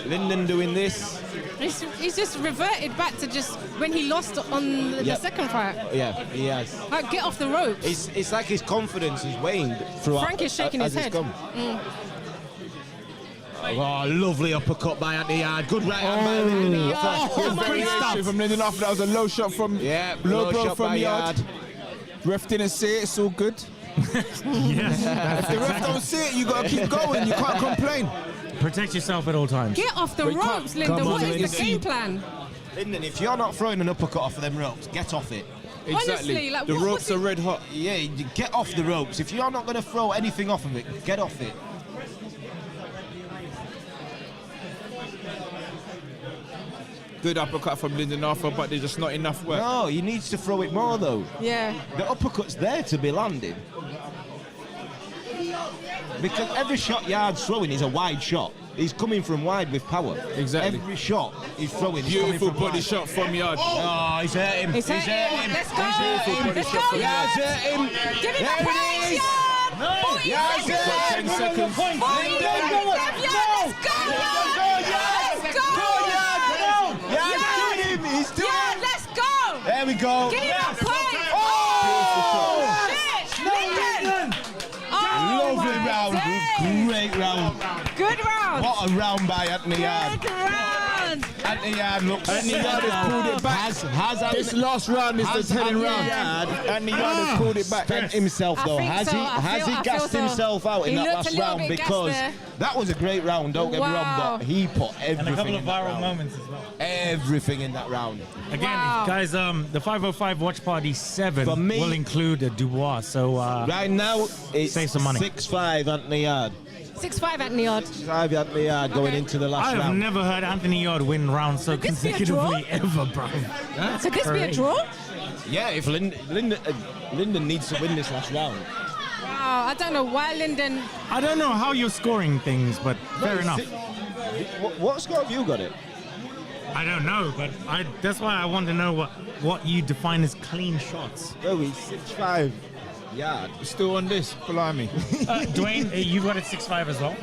Lyndon doing this. He's just reverted back to just when he lost on the Yep. second fight. Yeah, he has. Like, get off the ropes. It's like his confidence is waned throughout. Frank is shaking as his it's head. come. Oh, lovely uppercut by Andy Yarde. Good right hand by Lyndon. Oh, my Very God. nice from Lyndon after that was a low shot from Yeah, low low blow shot from by Yarde. Yarde. Ref didn't see it. It's all good. Yes. If the ref don't see it, you gotta keep going. You can't complain. Protect yourself at all times. Get off the But you can't- ropes, Lyndon. come What on, is the Lyndon. game plan? Lyndon, if you're not throwing an uppercut off of them ropes, get off it. Exactly. Honestly, like, the what was ropes he- are red hot. Yeah, you get off the ropes. If you're not going to throw anything off of it, get off it. Good uppercut from Lyndon Arthur, but there's just not enough work. No, he needs to throw it more though. Yeah. The uppercut's there to be landed. Because every shot Yarde's throwing is a wide shot. He's coming from wide with power. Exactly. Every shot he's throwing is coming Beautiful from body wide. shot from Yarde. Oh, he's hurt him. He's hurt him. Let's go. Beautiful Let's shot go, from Yard. He's hurt him. Give him There the it points, is. Yard. No. 40 Yarde's seconds. hurt. 10 seconds. 40 seconds, Yard. Let's go, Yard. Let's go, Yard. Yarde's doing him. He's doing Yard, him. let's go. There we go. Give him that point. Oh! Shit. Lyndon. Oh, Lovely my round. days. Great round. Good round. What a round by Anthony Yarde. Good round. Anthony Yarde looks. Anthony Yarde has pulled it back. Has This last round is the has telling Anthony round. Yarde Andy Yarde has pulled it back. spent himself I though? think Has so. he? I Has feel he gassed so. himself out in He that looked a last little round? bit gassed Because there. that was a great round. Don't get me Wow. wrong, but he put And a couple everything of in that viral round. moments as well. Everything in that round. Again, Wow. guys, the 505 Watch Party 7 For me- will include a Dubois. So Right now, it's Save some money. 6-5 Anthony Yarde. 6-5 Anthony Yard. 5 Anthony Yarde going into the I last have round. never heard Anthony Yarde win rounds so Could this be a consecutively ever, bro. Could this be a Great. draw? Yeah, if Lyndon needs to win this last round. Wow, I don't know why Lyndon. I don't know how you're scoring things, but fair enough. What score have you got it? I don't know, but that's why I want to know what you define as clean shots. Oh, he's 6-5 Yarde. Still on this, blimey. Dwayne, you've got it 6'5" as well.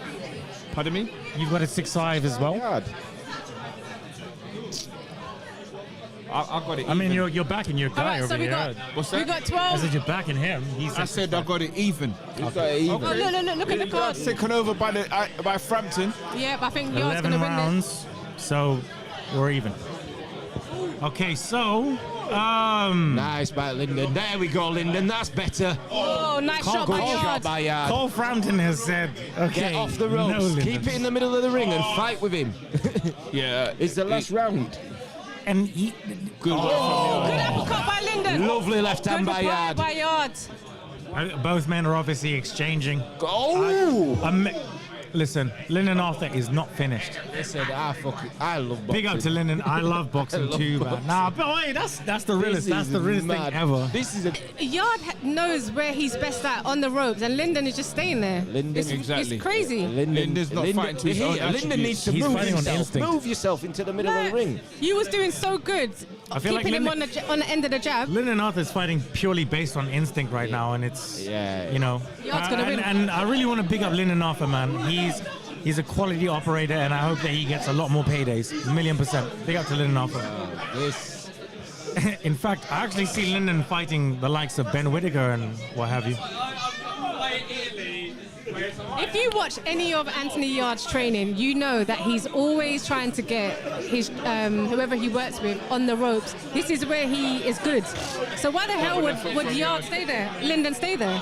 Pardon me? You've got it 6'5" as well. Yarde. I got it. I mean, even. you're backing your All guy right, over so we here. got What's we that? got I 12. said you're backing him. He I said I got it even. He's got it even. Oh, look at the card. Taken over by Frampton. Yep, I think Yard's 11 gonna win this. rounds, so we're even. Okay, so Nice by Lyndon. There we go, Lyndon. That's better. Oh, nice shot Good by shot Yard. by Yarde. Cole Frampton has said, okay, Get off the no, ropes. Lyndon. Keep it in the middle of the ring and fight with him. Yeah. It's the last round. And he, Good work Good uppercut by Lyndon. Lovely left Good hand by reply Yarde. by Yard. both men are obviously exchanging. Oh! Listen, Lyndon Arthur is not finished. Listen, I love boxing. Big up to Lyndon. I love boxing too, man. Nah, but wait, that's the realest. That's the realest thing ever. This is a Yarde knows where he's best at on the ropes, and Lyndon is just staying there. Exactly. It's crazy. Lyndon's not fighting to his own Lyndon needs to He's move fighting on himself. instinct. Move yourself into the middle of the ring. You was doing so good, I feel keeping like him on the end of the jab. Lyndon Arthur is fighting purely based on instinct right now, and it's you know. Yarde's gonna win. And I really want to big up Lyndon Arthur, man. He's a quality operator, and I hope that he gets a lot more paydays. 1,000,000%. Big up to Lyndon Arthur. In fact, I actually see Lyndon fighting the likes of Ben Whittaker and what have you. If you watch any of Anthony Yarde's training, you know that he's always trying to get his whoever he works with on the ropes. This is where he is good. So why the hell would Yarde stay there? Lyndon stay there?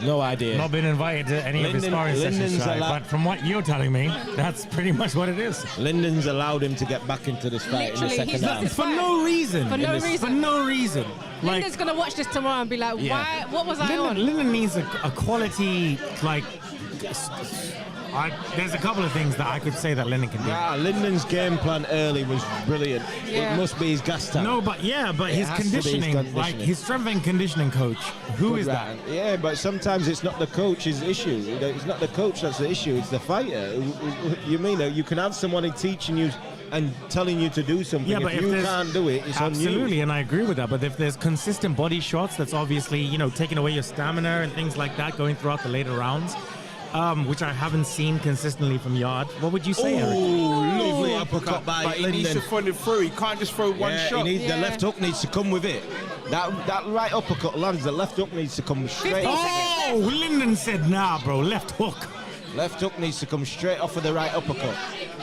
No idea. Not been invited to any of his sparring sessions, but from what you're telling me, that's pretty much what it is. Lyndon's allowed him to get back into this fight in the Literally, second half. For no reason. For no reason. For no reason. Like, Lyndon's gonna watch this tomorrow and be like, why? What was I on? Lyndon needs a quality, like, there's a couple of things that I could say that Lyndon can do. Yeah, Lyndon's game plan early was brilliant. Yeah. It must be his gas tank. No, but his has to be his conditioning, like conditioning. his strength and conditioning coach. Who is that? Yeah, but sometimes it's not the coach's issue. It's not the coach that's the issue. It's the fighter. You mean you can have someone teaching you and telling you to do something. Yeah, but if you can't do it, it's on you. Absolutely, and I agree with that. But if there's consistent body shots, that's obviously taking away your stamina and things like that going throughout the later rounds. Which I haven't seen consistently from Yarde. What would you say, Eric? Lovely uppercut by But he needs to Lyndon. follow it through. He can't just throw one shot. The left hook needs to come with it. That right uppercut lands. The left hook needs to come straight. Oh, Lyndon said, nah, bro, left hook. Left hook needs to come straight off of the right uppercut.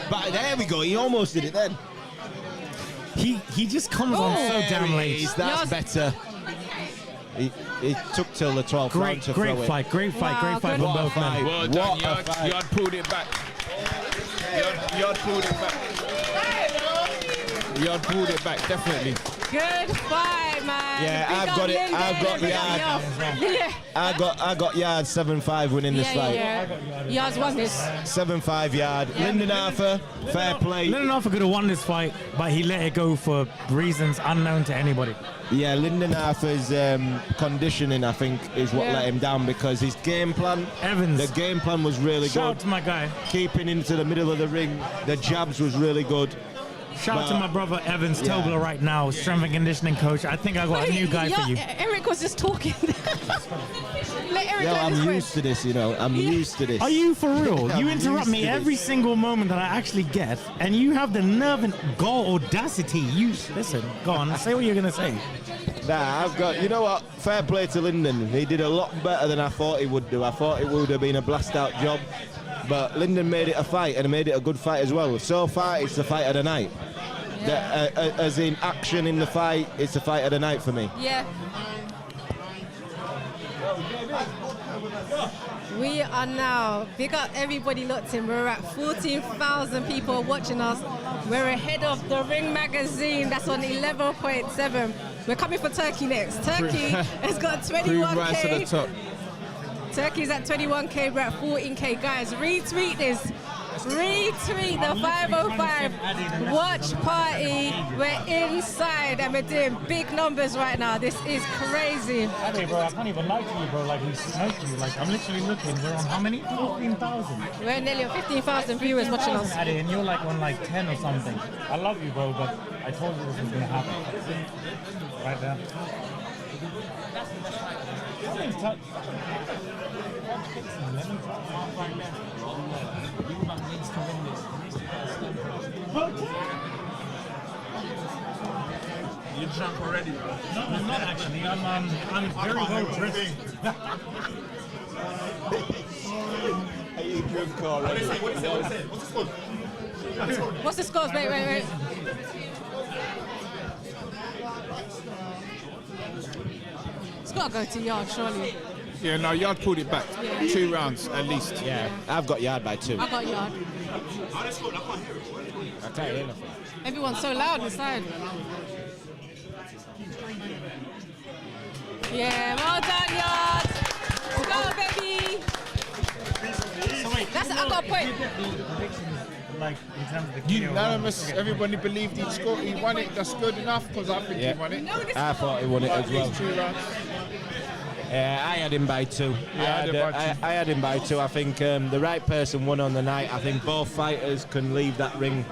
But there we go. He almost did it then. He just comes on so damn late. That's better. He took till the 12th round to throw it. Great fight Wow, from good. both men. Well done, Yarde pulled it back. Yarde pulled it back. Yarde pulled it back, definitely. Good fight, man. Yeah, Big I've up got it. Lyndon, I've got big up Yarde. Yarde. I got Yarde 7-5 winning this fight. Yarde's won this. 7-5 Yarde. Lyndon Arthur, fair play. Lyndon Arthur could have won this fight, but he let it go for reasons unknown to anybody. Yeah, Lyndon Arthur's conditioning, I think, is what let him down because his game plan, the game plan was really Shout out good. to my guy. Keeping into the middle of the ring, the jabs was really good. Shout out to my brother Evans Tobler right now, strength and conditioning coach. I think I got a new guy for you. Eric was just talking. Let Eric Yeah, let his I'm voice. used to this, I'm used to this. Are you for real? I'm You interrupt used me to every this. single moment that I actually get, and you have the nerve and audacity. Listen, go on, say what you're gonna say. Nah, I've got, you know what? Fair play to Lyndon. He did a lot better than I thought he would do. I thought it would have been a blast-out job. But Lyndon made it a fight, and made it a good fight as well. So far, it's the fight of the night. As in action in the fight, it's the fight of the night for me. Yeah. We are now, big up everybody locked in. We're at 14,000 people watching us. We're ahead of the Ring magazine. That's on 11.7. We're coming for Turkey next. Turkey has got 21K. Rise to the top. Turkey's at 21K. We're at 14K. Guys, retweet this. Retweet the 505 watch party. We're inside and we're doing big numbers right now. This is crazy. Hey, bro, I can't even lie to you, bro. Like, we smoked you. Like, I'm literally looking. We're on how many? 14,000. We're nearly on 15,000 viewers watching us. Addy, and you're like on like 10 or something. I love you, bro, but I told you this was gonna happen. Right there. You drunk already, bro? No, I'm not actually. I'm very well dressed. Are you drunk already? What's the scores? Wait. It's got to go to Yarde, surely. Yeah, no, Yarde pulled it back. Yeah. 2 rounds at least. Yeah, I've got Yarde by 2. I got Yarde. I can't hear nothing. Everyone's so loud inside. Yeah, well done, Yarde. Go, baby. That's I got a point. Like in terms of the Unanimous. Everybody believed he won it. That's good enough because I think he won it. I thought he won it as well. 2 rounds. I had him by 2. I had him by 2. I think the right person won on the night. I think both fighters can leave that ring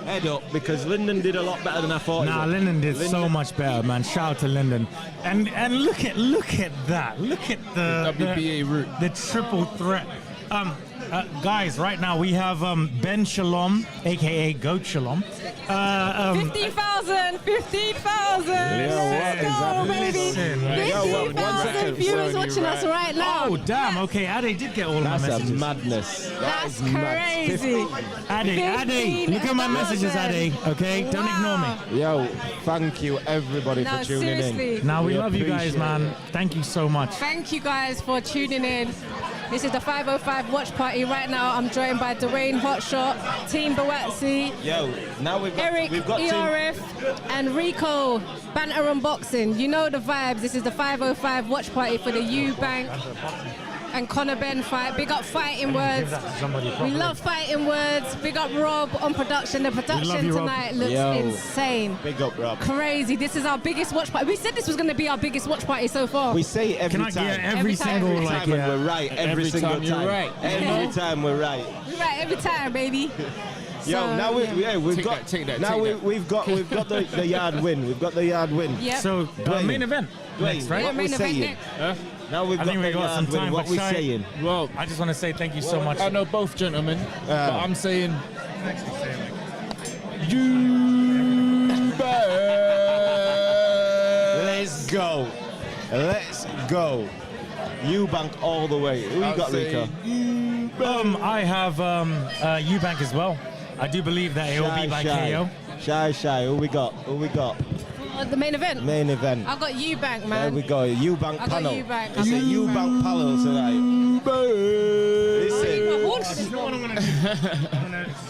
head up because Lyndon did a lot better than I thought. Nah, Lyndon did so much better, man. Shout out to Lyndon. And look at that. Look at the WBA route. The triple threat. Guys, right now we have Benn Watchalong, aka Goat Shalom. 15,000. 15,000. Let's go, baby. 50,000 viewers watching us right now. Oh, damn. Okay, Ade did get all of my messages. That's a madness. That's crazy. Ade, look at my messages, Ade. Okay, don't ignore me. Yo, thank you everybody for tuning in. Now we love you guys, man. Thank you so much. Thank you guys for tuning in. This is the 505 Watch Party. Right now, I'm joined by Dwayne Hotshot, Team Bawatsi, Yo, now Eric, we've got ERF, and Rico, Banter Unboxing. You know the vibes. This is the 505 Watch Party for the Eubank and Conor Benn fight. Big up Fighting Words. We love Fighting Words. Big up Rob on production. The production tonight looks insane. Big up, Rob. Crazy. This is our biggest watch party. We said this was going to be our biggest watch party so far. We say it every time. Every single time like we're right. Every single time you're right. Every time we're right. We're right every time, baby. Yo, So, now we've got the Yarde win. We've got the Yarde win. Yep. So, main event next, right? What main we event saying? next. Now we've I think we got some Yarde win. time. What but we Shai, saying? Well, I just want to say thank you so much. I know both gentlemen, but I'm saying Let's go. Let's go. Eubank all the way. Who you got, Rico? I have Eubank as well. I do believe that it will be by KO. Shy. Who we got? The main event. Main event. I got Eubank, There man. we go. Eubank I got panel. Eubank. It's a Eubank panel tonight. Listen,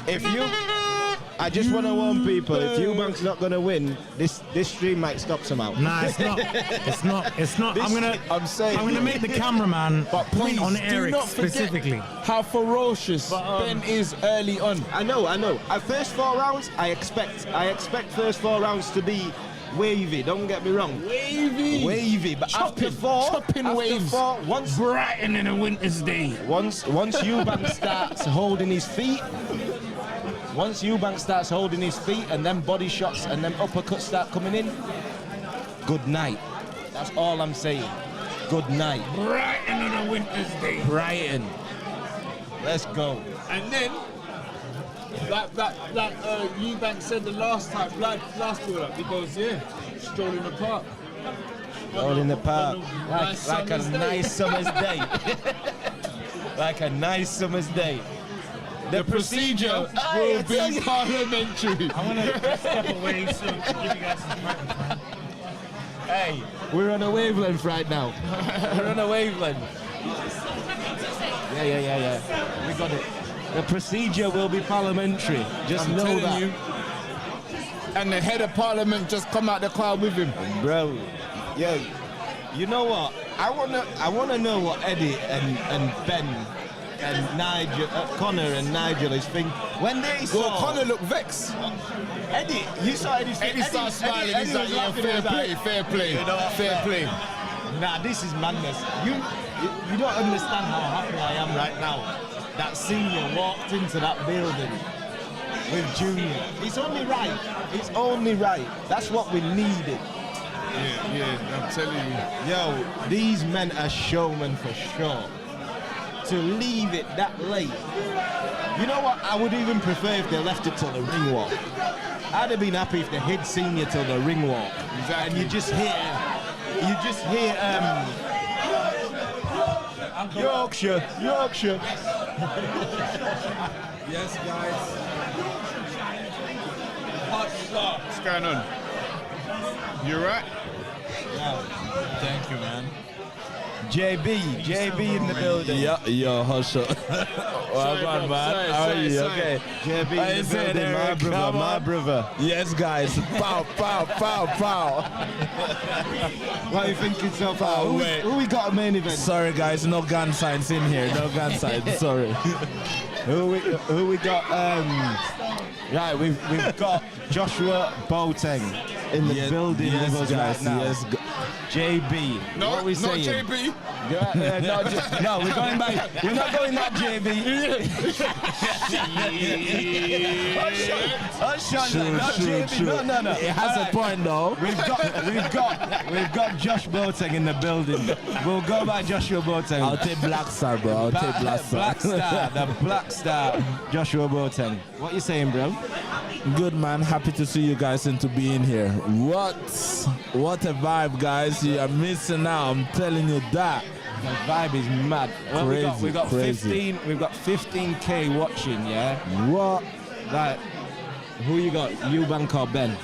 if you, I just want to warn people: if Eubank's not gonna win, this stream might stop somehow. Nah, it's not. It's not. I'm gonna make the cameraman point on Eric not forget specifically. how ferocious Ben is early on. I know. At first 4 rounds, I expect first 4 rounds to be wavy. Don't get me wrong. Wavy. But after waves. 4, once Brighton in a winter's day. Once Eubank starts holding his feet, and then body shots and then uppercuts start coming in, good night. That's all I'm saying. Good night. Brighton on a winter's day. Brighton. Let's go. And then, like Eubank said the last time, last build-up, he goes, stroll in the park. All in the park. Like a summer's nice summer's day. Like a nice summer's day. The procedure will be parliamentary. I'm gonna step away so to give you guys some time. Hey, we're on a wavelength right now. We're on a wavelength. Yeah. We got it. The procedure will be parliamentary. Just I'm know telling that. you. And the head of parliament just come out the car with him. Bro, yo, you know what? I wanna know what Eddie and Ben and Nigel, Conor and Nigel is thinking when they saw. Well, Conor looked vexed. Eddie, you saw Eddie's face. Eddie started smiling. He's like, yeah, fair play. You know what? Fair play. Nah, this is madness. You don't understand how happy I am right now that Senior walked into that building with Junior. It's only right. That's what we needed. Yeah, I'm telling you. Yo, these men are showmen for sure. To leave it that late. You know what? I would even prefer if they left it till the ring walk. I'd have been happy if they hid Senior till the ring walk. Exactly. And you just hear Yorkshire. Yes, guys. What's going on? You right? Yeah. Thank you, man. JB in the building. Yo, hush up. Well on, man. How are you? Okay. JB in the building, my brother. Yes, guys. Pow. What are you thinking so far? Who we got a main event? Sorry, guys. No gun signs in here. No gun signs. Sorry. Who we got? Right, we've got Joshua Boateng in the building with us right now. Yes, JB. No, what are we not saying? JB. No, we're going back. We're not going that JB. True. No. It has a point, though. We've got Josh Boateng in the building. We'll go by Joshua Boateng. I'll take Black Star, bro. I'll take Black Star. The Black Star, Joshua Boateng. What you saying, bro? Good, man. Happy to see you guys and to be in here. What a vibe, guys. You are missing out. I'm telling you that. The vibe is mad. Well, Crazy, we've got crazy. 15. We've got 15K watching. Yeah. What? Like, who you got? Eubank or Benn?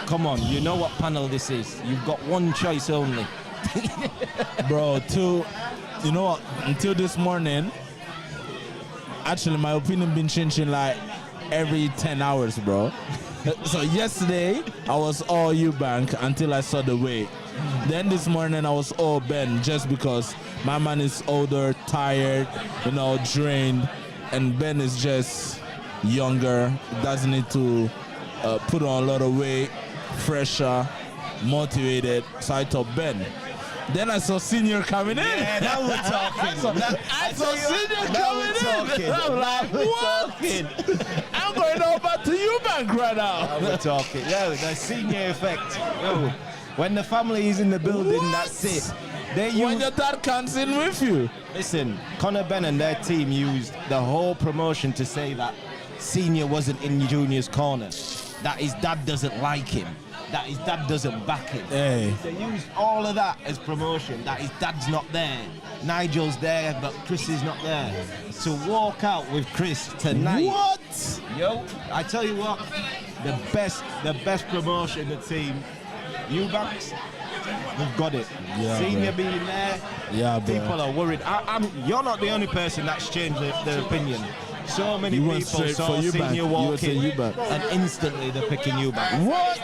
Come on, you know what panel this is. You've got one choice only. Bro, you know what? Until this morning, actually, my opinion been changing like every 10 hours, bro. So yesterday, I was all Eubank until I saw the weight. Then this morning, I was all Benn just because my man is older, tired, drained, and Benn is just younger, doesn't need to put on a lot of weight, fresher, motivated. So I thought Benn. Then I saw Senior coming in. Yeah, now we're talking. I saw Senior coming in. I'm like, what? I'm going over to Eubank right now. Now we're talking. Yeah, the Senior effect. Yo, when the family is in the building, that's it. When your dad comes in with you. Listen, Conor Benn and their team used the whole promotion to say that Senior wasn't in Junior's corner, that his dad doesn't like him, that his dad doesn't back him. Hey. They used all of that as promotion, that his dad's not there. Nigel's there, but Chris is not there. To walk out with Chris tonight. What? Yo, I tell you what, the best promotion the team, Eubanks, we've got it. Yeah, Senior bro. being there, Yeah, bro. people are worried. You're not the only person that's changed their opinion. So many You went people straight saw for Eubank. Senior You walk went to in Eubank. and instantly they're picking Eubank. What?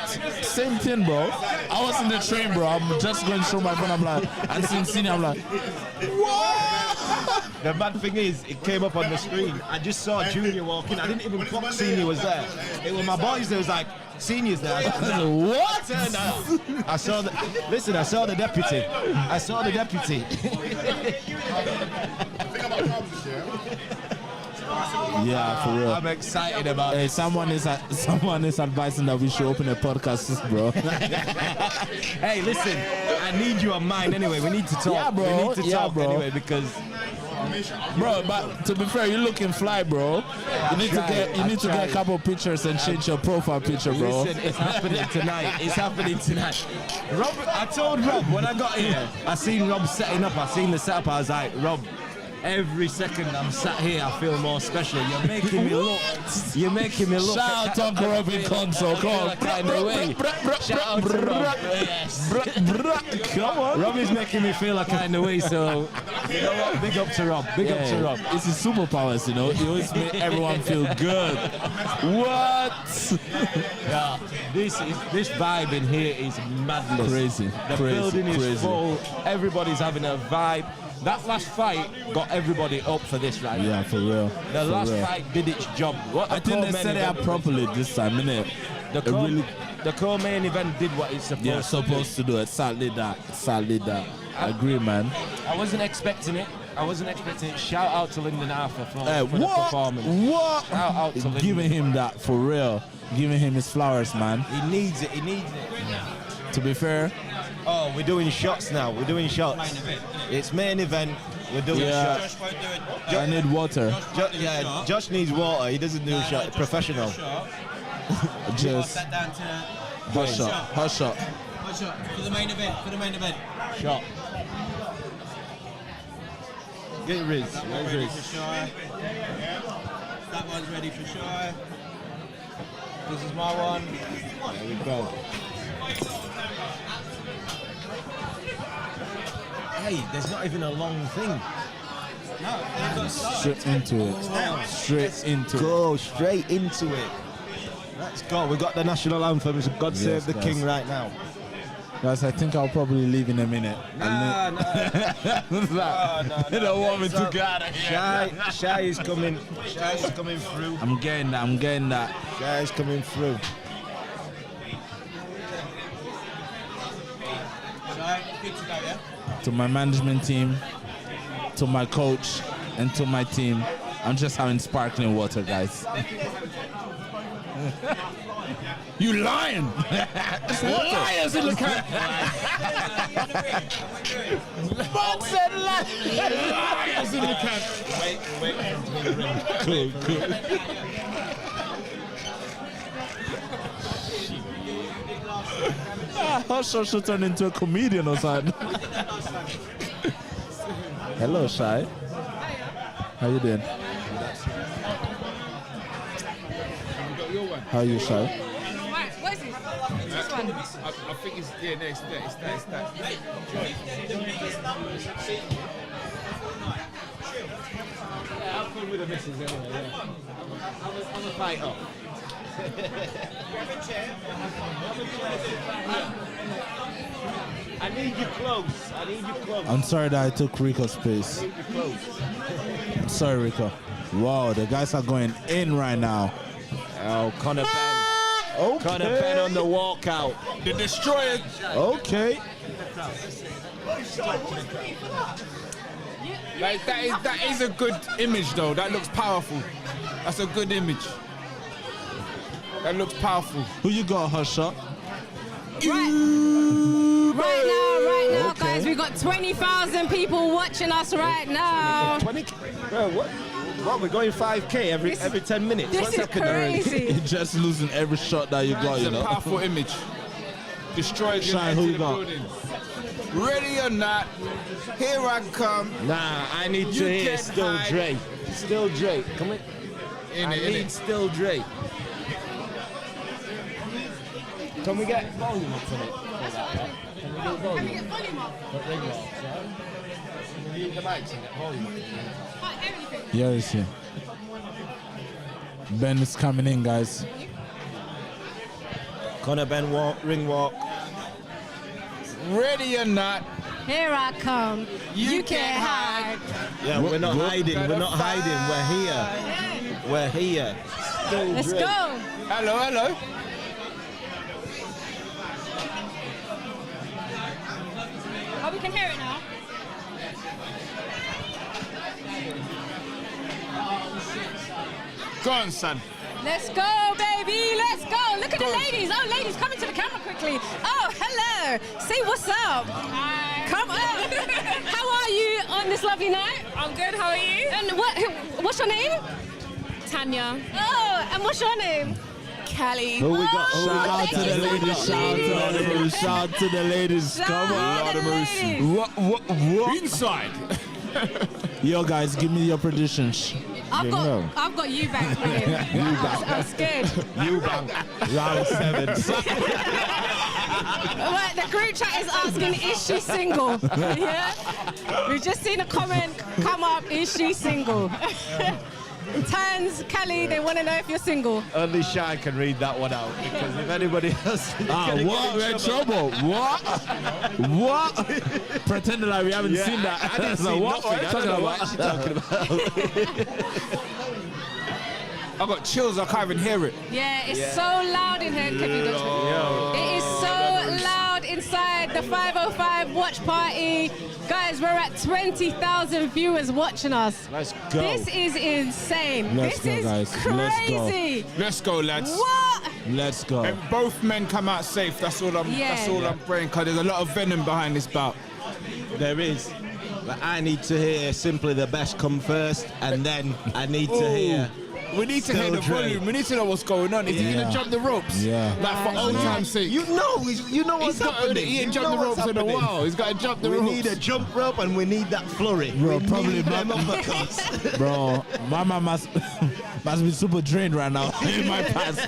Same thing, bro. I was in the train, bro. I'm just going through my phone. I'm like, and seeing Senior, I'm like, what? The bad thing is, it came up on the screen. I just saw Junior walk in. I didn't even clock Senior was there. It was my boys that was like, Senior's there. What? I saw the deputy. Yeah, for real. I'm excited about it. Hey, someone is advising that we should open a podcast, bro. Hey, listen, I need you on mine anyway. We need to talk. Yeah, bro. We need to Yeah, talk bro. anyway because. Bro, but to be fair, you're looking fly, bro. You need to get a couple of pictures and change your profile picture, bro. Listen, it's happening tonight. Rob, I told Rob when I got here, I seen Rob setting up. I seen the setup. I was like, Rob, every second I'm sat here, I feel more special. You're making me look. Shout out to Uncle Robin Console. Come on. Kind of way. Shout out to Rob. Yes. Come on. Rob is making me feel a kind of way, so you know what? Big up to Rob. Big up to Rob. It's his superpowers, you know. He always make everyone feel good. What? Yeah, this vibe in here is madness. Crazy. The building is full. Everybody's having a vibe. That last fight got everybody up for this, right? Yeah, for real. The last fight did its job. I think they set it up properly this time, innit? The co-main event did what it's supposed to do. Sadly that. I agree, man. I wasn't expecting it. Shout out to Lyndon Arthur for the performance. What? Shout out to Lyndon. Giving him that, for real. Giving him his flowers, man. He needs it. To be fair. Oh, we're doing shots now. It's main event. We're doing shots. I need water. Josh needs water. He doesn't do shots. Professional. Just hush up. For the main event. Shot. Get Riz. Where's Riz? That one's ready for sure. This is my one. There we go. Hey, there's not even a long thing. Straight into it. Straight into it. Go straight into it. Let's go. We've got the national anthem. So God save the king right now. Guys, I think I'll probably leave in a minute. Nah. They don't want me to go out of here. Shy is coming. Shy is coming through. I'm getting that. Shy is coming through. To my management team, to my coach, and to my team, I'm just having sparkling water, guys. You lying! Liars in the camp! Bob said Liars in the camp! Cool. Hush should turn into a comedian or something. Hello, Shy. How you doing? How are you, Shy? Right, what is this? This one. I think it's that. I'll come with the missus anyway. I'm a fighter. I need you close. I'm sorry that I took Rico's place. I'm sorry, Rico. Wow, the guys are going in right now. Oh, Conor Benn. Okay. Conor Benn on the walkout. The destroyer. Okay. Like that is a good image though. That looks powerful. That's a good image. That looks powerful. Who you got, Husher? Right now, Okay. guys, we've got 20,000 people watching us right now. 20. Bro, what? We're going 5K every 10 minutes. This What's is happening already? crazy. You're just losing every shot that you got, It's you a know. powerful image. Destroyed Shine, United who you the got? building. Ready or not, here I come. Nah, I need to You hear can't Still hide. Dre. Still Dre. Come in. I need Still Dre. Can we get volume up on it? Can we get volume? Not regular, right? Can we use the mics and get volume up? Yeah, it's here. Ben is coming in, guys. Conor Benn ring walk. Ready or not, Here I come. You can't hide. Yeah, we're not hiding. We're not hiding. We're here. We're here. Still Let's Dre. go. hello. Oh, we can hear it now. Go on, son. Let's go, baby. Let's go. Look at the ladies. Oh, ladies, come into the camera quickly. Oh, hello. Say what's up. Hi. Come on. How are you on this lovely night? I'm good. How are you? And what's your name? Tanya. Oh, and what's your name? Kelly. Who we got? Oh, Shout out to thank the you so ladies. much, Shout out to the ladies. Shout out to the ladies. Shout Come on. out to the ladies. What? Inside. Yo, guys, give me your predictions. I've got Eubank winning. I'm scared. Eubank. Round 7. Right, the group chat is asking, is she single? Yeah? We've just seen a comment come up, is she single? Tans, Kelly, they want to know if you're single. Only Shy can read that one out because if anybody else is gonna What? get We're in trouble. What? Pretending like we haven't seen that. I didn't So see what? nothing. I don't know what she's talking about. I got chills. I can't even hear it. Yeah, it's so loud in here. Can you go to it? It is so loud inside the 505 watch party. Guys, we're at 20,000 viewers watching us. Let's go. This is insane. Let's this go, is guys. Let's go. crazy. Let's go, lads. What? Let's go. And both men come out safe. That's all I'm. Yeah. That's all I'm praying. Cause there's a lot of venom behind this bout. There is. But I need to hear simply the best come first, and then I need to hear. We need to hear the Still Dre. volume. We need to know what's going on. Is he Yeah. gonna jump the ropes? Yeah. Like for old time's sake. You know what's happening. He ain't You jumped know the what's ropes in a happening. while. He's got to jump the We ropes. need a jump rope and we need that flurry. Bro, we probably need them not. uppercuts. Bro, Mama must be super drained right now in my pants.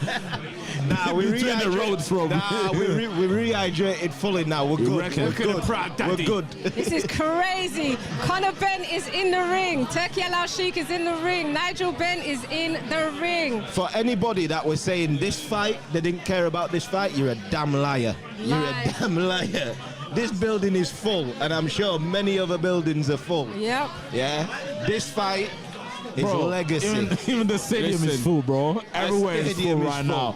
Nah, we Between the roads from. Nah, we rehydrated fully now. We're good. reckon? We're Look at the good. Prague We're daddy. good. This is crazy. Conor Benn is in the ring. Turki Al-Sheikh is in the ring. Nigel Benn is in the ring. For anybody that was saying this fight, they didn't care about this fight, you're a damn liar. You're a damn liar. This building is full, and I'm sure many other buildings are full. Yep. Yeah? This fight is Bro, legacy. even the stadium is Listen. full, bro. Everywhere is full stadium is right full. now.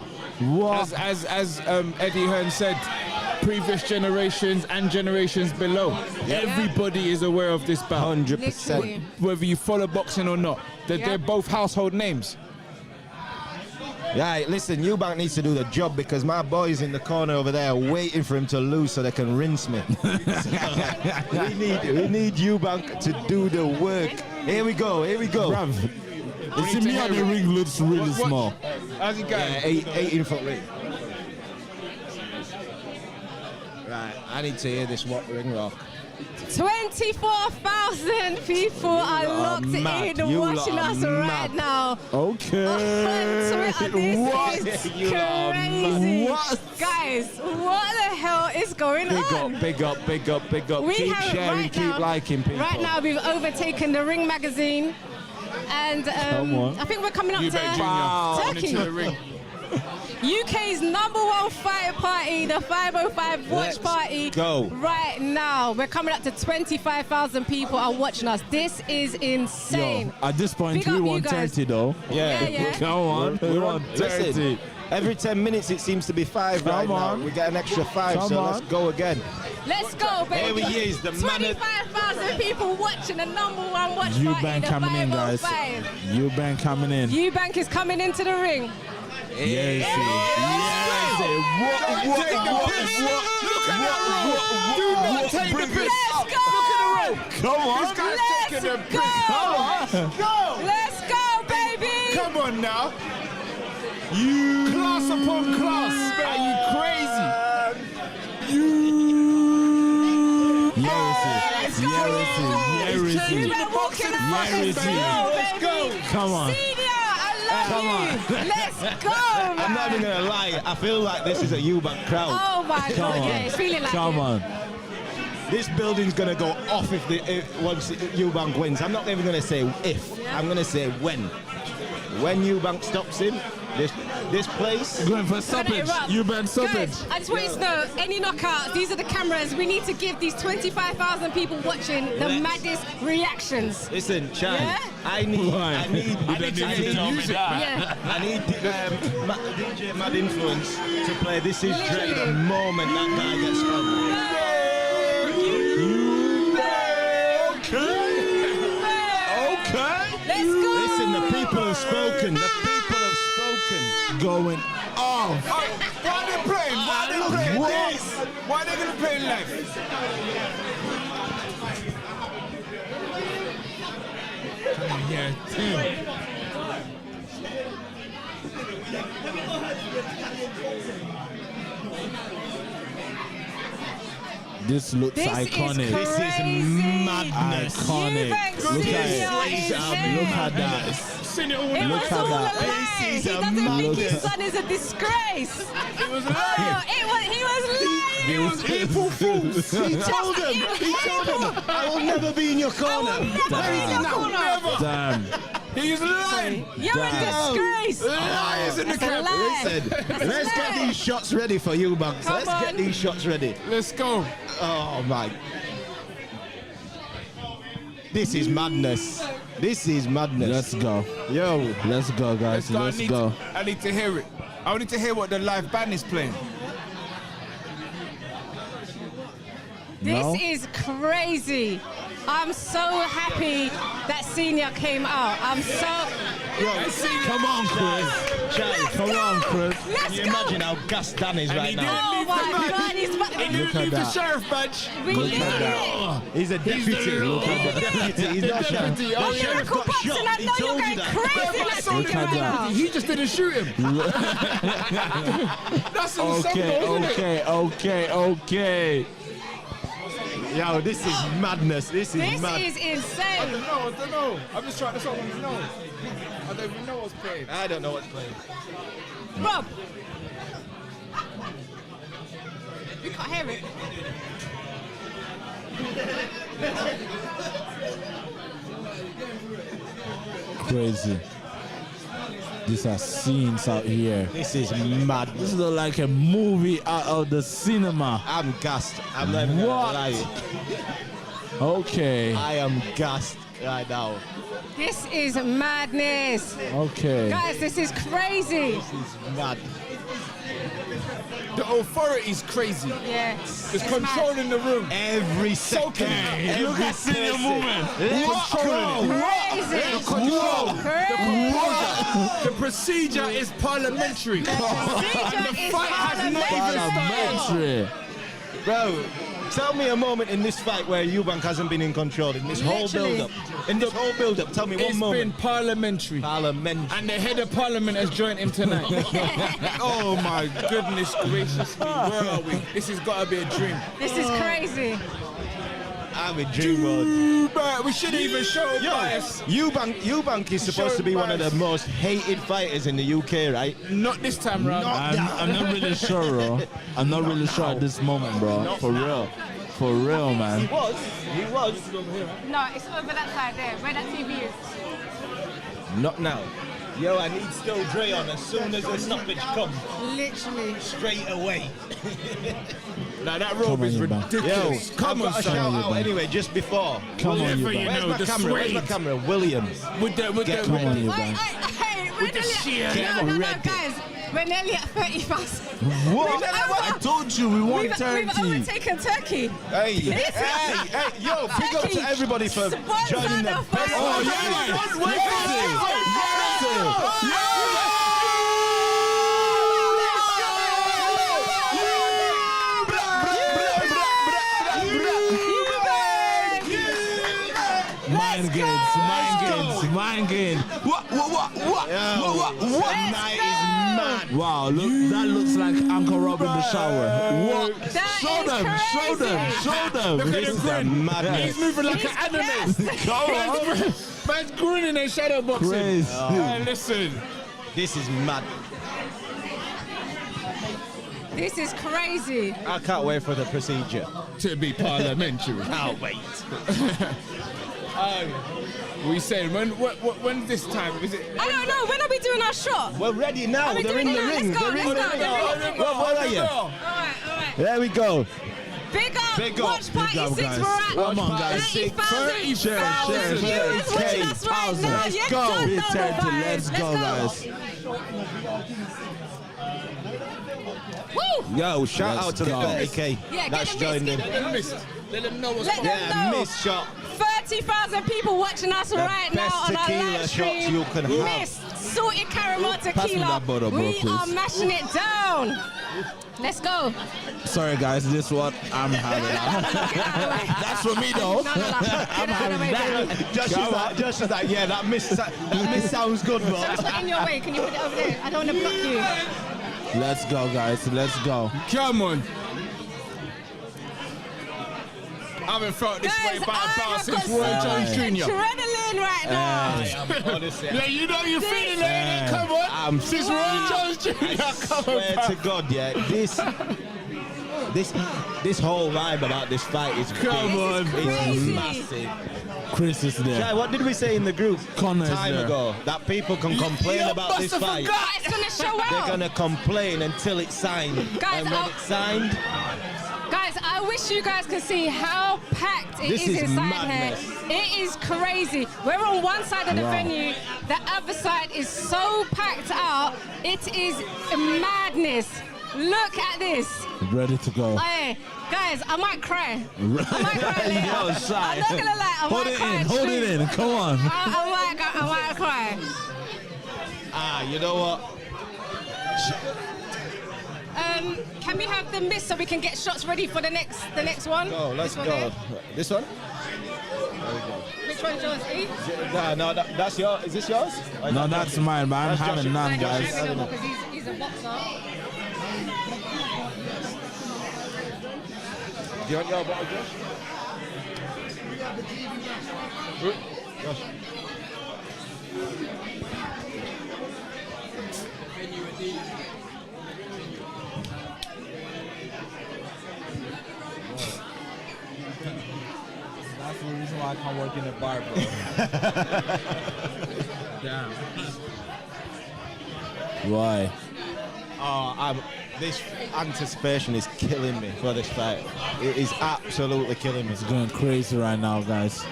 What? As Eddie Hearn said, previous generations and generations below, everybody is aware of this bout. 100%. Literally. Whether you follow boxing or not, they're both household names. Yeah, listen, Eubank needs to do the job because my boys in the corner over there are waiting for him to lose so they can rinse me. we need Eubank to do the work. Here we go. Bruv, you see me on the ring looks really small. How's it going? Yeah, 18-foot ring. Right, I need to hear this ring rock. 24,000 people are locked mad. in You watching lot are us mad. right now. Okay. This is You lot are crazy. What? Guys, what the hell is going on? Big up. We Keep have sharing, right keep now, liking people. Right now, we've overtaken the Ring magazine, and Come on. I think we're coming up to Eubank Jr. coming into the Turkey. ring. UK's #1 fighter party, the 505 Watch Let's Party. go. Right now, we're coming up to 25,000 people are watching us. This is insane. Yo, at this point, Big we up you want guys. 30 though. Yeah. Come on. We want 30. Listen, every 10 minutes it seems to be 5 right Come now. on. We get an extra 5, Come so on. let's go again. Let's go, baby. Here he is, the man of- 25,000 people watching the #1 Watch Party, Eubank the coming in, guys. 505. Eubank coming in. Eubank is coming into the ring. Yes. Let's go! Come on. Let's go, baby! Come on now. Class upon class. Are you crazy? Let's go! You better walk in the fucking field, baby! Come on. Senior, I love you! Let's go, man! I'm not even gonna lie, I feel like this is a Eubank crowd. Oh my Come god, on. yeah, it's feeling like Come it. on. This building's gonna go off if once Eubank wins. I'm not even gonna say if, I'm gonna say when. When Eubank stops him, this place. Going for Gonna stoppage. erupt. Eubank stoppage. Guys, I just want you to know, any knockouts, these are the cameras. We need to give these 25,000 people watching the Let's- maddest reactions. Listen, Chad, Yeah? I need music. Yeah. I need DJ Mad Influence to play This Is Dre the moment that guy gets spun. Let's go! Listen, the people have spoken. The people have spoken. Going off. Why are they playing? Why are they playing this? Why are they going to play live? This looks This iconic. is crazy. madness. Iconic. Eubank Look Junior at is it. here. Look at that. It Look was at all a that. lie. He This is a doesn't think his madness. son is a disgrace. It was Oh, he was lying. It was April Fools. He told him. I will never be in your corner. I will never be in your corner. Damn. He's lying. You're a disgrace. Liars in the That's a camp. lie. Listen, let's get these shots ready for Eubank. Come Let's get on. these shots ready. Let's go. Oh my. This is madness. This is madness. Let's go. Yo. Let's go, guys. Let's go. I need to hear it. I need to hear what the live band is playing. This No? is crazy. I'm so happy that Senior came out. I'm so. Come on, Chris. Let's Come go. on, Chris. Let's Can you go. imagine how gassed Dan is right now? Oh my God, he's Look at that. Sheriff badge. we Look need at it. that. He's a deputy. Look at that. Deputy. He's not sheriff. deputy. The Oh, sheriff Miracle got Pops, shot. and I He know you're told you going that. crazy in that Look stadium at right that. now. He just didn't shoot him. That's Okay. Yo, this is madness. This is This mad. is insane. I don't know. I'm just trying to solve his nose. I don't even know what's playing. I don't know what's playing. Rob. We can't hear it. Crazy. These are scenes out here. This is mad. This is like a movie out of the cinema. I'm gassed. I'm not even gonna lie. Okay. I am gassed right now. This is madness. Okay. Guys, this is crazy. This is mad. The authority's crazy. Yeah. It's controlling the room. Every second. Look at senior movement. Let's go. Crazy. Control. Crazy. The procedure is parliamentary. The procedure is fight has not even Parliamentary. Bro, tell me a moment in this fight where Eubank hasn't been in control in this whole Literally. build-up. In this whole build-up, tell me one It's moment. been parliamentary. Parliamentary. And the head of parliament has joined him tonight. Oh my goodness gracious me. Where are we? This has got to be a dream. This is crazy. I'm in dream mode. We shouldn't even show bias. Eubank is supposed to be one of the most hated fighters in the UK, right? Not this time round. I'm not really sure, bro. I'm not really sure at this moment, bro. For real. For real, man. He was. No, it's over that side there, where that TV is. Not now. Yo, I need still Dre on as soon as the stoppage comes. Literally. Straight away. Now that robe is on, Eubank. ridiculous. Yo, Come on, I've got a son. shout out Eubank. anyway, just before. Come on, Whatever Eubank. you Where's know, my the camera? Where's my suede. camera? Williams. With the Come on, Eubank. With the sheer. No, guys. We're nearly at 30,000. What? I told you we want We've 30. overtaken Turkey. Hey, yo, big up to everybody for joining the best. Oh, Mind games. What? Night is mad. Wow, look, that looks like Uncle Rob in the shower. What? That Show is them. Look at This the is grin. madness. He's moving like an anime. Man's grinning and shadow boxing. Crazy. Listen. This is mad. This is crazy. I can't wait for the procedure. To be parliamentary. Can't wait. We saying when this time is it? I don't know. When are we doing our shot? We're ready now. Are we They're doing in it the now? ring. Let's go, They're in the let's go, ring. they're in Where are you? All right. There we go. Big up. Big up. Watch Party Big up, 6. guys. We're at Come on, guys. 30,000 Share. viewers watching us right now. Let's You go. don't know the 30. vibes. Let's go, guys. Woo! Yo, shout Let's out to the go. 30K. Yeah, That's get them joined in. Let them know what's Let going on. them Yeah, know. miss shot. 30,000 people watching us right now best on our tequila live shots stream. you can have. Miss Salted Caramel me Tequila. that bottle, bro, We please. are mashing it down. Let's go. Sorry, guys. This is what I'm having. That's for me, though. No. Get out of the way, baby. Josh is like, yeah, that miss sounds good, bro. Put it in your way. Can you put it over there? I don't want to block you. Let's go, guys. Let's go. Come on. I haven't felt this way Guys, about a I bar have since got Roy so Jones much Jr. adrenaline right now. Honestly, Yeah, you know you're feeling it, innit? Come on. I'm Since Roy Jones Jr. Come on, swear pal. to God, yeah, this whole vibe about this fight is Come big. on. It's Crazy. massive. Chris is there. Jai, what did we say in the group Connor is time there. ago? That people can complain about this fight. It's going to show They're out. gonna complain until it's signed. Guys, and when it's signed, Guys, I wish you guys could see how packed it This is is inside madness. here. It is crazy. We're on one side of the venue. The other side is so packed out. It is madness. Look at this. Ready to go. Hey, guys, I might cry. I might cry later. Yo, shy. I'm not gonna lie. I Hold might it cry. in. Hold it in. Come on. I might cry. you know what? Can we have the miss so we can get shots ready for the next one? Go, let's This one go. there. This one? Which one's yours, E? No, that's yours. Is this yours? No, that's mine, but I'm That's having Josh's. none, Mine is guys. having them because he's a boxer. Do you want your bottle, Josh? Josh. That's the reason why I can't work in a bar, bro. Damn. Why? Oh, this anticipation is killing me for this fight. It is absolutely killing me. It's going crazy right now, guys.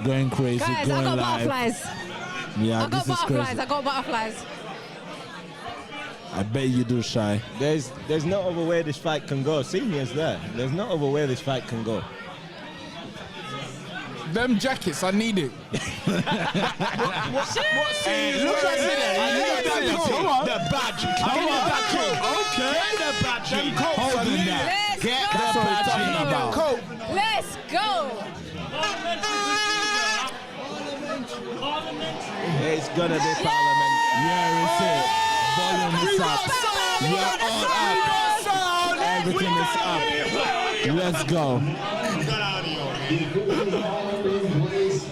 Going crazy, Guys, going I got live. butterflies. Yeah, I got this is butterflies. crazy. I got butterflies. I bet you do, Shy. There's no other way this fight can go. Senior's there. There's no other way this fight can go. Them jackets, I need it. Hey, look at that. Come on. The badge. Come on. Okay. Get the badge. Holding that. Let's That's what we're talking go. about. Let's go. It's gonna be Parliament. Yeah, it's it. Volume is up. We are all up. Everything is up. Let's go.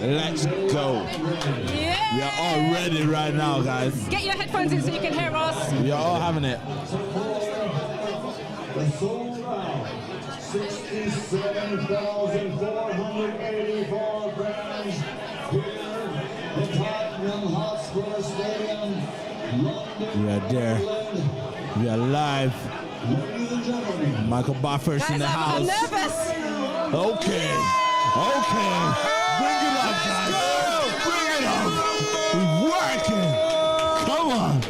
Let's go. Yeah. We are all ready right now, guys. Get your headphones in so you can hear us. We are all having it. 67,484 grams here in Tottenham Hotspur Stadium, London. We are there. We are live. Michael Buffer's in the I'm house. nervous. Okay. Okay. Bring it up, guys. Bring it up. We're working. Come on.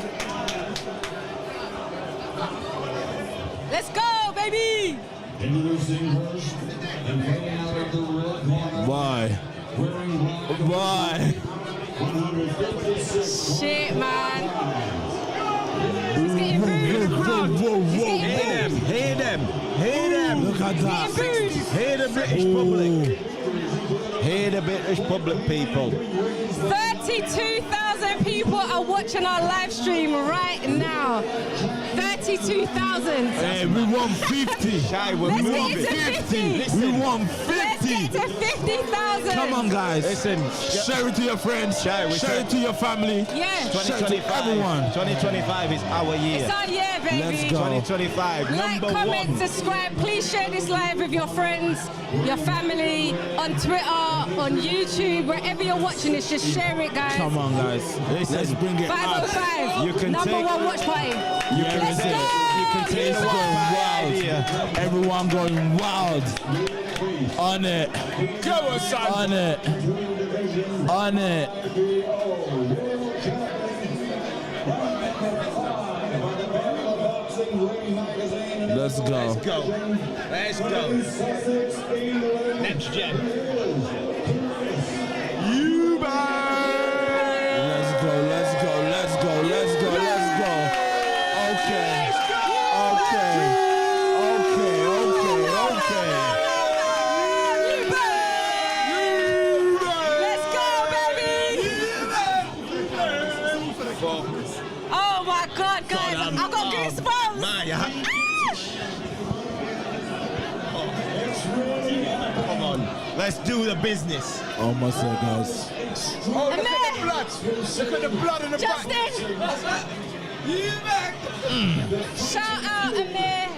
Let's go, baby. Introducing first and heading out of the red corner. Why? Why? Shit, man. He's getting booed in the crowd. He's getting booed. Hear them. Hear them. Look at that. Hear the British public. Hear the British public, people. 32,000 people are watching our live stream right now. 32,000. Hey, we want 50. Shy, we're Let's moving. get it to 50. We want Let's 50. get to 50,000. Come on, guys. Listen, Share it to your friends. Shy, we Share it to your family. Yeah. Share it to everyone. 2025 is our year. It's our year, baby. Let's go. 2025, Like, number comment, one. subscribe. Please share this live with your friends, your family, on Twitter, on YouTube, wherever you're watching this. Just share it, guys. Come on, guys. Let's bring it up. 505. You can number take- one watch party. Yeah, Let's that's go. it. It's going wild. Everyone going wild. On it. Come on, son. On it. On it. Let's go. Let's go. Let's go. Next gen. Let's go, let's go, let's go, let's go, let's go. Okay. Okay. Okay, okay, okay. Let's go, baby. Oh my God, guys, I got goosebumps. Come on. Let's do the business. Almost there, guys. Oh, look at the blood. Look at the blood in the back. Justin. Shout out Amir.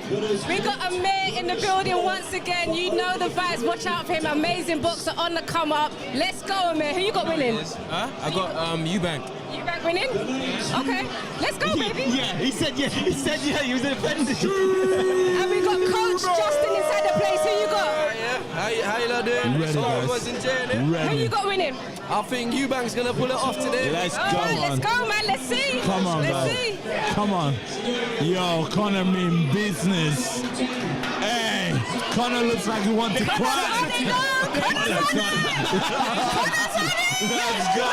We got Amir in the building once again. You know the vibes. Watch out for him. Amazing boxer on the come up. Let's go, Amir. Who you got winning? Huh? I got Eubank. Eubank winning? Okay. Let's go, baby. Yeah, he said yeah. He said yeah. He was offended. And we got Coach Justin inside the place. Who you got? Yeah. How you lot doing? Ready, Sorry, guys. was in jail. Who Ready. you got winning? I think Eubank's gonna pull it off today. Let's All go, right, let's man. go, man. Let's see. Come on, Let's guys. see. Come on. Yo, Conor mean business. Hey, Conor looks like he wants to cry. Let's go. Let's go.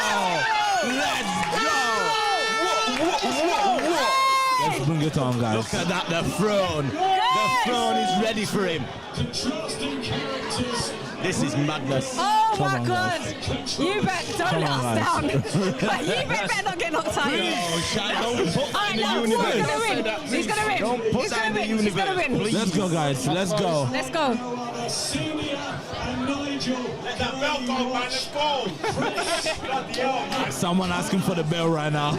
Let's bring it on, guys. Look at that, the throne. The throne is ready for him. This is madness. Oh Come my on, God. Eubank, don't Come let on, us guys. down. Eubank better not get knocked out. Oh, Shy, don't put All right, that in no, the he's universe. gonna win. He's gonna win. Don't put He's that gonna in the win. He's gonna universe, win. please. Let's go, guys. Let's go. Let's go. Let that bell go, man. Let's go. Bloody hell, man. Someone asking for the bell right now.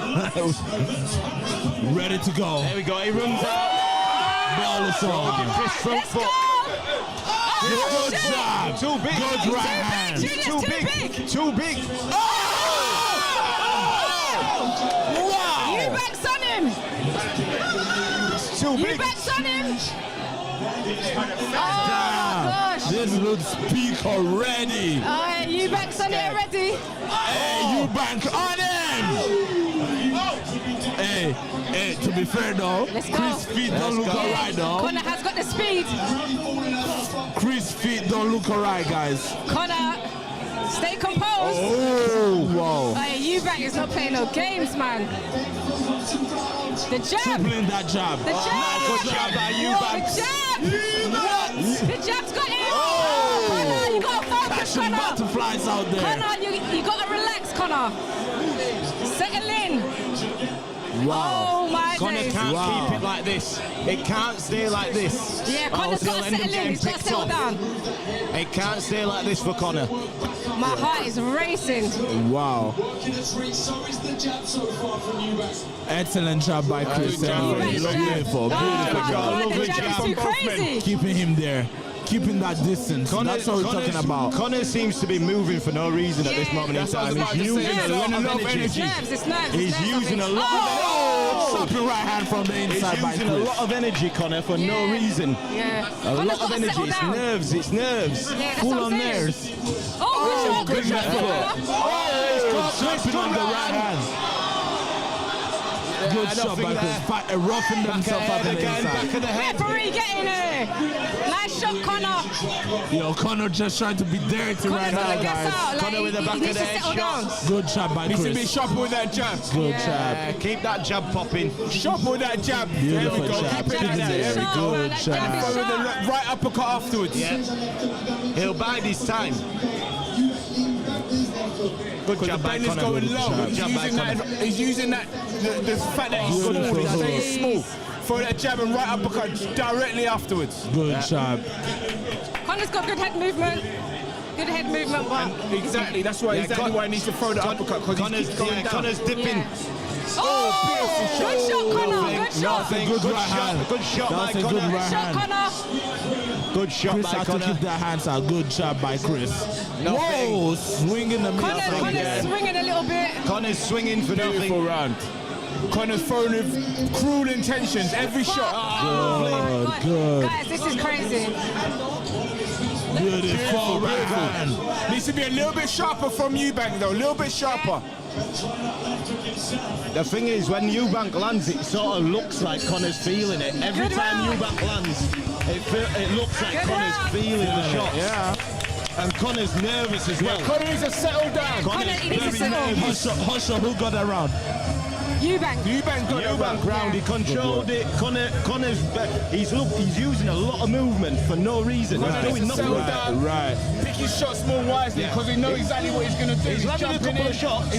Ready to go. There we go. He runs out. Bell is on. Chris front Let's foot. go! Good job. Too big. Good right hand. Junior's Too big. Too big. Wow. Eubank's on him! Too big. Eubank's on him! Oh Damn. gosh! This would speak already. Oh, Eubank's on it already! Hey, Eubank on him! Hey, to be fair though, Let's go. Chris' feet don't look alright though. Conor has got the speed. Chris' feet don't look alright, guys. Conor, stay composed. Oh, wow. Hey, Eubank is not playing no games, man. The jab. Tripling that jab. The jab. Good job by Eubank. The jab. What? The jab's got him. Oh, Conor, you got to focus, Passion Conor. butterflies out there. Conor, you got to relax, Conor. Settle in. Wow. Oh, my Conor days. can't Wow. keep it like this. It can't stay like this. Yeah, Conor's got to settle in. He's got to settle down. It can't stay like this for Conor. My heart is racing. Wow. Excellent job by Chris. Eubank's jab. Beautiful. Oh, my Beautiful job. God, the Lovely jab jab is too from both crazy. Keeping him there. Keeping that distance. That's what we're talking about. Conor seems to be moving for no reason at this Yeah. moment in That's what I time. was about He's to say. using There's a a lot lot of of energy. It's nerves, it's nerves. He's it's nerves, using I a think. lot of Oh, slapping right hand from the He's inside by using a Chris. lot of energy, Conor, for no Yeah. reason. Yeah. A Conor's lot of gotta energy. settle It's down. nerves. It's nerves. Yeah, that's Full what I'm on saying. theirs. Oh, good shot. Slapping on the right hand. Good shot by Chris. Roughing themselves up on the inside. Back of the head. Referee getting it. Nice shot, Conor. Yo, Conor just trying to be dirty right Conor's now, gonna gas guys. out. Like, Conor with the back he of needs the to head settle down. shot. Good shot by Needs to be Chris. sharp with that jab. Good job. Keep that jab popping. Sharp with that jab. There we Beautiful go. jab. Keep it Keep like it that. there. There we Sharp, go. man, Good that jab job. is With the sharp. right uppercut afterwards. Yeah. He'll bide his time. Good Because job the by Benn is Conor. going low. Good He's job by using that. Conor. He's using that. The fact that he's smooth. He's staying smooth. Throw that jab and right uppercut directly afterwards. Good job. Conor's got good head movement. Good head movement, but Exactly. That's why. Yeah, Exactly why he needs to throw the uppercut because Connor's, he's going down. Connor's dipping. yeah. Oh, good shot, Conor. Good shot. Nothing. Good Good right hand. shot. Good shot by That's a good Conor. right Shot, hand. Conor. Good shot Chris by had to Conor. keep their hands out. Good job by Chris. Nothing. Whoa, swinging the middle. Conor's swinging a little bit. Connor's swinging for Beautiful nothing. round. Connor's throwing with cruel intentions every shot. Oh, my God. good. Guys, this is crazy. Beautiful right hand. Needs to be a little bit sharper from Eubank though. A little bit sharper. The thing is, when Eubank lands, it sort of looks like Connor's feeling it. Every Good time round. Eubank lands, it looks like Good Connor's round. feeling the shots. Yeah. And Connor's nervous as well. Conor needs to settle down. Conor, he needs to very settle. nervous. Husher, who got that round? Eubank. Eubank got that Eubank round. round, he controlled it. He's using a lot of movement for no reason. Conor He's doing needs to nothing settle with that. down. Right. Pick his shots more wisely because he knows exactly what he's going to do. He's landing a jumping couple in. of shots.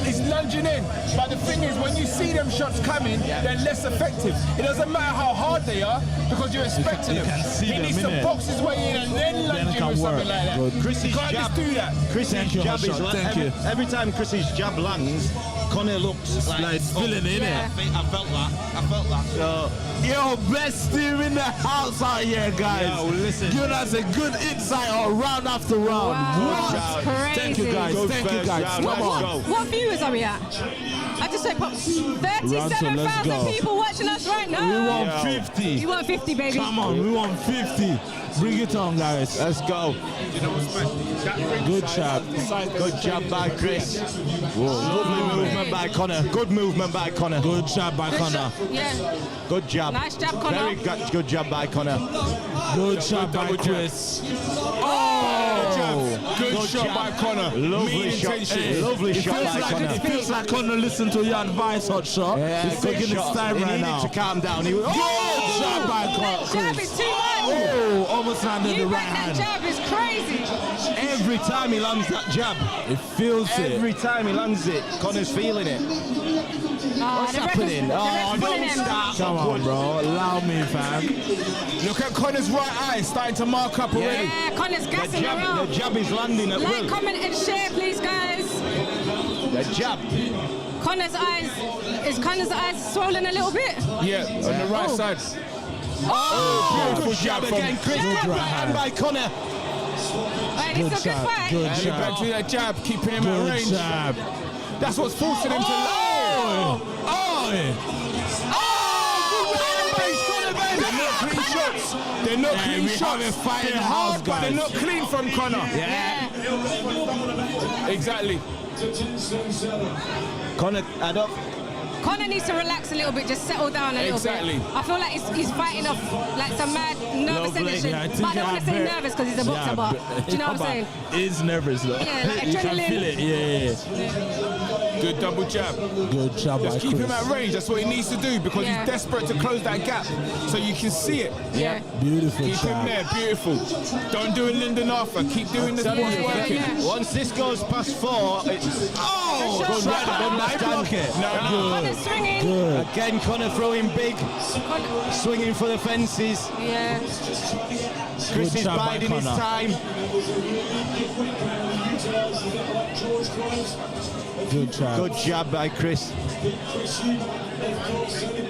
He's lunging in. But the thing is, when you see them shots coming, they're less effective. It doesn't matter how hard they are because you're expecting them. see He them, needs to innit? box his way in and then lunge it in can with something work. like that. Good. Chris's You can't jab, just do that. Chris's Thank you, jab is Husher. Thank you. every time Chris's jab lands, Conor looks like feeling it, Yeah. I felt that. So, Yo, best team in the house out here, guys. Yo, listen. Giving us a good insight on round after round. Wow, What? that's crazy. Thank you, guys. Good Thank you, first guys. round. Come Let's on. go. What viewers are we at? I just said Round two, let's 37,000 go. people watching us right now. We want Yo. 50. You want 50, baby? Come on, we want 50. Bring it on, guys. let's go. Good shot. Good job by Chris. Lovely movement by Conor. Good movement by Conor. Good shot by Good Conor. shot. Yeah. Good job. Nice jab, Conor. Very good job by Conor. Good shot by double jab. Chris. Good shot jab. by Conor. Lovely Mean shot. intention. Lovely It shot feels by like Conor. it feels like Conor listened to your advice, hot shot. He's good taking his shot. time He right needed now. to calm down. He was, Good shot by That jab Chris. is too much. Oh, almost landed the You right bet that hand. jab is crazy. every time he lands that jab, It feels it. every time he lands it, Conor's feeling it. What's happening? Oh, don't stop. Come on, bro. Allow me, fam. Look at Conor's right eye starting to mark up already. Yeah, Conor's gassing around. The jab is landing at will. Like, comment, and share, please, guys. The jab. Conor's eyes. Is Conor's eyes swollen a little bit? Yeah, on the right side. Oh, good jab again, Chris. Good Good right hand by Conor. Right, this is a good fight. Good And jab. back to that jab, keeping him at Good range. jab. That's what's forcing him to. Clean shots. They're not clean shots. They're hard, but they're not clean from Conor. Yeah. Exactly. Conor, add up. Conor needs to relax a little bit, just settle down a little Exactly. bit. I feel like he's fighting off like some mad nervous Lovely. energy. Yeah, I but think I don't want to say nervous because he's a boxer, but do you know what I'm saying? He's nervous though. Yeah, like You can adrenaline. feel it. Yeah. Good double jab. Good job by Just keep him Chris. at range. That's what he needs to do because Yeah. he's desperate to close that gap so you can see it. Yeah. Beautiful Keep him jab. there. Beautiful. Don't do a Lyndon Arthur. Keep doing the Telling sports you, working. yeah. Once this goes past 4, it's Good shot. block it. Connor's swinging. Good. Again, Conor throwing big, Conor, swinging for the fences. yeah. Chris Good is job by biding his Conor. time. Good job. Good jab by Chris.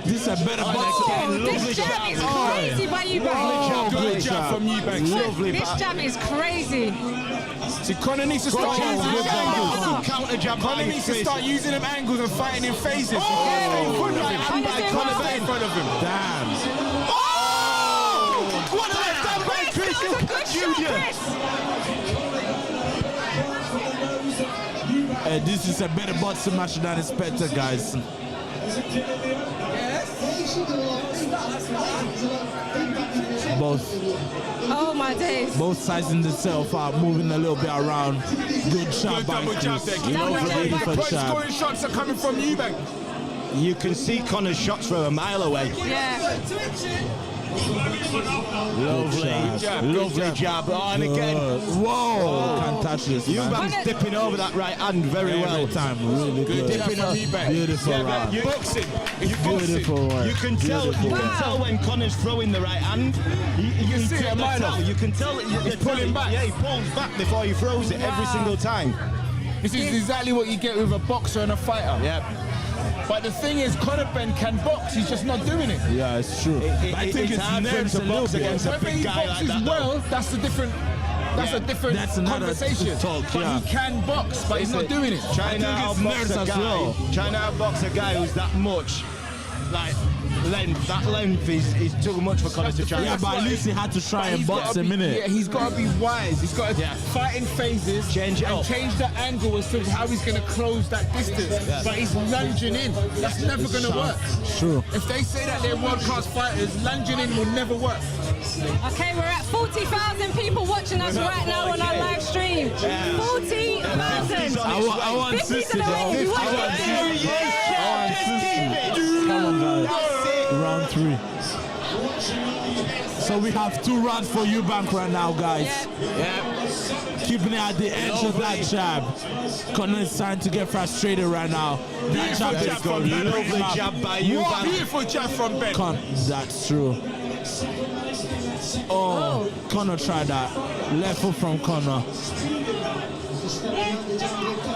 This is a better box. Oh, this jab is crazy by Eubank. Good jab from Eubank. Lovely This jab is crazy. See, Conor needs to start using good them jab. angles. Counter jab by Conor needs to Chris. start using them angles and fighting in phases. Stay in Oh, front of right him. hand by Connor's Conor doing Benn. In front of him. Damn. Oh! What a left hand by Chris That was a good shot, Junior. Chris. This is a better boxing match than expected, guys. Oh my days. Both sizing themselves out, moving a little bit around. Good shot Good by double jab Chris. there. Double jab by Beautiful Point jab. scoring shots are coming from Eubank. You can see Conor's shots from a mile away. Yeah. Lovely jab, lovely good jab. Oh, and again, Whoa! Can't touch this, man. Eubank's dipping over that right hand very well. Every time, really Good good. jab from Eubank. Beautiful Yeah, round. but you- Boxing. It's boxing. Beautiful work. You can tell. You Beautiful can work. tell when Conor's throwing the right hand. You can see it a mile off. You can tell. He's pulling back. Yeah, he pulls back before he throws it every single time. This is exactly what you get with a boxer and a fighter. Yep. But the thing is, Conor Benn can box. He's just not doing it. Yeah, it's true. I think it's hard for him to box against a Whether big he guy like boxes that. well, that's a different. That's a different That's another conversation. talk, but yeah. he can box, but he's not doing it. Trying to outbox a guy. Trying to outbox a guy who's that much, like length. That length is too much for Conor to try. Yeah, but at least he had to try and box him, innit? Yeah, he's got to be wise. He's got to fight in phases, Change it and up. change the angle as to how he's going to close that distance. But he's lunging in. That's never going to work. True. If they say that they're world-class fighters, lunging in will never work. Okay, we're at 40,000 people watching us right now on our live stream. 40,000. I want 50's sisters, in the bro. way. You want I want it? sisters. Come on, guys. Round 3. So we have 2 rounds for Eubank right now, guys. Keeping it at the edge of that jab. Conor is starting to get frustrated right now. That jab is going Lovely jab by What Eubank. beautiful jab from Benn. That's true. Oh, Conor tried that. Left foot from Conor.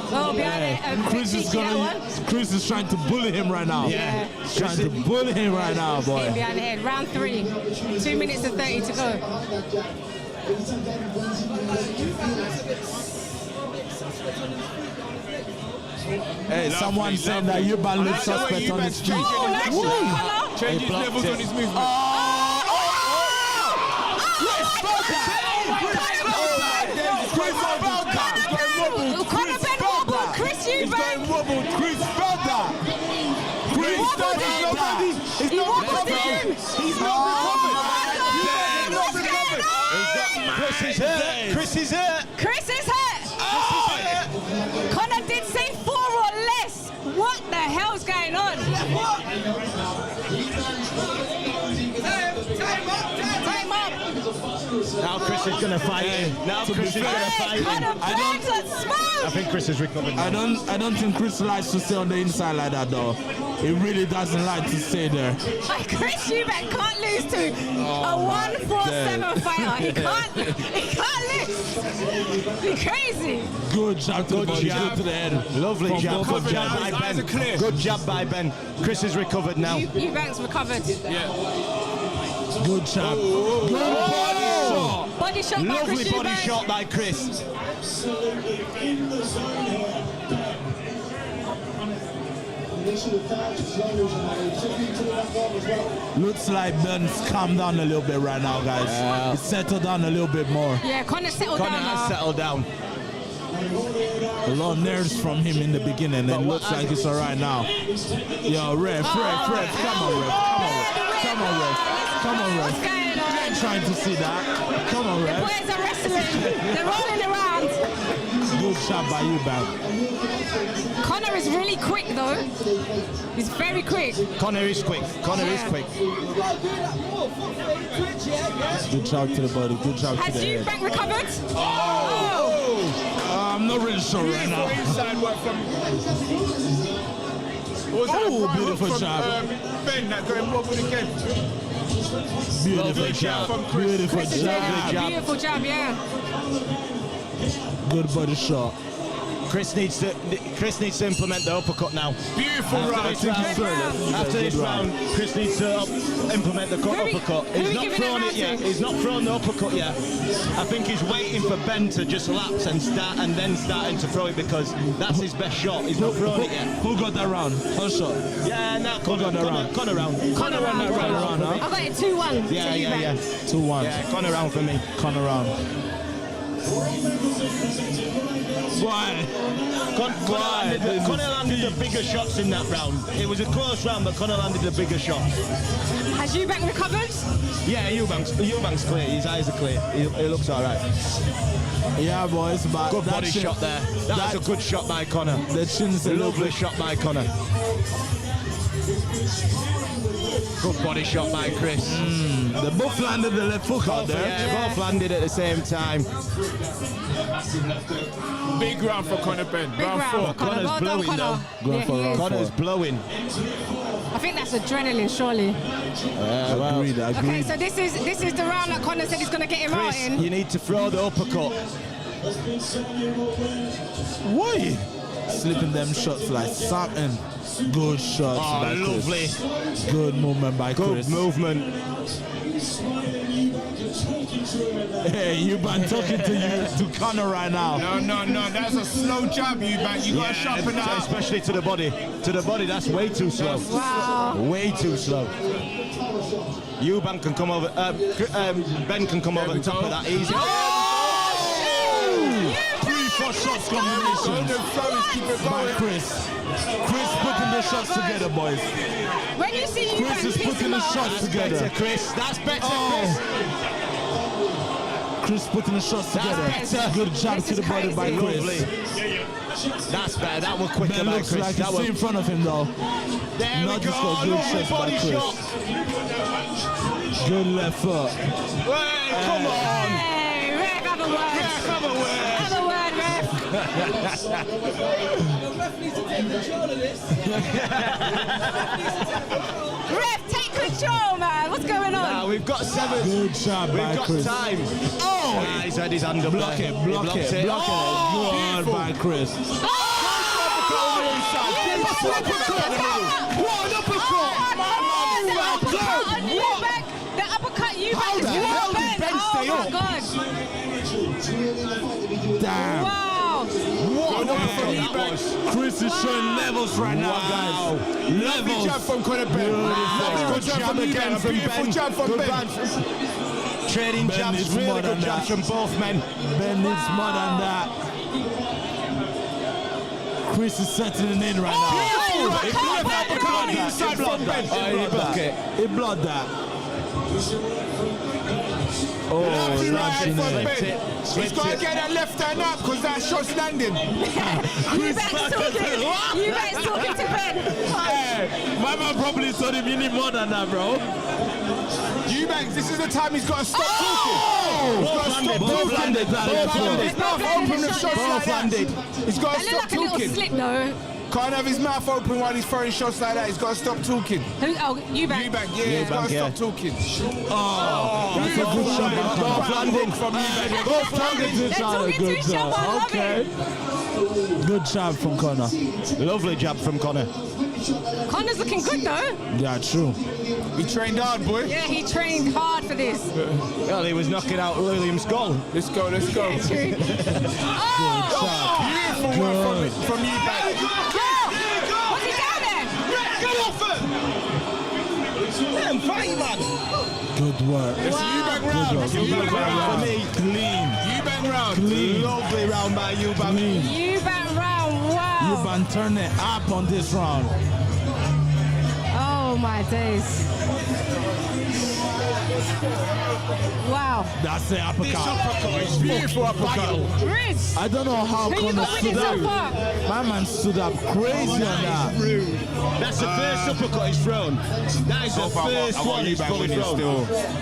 Oh, behind it. Chris is Chris is trying to bully him right now. Yeah. He's trying to bully him right now, boy. Hit behind the head. Round 3. 2 minutes and 30 to go. Hey, someone said that Eubank looks suspect on the street. Oh, nice shot, Conor. Change his levels on his movement. Conor Benn wobbled Chris Eubank. Chris felt that. Chris wobbled him. He's He wobbled him. He's not recovered. Chris is hurt. Chris is hurt. Chris is hurt. Conor did say 4 or less. What the hell's going on? Time up. Now Now Chris is going to fight him. Now Chris is going to fight him. I think Chris is recovered now. I don't think Chris likes to stay on the inside like that though. He really doesn't like to stay there. Chris Eubank can't lose to a 147 fighter. He can't lose. He's crazy. Good jab to the body, good to the head. Lovely jab. Good jab by Ben. Good jab by Ben. Chris is recovered now. Eubank's recovered. Yeah. Good jab. Good body shot. Body shot by Lovely Chris body Eubank. shot by Chris. Looks like Benn's calmed down a little bit right now, guys. He's settled down a little bit more. Yeah, Conor settled down Conor has now. settled down. A lot of nerves from him in the beginning, and looks like it's all right now. Yo, ref, come on, ref. Come on, ref. What's going on? I'm trying to see that. Come on, The ref. boys are wrestling. They're rolling around. Good shot by Eubank. Conor is really quick though. He's very quick. Conor is quick. Conor is quick. Good job to the body. Good job to Has the head. Eubank recovered? I'm not really sure right now. Oh, beautiful shot. Ben, that going wobbled again. Beautiful jab. Beautiful jab. Beautiful jab, yeah. Good body shot. Chris needs to implement the uppercut now. Beautiful round. After this round, Chris needs to implement the uppercut. He's not thrown it yet. He's not thrown the uppercut yet. I think he's waiting for Ben to just lapse and then starting to throw it because that's his best shot. He's not thrown it yet. Who got that round? One shot. Yeah, now Conor round. Conor round. I got it 2-1. Yeah. 2-1. Yeah, Conor round for me. Conor round. Why? Conor landed the bigger shots in that round. It was a close round, but Conor landed the bigger shots. Has Eubank recovered? Yeah, Eubank's clear. His eyes are clear. He looks all right. Yeah, boys, but Good body shot there. That was a good shot by Conor. The chin's a Lovely shot by Conor. Good body shot by Chris. They both landed the left hook out there. Yeah, both landed at the same time. Big round for Conor Benn. Big round for Conor. Well done, Conor. Yeah, he is. Connor's blowing. I think that's adrenaline, surely. Agreed. Okay, so this is the round that Conor said he's going to get him out Chris, in. you need to throw the uppercut. Why? Slipping them shots like something. Good shots by lovely. Chris. Good movement by Chris. Good movement. Hey, Eubank talking to you, to Conor right now. No, that's a slow jab, Eubank. You got to sharpen that up. Especially to the body. To the body, that's way too slow. Wow. Way too slow. Eubank can come over. Ben can come over the top of that easy. Three, 4 shots combination by Chris. Chris putting the shots together, boys. When you see Eubank Chris is piss putting him the off, shots together. Better, Chris. That's better, Chris. Chris putting the shots together. better. Good jab This to is the body by crazy. Chris. That's better. That was quicker Ben by looks Chris. like That he's was in front of him though. there Not we just go. got good Lovely shots by body Chris. shot. Good left foot. Hey, come on. Hey, ref, have a word. Have a word. Have a word, ref. Ref, take control, man. What's going on? Now we've got 7. Good shot We've by got Chris. time. Oh! He's had his hand up Block there. it, He block blocked it, block it. Good by Chris. What an uppercut! The uppercut, Eubank is hell did Ben stay Oh up? my God! Damn. Wow! What an uppercut that was. Chris is showing levels right now, guys. Levels. Jab from Conor Benn. Good jab again from Beautiful Ben. jab from Good Ben. man. Trading Ben jabs, needs really more good than jabs that. from both men. Ben needs more than that. Chris is settling in right now. He blocked that. He blocked that. He blocked it. He blocked that. Oh, Lucky right from launching Ben. it. He's got to get that left hand up because that shot's landing. Eubank's talking to Ben. Hey, my man probably told him you need more than that, bro. Eubank, this is the time he's got to stop talking. He's got to stop Both talking. landed. His mouth open with shots like that. He's got to That stop looked like a little talking. slip though. Can't have his mouth open while he's throwing shots like that. He's got to stop talking. Oh, Eubank. Eubank, yeah, he's got to stop talking. That's a good shot. Both landing from Eubank. Both landing. They're talking to each other. I love it. Good job from Conor. Lovely jab from Conor. Connor's looking good though. Yeah, true. He trained hard, boy. Yeah, he trained hard for this. Well, he was knocking out William's goal. Let's go, let's go. True. Beautiful work from Eubank. What's he down there? Get off it! Damn, fight, man. Good work. It's Eubank round. Eubank round for me. Clean. Eubank round. Clean. Lovely round by Eubank. Clean. Eubank round. Wow. Eubank turn it up on this round. Oh my days. Wow. That's the uppercut. This uppercut is beautiful uppercut. Chris. I don't know how Who you Conor got with stood it so up. far? My man stood up crazy on that. That's the first uppercut he's thrown. That is the first one he's fully thrown.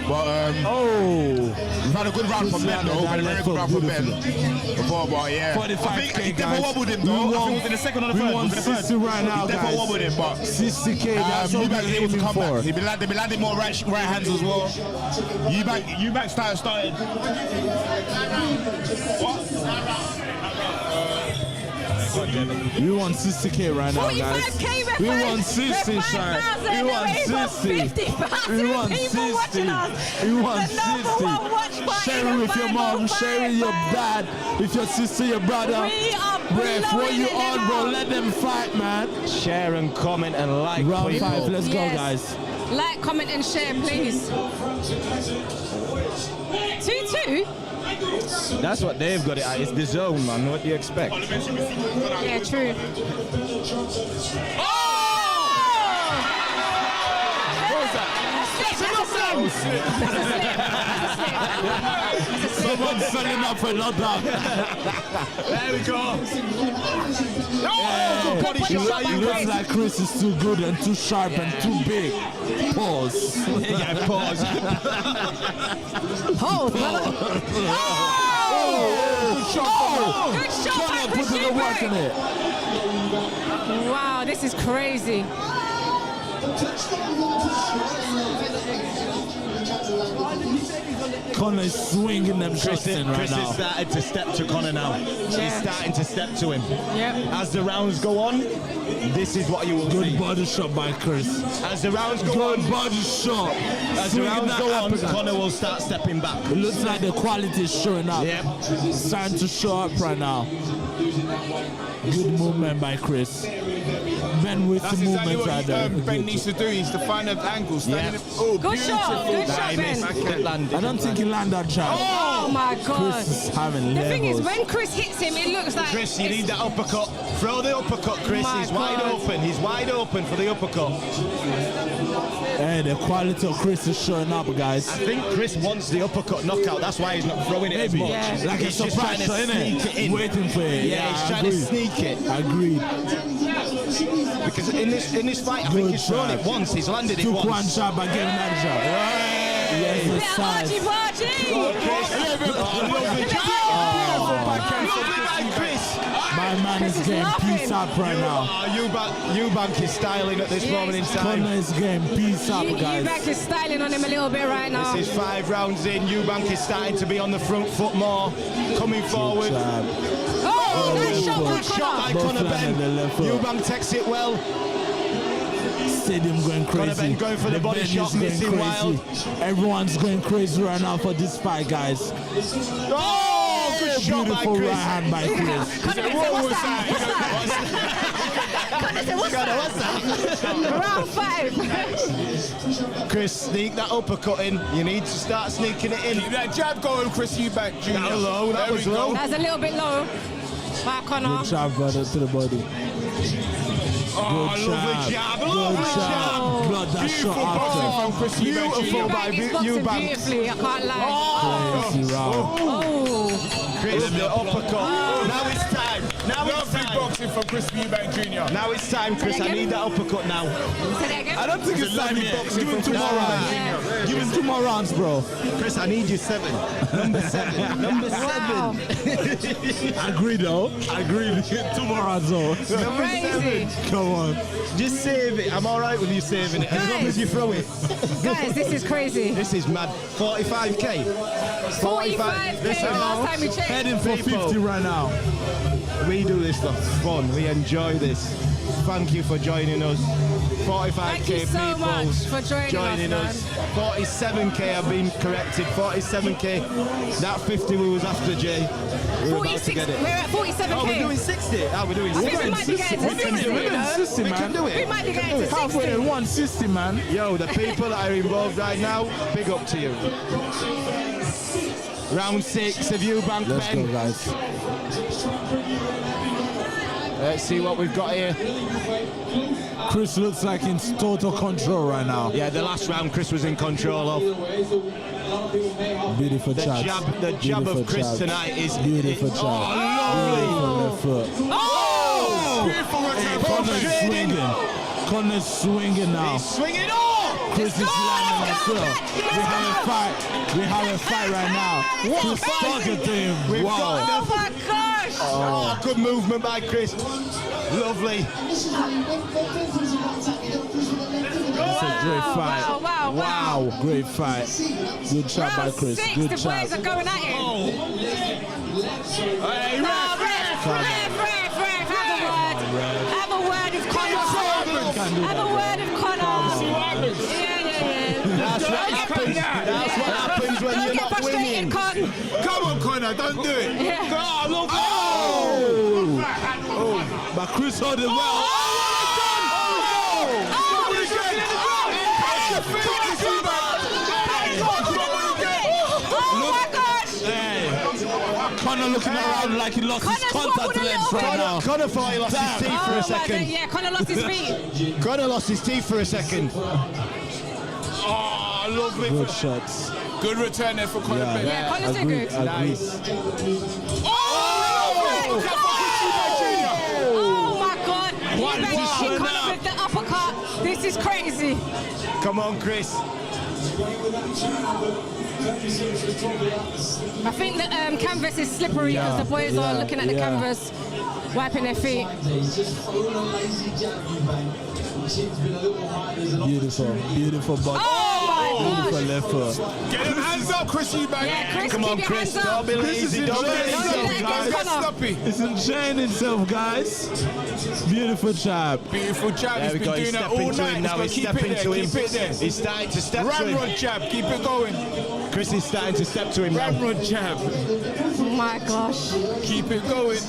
But Oh. we've had a good round from Ben though. Very good round from Ben. Before, but yeah. 45K, guys. wobbled him though. I think it was in the second or the We third. won 60 right now, He definitely guys. wobbled him, but 60K, that's what Eubank we're was able to aiming come for. back. They be landing more right hands as well. Eubank started. We won 60K right now, guys. 45K, We won 60, Shine. We won 60. We won 60. We won 60. Share it with your mom, share it with your dad, with your sister, your brother. We are Ref, what you blowing on, them bro? out. Let them fight, man. Share and comment and like. Round please. 5, let's go, Yes. guys. Like, comment, and share, please. 2-2? That's what they've got it at. It's the zone, man. What do you expect? Yeah, true. Someone's selling up another. There we go. Good body He shot by looks Chris. like Chris is too good and too sharp and too big. Pause. Yeah, pause. Hold, brother. Good shot. Good shot by Conor Chris putting the work in Eubank. it. Wow, this is crazy. Conor is swinging them Chris, shots in right Chris is now. starting to step to Conor now. He's starting to step to him. Yep. As the rounds go on, this is what you will Good see. body shot by Chris. As the rounds go Good on, body shot. as the Swinging rounds that go on, uppercut. Conor will start stepping back. It looks like the quality is showing up. Yep. It's starting to show up right now. Good movement by Chris. Ben with That's the exactly movement right there. what Ben needs to do. He's to find an angle. Yeah. Oh, Good shot. Good shot, Ben. I don't think he landed that jab. Oh my God. Chris is having The levels. thing is, when Chris hits him, it looks like... Chris, you need that uppercut. Throw the uppercut, Chris. My He's wide God. open. He's wide open for the uppercut. Hey, the quality of Chris is showing up, guys. I think Chris wants the uppercut knockout. That's why he's not throwing it as Maybe. much. Yeah. Like He's a just trying surprise to shot, sneak innit? it in. Waiting for it. Yeah, he's trying to sneak it. Agreed. Because in this fight, I think he's thrown it once. He's landed it Took once. one shot by getting that shot. Yes, the size. My man is getting peace up right now. Eubank is styling at this moment in time. Conor is getting peace up, guys. Eubank is styling on him a little bit right now. This is 5 rounds in. Eubank is starting to be on the front foot more, coming forward. Oh, nice shot by Shot by Conor. Conor Benn. the left foot. Eubank takes it well. Stadium going crazy. Conor Benn going for the body venue shot, is going missing crazy. wild. Everyone's going crazy right now for this fight, guys. Oh, good shot by Beautiful Chris. right hand by Chris. Round 5. Chris, sneak that uppercut in. You need to start sneaking it in. Keep that jab going, Chris Eubank Jr. That was low, that There was we go. low. That's a little bit low by Conor. Good shot, brother, to the body. Lovely jab. Lovely jab. Blood that Beautiful shot boxing after. from Chris Eubank Jr. Beautiful by He's boxing Eubank. beautifully, I can't lie. Crazy round. Oh. Chris, the uppercut. Now it's time. Now it's Lovely time. boxing from Chris Eubank Jr. Now it's time, Chris. I need that uppercut now. Say that again? I don't think it's time yet. Give him 2 more rounds. Yeah. Give him 2 more rounds, bro. Chris, I need you 7. Number 7. Number 7. Wow. Agree though. Agree. 2 more rounds though. Crazy. Come on. Just save it. I'm all right with you saving it. As long as you throw it. Guys, this is crazy. This is mad. 45k. 45K Listen, last time we checked. Heading for People. 50 right now. We do this for fun. We enjoy this. Thank you for joining us. 45k Thank you so people much for joining us, 47k have been corrected. 47k. That 50 we was after, Jay. We were about to get it. We're at 47K. Oh, we're doing 60. Oh, we're doing I 60. think we might be getting to 60, you know? 60, We man. can do it. We might be getting to 60. Halfway at 160, man. Yo, the people that are involved right now, big up to you. Round 6 of Eubank Let's go, Benn. guys. Let's see what we've got here. Chris looks like in total control right now. Yeah, the last round Chris was in control of. Beautiful The shots. jab of Chris shots. tonight is Beautiful shot. lovely. Beautiful left foot. Oh! Beautiful return. Connor's swinging. Connor's swinging now. He's swinging on. Chris is landing as well. We have a fight. We have a fight right now. Chris talking to him. We've Wow. got Oh my gosh! Oh, good movement by Chris. Lovely. That's a great fight. Wow. Great fight. Good shot by Round Chris. 6, Good the shot. boys are going at it. Hey, No, ref, have a word with Conor. Have a word with Conor. Yeah. That's what happens. That's what happens when Don't you're get not winning. frustrated, Con. Come on, Conor, don't do it. Yeah. Oh, look. Oh, but Chris hold it well. Oh my gosh! Hey, Conor looking around like he lost his Connor's contact wobbled a lens little right bit. now. Conor thought he lost his teeth for a Oh my second. God, yeah, Conor lost his feet. Conor lost his teeth for a second. Oh, lovely. Good shots. Good return there for Conor Benn. Yeah, Conor's doing Agreed. good. Nice. Oh my God! What is Eubank this hit now? Conor with the uppercut. This is crazy. Come on, Chris. I think the canvas is slippery because the boys are looking at the canvas, wiping their feet. Beautiful body. Oh my Beautiful gosh! left foot. Get him hands up, Chris Eubank. Yeah, Chris, Come keep on, your Chris. hands Don't up. be Chris is lazy. Don't be enjoying lazy. himself, Don't guys. get Conor. sloppy. He's enjoying himself, guys. Beautiful job. Beautiful jab. There He's we been go. He's doing that stepping all to night. him now. He's Keep stepping it to there. him. Keep it there. He's starting to step to Ramrod him. jab. Keep it going. Chris is starting to step to him now. Ramrod jab. Oh my gosh! Keep it going.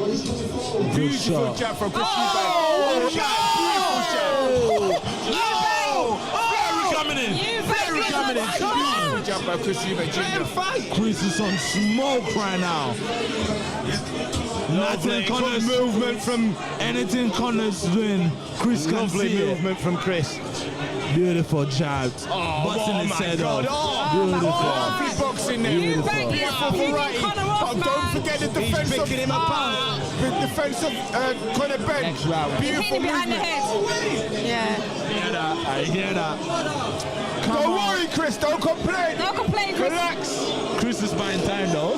Beautiful shot. jab from Chris Eubank. Beautiful jab. Very coming in. Very coming in. Come on. Beautiful jab by Chris Eubank Jr. Chris is on smoke right now. Nothing Good Connor's movement from anything Connor's doing. Chris can lovely see it. movement from Chris. Beautiful jab. Busting his my head God. off. Oh, Beautiful. Lovely boxing there. Eubank is Beautiful picking variety. Conor off, But don't man. forget the He's defense of picking him apart. the defense of Conor Benn. Next round. Hitting Beautiful him behind the movement. head. Yeah. I hear that. Don't worry, Chris. Don't complain. Don't complain, Chris. Relax. Chris is buying time though.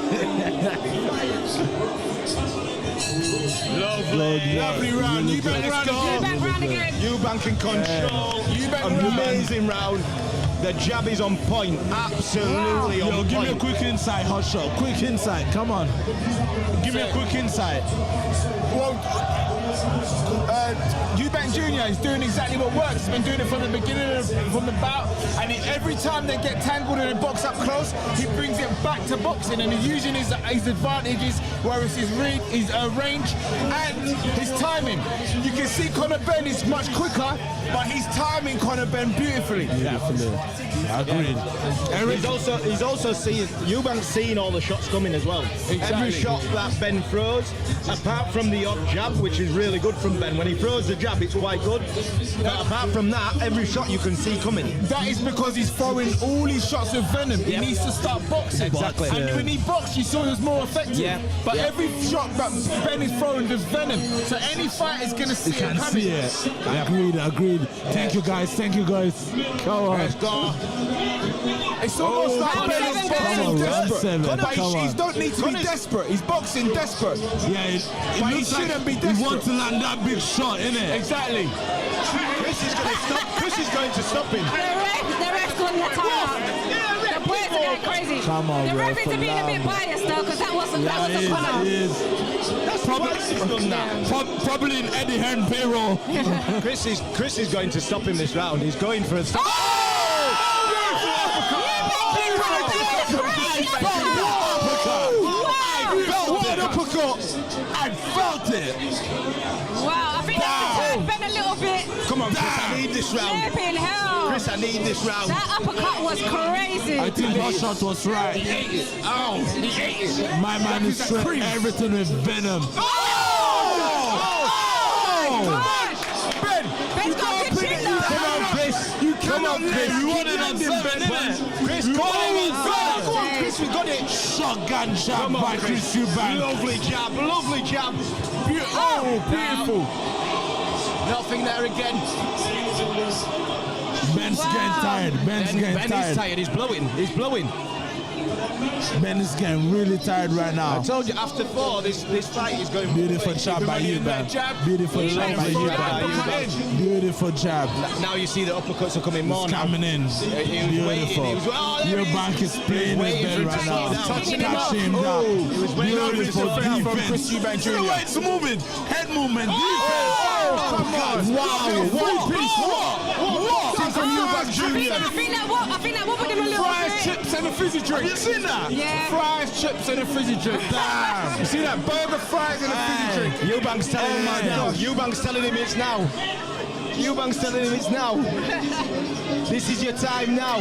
Lovely round. Eubank round again. Eubank round again. Eubank in control. Eubank round. Amazing round. The jab is on point. Absolutely on Yo, point. give me a quick insight, hot shot. Quick insight. Come on. Give me a quick insight. Well, you Eubank Jr. is doing exactly what works. He's been doing it from the beginning, from the bout, and every time they get tangled and they box up close, he brings it back to boxing, and he's using his advantages, whereas his range and his timing. You can see Conor Benn is much quicker, but he's timing Conor Benn beautifully. Agreed. He's also seeing Eubank's seeing all the shots coming as well. Exactly. Every shot that Benn throws, apart from the odd jab, which is really good from Benn. When he throws the jab, it's quite good. But apart from that, every shot you can see coming. That is because he's throwing all his shots with venom. He needs to start boxing. Exactly. And when he boxed, you saw he was more effective. But every shot that Benn is throwing is venom. So any fight is going to see it coming. Agreed. Thank you guys. Go on. Let's go. It's almost like Benn is boxing desperate. But he don't need to be desperate. He's boxing desperate. Yeah, but he shouldn't be desperate. He wants to land that big shot, innit? Exactly. Chris is going to stop him. The ref's going to tie. The boys are going crazy. Come on, the ref is being a bit biased though, because that wasn't Conor. That's probably an Eddie Hearn payroll. Chris is going to stop him this round. He's going for a stop. I felt it. Wow, I think that's Benn a little bit. Come on, Chris, I need this round. Flipping hell. Chris, I need this round. That uppercut was crazy. I think that shot was right. He ate it. My man is shredding everything with venom. Ben's got a good chin though. Come on, Chris. Come on, Chris. You want it on 7, innit? Chris, go on, Chris, we got it. Shotgun jab by Chris Eubank. Lovely jab. Beautiful. Nothing there again. Ben's getting tired. Ben's getting tired. Is tired. He's blowing. Ben is getting really tired right now. I told you after 4, this fight is going. Beautiful jab by Eubank. Beautiful jab by Eubank. Beautiful jab. Now you see the uppercuts are coming more now. Coming in. Beautiful. Eubank is playing with Ben right now. Touching him down. Beautiful defense. From Chris Eubank Jr. It's moving. Head movement. Defense. Come on. Wow. What? From Eubank Jr. I think that wobbled him a little Fries, bit. chips, and a fizzy drink. You seen that? Yeah. Fries, chips, and a fizzy drink. Damn. You see that? Burger, fries, and a fizzy drink. Eubank's telling him now. Eubank's telling him it's now. This is your time now.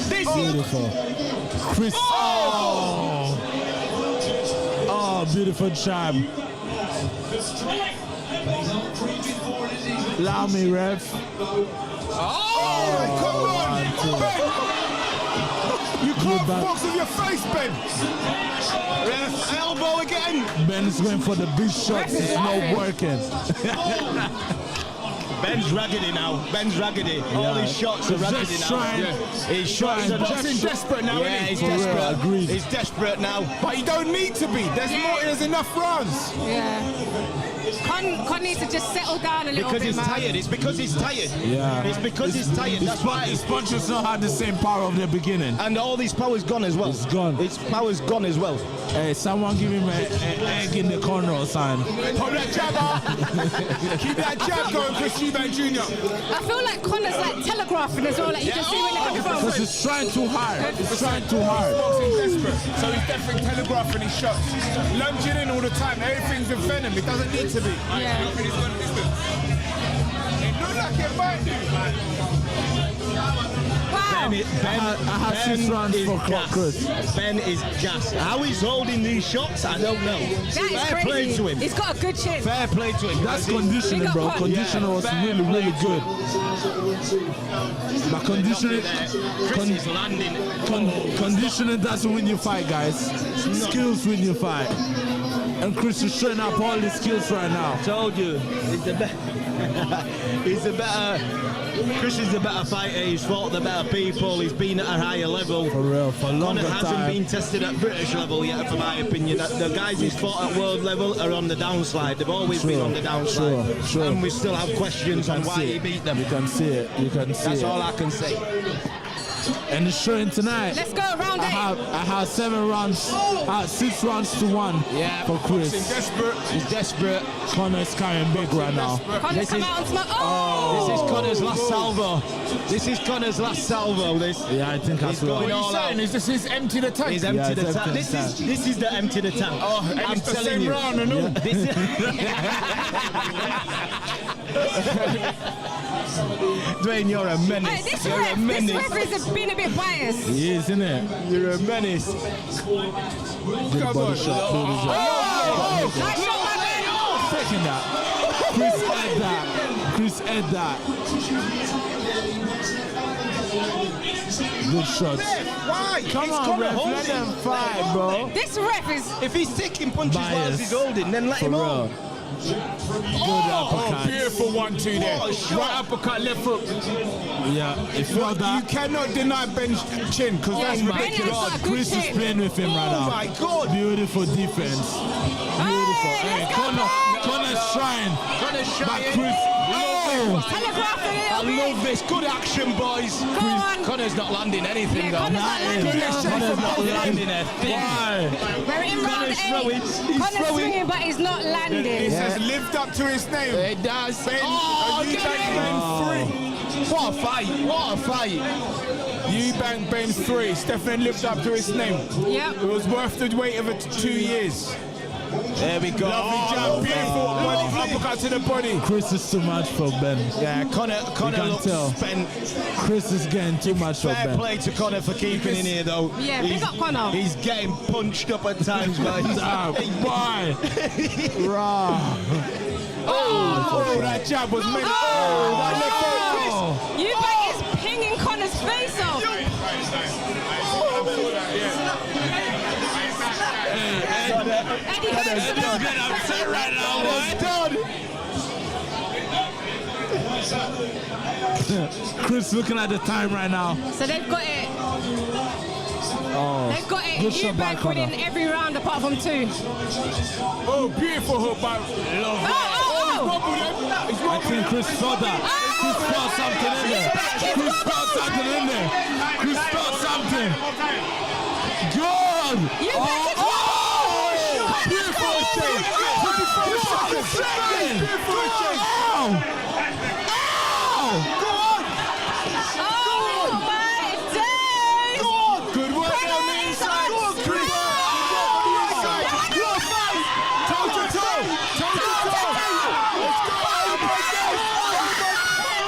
Beautiful. Chris. Oh, beautiful jab. Allow me, ref. Come on. You can't box with your face, Ben. Ref, elbow again. Ben's going for the big shots. It's not working. Ben's raggedy now. All his shots are raggedy now. His shots are boxing desperate now, isn't he? He's desperate. Agreed. He's desperate now. But you don't need to be. There's enough rounds. Yeah. Con needs to just settle down a little bit, Because he's tired. It's because he's tired. Yeah. It's because he's tired. That's why. His punches don't have the same power of the beginning. And all his power's gone as well. It's gone. His power's gone as well. Hey, someone give him an egg in the corner or something. Pop that jab up. Keep that jab going, Chris Eubank Jr. I feel like Conor's like telegraphing as well. Like you can see when they're coming from. Because he's trying too hard. He's trying too hard. Boxing desperate, so he's definitely telegraphing his shots. Lunging in all the time. Everything's with venom. It doesn't need to be. Yeah. It looks like it might do. Wow. I have 6 rounds for Chris. Ben is gassed. How he's holding these shots, I don't know. That is Fair crazy. play to him. He's got a good chin. Fair play to him. That's conditioning, bro. got Conditioning was really, really good. But conditioning, Chris is landing. conditioning doesn't win your fight, guys. Skills win your fight. And Chris is showing up all his skills right now. Told you, Chris is the better fighter. He's fought the better people. He's been at a higher level. For real, for a longer Conor hasn't time. been tested at British level yet, for my opinion. The guys he's fought at world level are on the downslide. They've always been on the downslide. Sure. And we still have questions on why he beat them. You can see it. You can see That's it. all I can say. And it's showing tonight. Let's go round 8. I have 7 rounds, 6 rounds to 1 for Chris. He's desperate. Conor's carrying big right now. Conor's come out on smoke. This is Conor's last salvo. This is Conor's last salvo. Yeah, I think that's right. What are you saying? Is this his empty the tank? He's empty the tank. This is the empty the tank. Oh, and I'm it's the telling same you. round and all. This is Dwayne, you're a menace. Hey, this You're a ref menace. is been a bit biased. He is, isn't it? You're a menace. Good body shot. Nice shot, my man. Taking that. Chris Ed that. Good shots. Why? Come on, ref. Let them fight, bro. This ref is... If he's taking punches while Bias. he's holding, then let him real. on. Oh, beautiful 1-2 there. Right uppercut, left hook. Yeah, if you're You that, cannot deny Ben's chin because that's Ben ridiculous. has got a good Chris is chin. playing with him right now. Oh my God. Beautiful defense. Beautiful. Hey, Conor's trying. But Chris. Oh! Telegraphing it I a bit. love this. Good action, boys. Go on. Connor's not landing anything, Yeah, though. Conor's not landing. Connor's not landing a thing. Why? We're in round 8. throwing. He's Connor's throwing. swinging, but he's not landing. This has lived up to his name. It does. Ben, Oh, Eubank get Ben him. 3. What a fight. What a fight. Eubank Ben 3. Stefan lived up to his name. Yep. It was worth the wait of 2 years. There we go. Lovely jab, beautiful uppercut to the body. Chris is too much for Ben. Yeah, Connor can looks tell. spent. Chris is getting too much for Fair Ben. play to Connor for keeping in here, though. Yeah, big up Conor. He's getting punched up at times, guys. Why? Raw. Oh, that jab was meant. Oh, that left hook. Eubank is pinging Conor's face off. Eddie goes to the... upset right now, Chris looking at the time right now. So they've got it. Oh, They've got it. good shot by Eubank Conor. winning every round apart from 2. Oh, beautiful hook by Love. I think Chris saw that. Chris felt something in there. Chris felt something in there. Chris felt something. Good. Beautiful shake. 24 seconds. Beautiful shake. Good work on the inside. Go on, Chris. Toe to toe. Toe to toe. Let's go.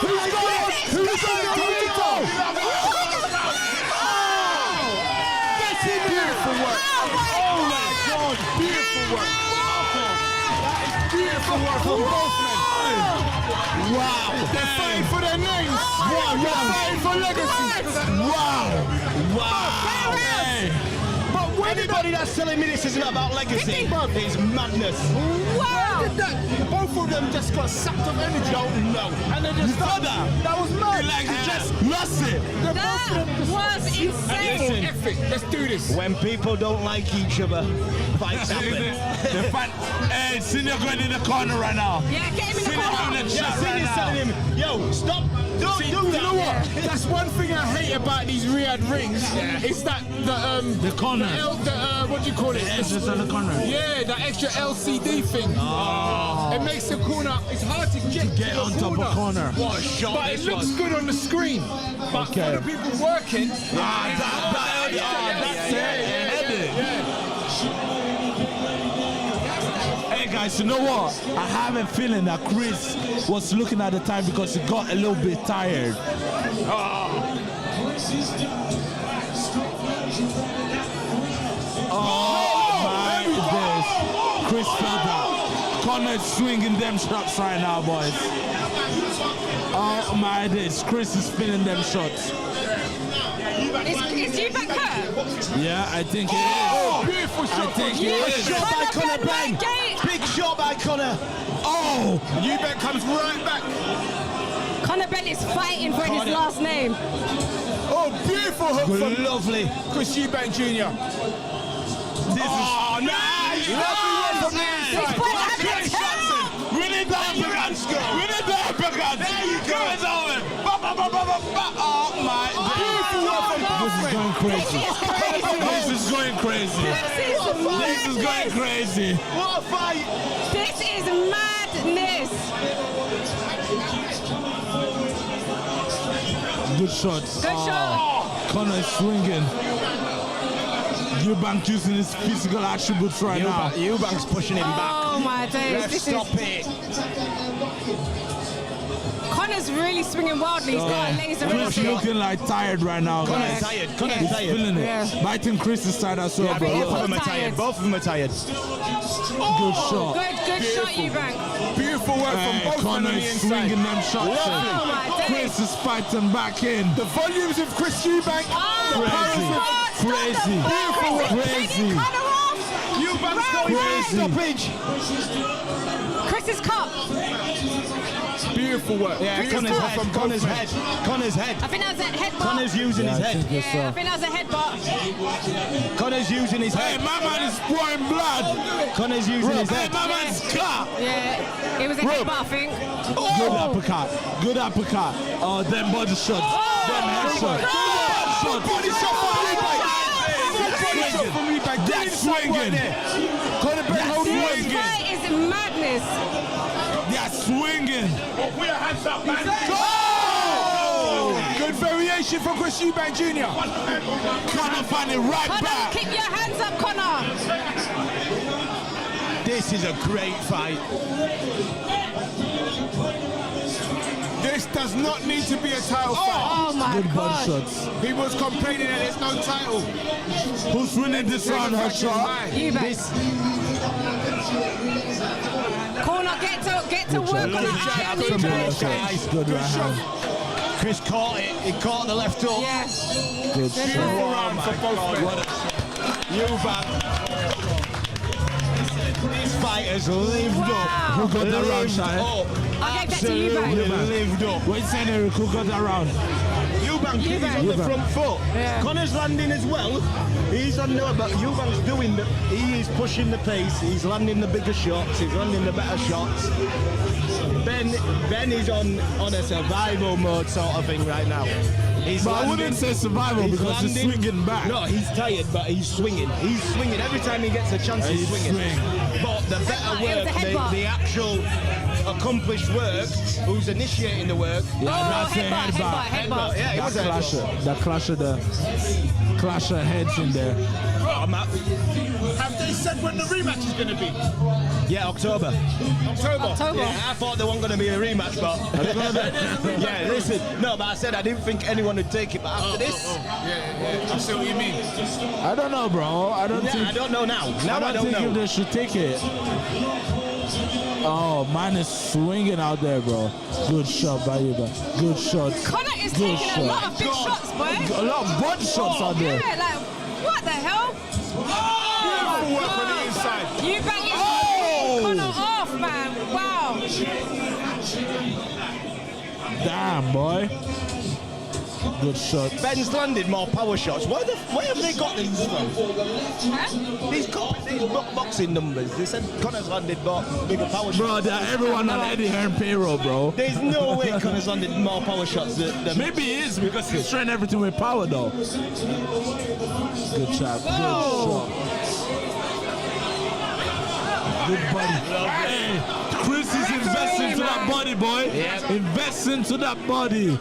Who's going? Who's going toe to toe? Beautiful work. Oh my God. Beautiful work. That is beautiful work from both men. Wow. They're fighting for their names. Wow. They're fighting for legacy. Wow. But when did Anybody that's telling me this isn't about legacy is madness. Wow. both of them just got sapped of energy? Don't know. And they just that was mad. Like just lost it. That was insane. Epic. Let's do this. When people don't like each other, fights happen. The fight. Hey, Senior going in the corner right now. Yeah, get him in the Senior corner. having a Yeah, chat right Senior's now. telling him, yo, stop, don't do You know that. what? That's one thing I hate about these Riyadh rings. It's that The corner. What do you call it? It's just on the corner. Yeah, that extra LCD thing. It makes the corner. It's hard to get on top of corner. What a shot But it this looks was. good on the screen. But Okay. for the people working, That's it. Hey guys, you know what? I have a feeling that Chris was looking at the time because he got a little bit tired. Oh my goodness. Chris felt that. Connor's swinging them shots right now, boys. Oh my days. Chris is feeling them shots. Is Eubank hurt? Yeah, I think it is. oh, beautiful I shot. think from it Eubank. is. Shot by Conor Conor Benn, Benn. gate. Big shot by Conor. Oh! Eubank comes right back. Conor Benn is fighting for his last name. Oh, beautiful hook from Lovely. Chris Eubank Jr. Oh, nice! Lovely one from the This inside. boy having a turn. We need the uppercut! We need the uppercut! There you go! It's over! Oh my Beautiful work from boy. What a fight! This is madness. Good shots. Good shot. Conor is swinging. Eubank using his physical attributes right now. Eubank's pushing him back. Oh my days. Ref, stop it. Connor's really swinging wildly. He's got a laser Chris wrist. looking like tired right now, Connor's guys. tired. Connor's He's tired. feeling it. Yeah. But I think Chris is tired as well, bro. Both of them are tired. tired. Both of them are tired. Good shot. Good shot, Eubank. Beautiful work from both Conor men on the is inside. swinging them shots. Oh my days. Chris is fighting back in. The volumes of Chris Eubank. Crazy. Crazy. Eubank's going Crazy. stoppage. Chris's cup. Beautiful work. Yeah, Beautiful Connor's work head. from Connor's both men. head. Connor's head. I think that was a headbutt. Connor's using his head. Yeah, I think that was a headbutt. Connor's using his Hey, head. my man is pouring blood. Connor's using his Hey, head. my man's car. Yeah, it was a headbutt, I think. Good uppercut. Good uppercut. Oh, them body shots. Them headshots. Body shot from Eubank. Body shot from Eubank. That's swinging. Conor Benn holding This his fight is madness. They're swinging. Put your hands up, man. Go! Good variation from Chris Eubank Jr. Conor finding right Conor, back. keep your hands up, Conor. This is a great fight. This does not need to be a title fight. Oh my Good body God. shots. He was complaining that there's no title. Who's winning this round, her shot? Eubank. Corner, get to work on Good the job, iron, good Eubank. job. Good right hand. Chris caught it. He caught the left hook. Yeah. Good Beautiful shot. round for both men. Eubank. This fight has lived Wow. up. Who got that round, Lived Shahid? up. I'll get that to Absolutely Eubank. lived up. What you saying, Eric? Who got that round? Eubank, he's on the front foot. Yeah. Connor's landing as well. He's on the, but Eubank's doing the, he is pushing the pace. He's landing the bigger shots. He's landing the better shots. Ben is on a survival mode sort of thing right now. He's But I wouldn't say survival because he's swinging back. No, he's tired, but he's swinging. He's swinging. Every time he gets a chance, he's swinging. But the better It was a work, headbutt. the actual accomplished work, who's initiating the work. that's a headbutt. Yeah, it was a headbutt. That clash of heads in there. Have they said when the rematch is going to be? Yeah, October. October. Yeah, I thought there wasn't going to be a rematch, but yeah, listen. No, but I said I didn't think anyone would take it. But after this, Yeah, I see what you mean. I don't know, bro. I don't think. I don't know now. Now I don't think know. if they should take it. Oh, man is swinging out there, bro. Good shot by you, good shot. Conor is Good taking a shot. lot of big shots, boy. A lot of body shots out there. Yeah, like, what the hell? Beautiful work on the inside. Eubank is Conor off, man. Wow. Damn, boy. Good shot. Ben's landed more power shots. Where have they got these from? Huh? These boxing numbers. They said Conor's landed more bigger power shots. Bro, they're everyone on Eddie Hearn payroll, bro. There's no way Conor's landed more power shots than Maybe he is because he's trying everything with power, though. Good shot. Good shot. Good body. Hey, Chris is investing into that body, boy. Yep. Invest into that body.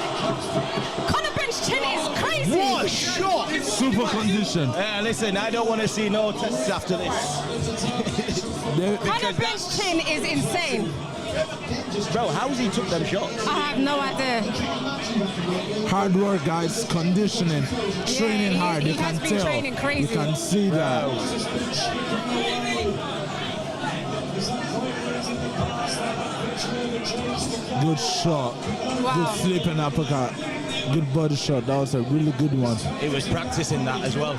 Conor Benn's chin is crazy. What a shot! Super condition. Listen, I don't want to see no tests after this. Conor Benn's chin is insane. Bro, how's he took them shots? I have no idea. Hard work, guys. Conditioning. Training hard. You he has can been tell. training crazy. You can see that. Good shot. Wow. Good flipping uppercut. Good body shot. That was a really good one. He was practicing that as well,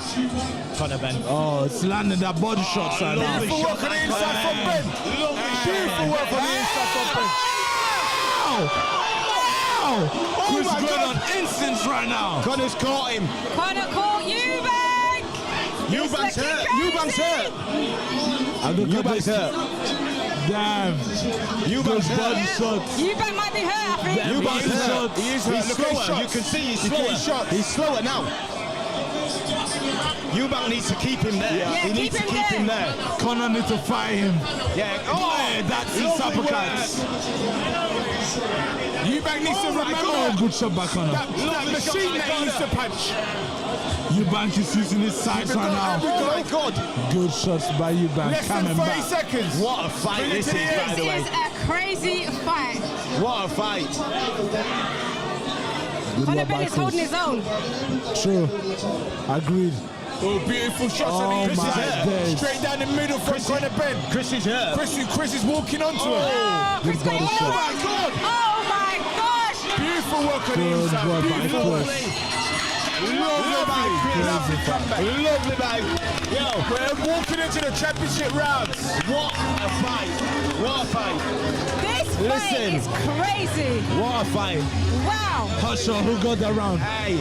Conor Benn. Oh, it's landing that body shot right now. Beautiful work on the inside from Ben. Beautiful work on the inside from Ben. Wow! Chris going on instance right now. Conor's caught him. Conor caught Eubank. Eubank's hurt. Eubank's hurt. Eubank's hurt. Damn. Eubank's hurt. Eubank might be hurt, I think. Eubank's hurt. He is hurt. He's Look at his slower. shots. You can see he's Look at slower. his shots. He's slower now. Eubank needs to keep him there. Yeah, He needs to keep him there. Conor needs to fight him. Yeah. Oh, that's his uppercuts. Eubank needs to remember Oh, good shot by Conor. that machine that he used to punch. Eubank is using his sides right now. Oh my God. Good shots by Eubank. Less than Coming 30 back. seconds. What a fight this is, by the This way. is a crazy fight. What a fight. Conor Benn is holding his own. True. Agreed. Oh, beautiful shots on Oh the my inside. days. Straight down the middle from Conor Benn. Chris is hurt. Chris is walking onto him. Oh, Chris got him body over. shot. Oh my gosh. Beautiful work on the Good inside. work by Beautiful. Chris. Lovely comeback. Lovely bag. Yo, We're walking into the championship rounds. what a fight. What a fight. This fight Listen. is crazy. What a fight. Wow. Hustle, who got that round? Hey,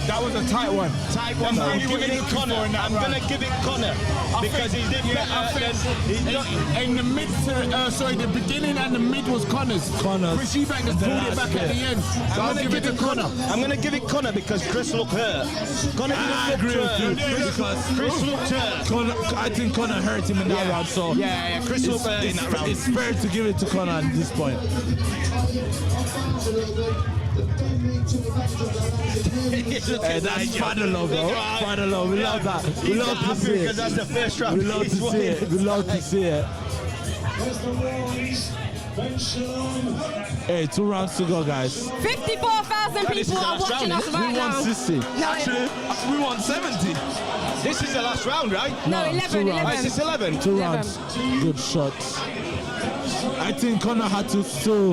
That was a tight one. type one. That's I'm really what giving you're it looking Conor. for in that I'm round. gonna give it Conor because he did better than he's not. In the mid to, the beginning and the mid was Conor's. Chris Eubank has pulled it back at the end. So I'll give it to Conor. I'm gonna give it Conor because Chris looked hurt. Conor I didn't agree look with you hurt. because Chris looked hurt. I think Conor hurt him in that round, so Yeah, Chris looked hurt in that round. it's fair to give it to Conor at this point. Hey, that's father love, bro. Father love, we love that. We love to see because it. that's the first round. We love to see it. We love to see it. Hey, 2 rounds to go, guys. 54,000 this is people the are last watching round, us isn't it? right We won now. 60. No, Actually, we won 70. This is the last round, right? no, 11, 2 rounds. 11. Is this 11? 2 11. rounds. Good shots. I think Conor had to still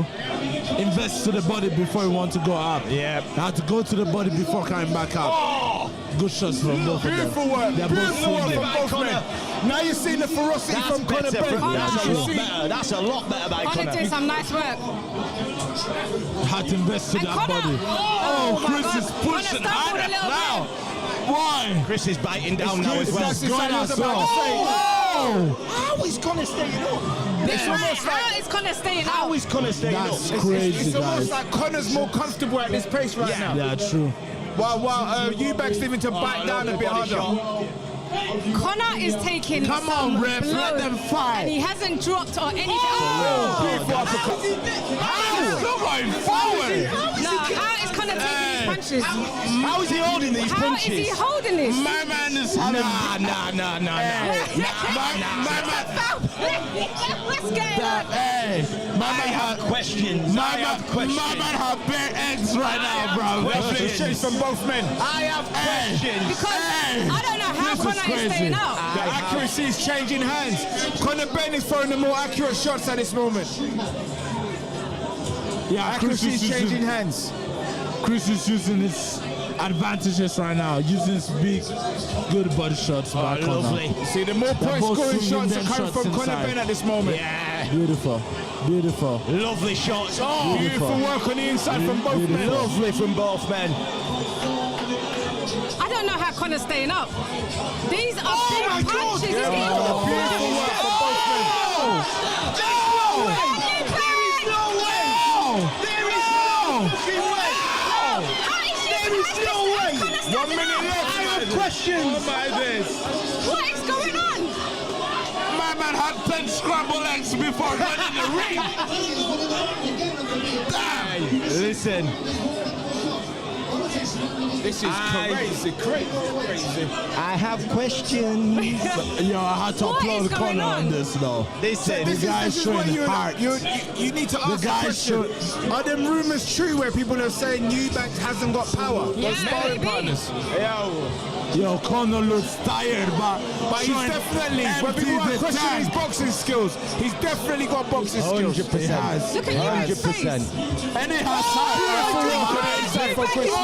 invest to the body before he wanted to go up. Yeah. He had to go to the body before coming back up. Good shots from both of them. Beautiful work. They're both Beautiful work swinging. from both men. Now you're seeing the ferocity That's from Conor better. Benn. That's a You lot see- better. That's a lot better by Conor Conor. did some nice work. Had to invest to And that Conor, body. oh my Chris God. is pushing Conor stumbled a harder little now. bit. Why? Chris is biting down now as well. That's exactly what I was about to say. Oh! How is Conor staying up? It's almost how is Conor staying How out? is Conor staying That's up? crazy, It's almost guys. like Conor's more comfortable at this pace right now. Yeah, true. While Eubank's leaving to bite down a bit harder. Conor is taking Come some on, ref, blows, let them fight. and he hasn't dropped or anything. Beautiful uppercut. How? Look going forward. No, how is Conor taking these punches? How is he holding these How is punches? he holding this? My man is having... Nah. What's going on? Hey, I have questions. my I have questions. man have bare eggs right now, bro. Questions from both men. I have questions. Because Hey, I don't know how this is Conor is crazy. staying out. The accuracy is changing hands. Conor Benn is throwing the more accurate shots at this moment. Yeah, Chris Accuracy is is changing using, hands. Chris is using his advantages right now, using his big, good body shots by Conor. Lovely. See, the more They're point both scoring swinging shots are them coming shots from Conor inside. Benn at this moment. Yeah. Beautiful, beautiful. Lovely shots. Oh, Beautiful work on the inside from both men. lovely from both men. I don't know how Conor's staying up. These are my big God. punches. He's getting Beautiful work from both men. One minute left. I have questions. Oh my days. What is going on? My man had 10 scrambled eggs before running the ring. Damn. Listen. This is crazy. I have questions. Yo, I had to What applaud is going Conor on on? this, though. Listen. The guy's This is what showing heart. you need to ask the guy's question. Are them rumors true where people are saying Eubank hasn't got power? Yeah, Those sparring maybe. partners. Yo, Conor looks tired, but But he's showing definitely, when empty people are the questioning his tank. boxing skills, he's definitely got boxing skills. 100%. He has. Look at Eubank's face. And he has Beautiful work on the inside for Chris.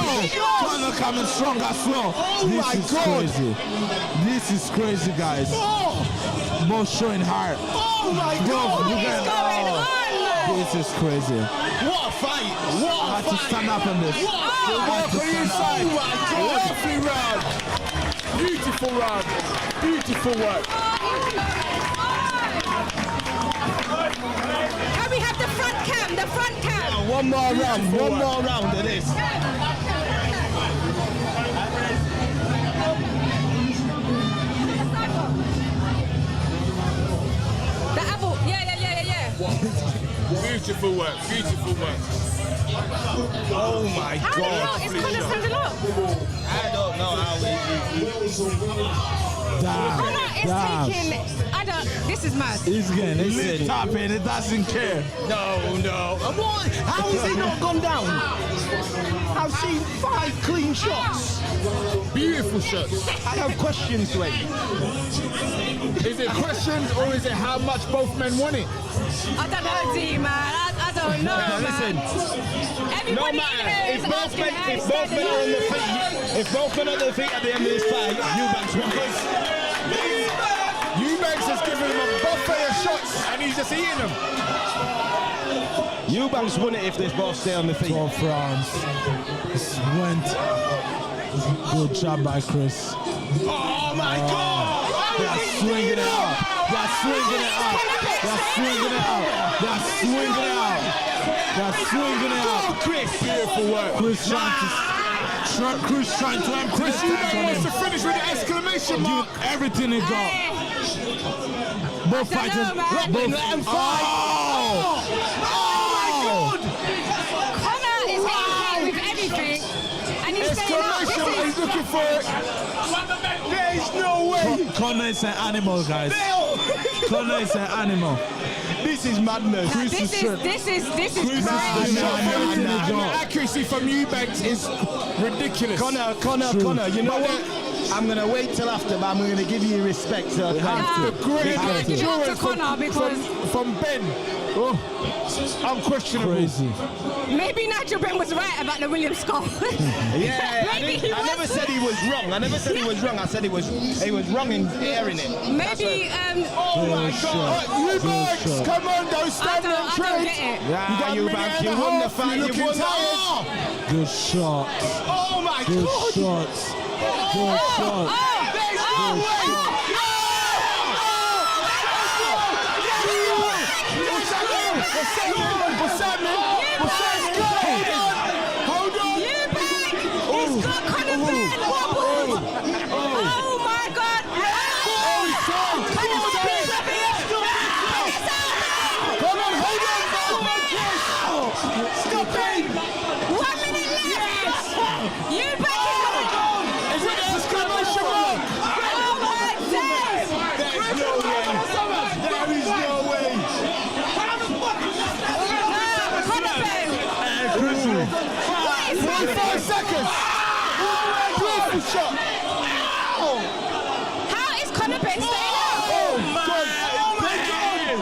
Conor coming strong as well. This my is God. crazy. This is crazy, guys. Both showing heart. Oh my Both God! What is going on? This is crazy. What a fight. I had to stand up on this. Work on the inside. Oh my God! Lovely round. Beautiful round. Beautiful work. Can we have the front cam? The front cam. One more round. One more round of this. The apple. Yeah. Beautiful work. Beautiful work. Oh my How God. the hell is Conor standing up? I don't know how Conor is taking. This is mad. He's getting lit up and it doesn't care. No. What? How has he not gone down? I've seen 5 clean shots. Beautiful shots. I have questions to him. Is it questions or is it how much both men want it? I don't know, D, man. I don't know, man. Listen. Everybody No matter. here If is both asking men how he's are on standing the up. feet, if both men are on the feet at the end of this fight, Eubank's won it. Eubanks has given him a buffet of shots and he's just eating them. Eubank's won it if they both stay on the feet. 12 rounds. This went. Good job by Chris. Oh my God! They're swinging it out. They're swinging it out. They're swinging it out. They're swinging it out. They're swinging it out. Chris! Beautiful work. Chris trying to empty Chris the tank Eubank on wants him. to finish with the exclamation mark. Everything he got. Both fighters. know, Let him fight. Conor is hitting with everything. And he's staying up. Exclamation, he's looking for it. There is no way. Connor is an animal, guys. Connor is an animal. This is madness. This is crazy. The accuracy from Eubanks is ridiculous. Conor, you know what? I'm going to wait till after, but I'm going to give you respect. So The great endurance from Benn. Oh, unquestionable. Crazy. Maybe Nigel Benn was right about the William Scott. Yeah, I never said he was wrong. I said he was wrong in airing it. Maybe. Oh my God! Eubanks, come on, don't stand and I don't trade. get it. Yeah, Eubank, you won the fight. You won the Good shot. Oh my Good God! shots. Good shot. There's no way! What's happening? Hold on! Eubank! He's got Conor Benn! Oh my God! Stop it! 1 minute left! Eubank Is it an exclamation mark? Oh my days! There's no way! There is no way! Conor Benn! 45 seconds! Beautiful shot! How is Conor Benn staying up? Oh my God!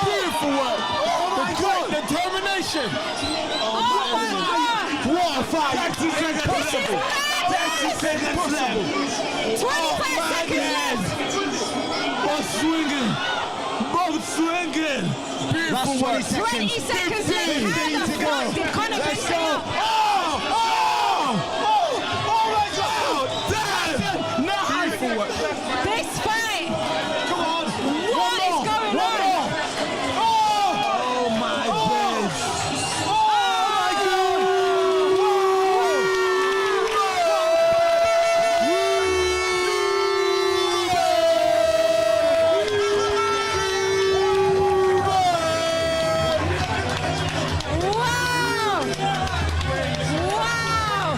Beautiful work! The great determination! Oh my God! What a fight! 30 seconds possible! 30 seconds left! 25 seconds! Both swinging. Both swinging. Beautiful work! 20 seconds left! How the fuck did Conor Benn stay up? Beautiful work! This fight! Come on! What is going on? Oh my days. Wow! Wow!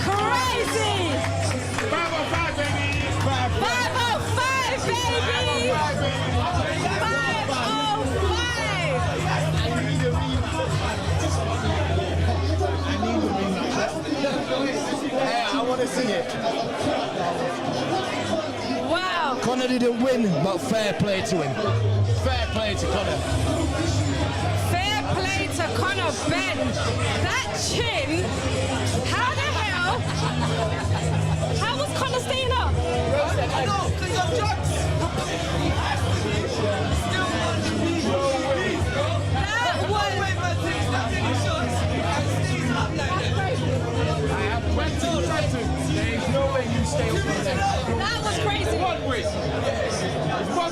Crazy! 505, baby! 505, baby! 505! I want to see it. Wow! Conor didn't win, but fair play to him. Fair play to Conor. Fair play to Conor Benn. That chin, how the hell? How was Conor staying up? That was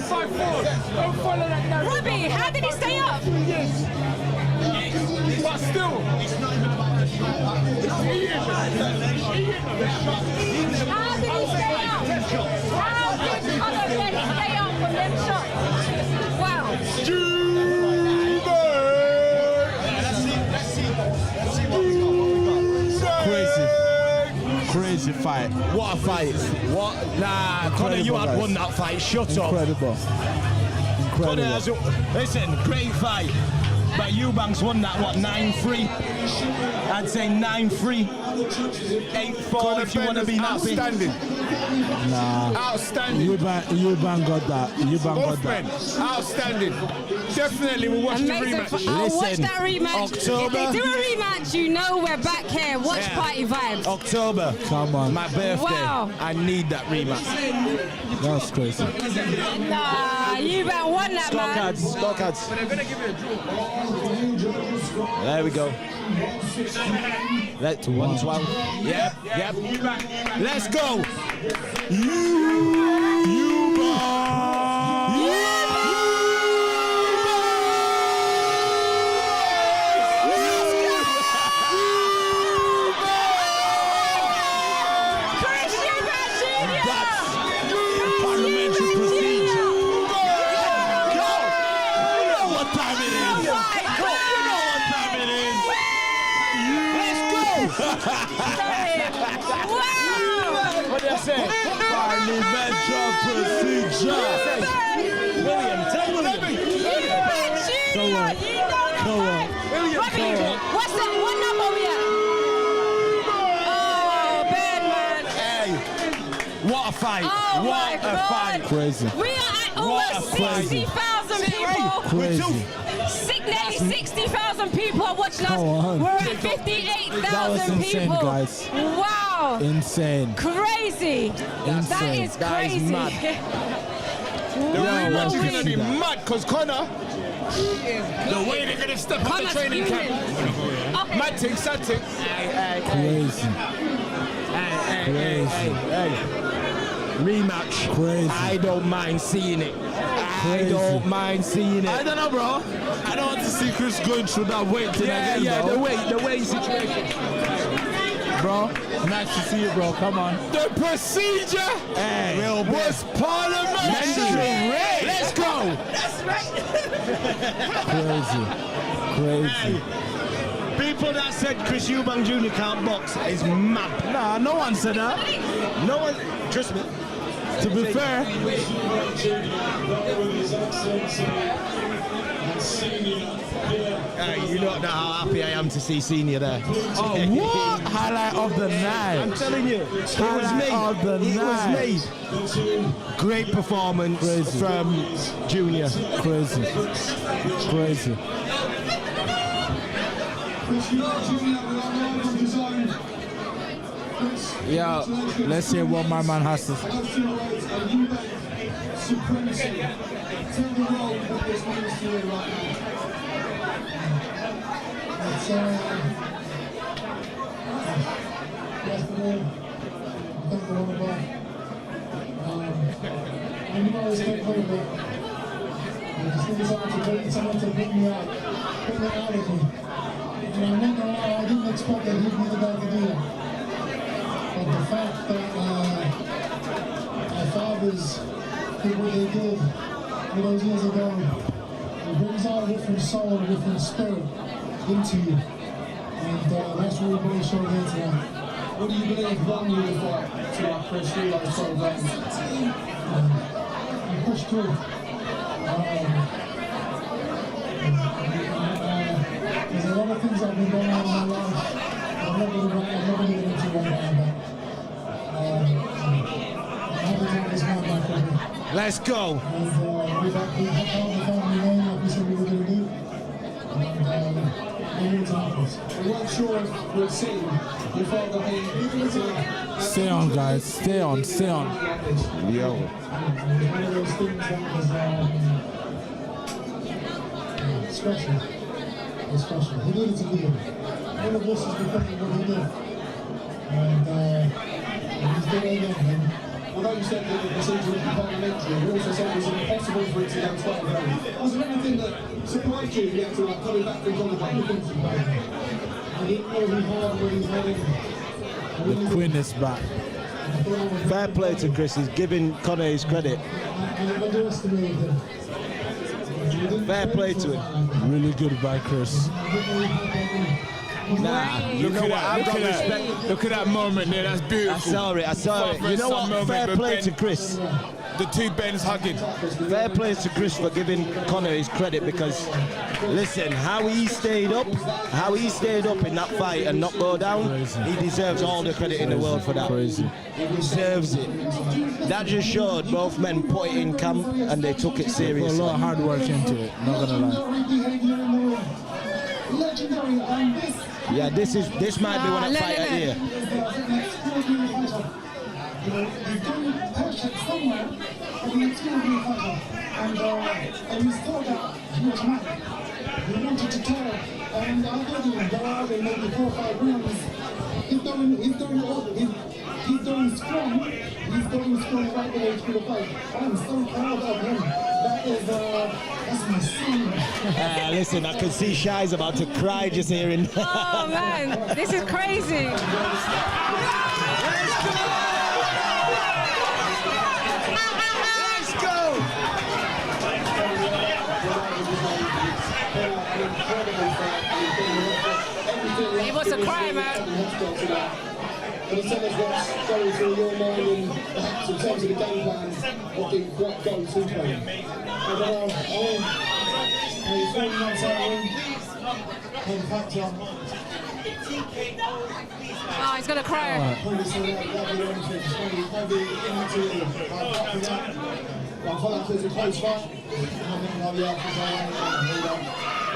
5'4". Don't follow that narrative. Robbie, how did he stay up? But still, it's not even about the shot. How did he stay up? How did Conor Benn stay up from them shots? Wow. Crazy fight. What a fight. What? Nah, Conor, you had won that fight. Shut up. Incredible. Conor has, listen, great fight. But Eubank's won that, what, 9-3? I'd say 9-3. 8-4 if you want to be happy. Outstanding. Nah. Outstanding. Eubank got that. Eubank got that. Outstanding. Definitely we'll watch the rematch. I'll watch that rematch. October. If they do a rematch, you know we're back here. Watch party vibes. October. Come on. My birthday. Wow. I need that rematch. That's crazy. Nah, Eubank won that, man. Scorecards. But they're going to give it a draw. There we go. Let's 112. Yep. Let's go. What did I say? Parliamentary procedure. William, tell William. Eubank Junior, you know the fight. Robbie, what number we at? Oh, Benn, man. Hey, what a fight. Oh, What my a God. fight. Crazy. We are at almost 60,000 people. Crazy. Nearly 60,000 people are watching us. Come on. We're at That was 58,000 insane, people. guys. Wow. Insane. Crazy. That Insane. is That is crazy. mad. The rematch is going to be that. mad because Conor, the way they're going to step up the Connor's training camp. Okay. Mad thing, sad thing. Crazy. Crazy. Hey. Rematch. Crazy. I don't mind seeing it. Crazy. I don't mind seeing it. I don't know, bro. I don't want to see Chris going through that weight thing again, bro. the weight situation. Bro, nice to see you, bro. Come on. The procedure was parliamentary. Let's go. Crazy. People that said Chris Eubank Jr. can't box is mad. Nah, no one said that. No one, trust me. To be fair, You don't know how happy I am to see Senior there. oh, what? Highlight of the night. I'm telling you, it was Highlight of the me. It was night. me. Great performance from Junior. Crazy. Yeah, let's hear what my man has to say. Someone to bring me out, put me out of me. And I'm not gonna lie, I didn't expect that he'd be the guy to do that. But the fact that our fathers did what they did all those years ago, it brings out a different soul, a different spirit into you. And that's what we really showed here tonight. What do you believe won you the fight to our Chris Eubank so bad? I pushed through. There's a lot of things that have been going on in my life. I'm not going to get into right now, but I'm happy to have this man back with me. Let's go. And we've had the family name like we said we were going to do. And we're here to happen. We weren't sure if we'd see him. We felt that Stay on, guys. Stay on. Yo. one of those things that was special. It's special. He needed to be here. All of this is because of what he did. And he's doing it again, man. although you said that the procedure would be parliamentary, you also said it was impossible for it to go 12 rounds. Was there anything that surprised you in the actual coming back from Conor Benn? He hit really hard when he's heading. The Queen is back. Fair play to Chris. He's giving Conor his credit. Fair play to him. Really good by Chris. Nah, Look at that. Look at that moment there. That's beautiful. I saw it. You know what? Fair play to Chris. The two Benns hugging. Fair play to Chris for giving Conor his credit because, listen, how he stayed up in that fight and not go down, he deserves all the credit in the world for that. He deserves it. That just showed both men put it in camp and they took it seriously. A lot of hard work into it, not gonna lie. Yeah, this might be one of the fighter here. You've done perfect somewhere, and you still be a fighter. And you still got automatic. You wanted to tell, and I heard him go out and maybe 4 or 5 rounds. He's doing strong right the way through the fight. I'm so proud of him. That's my son. Listen, I can see Shai's about to cry just hearing. Oh man, this is crazy. He wants to cry, man. Can you tell us what's going through your mind and perhaps in terms of the game plan, what didn't quite go to plan? How you feeling outside? Oh, he's gonna cry. I feel like it was a close fight.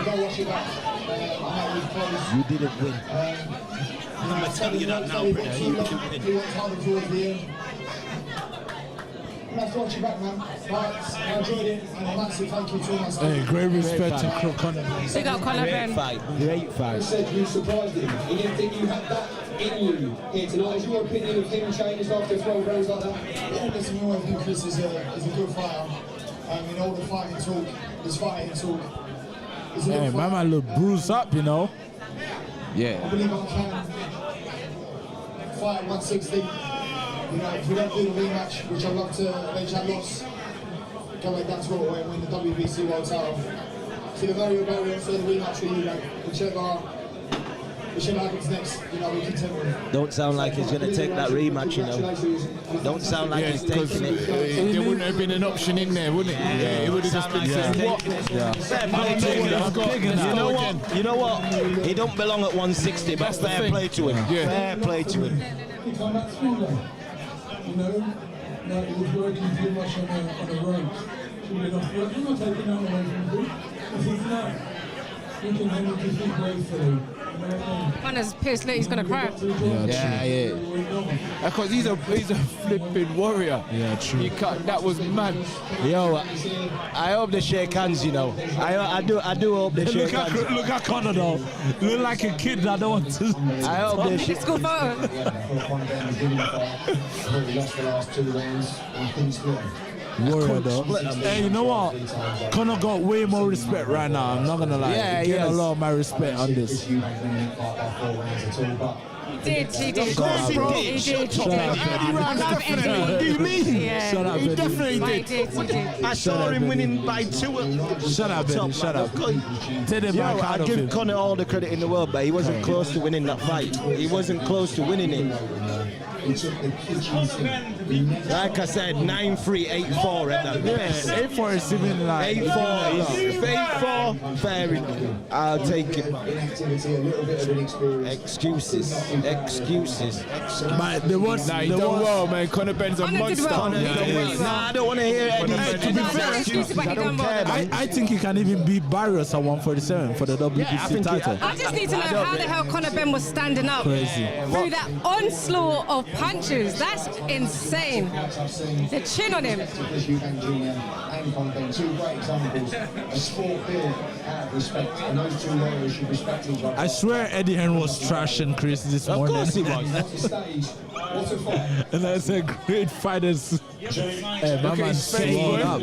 Go watch it back. You didn't win. I'm telling you that now, you worked harder towards the end. Let's watch you back, man. I enjoyed it, and a massive thank you to my staff. Hey, great respect to Conor Benn. Big up Conor Benn. Great fight. You said you surprised him. He didn't think you had that in you here tonight. Is your opinion of him changed after 12 rounds like that? Yeah, listen, you always think Chris is a good fighter. You know, the fighting talk, this fighting talk. Hey, my man look bruised up, you know. I believe I can fight at 160. You know, if we don't do the rematch, which I'd love to avenge that loss, go back down to Cruiserweight and win the WBC World title. So the very variant for the rematch for you, like, whichever happens next, you know, we contend with it. Don't sound like he's going to take that rematch, you know. Don't sound like he's taking it. There wouldn't have been an option in there, would it? Yeah, it would have just been saying, what? You know what? He don't belong at 160, but fair play to him. Fair play to him. He come back stronger. You know, like he was working too much on the road. I'm not taking that away from him. If he's not, we can handle defeat gracefully. Connor's pissed, look, he's gonna cry. Yeah. Because he's a flipping warrior. Yeah, true. That was mad. Yo, I hope they shake hands, you know. I do hope they shake hands. Look at Conor though. Look like a kid that don't want to. I hope they shake School photo. Lost the last 2 rounds and couldn't split. Warrior though. Hey, you know what? Conor got way more respect right now. I'm not gonna lie. Yeah, he get a lot of my respect on this. He did. Of course he did. Shut up, Eddie. What do you mean? Yeah. Shut up, He Eddie. definitely did. I saw him winning by 2. Shut up, Eddie. Shut up. Take it back out I of give him. Conor all the credit in the world, but he wasn't close to winning that fight. He wasn't close to winning it. Like I said, 9-3, 8-4 at that best. 8-4 is even like 8-4, fair enough. I'll take it. Excuses. But the ones, Nah, he done well, man. Conor Benn's a Conor did monster. well. Nah, I don't want to hear Eddie. to be fair, I don't care, man. I think he can even beat Barrios at 147 for the WBC title. I just need to know how the hell Conor Benn was standing up Crazy. through that onslaught of punches. That's insane. The chin on him. Eubank Jr. and think, Conor Benn, two great examples of sport built out of respect, and those two lawyers should respect each other. I swear Eddie Hearn was trashing Chris this morning. Of course he was. What a stage, what a fight. And that's a great fighters. Hey, my man staying up.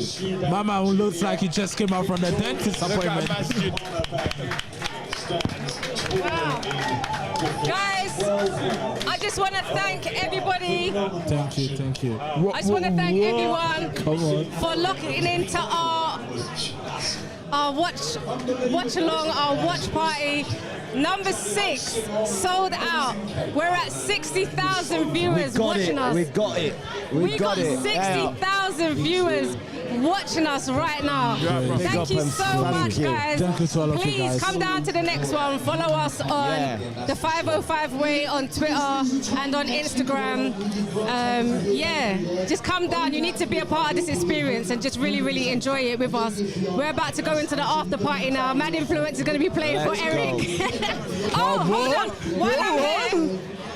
My man looks like he just came out from the dentist appointment. Wow. Guys, I just want to thank everybody. Thank you. I just want to thank everyone for locking into our watch along, our watch party. Number 6 sold out. We're at 60,000 viewers watching us. We got it. We got 60,000 viewers watching us right now. Thank you so much, guys. Thank you to all of you Please guys. come down to the next one. Follow us on the 505 Way on Twitter and on Instagram. Just come down. You need to be a part of this experience and just really, really enjoy it with us. We're about to go into the after party now. Mad Influence is going to be playing for Eric. Oh, hold on.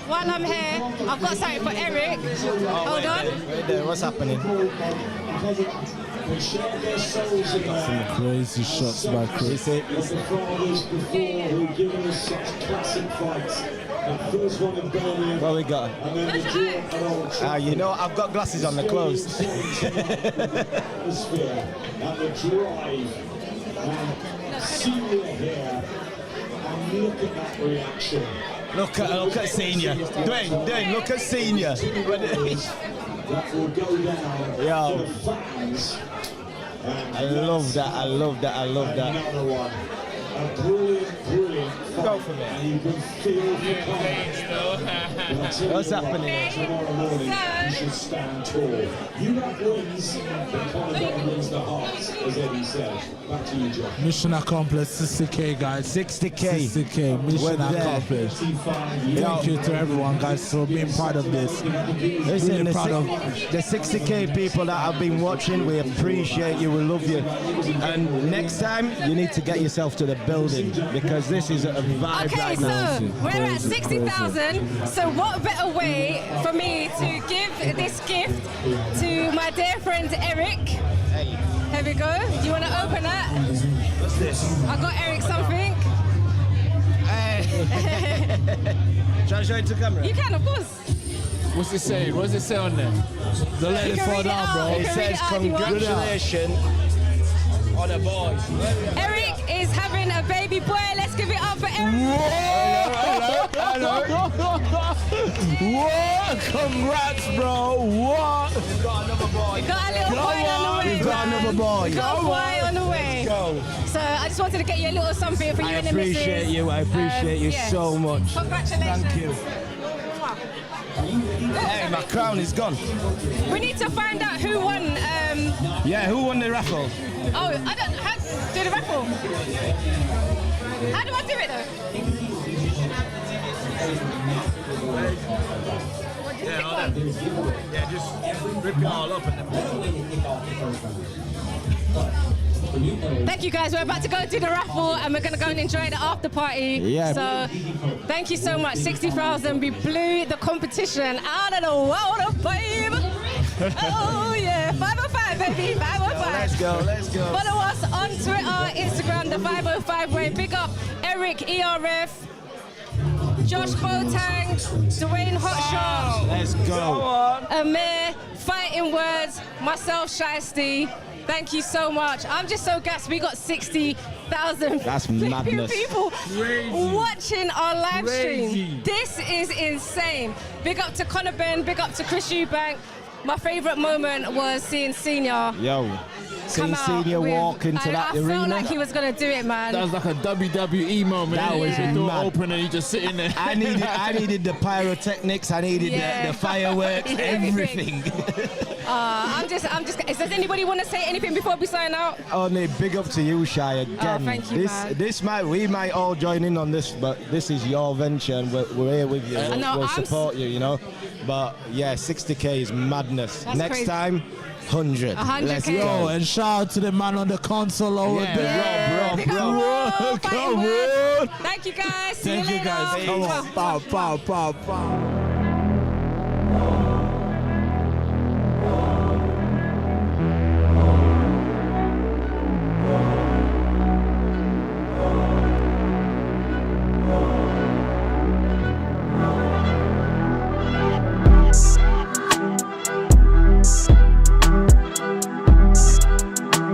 While I'm here, I've got something for Eric. Hold on. Wait there, what's happening? Some crazy shots by Chris. What we got? You know, I've got glasses on, they're closed. Look at that reaction. Look at Senior. Dwayne, look at Senior. That will go down. Yo. Fans. I love that. Another one. A brilliant fight. Go for me. And you can feel the pain. What's happening? Tomorrow morning, you should stand tall. Eubank wins, but Conor Benn wins the hearts, as Eddie said. Back to you, Jeff. Mission accomplished, 60K guys. 60K. Mission accomplished. Thank you to everyone guys for being part of this. Listen, really proud of the 60K people that have been watching, we appreciate you, we love you. And next time, you need to get yourself to the building because this is a vibe right now. So we're at 60,000. So what better way for me to give this gift to my dear friend Eric? Here we go. Do you want to open that? What's this? I got Eric something. Try to show it to camera. You can, of course. What's it saying? What does it say on there? Don't let it fall down, bro. It says congratulations on a boy. Eric is having a baby boy. Let's give it up for Eric. Hello. What? Congrats, bro. What? We've got another boy. We got a little boy on the way. We've got another boy. We got a boy on the way. Go. So I just wanted to get you a little something for you and the missus. I appreciate you so much. Congratulations. Thank you. Hey, my crown is gone. We need to find out who won. Who won the raffle? Oh, I don't. How do the raffle? How do I do it though? Yeah, just rip it all up. Thank you guys. We're about to go to the raffle and we're going to go and enjoy the after party. Yeah. So thank you so much. 60,000. We blew the competition out of the water, babe. Oh yeah, 505 baby, 505. Let's go. Follow us on Twitter, Instagram, the 505 Way. Big up Eric ERF, Josh Botang, Dwayne Hotshot. Let's go. Amir, Fighting Words, myself, Shiesty. Thank you so much. I'm just so gassed. We got 60,000 That's madness. people watching our live stream. This is insane. Big up to Conor Benn, big up to Chris Eubank. My favorite moment was seeing Senior. Seeing Senior walk into that arena. I felt like he was going to do it, man. That was like a WWE moment. That was the door mad. open and he just sitting there. I needed the pyrotechnics. I needed the fireworks, everything. I'm just. Does anybody want to say anything before we sign out? Only big up to you, Shy. Again, thank you, man. We might all join in on this, but this is your venture, and we're here with you. We'll support you, you know. But yeah, 60K is madness. That's Next crazy. time, 100. 100K. Let's Yo, go. and shout out to the man on the console over there. Big up Rob, Fighting Words. Thank you guys. See you later. Come on. Pow.